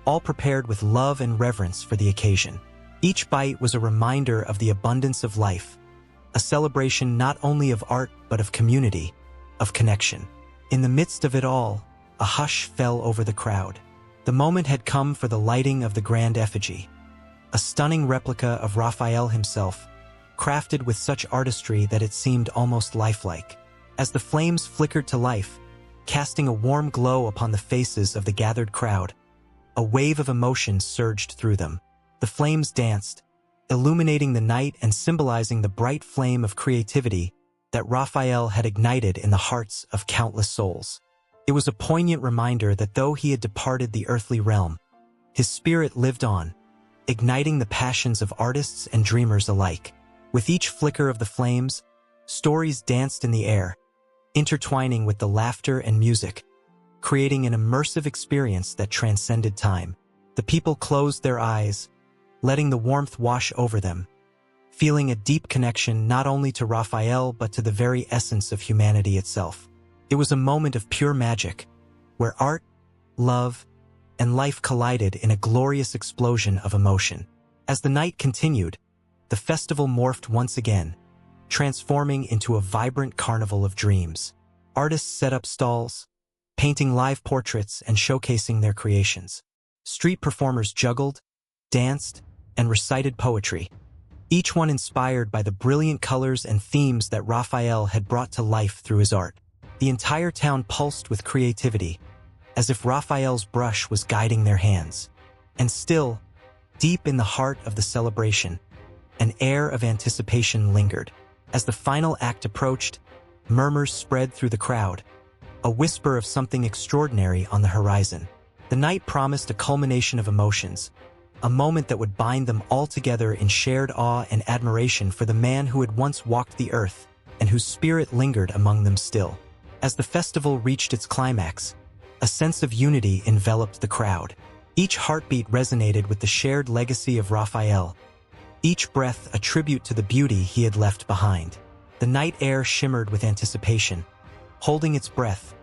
all prepared with love and reverence for the occasion. Each bite was a reminder of the abundance of life, a celebration not only of art but of community, of connection. In the midst of it all, a hush fell over the crowd. The moment had come for the lighting of the grand effigy, a stunning replica of Raphael himself, crafted with such artistry that it seemed almost lifelike. As the flames flickered to life, casting a warm glow upon the faces of the gathered crowd, a wave of emotion surged through them. The flames danced, illuminating the night and symbolizing the bright flame of creativity that Raphael had ignited in the hearts of countless souls. It was a poignant reminder that though he had departed the earthly realm, his spirit lived on, igniting the passions of artists and dreamers alike. With each flicker of the flames, stories danced in the air, intertwining with the laughter and music, creating an immersive experience that transcended time. The people closed their eyes, letting the warmth wash over them, feeling a deep connection not only to Raphael but to the very essence of humanity itself. It was a moment of pure magic, where art, love, and life collided in a glorious explosion of emotion. As the night continued, the festival morphed once again, transforming into a vibrant carnival of dreams. Artists set up stalls, painting live portraits and showcasing their creations. Street performers juggled, danced, and recited poetry, each one inspired by the brilliant colors and themes that Raphael had brought to life through his art. The entire town pulsed with creativity, as if Raphael's brush was guiding their hands. And still, deep in the heart of the celebration, an air of anticipation lingered. As the final act approached, murmurs spread through the crowd, a whisper of something extraordinary on the horizon. The night promised a culmination of emotions, a moment that would bind them all together in shared awe and admiration for the man who had once walked the earth and whose spirit lingered among them still. As the festival reached its climax, a sense of unity enveloped the crowd. Each heartbeat resonated with the shared legacy of Raphael, each breath a tribute to the beauty he had left behind. The night air shimmered with anticipation, holding its breath,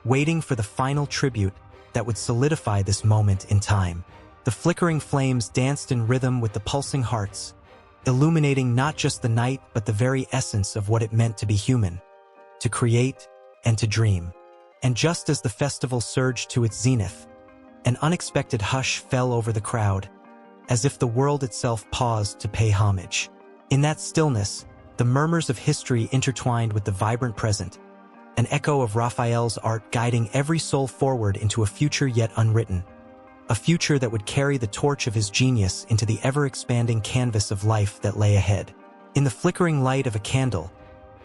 waiting for the final tribute that would solidify this moment in time. The flickering flames danced in rhythm with the pulsing hearts, illuminating not just the night but the very essence of what it meant to be human, to create and to dream. And just as the festival surged to its zenith, an unexpected hush fell over the crowd, as if the world itself paused to pay homage. In that stillness, the murmurs of history intertwined with the vibrant present, an echo of Raphael's art guiding every soul forward into a future yet unwritten, a future that would carry the torch of his genius into the ever-expanding canvas of life that lay ahead. In the flickering light of a candle,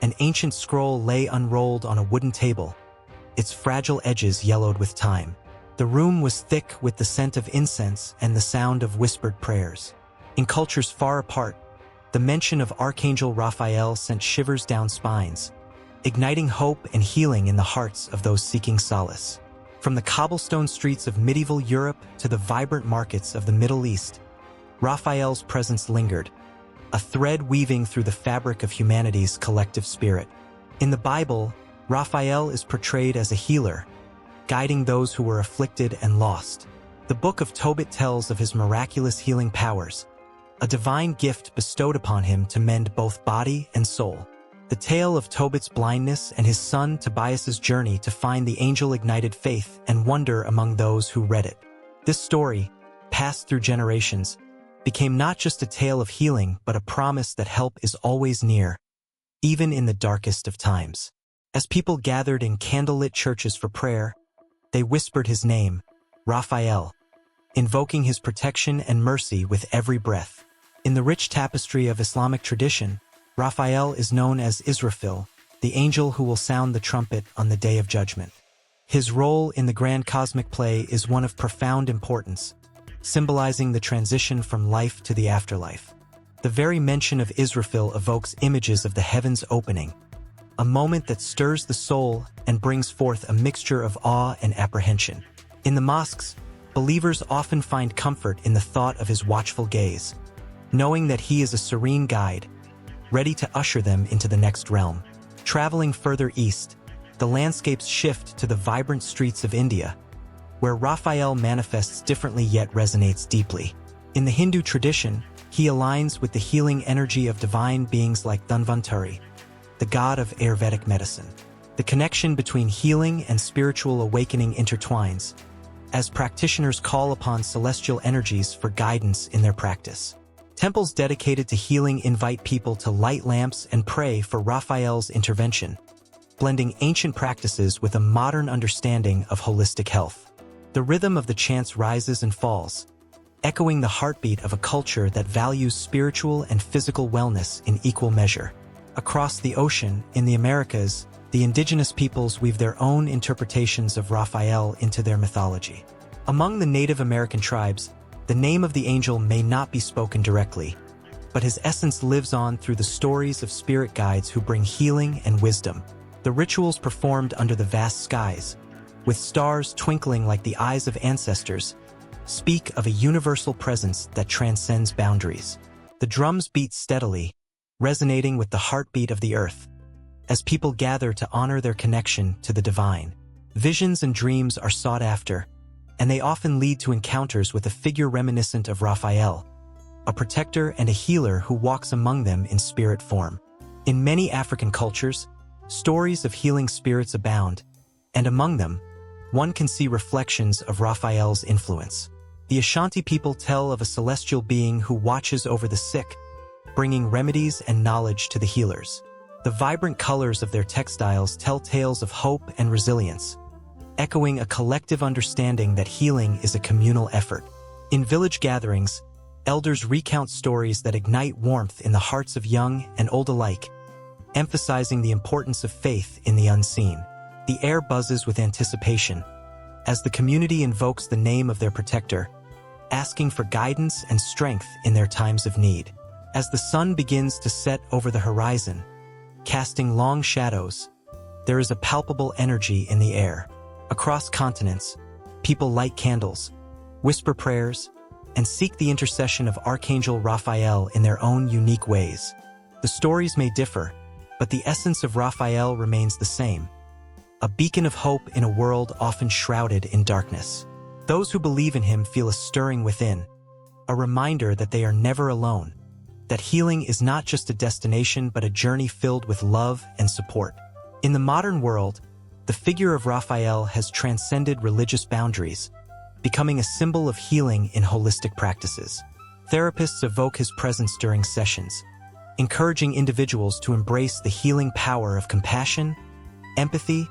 an ancient scroll lay unrolled on a wooden table, its fragile edges yellowed with time. The room was thick with the scent of incense and the sound of whispered prayers. In cultures far apart, the mention of Archangel Raphael sent shivers down spines, igniting hope and healing in the hearts of those seeking solace. From the cobblestone streets of medieval Europe to the vibrant markets of the Middle East, Raphael's presence lingered, a thread weaving through the fabric of humanity's collective spirit. In the Bible, Raphael is portrayed as a healer, guiding those who were afflicted and lost. The Book of Tobit tells of his miraculous healing powers, a divine gift bestowed upon him to mend both body and soul. The tale of Tobit's blindness and his son Tobias's journey to find the angel ignited faith and wonder among those who read it. This story, passed through generations, became not just a tale of healing but a promise that help is always near, even in the darkest of times. As people gathered in candlelit churches for prayer, they whispered his name, Raphael, invoking his protection and mercy with every breath. In the rich tapestry of Islamic tradition, Raphael is known as Israfil, the angel who will sound the trumpet on the Day of Judgment. His role in the grand cosmic play is one of profound importance, symbolizing the transition from life to the afterlife. The very mention of Israfil evokes images of the heavens opening, a moment that stirs the soul and brings forth a mixture of awe and apprehension. In the mosques, believers often find comfort in the thought of his watchful gaze, knowing that he is a serene guide, ready to usher them into the next realm. Traveling further east, the landscapes shift to the vibrant streets of India, where Raphael manifests differently yet resonates deeply. In the Hindu tradition, he aligns with the healing energy of divine beings like Dhanvantari, the god of Ayurvedic medicine. The connection between healing and spiritual awakening intertwines, as practitioners call upon celestial energies for guidance in their practice. Temples dedicated to healing invite people to light lamps and pray for Raphael's intervention, blending ancient practices with a modern understanding of holistic health. The rhythm of the chants rises and falls, echoing the heartbeat of a culture that values spiritual and physical wellness in equal measure. Across the ocean, in the Americas, the indigenous peoples weave their own interpretations of Raphael into their mythology. Among the Native American tribes, the name of the angel may not be spoken directly, but his essence lives on through the stories of spirit guides who bring healing and wisdom. The rituals performed under the vast skies, with stars twinkling like the eyes of ancestors, speak of a universal presence that transcends boundaries. The drums beat steadily, resonating with the heartbeat of the earth, as people gather to honor their connection to the divine. Visions and dreams are sought after, and they often lead to encounters with a figure reminiscent of Raphael, a protector and a healer who walks among them in spirit form. In many African cultures, stories of healing spirits abound, and among them, one can see reflections of Raphael's influence. The Ashanti people tell of a celestial being who watches over the sick, bringing remedies and knowledge to the healers. The vibrant colors of their textiles tell tales of hope and resilience, echoing a collective understanding that healing is a communal effort. In village gatherings, elders recount stories that ignite warmth in the hearts of young and old alike, emphasizing the importance of faith in the unseen. The air buzzes with anticipation, as the community invokes the name of their protector, asking for guidance and strength in their times of need. As the sun begins to set over the horizon, casting long shadows, there is a palpable energy in the air. Across continents, people light candles, whisper prayers, and seek the intercession of Archangel Raphael in their own unique ways. The stories may differ, but the essence of Raphael remains the same, a beacon of hope in a world often shrouded in darkness. Those who believe in him feel a stirring within, a reminder that they are never alone, that healing is not just a destination but a journey filled with love and support. In the modern world, the figure of Raphael has transcended religious boundaries, becoming a symbol of healing in holistic practices. Therapists evoke his presence during sessions, encouraging individuals to embrace the healing power of compassion, empathy,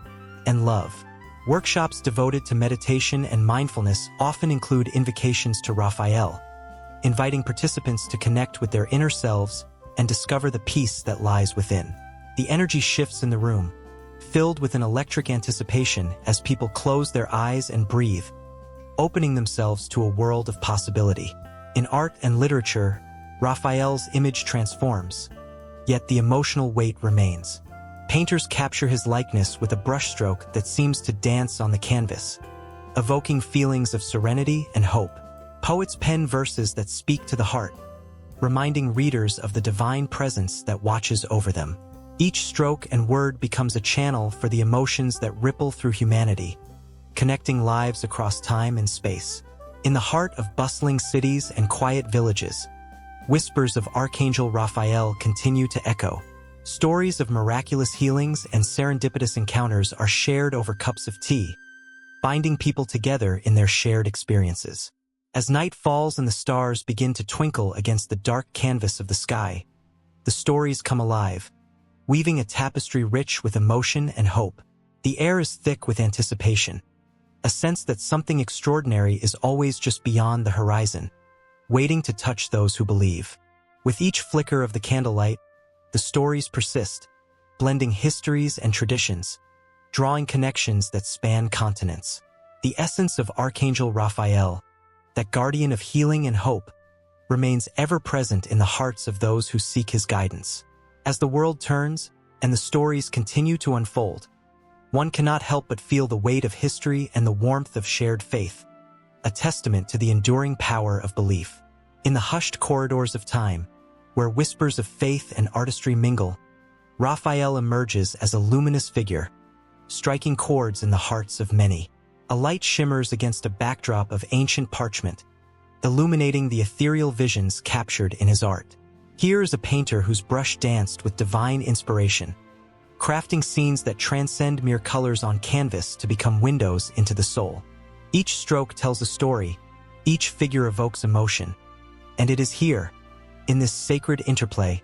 and love. Workshops devoted to meditation and mindfulness often include invocations to Raphael, inviting participants to connect with their inner selves and discover the peace that lies within. The energy shifts in the room, filled with an electric anticipation as people close their eyes and breathe, opening themselves to a world of possibility. In art and literature, Raphael's image transforms, yet the emotional weight remains. Painters capture his likeness with a brushstroke that seems to dance on the canvas, evoking feelings of serenity and hope. Poets pen verses that speak to the heart, reminding readers of the divine presence that watches over them. Each stroke and word becomes a channel for the emotions that ripple through humanity, connecting lives across time and space. In the heart of bustling cities and quiet villages, whispers of Archangel Raphael continue to echo. Stories of miraculous healings and serendipitous encounters are shared over cups of tea, binding people together in their shared experiences. As night falls and the stars begin to twinkle against the dark canvas of the sky, the stories come alive, weaving a tapestry rich with emotion and hope. The air is thick with anticipation, a sense that something extraordinary is always just beyond the horizon, waiting to touch those who believe. With each flicker of the candlelight, the stories persist, blending histories and traditions, drawing connections that span continents. The essence of Archangel Raphael, that guardian of healing and hope, remains ever present in the hearts of those who seek his guidance. As the world turns and the stories continue to unfold, one cannot help but feel the weight of history and the warmth of shared faith, a testament to the enduring power of belief. In the hushed corridors of time, where whispers of faith and artistry mingle, Raphael emerges as a luminous figure, striking chords in the hearts of many. A light shimmers against a backdrop of ancient parchment, illuminating the ethereal visions captured in his art. Here is a painter whose brush danced with divine inspiration, crafting scenes that transcend mere colors on canvas to become windows into the soul. Each stroke tells a story, each figure evokes emotion, and it is here, in this sacred interplay,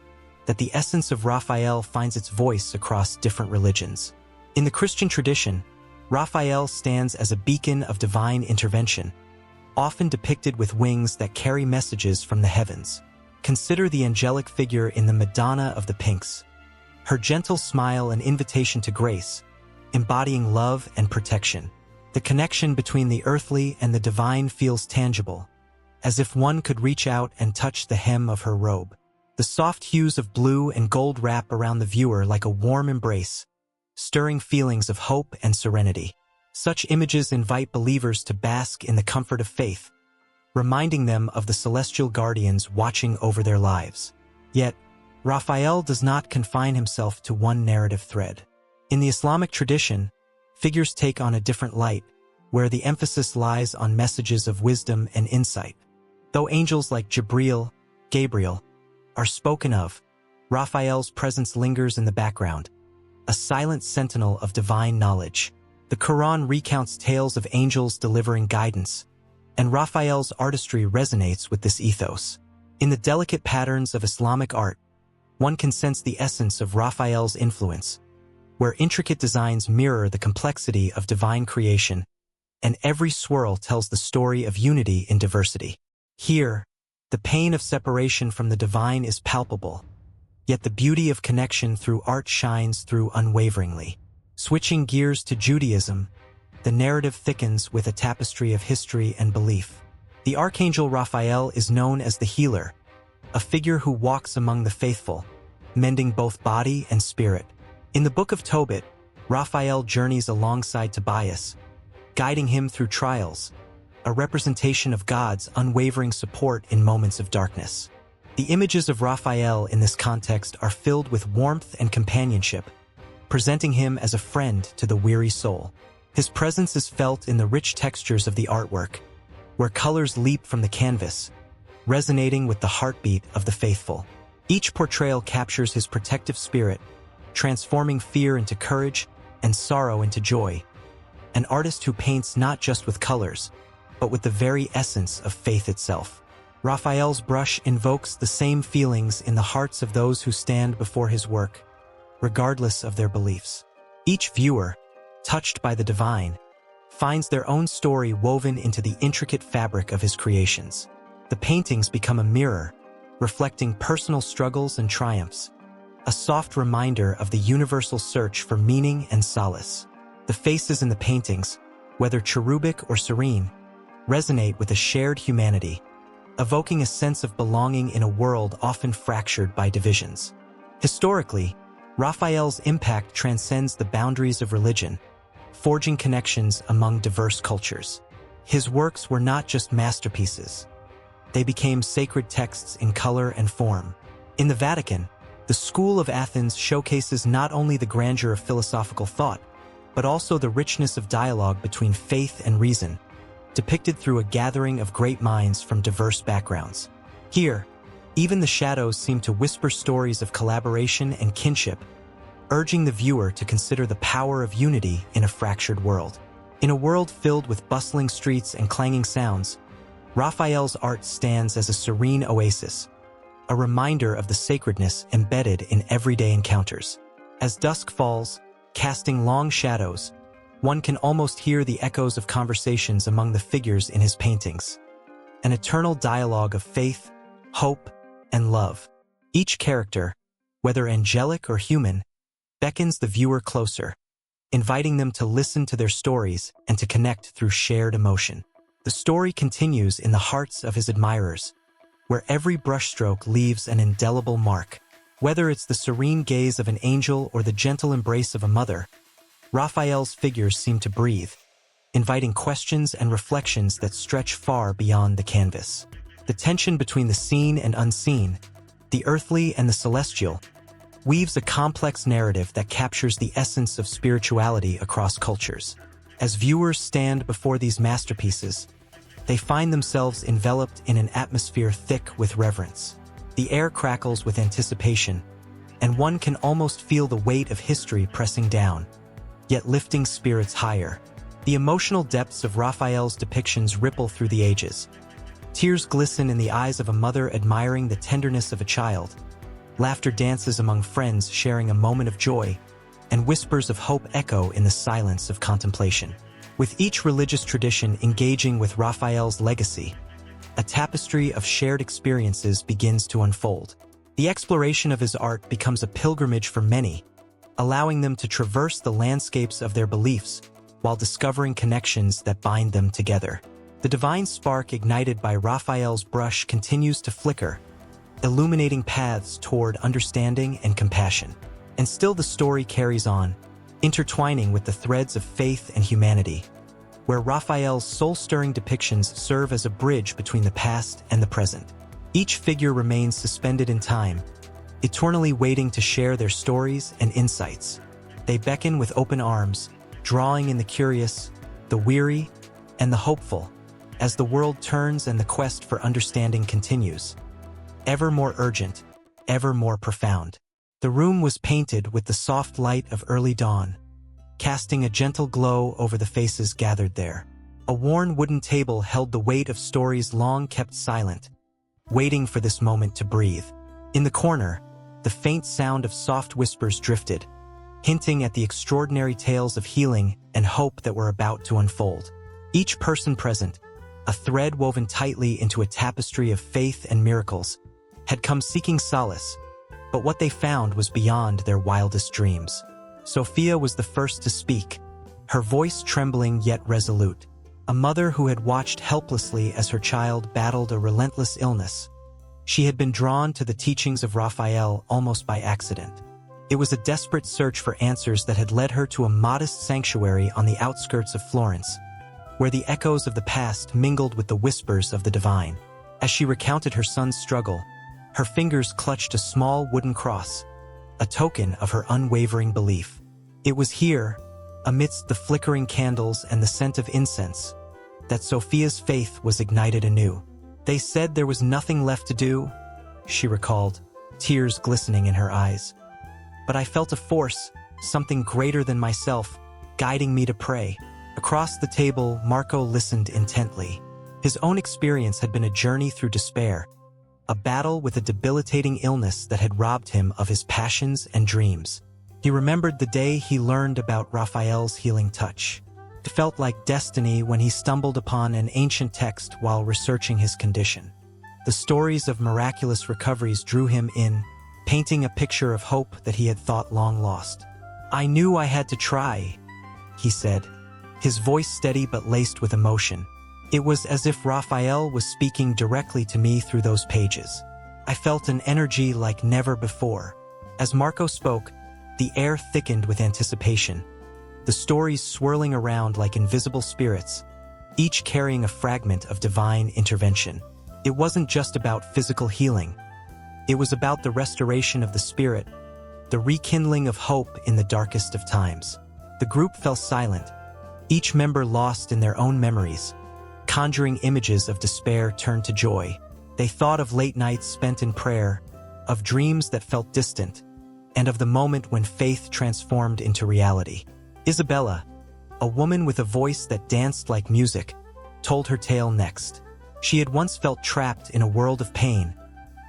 that the essence of Raphael finds its voice across different religions. In the Christian tradition, Raphael stands as a beacon of divine intervention, often depicted with wings that carry messages from the heavens. Consider the angelic figure in the Madonna of the Pinks, her gentle smile an invitation to grace, embodying love and protection. The connection between the earthly and the divine feels tangible, as if one could reach out and touch the hem of her robe. The soft hues of blue and gold wrap around the viewer like a warm embrace, stirring feelings of hope and serenity. Such images invite believers to bask in the comfort of faith, reminding them of the celestial guardians watching over their lives. Yet, Raphael does not confine himself to one narrative thread. In the Islamic tradition, figures take on a different light, where the emphasis lies on messages of wisdom and insight. Though angels like Gabriel, are spoken of, Raphael's presence lingers in the background, a silent sentinel of divine knowledge. The Quran recounts tales of angels delivering guidance, and Raphael's artistry resonates with this ethos. In the delicate patterns of Islamic art, one can sense the essence of Raphael's influence, where intricate designs mirror the complexity of divine creation, and every swirl tells the story of unity in diversity. Here, the pain of separation from the divine is palpable, yet the beauty of connection through art shines through unwaveringly. Switching gears to Judaism, the narrative thickens with a tapestry of history and belief. The Archangel Raphael is known as the healer, a figure who walks among the faithful, mending both body and spirit. In the Book of Tobit, Raphael journeys alongside Tobias, guiding him through trials, a representation of God's unwavering support in moments of darkness. The images of Raphael in this context are filled with warmth and companionship, presenting him as a friend to the weary soul. His presence is felt in the rich textures of the artwork, where colors leap from the canvas, resonating with the heartbeat of the faithful. Each portrayal captures his protective spirit, transforming fear into courage and sorrow into joy. An artist who paints not just with colors, but with the very essence of faith itself. Raphael's brush invokes the same feelings in the hearts of those who stand before his work, regardless of their beliefs. Each viewer, touched by the divine, finds their own story woven into the intricate fabric of his creations. The paintings become a mirror, reflecting personal struggles and triumphs, a soft reminder of the universal search for meaning and solace. The faces in the paintings, whether cherubic or serene, resonate with a shared humanity, evoking a sense of belonging in a world often fractured by divisions. Historically, Raphael's impact transcends the boundaries of religion, forging connections among diverse cultures. His works were not just masterpieces. They became sacred texts in color and form. In the Vatican, the School of Athens showcases not only the grandeur of philosophical thought, but also the richness of dialogue between faith and reason, depicted through a gathering of great minds from diverse backgrounds. Here, even the shadows seem to whisper stories of collaboration and kinship, urging the viewer to consider the power of unity in a fractured world. In a world filled with bustling streets and clanging sounds, Raphael's art stands as a serene oasis, a reminder of the sacredness embedded in everyday encounters. As dusk falls, casting long shadows, one can almost hear the echoes of conversations among the figures in his paintings, an eternal dialogue of faith, hope, and love. Each character, whether angelic or human, beckons the viewer closer, inviting them to listen to their stories and to connect through shared emotion. The story continues in the hearts of his admirers, where every brushstroke leaves an indelible mark. Whether it's the serene gaze of an angel or the gentle embrace of a mother, Raphael's figures seem to breathe, inviting questions and reflections that stretch far beyond the canvas. The tension between the seen and unseen, the earthly and the celestial, weaves a complex narrative that captures the essence of spirituality across cultures. As viewers stand before these masterpieces, they find themselves enveloped in an atmosphere thick with reverence. The air crackles with anticipation, and one can almost feel the weight of history pressing down, yet lifting spirits higher. The emotional depths of Raphael's depictions ripple through the ages. Tears glisten in the eyes of a mother admiring the tenderness of a child. Laughter dances among friends sharing a moment of joy, and whispers of hope echo in the silence of contemplation. With each religious tradition engaging with Raphael's legacy, a tapestry of shared experiences begins to unfold. The exploration of his art becomes a pilgrimage for many, allowing them to traverse the landscapes of their beliefs while discovering connections that bind them together. The divine spark ignited by Raphael's brush continues to flicker, illuminating paths toward understanding and compassion. And still the story carries on, intertwining with the threads of faith and humanity, where Raphael's soul-stirring depictions serve as a bridge between the past and the present. Each figure remains suspended in time, eternally waiting to share their stories and insights. They beckon with open arms, drawing in the curious, the weary, and the hopeful, as the world turns and the quest for understanding continues. Ever more urgent, ever more profound. The room was painted with the soft light of early dawn, casting a gentle glow over the faces gathered there. A worn wooden table held the weight of stories long kept silent, waiting for this moment to breathe. In the corner, the faint sound of soft whispers drifted, hinting at the extraordinary tales of healing and hope that were about to unfold. Each person present, a thread woven tightly into a tapestry of faith and miracles, had come seeking solace, but what they found was beyond their wildest dreams. Sophia was the first to speak, her voice trembling yet resolute. A mother who had watched helplessly as her child battled a relentless illness. She had been drawn to the teachings of Raphael almost by accident. It was a desperate search for answers that had led her to a modest sanctuary on the outskirts of Florence, where the echoes of the past mingled with the whispers of the divine. As she recounted her son's struggle, her fingers clutched a small wooden cross, a token of her unwavering belief. It was here, amidst the flickering candles and the scent of incense, that Sophia's faith was ignited anew. They said there was nothing left to do, she recalled, tears glistening in her eyes. But I felt a force, something greater than myself, guiding me to pray. Across the table, Marco listened intently. His own experience had been a journey through despair, a battle with a debilitating illness that had robbed him of his passions and dreams. He remembered the day he learned about Raphael's healing touch. It felt like destiny when he stumbled upon an ancient text while researching his condition. The stories of miraculous recoveries drew him in, painting a picture of hope that he had thought long lost. "I knew I had to try," he said, his voice steady but laced with emotion. It was as if Raphael was speaking directly to me through those pages. I felt an energy like never before. As Marco spoke, the air thickened with anticipation, the stories swirling around like invisible spirits, each carrying a fragment of divine intervention. It wasn't just about physical healing. It was about the restoration of the spirit, the rekindling of hope in the darkest of times. The group fell silent, each member lost in their own memories, conjuring images of despair turned to joy. They thought of late nights spent in prayer, of dreams that felt distant, and of the moment when faith transformed into reality. Isabella, a woman with a voice that danced like music, told her tale next. She had once felt trapped in a world of pain,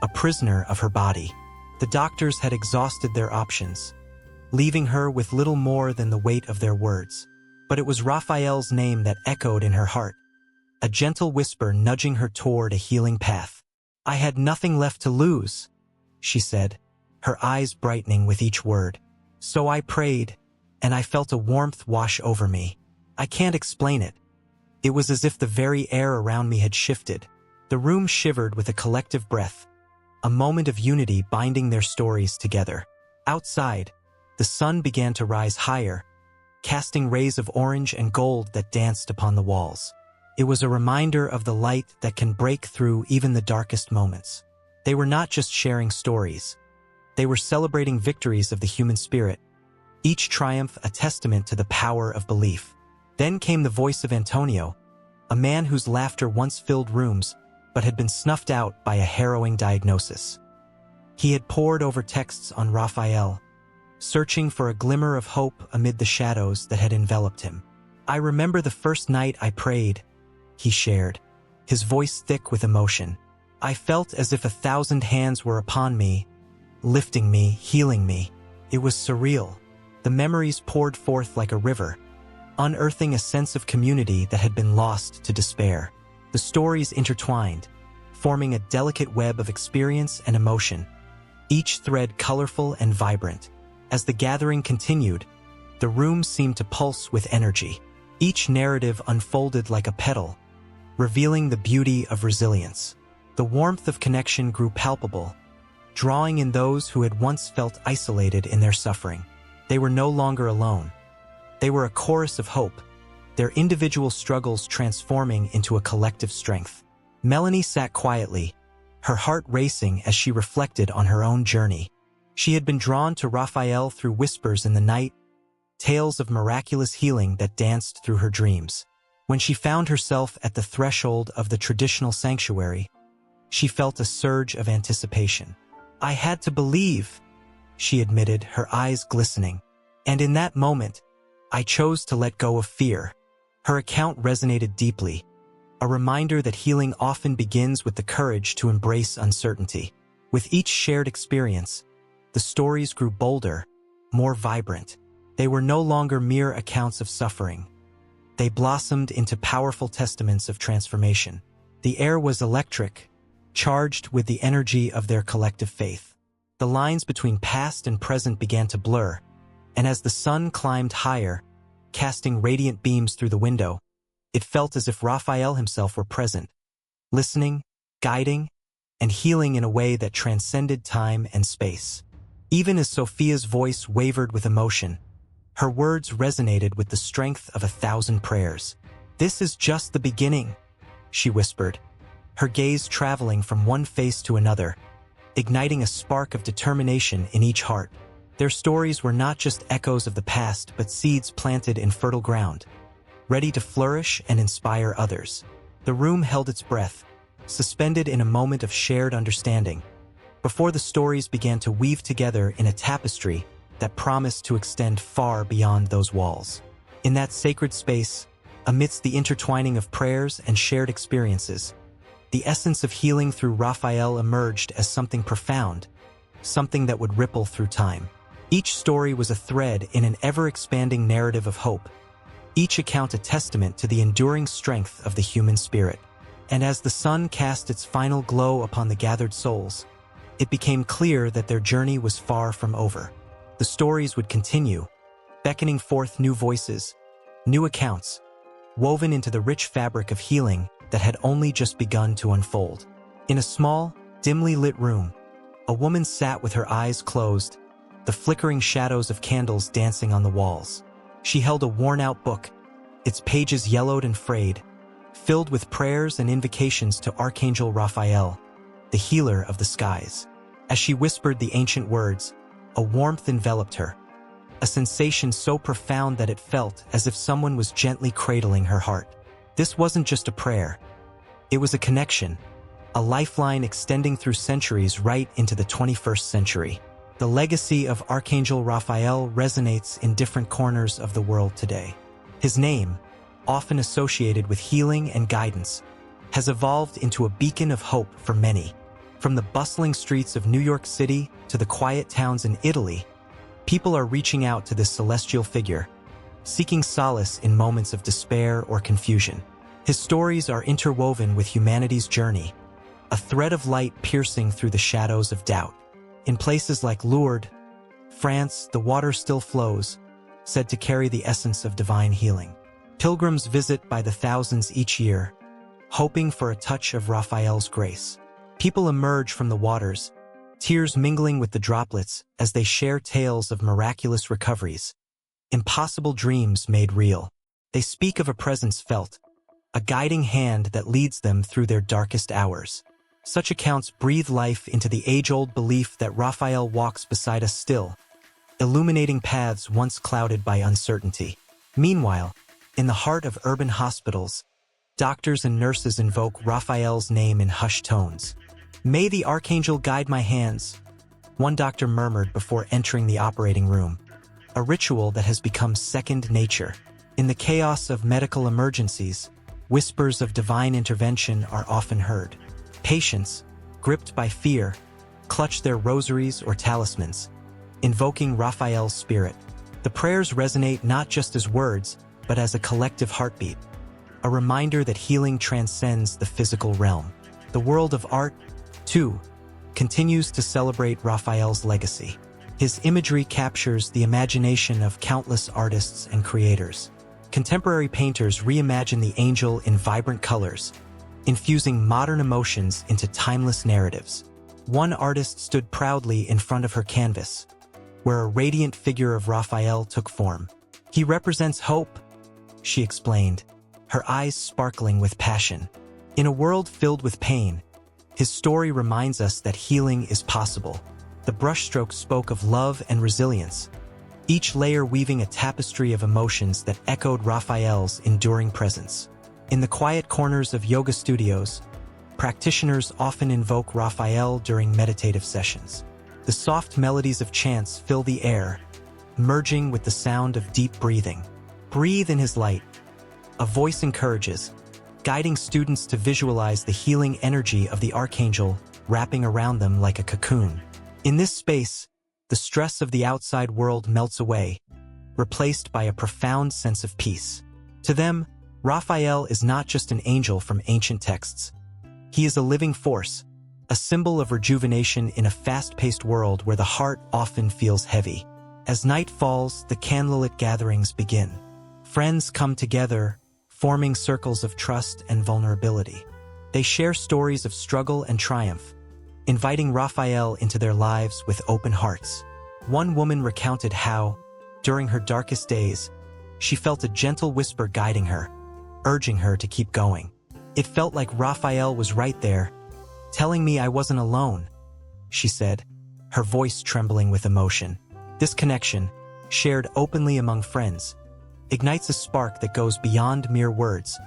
a prisoner of her body. The doctors had exhausted their options, leaving her with little more than the weight of their words. But it was Raphael's name that echoed in her heart, a gentle whisper nudging her toward a healing path. "I had nothing left to lose," she said, her eyes brightening with each word. "So I prayed, and I felt a warmth wash over me. I can't explain it. It was as if the very air around me had shifted." The room shivered with a collective breath, a moment of unity binding their stories together. Outside, the sun began to rise higher, casting rays of orange and gold that danced upon the walls. It was a reminder of the light that can break through even the darkest moments. They were not just sharing stories. They were celebrating victories of the human spirit, each triumph a testament to the power of belief. Then came the voice of Antonio, a man whose laughter once filled rooms, but had been snuffed out by a harrowing diagnosis. He had pored over texts on Raphael, searching for a glimmer of hope amid the shadows that had enveloped him. "I remember the first night I prayed," he shared, his voice thick with emotion. "I felt as if 1,000 hands were upon me, lifting me, healing me. It was surreal." The memories poured forth like a river, unearthing a sense of community that had been lost to despair. The stories intertwined, forming a delicate web of experience and emotion, each thread colorful and vibrant. As the gathering continued, the room seemed to pulse with energy. Each narrative unfolded like a petal, revealing the beauty of resilience. The warmth of connection grew palpable, drawing in those who had once felt isolated in their suffering. They were no longer alone. They were a chorus of hope, their individual struggles transforming into a collective strength. Melanie sat quietly, her heart racing as she reflected on her own journey. She had been drawn to Raphael through whispers in the night, tales of miraculous healing that danced through her dreams. When she found herself at the threshold of the traditional sanctuary, she felt a surge of anticipation. "I had to believe," she admitted, her eyes glistening. "And in that moment, I chose to let go of fear." Her account resonated deeply, a reminder that healing often begins with the courage to embrace uncertainty. With each shared experience, the stories grew bolder, more vibrant. They were no longer mere accounts of suffering. They blossomed into powerful testaments of transformation. The air was electric, charged with the energy of their collective faith. The lines between past and present began to blur, and as the sun climbed higher, casting radiant beams through the window, it felt as if Raphael himself were present, listening, guiding, and healing in a way that transcended time and space. Even as Sophia's voice wavered with emotion, her words resonated with the strength of 1,000 prayers. "This is just the beginning," she whispered, her gaze traveling from one face to another, igniting a spark of determination in each heart. Their stories were not just echoes of the past, but seeds planted in fertile ground, ready to flourish and inspire others. The room held its breath, suspended in a moment of shared understanding, before the stories began to weave together in a tapestry that promised to extend far beyond those walls. In that sacred space, amidst the intertwining of prayers and shared experiences, the essence of healing through Raphael emerged as something profound, something that would ripple through time. Each story was a thread in an ever-expanding narrative of hope, each account a testament to the enduring strength of the human spirit. And as the sun cast its final glow upon the gathered souls, it became clear that their journey was far from over. The stories would continue, beckoning forth new voices, new accounts, woven into the rich fabric of healing that had only just begun to unfold. In a small, dimly lit room, a woman sat with her eyes closed, the flickering shadows of candles dancing on the walls. She held a worn-out book, its pages yellowed and frayed, filled with prayers and invocations to Archangel Raphael, the healer of the skies. As she whispered the ancient words, a warmth enveloped her, a sensation so profound that it felt as if someone was gently cradling her heart. This wasn't just a prayer. It was a connection, a lifeline extending through centuries right into the 21st century. The legacy of Archangel Raphael resonates in different corners of the world today. His name, often associated with healing and guidance, has evolved into a beacon of hope for many. From the bustling streets of New York City to the quiet towns in Italy, people are reaching out to this celestial figure, seeking solace in moments of despair or confusion. His stories are interwoven with humanity's journey, a thread of light piercing through the shadows of doubt. In places like Lourdes, France, the water still flows, said to carry the essence of divine healing. Pilgrims visit by the thousands each year, hoping for a touch of Raphael's grace. People emerge from the waters, tears mingling with the droplets as they share tales of miraculous recoveries, impossible dreams made real. They speak of a presence felt, a guiding hand that leads them through their darkest hours. Such accounts breathe life into the age-old belief that Raphael walks beside us still, illuminating paths once clouded by uncertainty. Meanwhile, in the heart of urban hospitals, doctors and nurses invoke Raphael's name in hushed tones. "May the Archangel guide my hands," one doctor murmured before entering the operating room, a ritual that has become second nature. In the chaos of medical emergencies, whispers of divine intervention are often heard. Patients, gripped by fear, clutch their rosaries or talismans, invoking Raphael's spirit. The prayers resonate not just as words, but as a collective heartbeat, a reminder that healing transcends the physical realm. The world of art, too, continues to celebrate Raphael's legacy. His imagery captures the imagination of countless artists and creators. Contemporary painters reimagine the angel in vibrant colors, infusing modern emotions into timeless narratives. One artist stood proudly in front of her canvas, where a radiant figure of Raphael took form. "He represents hope," she explained, her eyes sparkling with passion. In a world filled with pain, his story reminds us that healing is possible. The brushstrokes spoke of love and resilience, each layer weaving a tapestry of emotions that echoed Raphael's enduring presence. In the quiet corners of yoga studios, practitioners often invoke Raphael during meditative sessions. The soft melodies of chants fill the air, merging with the sound of deep breathing. "Breathe in his light," a voice encourages, guiding students to visualize the healing energy of the Archangel wrapping around them like a cocoon. In this space, the stress of the outside world melts away, replaced by a profound sense of peace. To them, Raphael is not just an angel from ancient texts. He is a living force, a symbol of rejuvenation in a fast-paced world where the heart often feels heavy. As night falls, the candlelit gatherings begin. Friends come together, forming circles of trust and vulnerability. They share stories of struggle and triumph, inviting Raphael into their lives with open hearts. One woman recounted how, during her darkest days, she felt a gentle whisper guiding her, urging her to keep going. "It felt like Raphael was right there, telling me I wasn't alone," she said, her voice trembling with emotion. This connection, shared openly among friends, ignites a spark that goes beyond mere words,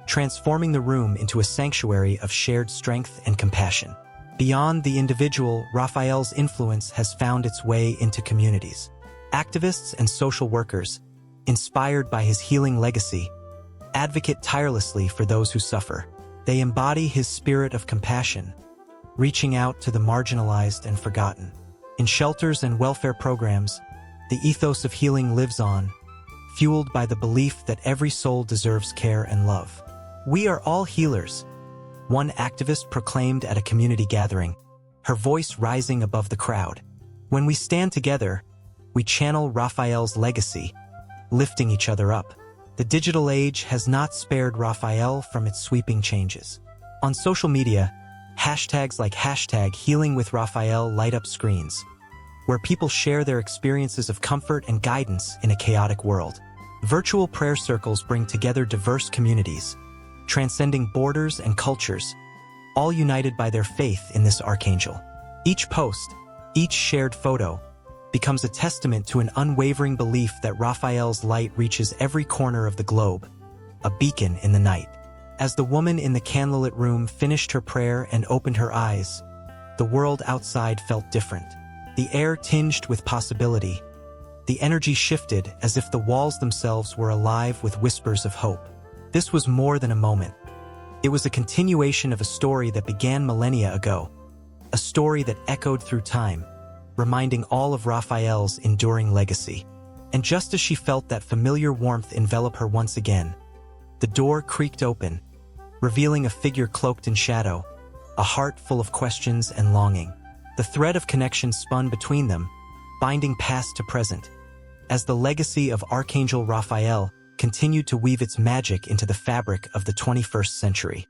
transforming the room into a sanctuary of shared strength and compassion. Beyond the individual, Raphael's influence has found its way into communities. Activists and social workers, inspired by his healing legacy, advocate tirelessly for those who suffer. They embody his spirit of compassion, reaching out to the marginalized and forgotten. In shelters and welfare programs, the ethos of healing lives on, fueled by the belief that every soul deserves care and love. "We are all healers," one activist proclaimed at a community gathering, her voice rising above the crowd. "When we stand together, we channel Raphael's legacy, lifting each other up." The digital age has not spared Raphael from its sweeping changes. On social media, hashtags like #HealingWithRaphael light up screens, where people share their experiences of comfort and guidance in a chaotic world. Virtual prayer circles bring together diverse communities, transcending borders and cultures, all united by their faith in this archangel. Each post, each shared photo, becomes a testament to an unwavering belief that Raphael's light reaches every corner of the globe, a beacon in the night. As the woman in the candlelit room finished her prayer and opened her eyes, the world outside felt different. The air tinged with possibility. The energy shifted as if the walls themselves were alive with whispers of hope. This was more than a moment. It was a continuation of a story that began millennia ago, a story that echoed through time, reminding all of Raphael's enduring legacy. And just as she felt that familiar warmth envelop her once again, the door creaked open, revealing a figure cloaked in shadow, a heart full of questions and longing. The thread of connection spun between them, binding past to present, as the legacy of Archangel Raphael continued to weave its magic into the fabric of the 21st century.